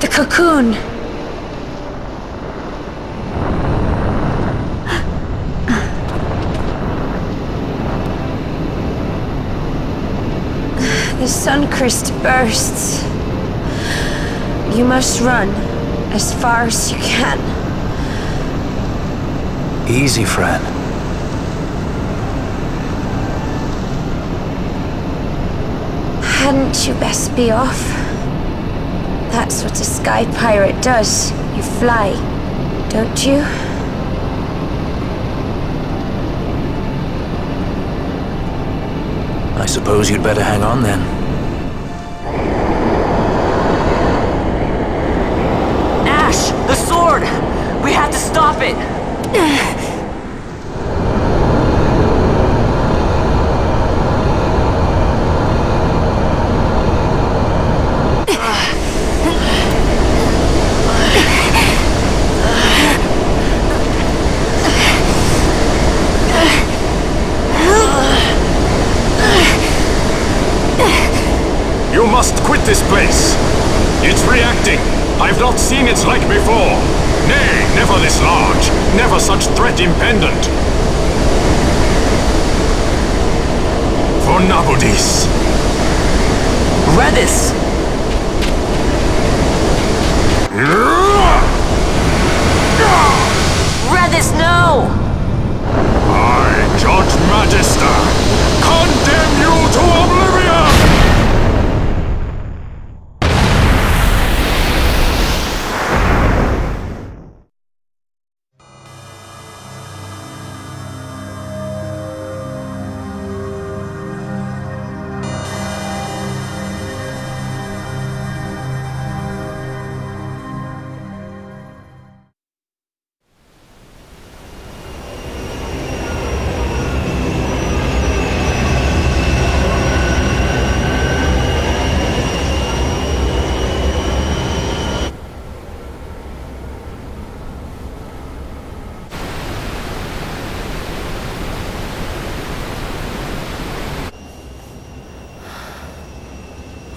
The cocoon. The Suncrist bursts. You must run as far as you can. Easy, Fran. Hadn't you best be off? That's what a sky pirate does. You fly, don't you? I suppose you'd better hang on then. Ash! The sword! We have to stop it! You must quit this place. It's reacting. I've not seen its like before. Nay, never this large. Never such threat impendent. For Nabudis. Redis! Redis, no! I, Judge Magister, condemn you to oblivion!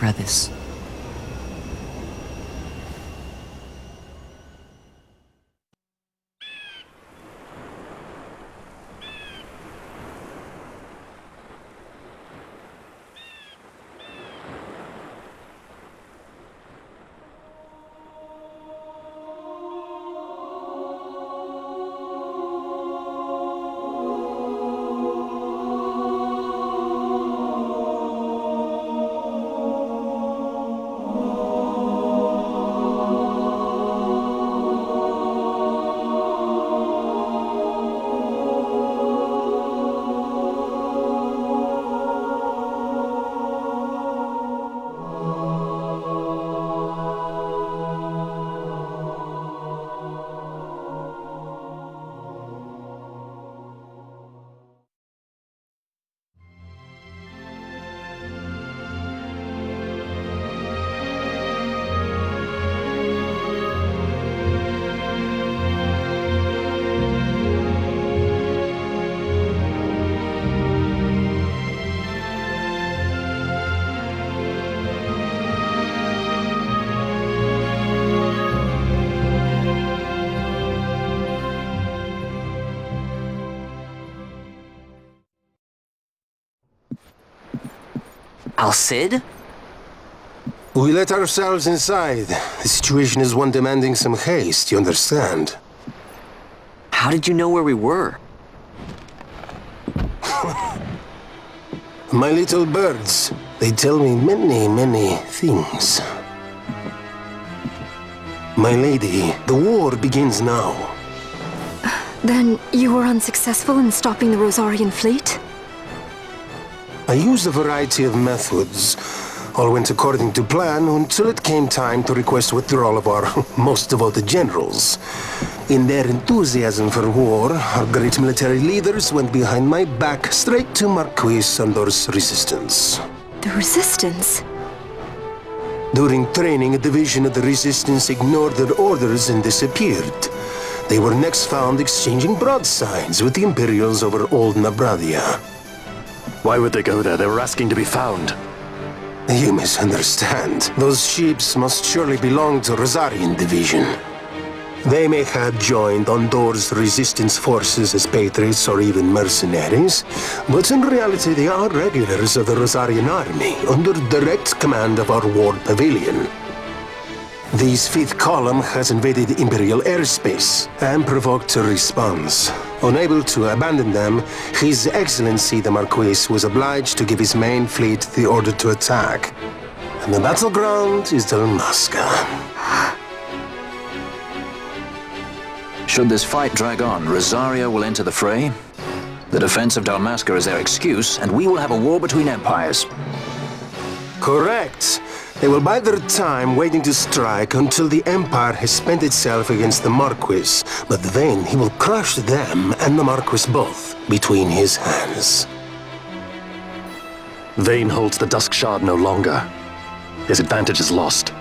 Redis. Al-Cid? We let ourselves inside. The situation is one demanding some haste, you understand? How did you know where we were? My little birds, they tell me many, many things. My lady, the war begins now. Then you were unsuccessful in stopping the Rosarian fleet? I used a variety of methods. All went according to plan until it came time to request withdrawal of our most devoted generals. In their enthusiasm for war, our great military leaders went behind my back straight to Marquis Sandor's resistance. The Resistance? During training, a division of the Resistance ignored their orders and disappeared. They were next found exchanging broadsides with the Imperials over Old Nabradia. Why would they go there? They were asking to be found. You misunderstand. Those ships must surely belong to Rosarian Division. They may have joined Ondor's resistance forces as patriots or even mercenaries, but in reality they are regulars of the Rosarian army, under direct command of our Ward Pavilion. This fifth column has invaded Imperial airspace and provoked a response. Unable to abandon them, His Excellency the Marquis was obliged to give his main fleet the order to attack. And the battleground is Dalmasca. Should this fight drag on, Rosaria will enter the fray. The defense of Dalmasca is their excuse, and we will have a war between empires. Correct. They will bide their time waiting to strike until the Empire has spent itself against the Marquis. But then he will crush them and the Marquis both between his hands. Vayne holds the Dusk Shard no longer. His advantage is lost.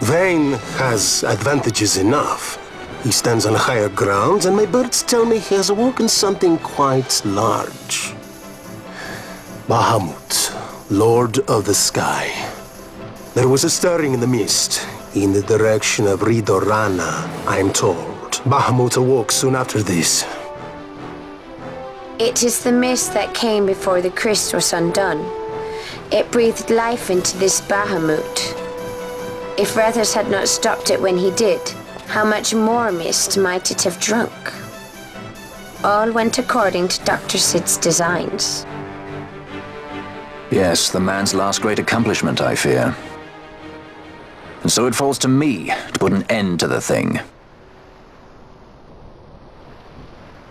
Vayne has advantages enough. He stands on higher ground, and my birds tell me he has awoken something quite large. Bahamut, Lord of the Sky. There was a stirring in the mist, in the direction of Ridorana, I'm told. Bahamut awoke soon after this. It is the mist that came before the Christ was undone. It breathed life into this Bahamut. If Rethus had not stopped it when he did, how much more mist might it have drunk? All went according to Dr. Sid's designs. Yes, the man's last great accomplishment, I fear. And so it falls to me to put an end to the thing.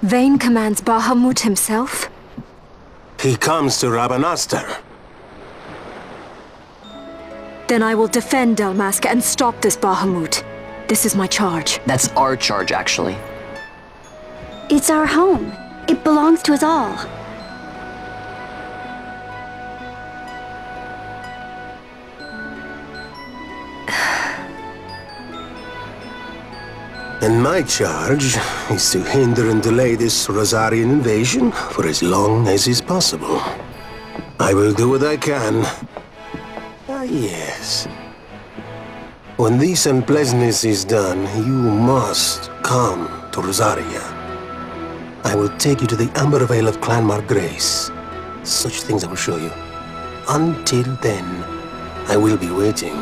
Vayne commands Bahamut himself? He comes to RABANASTRE. Then I will defend Dalmasca and stop this Bahamut. This is my charge. That's our charge, actually. It's our home. It belongs to us all. And my charge is to hinder and delay this Rosarian invasion for as long as is possible. I will do what I can. Ah, yes. When this unpleasantness is done, you must come to Rosaria. I will take you to the Amber Vale of Clan Margrace. Such things I will show you. Until then, I will be waiting.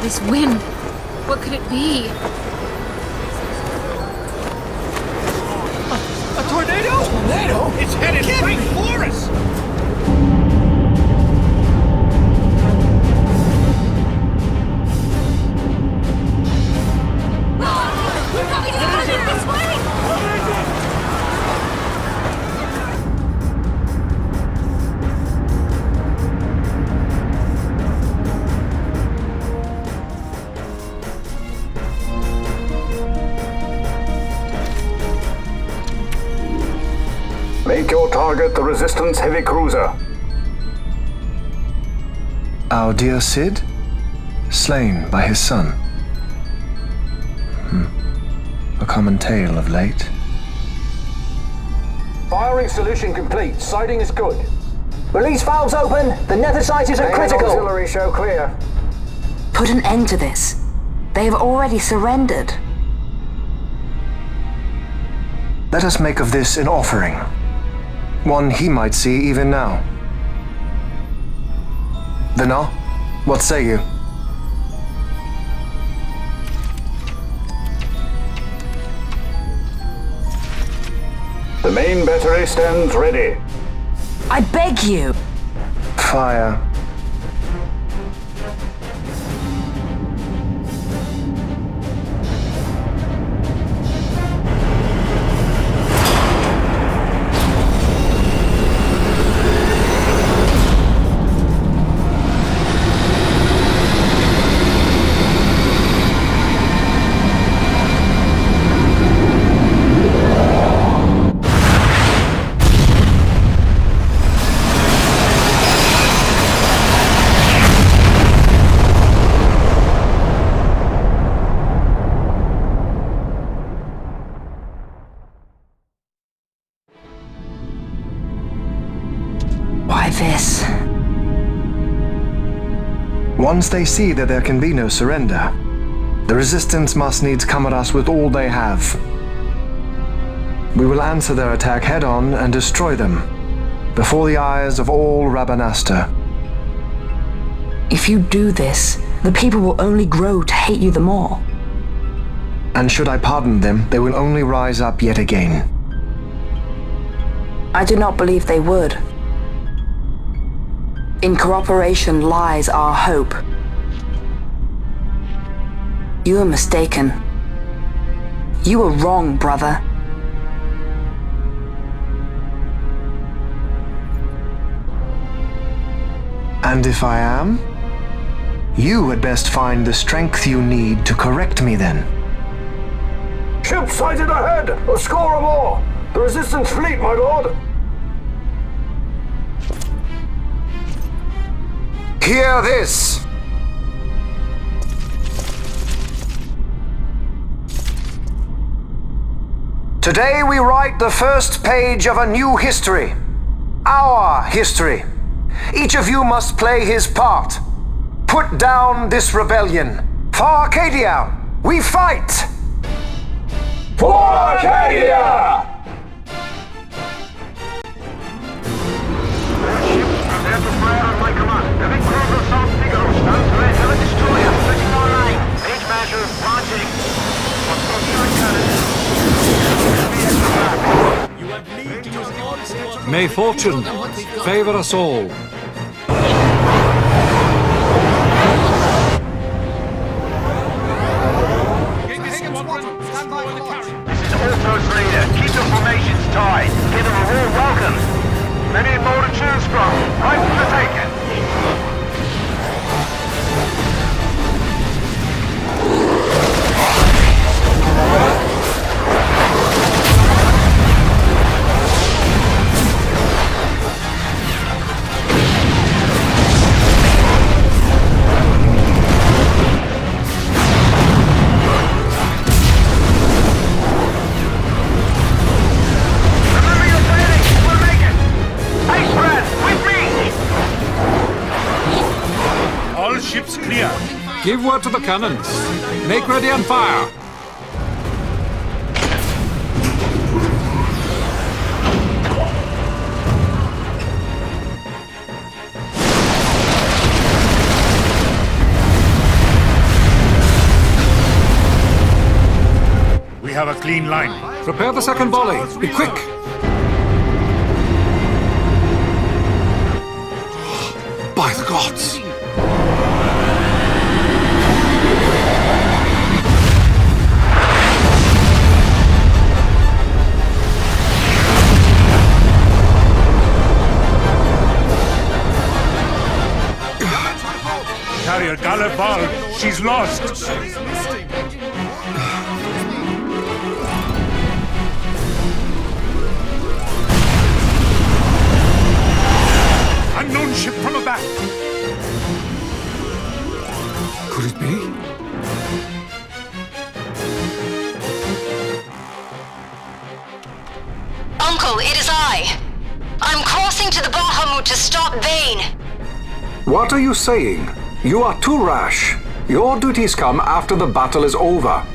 This wind, what could it be? A tornado? A tornado? It's headed right for us! We're coming this way! Make your target the Resistance heavy cruiser. Our dear Cid? Slain by his son. A common tale of late. Firing solution complete. Sighting is good. Release valves open. The nether sight isn't critical. Auxiliary show clear. Put an end to this. They have already surrendered. Let us make of this an offering. One he might see even now. Vina, what say you? The main battery stands ready. I beg you. Fire. This. Once they see that there can be no surrender, the Resistance must needs come at us with all they have. We will answer their attack head-on and destroy them, before the eyes of all RABANASTRE. If you do this, the people will only grow to hate you the more. And should I pardon them, they will only rise up yet again. I do not believe they would. In cooperation lies our hope. You are mistaken. You are wrong, brother. And if I am? You had best find the strength you need to correct me then. Ship sighted ahead! A score or more! The Resistance fleet, my lord! Hear this! Today we write the first page of a new history. Our history. Each of you must play his part. Put down this rebellion. For Arcadia, we fight! For Arcadia! May fortune favor us all. Outpost leader, keep the formations tight. Give them a warm welcome. Many more to choose from. Right for the taking. Ships clear. Give word to the cannons. Make ready and fire. We have a clean line. Prepare the second volley. Be quick. By the gods. Carrier Gallivald, she's lost. Sai. I'm crossing to the Bahamut to stop Vayne. What are you saying? You are too rash. Your duties come after the battle is over.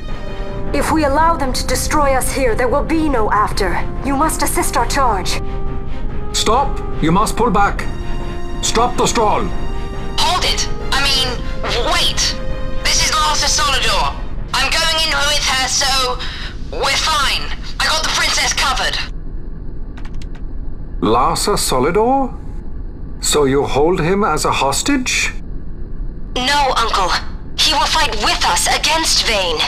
If we allow them to destroy us here, there will be no after. You must assist our charge. Stop! You must pull back. Stop the stroll. Hold it! Wait! This is Larsa Solidor. I'm going in with her, so we're fine. I got the princess covered. Larsa Solidor? So you hold him as a hostage? No, Uncle. He will fight with us against Vayne.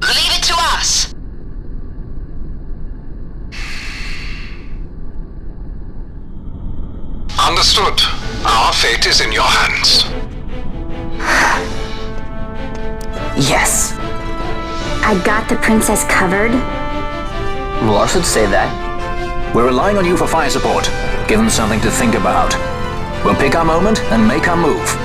Leave it to us. Understood. Our fate is in your hands. Yes. I got the princess covered? Lars would say that. We're relying on you for fire support. Give them something to think about. We'll pick our moment and make our move.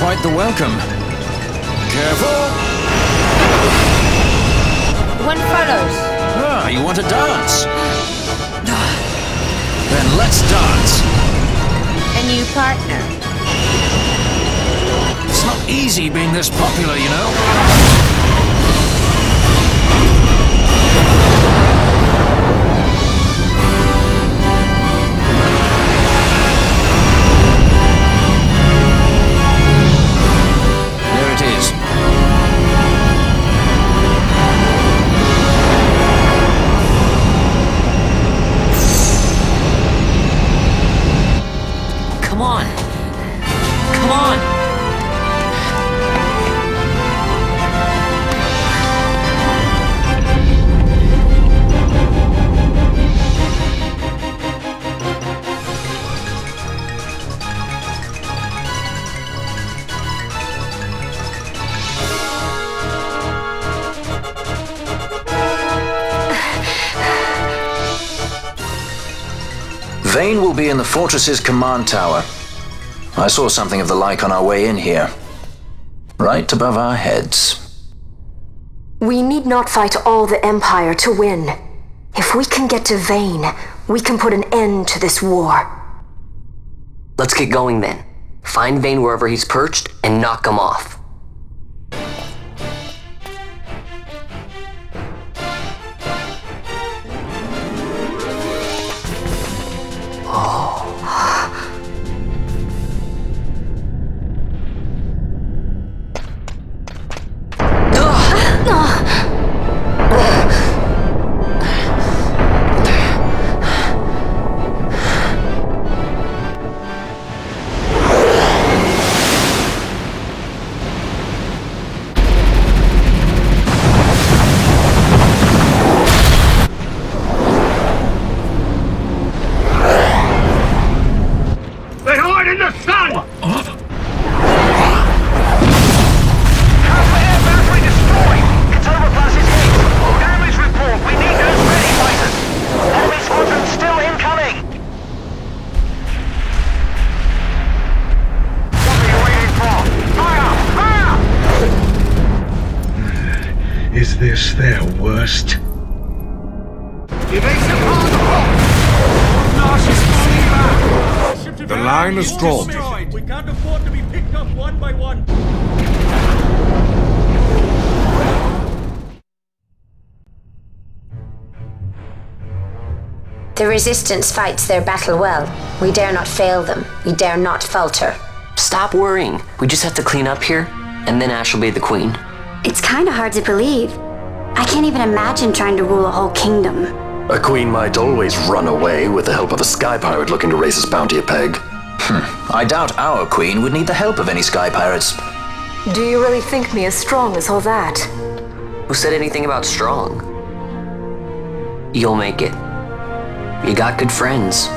Quite the welcome. Careful! One follows. Ah, you want to dance? Then let's dance. A new partner. It's not easy being this popular, you know. Vayne will be in the fortress's command tower. I saw something of the like on our way in here. Right above our heads. We need not fight all the Empire to win. If we can get to Vayne, we can put an end to this war. Let's get going then. Find Vayne wherever he's perched and knock him off. Is this their worst? The line is drawn. We can't afford to be picked up one by one. The Resistance fights their battle well. We dare not fail them. We dare not falter. Stop worrying. We just have to clean up here, and then Ash will be the queen. It's kind of hard to believe. I can't even imagine trying to rule a whole kingdom. A queen might always run away with the help of a sky pirate looking to raise his bounty a peg. I doubt our queen would need the help of any sky pirates. Do you really think me as strong as all that? Who said anything about strong? You'll make it. You got good friends.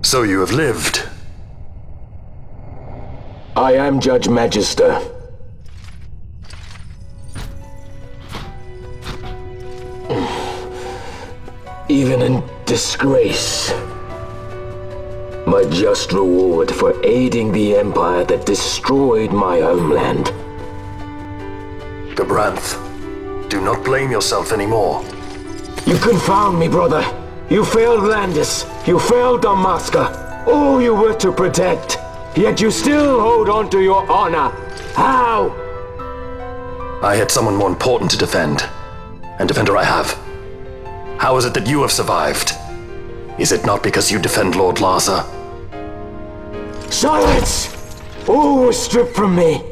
So you have lived. I am Judge Magister. Even in disgrace, my just reward for aiding the empire that destroyed my homeland. Gabranth, do not blame yourself anymore. You confound me, brother. You failed Landis. You failed Dalmasca. All you were to protect. Yet you still hold on to your honor. How? I had someone more important to defend. And defender I have. How is it that you have survived? Is it not because you defend Lord Larsa? Silence! All was stripped from me.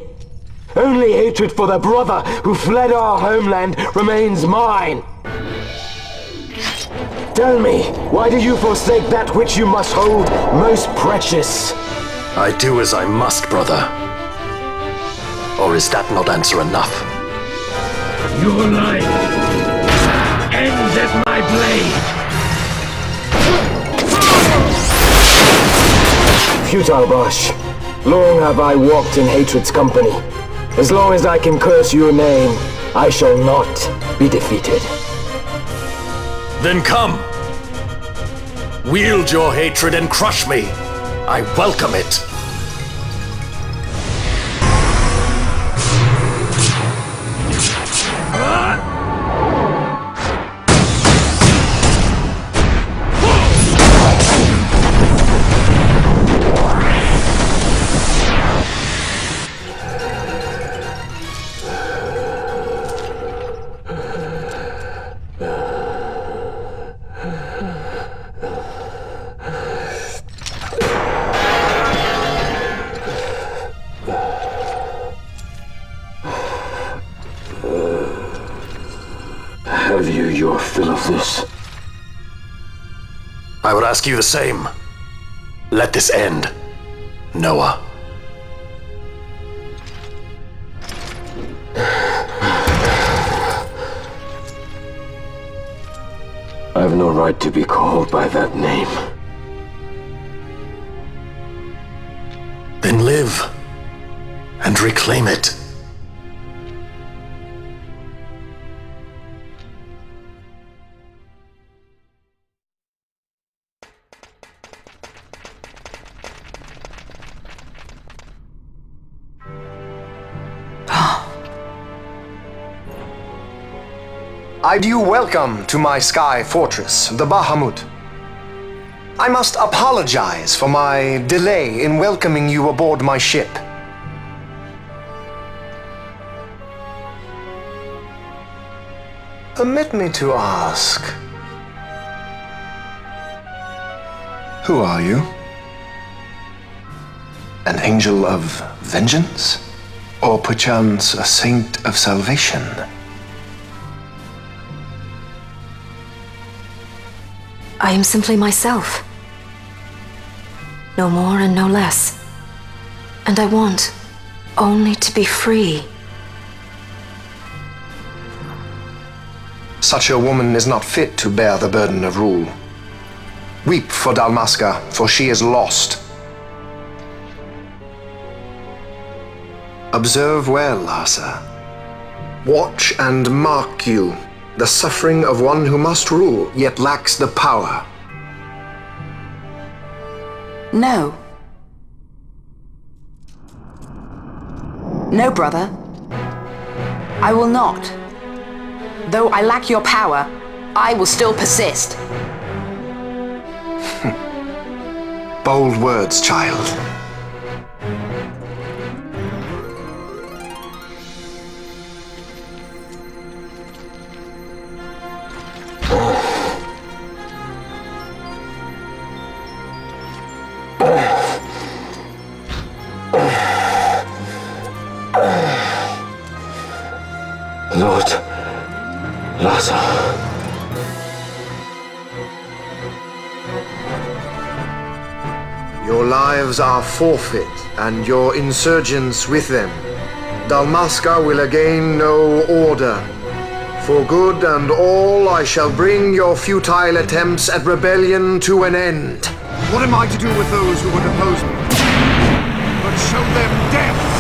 Only hatred for the brother who fled our homeland remains mine. Tell me, why do you forsake that which you must hold most precious? I do as I must, brother. Or is that not answer enough? Your life ends at my blade. Futile Bosh. Long have I walked in hatred's company. As long as I can curse your name, I shall not be defeated. Then come! Wield your hatred and crush me! I welcome it! Have you your fill of this? I would ask you the same. Let this end, Noah. I have no right to be called by that name. Then live and reclaim it. I do welcome to my sky fortress, the Bahamut. I must apologize for my delay in welcoming you aboard my ship. Permit me to ask, who are you? An angel of vengeance? Or perchance a saint of salvation? I am simply myself. No more and no less. And I want only to be free. Such a woman is not fit to bear the burden of rule. Weep for Dalmasca, for she is lost. Observe well, Larsa. Watch and mark you the suffering of one who must rule, yet lacks the power. No. No, brother. I will not. Though I lack your power, I will still persist. Bold words, child. Lord Larsa. Your lives are forfeit, and your insurgents with them. Dalmasca will again know order. For good and all, I shall bring your futile attempts at rebellion to an end. What am I to do with those who would oppose me? But show them death!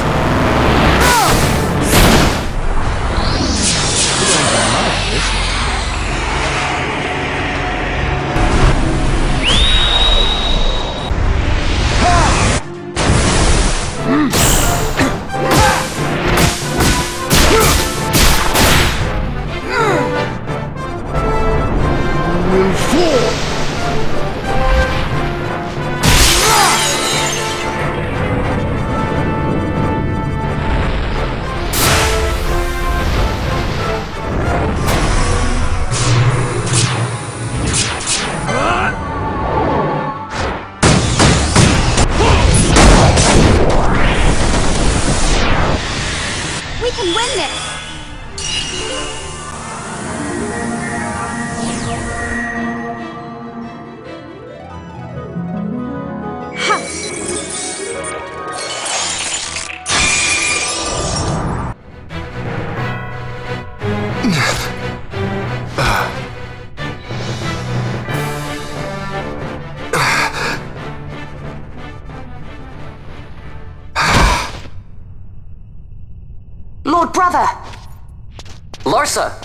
Lord Brother! Larsa!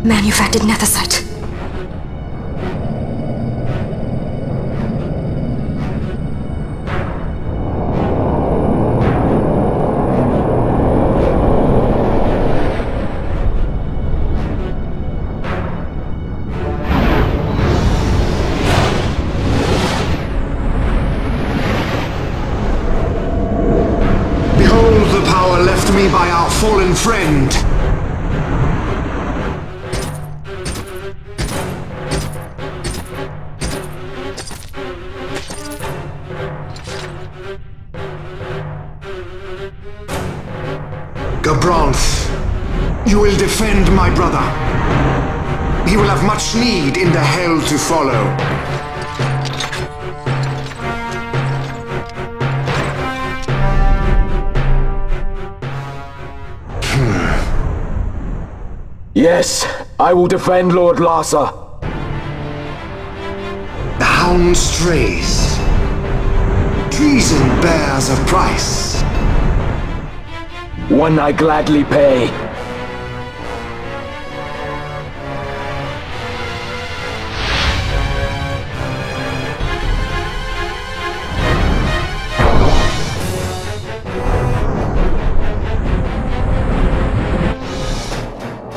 Manufactured nethicite. Behold the power left me by our fallen friend. You will defend my brother. He will have much need in the hell to follow. Yes, I will defend Lord Larsa. The hound strays. Treason bears a price. One I gladly pay.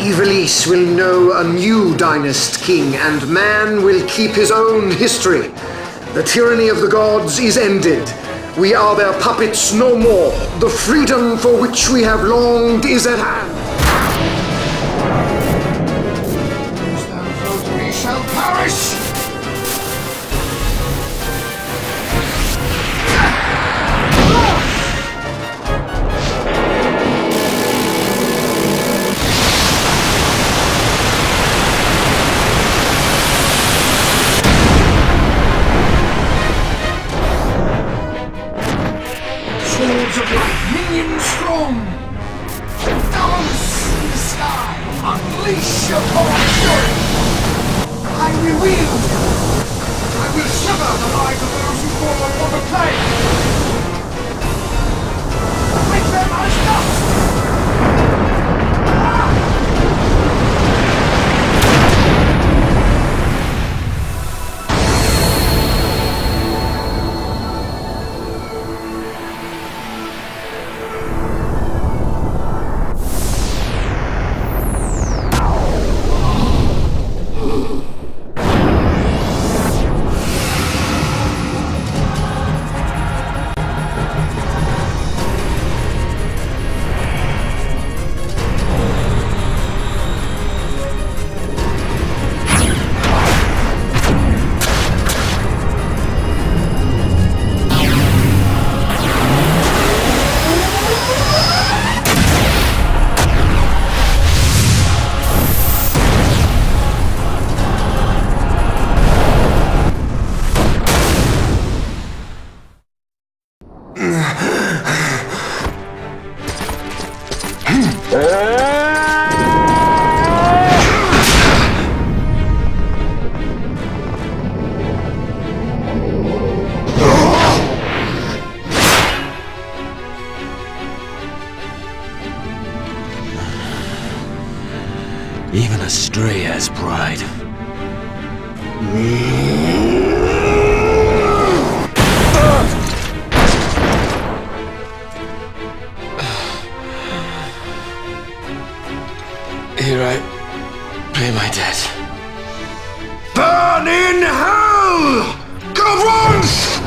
Ivalice will know a new dynast king, and man will keep his own history. The tyranny of the gods is ended. We are their puppets no more. The freedom for which we have longed is at hand. We shall perish! Swords of light, minions strong! Dance in the sky! Unleash your fury! I will wield! I will sever the lives of those who fall upon the plain! Make them as dust! Stray has pride. Here I pay my debt. Burn in hell! Govrons!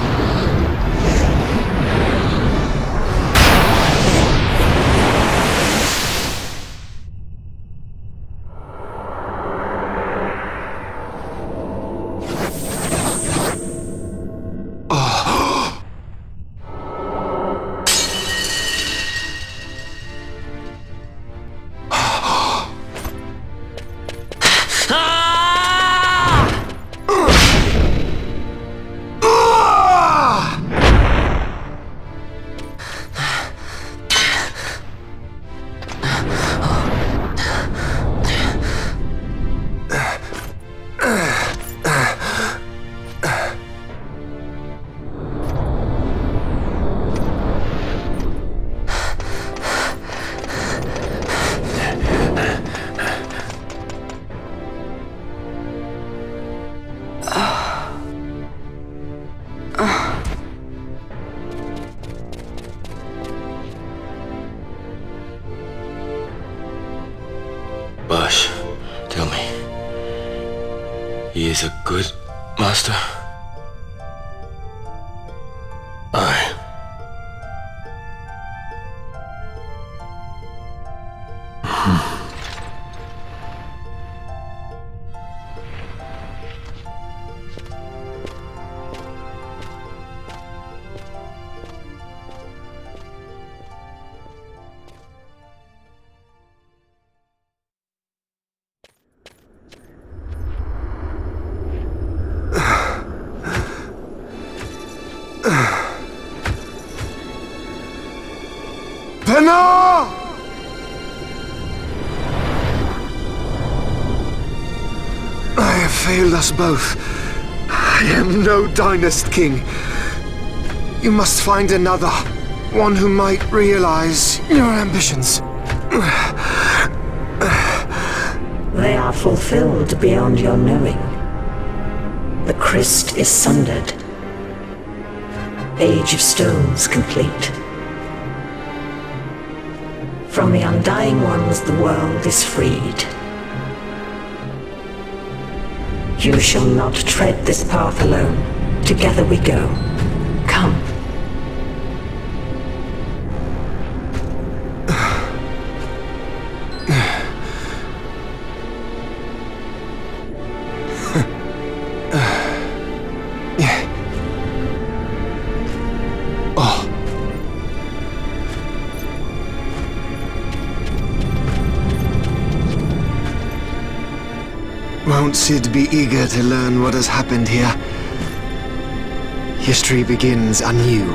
Bosh, tell me, he is a good master? Aye. I have failed us both. I am no Dynast king. You must find another, one who might realize your ambitions. They are fulfilled beyond your knowing. The Christ is sundered. Age of Stones complete. From the Undying Ones the world is freed. You shall not tread this path alone. Together we go. Come. Won't Sid be eager to learn what has happened here? History begins anew.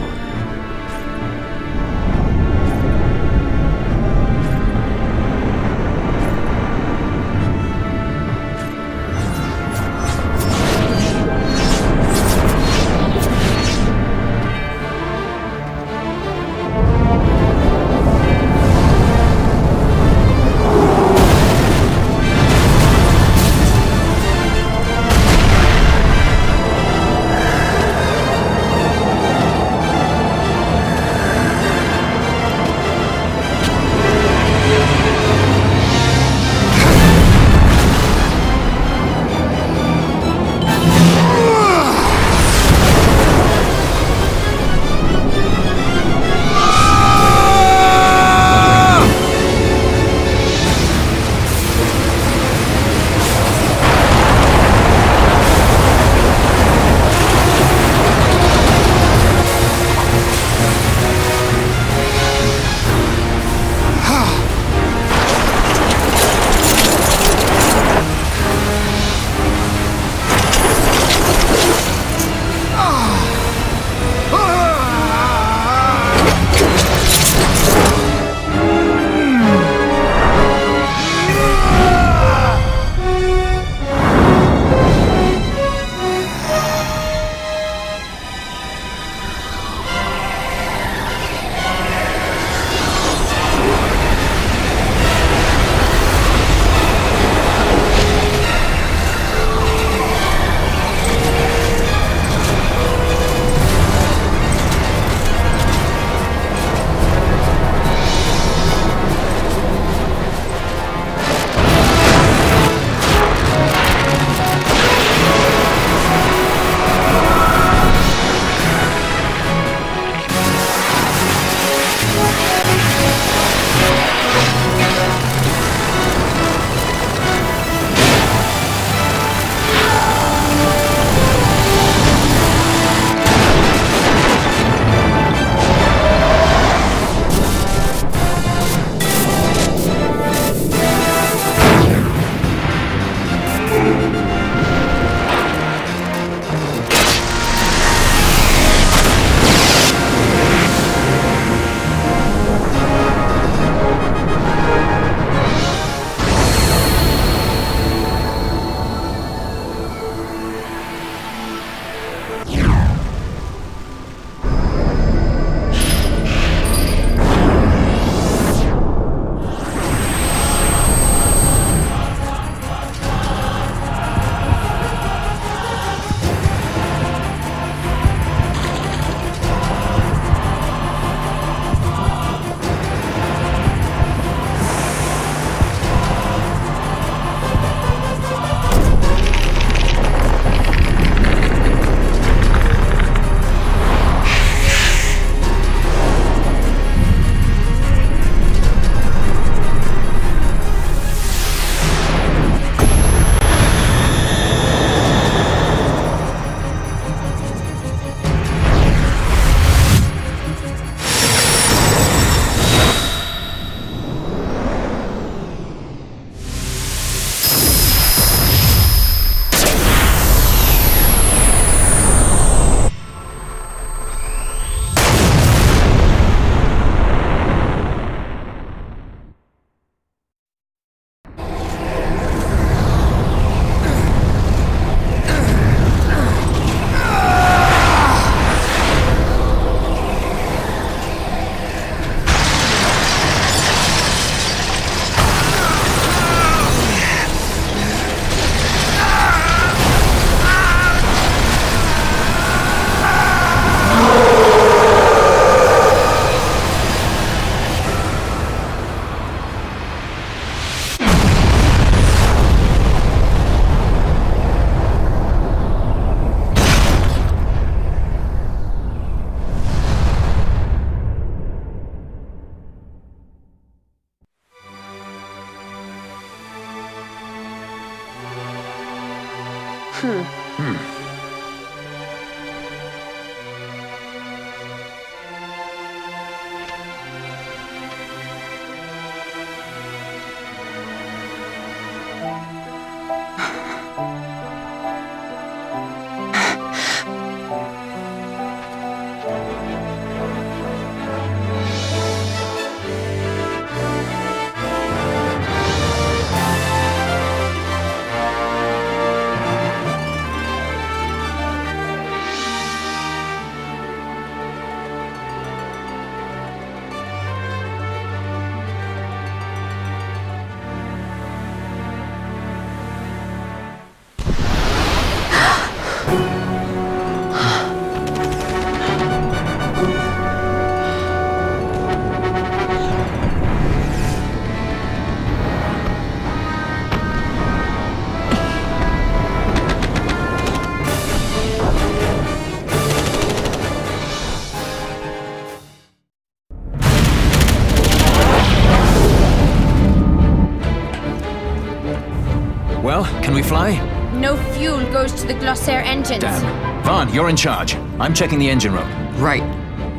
Well, can we fly? No fuel goes to the Glossair engines. Damn. Vaughn, you're in charge. I'm checking the engine room. Right.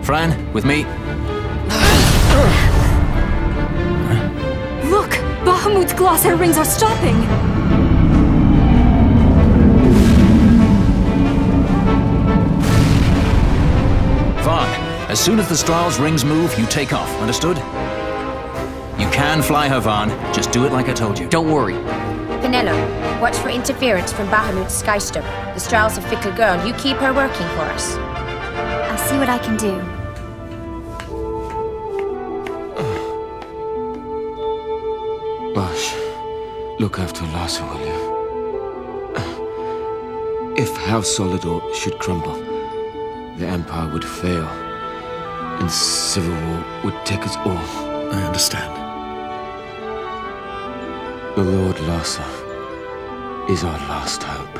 Fran, with me. Look! Bahamut's Glossair rings are stopping! Vaughn, as soon as the Strahl's rings move, you take off. Understood? You can fly her, Vaughn. Just do it like I told you. Don't worry. Penelo, watch for interference from Bahamut's Skystone. The Strahl's a fickle girl. You keep her working for us. I'll see what I can do. Bosh, look after Larsa, will you? If House Solidor should crumble, the Empire would fail, and civil war would take us all. I understand. The Lord Larsa is our last hope.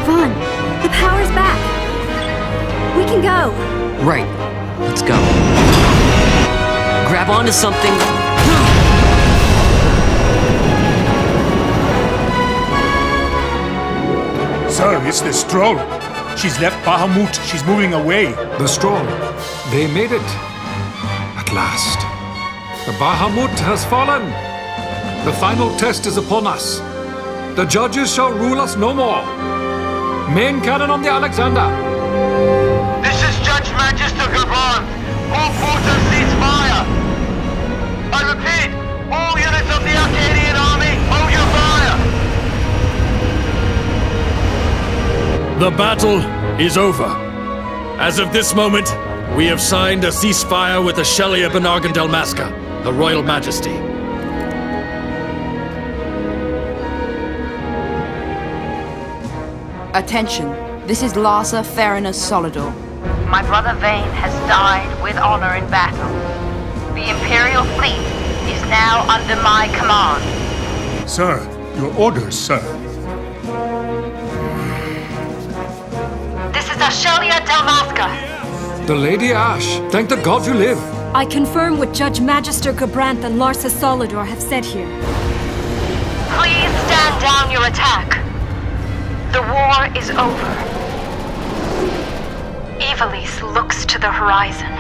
Vaughn, the power's back. We can go. Right. Let's go. Grab onto something. Sir, it's the Stroll. She's left Bahamut. She's moving away. The Stroll. They made it. At last. The Bahamut has fallen. The final test is upon us. The judges shall rule us no more. Main cannon on the Alexander. This is Judge Magister Gabon. All forces cease fire. I repeat, all units of the Arcadian army, hold your fire. The battle is over. As of this moment, we have signed a ceasefire with the Shelia Benargan Dalmasca, her Royal Majesty. Attention, this is Larsa Theranos Solidor. My brother Vane has died with honor in battle. The Imperial fleet is now under my command. Sir, your orders, sir. This is Ashelia Dalmasca. The Lady Ash. Thank the gods you live. I confirm what Judge Magister Gabranth and Larsa Solidor have said here. Please stand down your attack. The war is over. Ivalice looks to the horizon.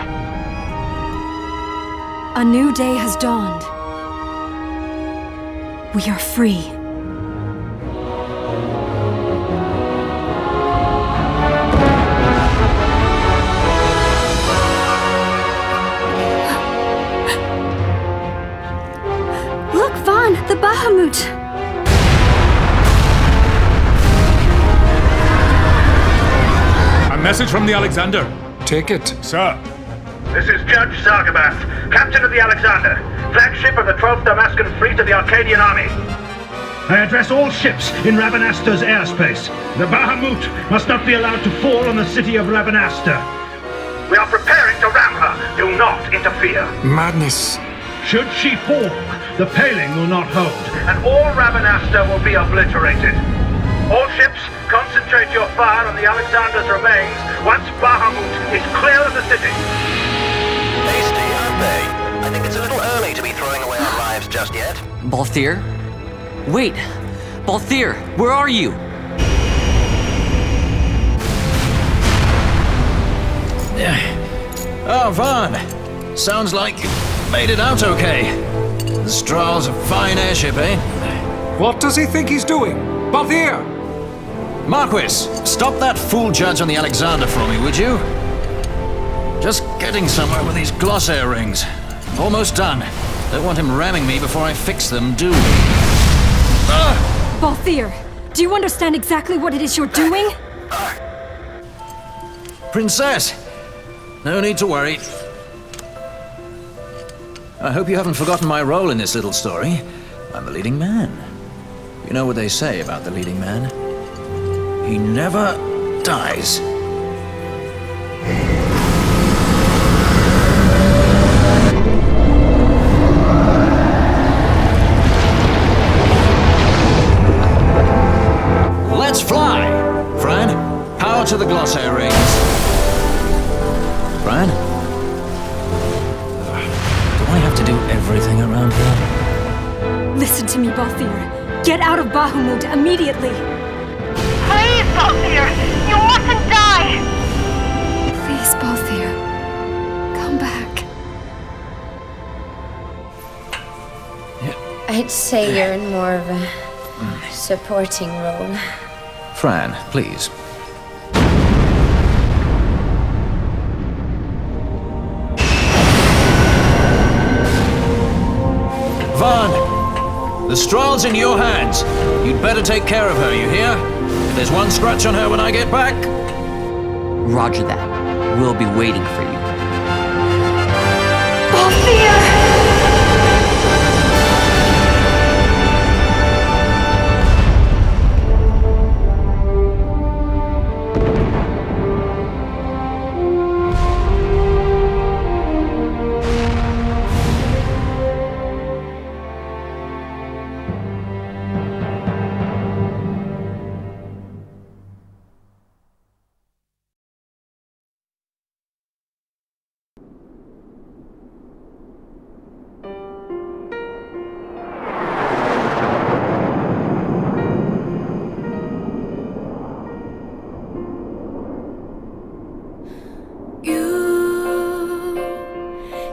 A new day has dawned. We are free. Look, Vaughn, the Bahamut. A message from the Alexander. Take it. Sir. This is Judge Zargabath, Captain of the Alexander, flagship of the 12th Damascan Fleet of the Arcadian Army. I address all ships in Rabanastre's airspace. The Bahamut must not be allowed to fall on the city of Rabanastre. We are preparing to ram her. Do not interfere. Madness. Should she fall, the paling will not hold. And all Rabanastre will be obliterated. All ships, concentrate your fire on the Alexander's remains once Bahamut is clear of the city. Hasty, aren't they? I think it's a little early to to be throwing away our lives just yet. Balthier? Wait! Balthier, where are you? Oh, Vaughn. Sounds like you made it out okay. The Strahle's a fine airship, eh? What does he think he's doing? Balthier! Marquis, stop that fool judge on the Alexander for me, would you? Just getting somewhere with these glossair rings. Almost done. Don't want him ramming me before I fix them, do we? Balthier, do you understand exactly what it is you're doing? Princess! No need to worry. I hope you haven't forgotten my role in this little story. I'm the leading man. You know what they say about the leading man? He never dies. Let's fly! Fran, power to the glossair rings. Fran? Do I have to do everything around here? Listen to me, Balthier. Get out of Bahamut immediately! Please, Balthier! You mustn't die! Please, Balthier. Come back. I'd say you're in more of a supporting role. Fran, please. Vaughn! The Strahle's in your hands. You'd better take care of her, you hear? If there's one scratch on her when I get back... Roger that. We'll be waiting for you. Balthier!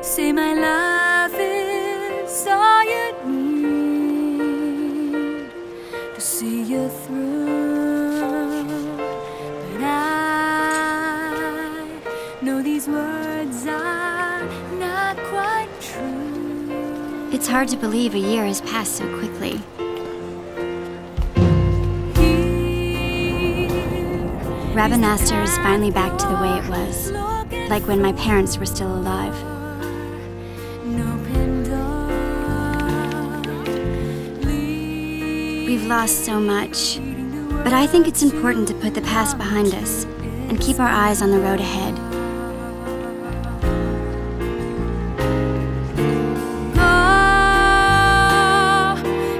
Say my love is all you need to see you through. But I know these words are not quite true. It's hard to believe a year has passed so quickly. Rabanastre is finally back to the way it was, like when my parents were still alive. We've lost so much, but I think it's important to put the past behind us and keep our eyes on the road ahead.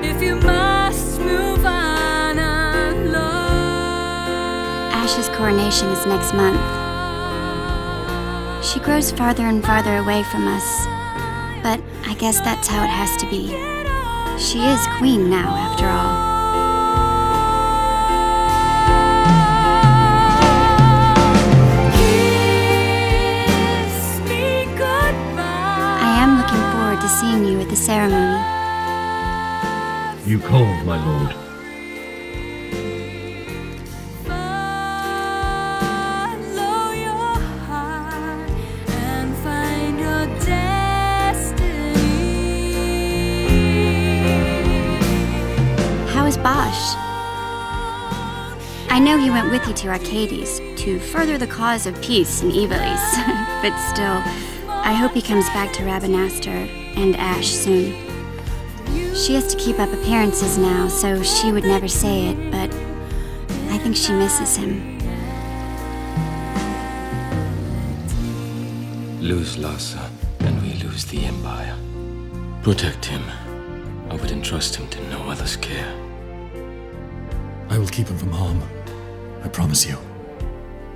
If you must move on alone. Ash's coronation is next month. She grows farther and farther away from us, but I guess that's how it has to be. She is queen now, after all. I am looking forward to seeing you at the ceremony. You called, my lord. I know he went with you to Arcades to further the cause of peace in Ivalice, but still, I hope he comes back to Rabanastre and Ash soon. She has to keep up appearances now, so she would never say it, but I think she misses him. Lose Larsa, and we lose the Empire. Protect him. I would entrust him to no other's care. I will keep him from harm. I promise you.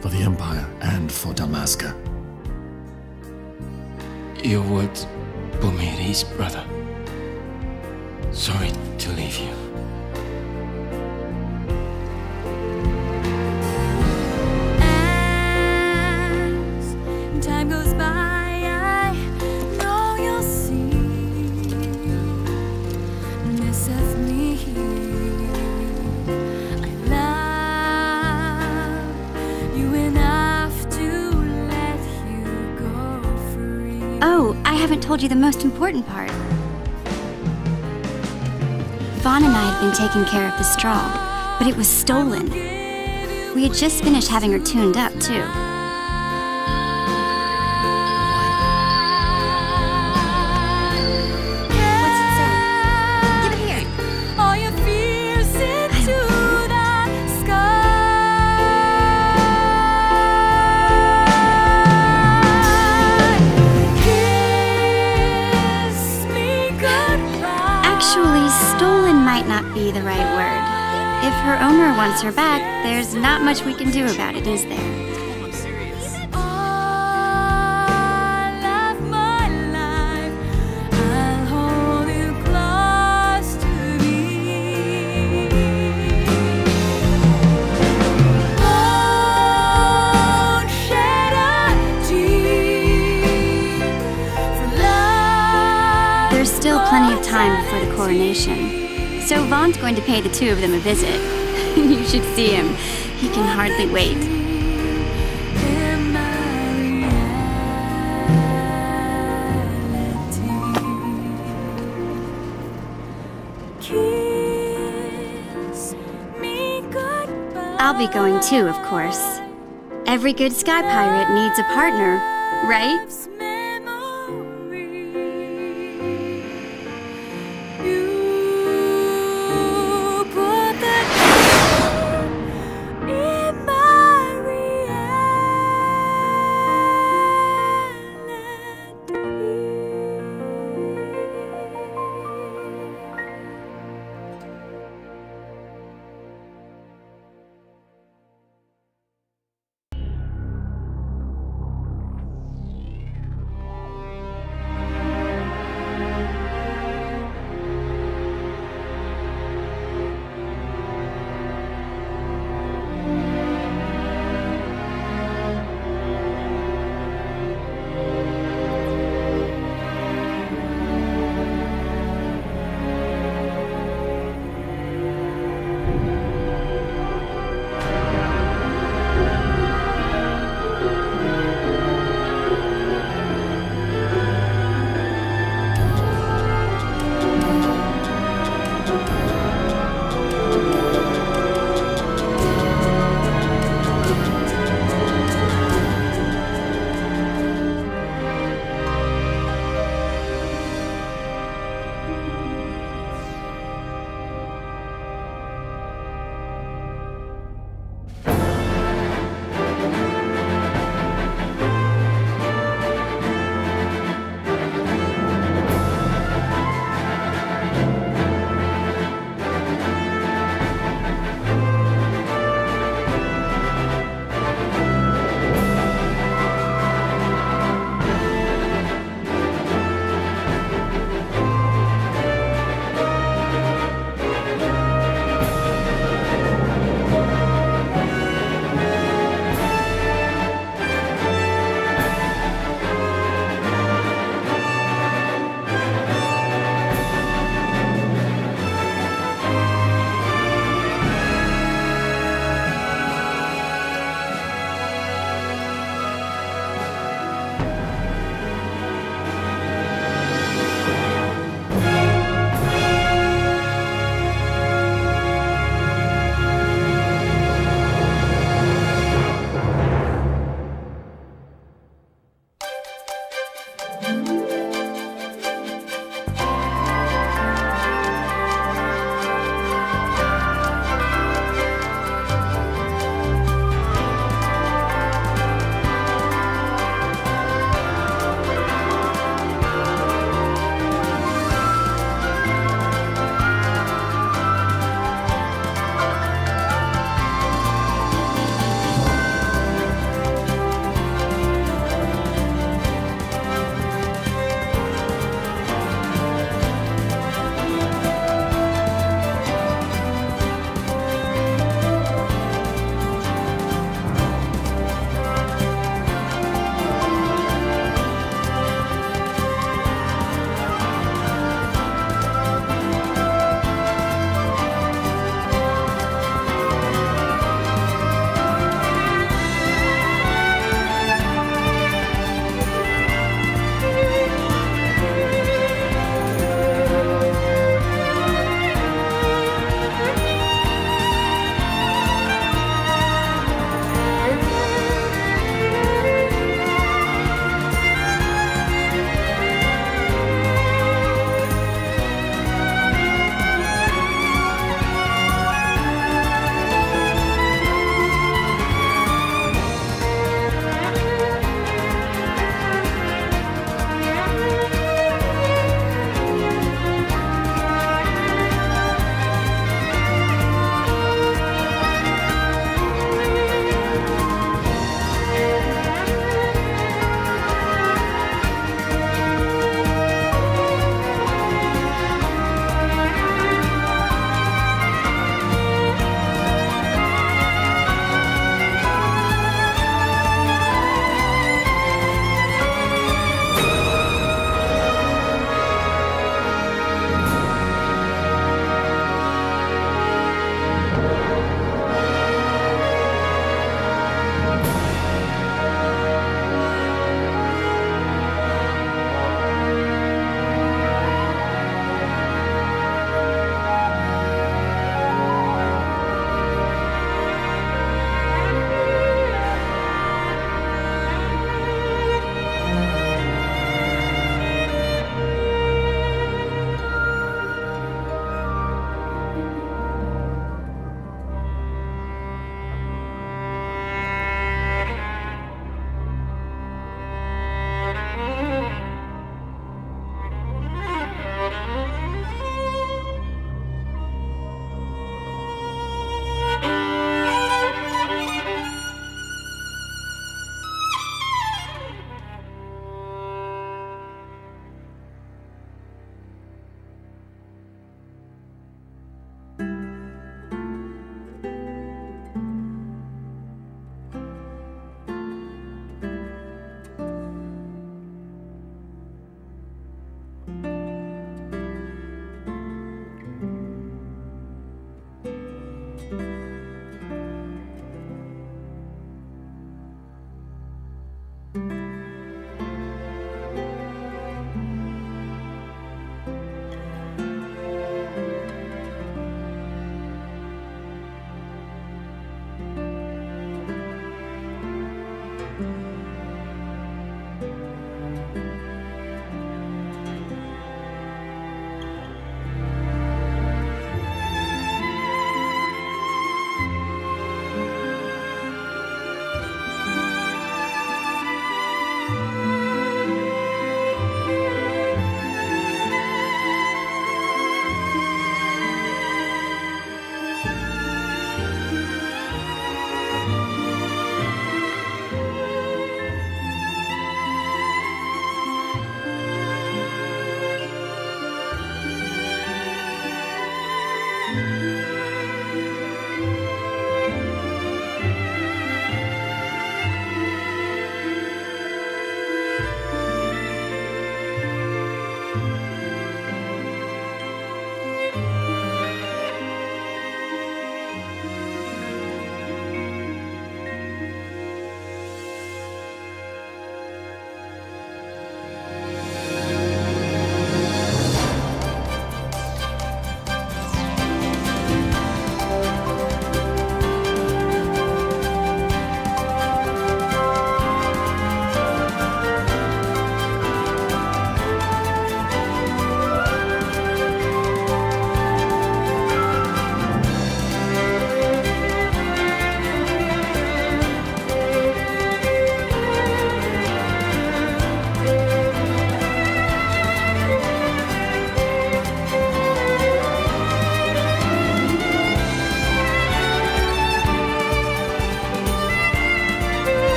For the Empire and for Dalmasca. Your words Put me at ease, brother. Sorry to leave you. As time goes by, I know you'll see this of me. I love you enough to let you go free. Oh, I haven't told you the most important part. Vaughn and I had been taking care of the straw, but it was stolen. We had just finished having her tuned up, too. What's it say? Give it here. All your fears into the sky. Kiss me goodbye. Actually, stolen might not be the right word. If her owner wants her back, there's not much we can do about it, is there? All of my life, I'll hold you close to me. Won't shed a tear for love. There's still plenty of time before the coronation. So Vaughn's going to pay the two of them a visit. You should see him. He can hardly wait. I'll be going too, of course. Every good sky pirate needs a partner, right?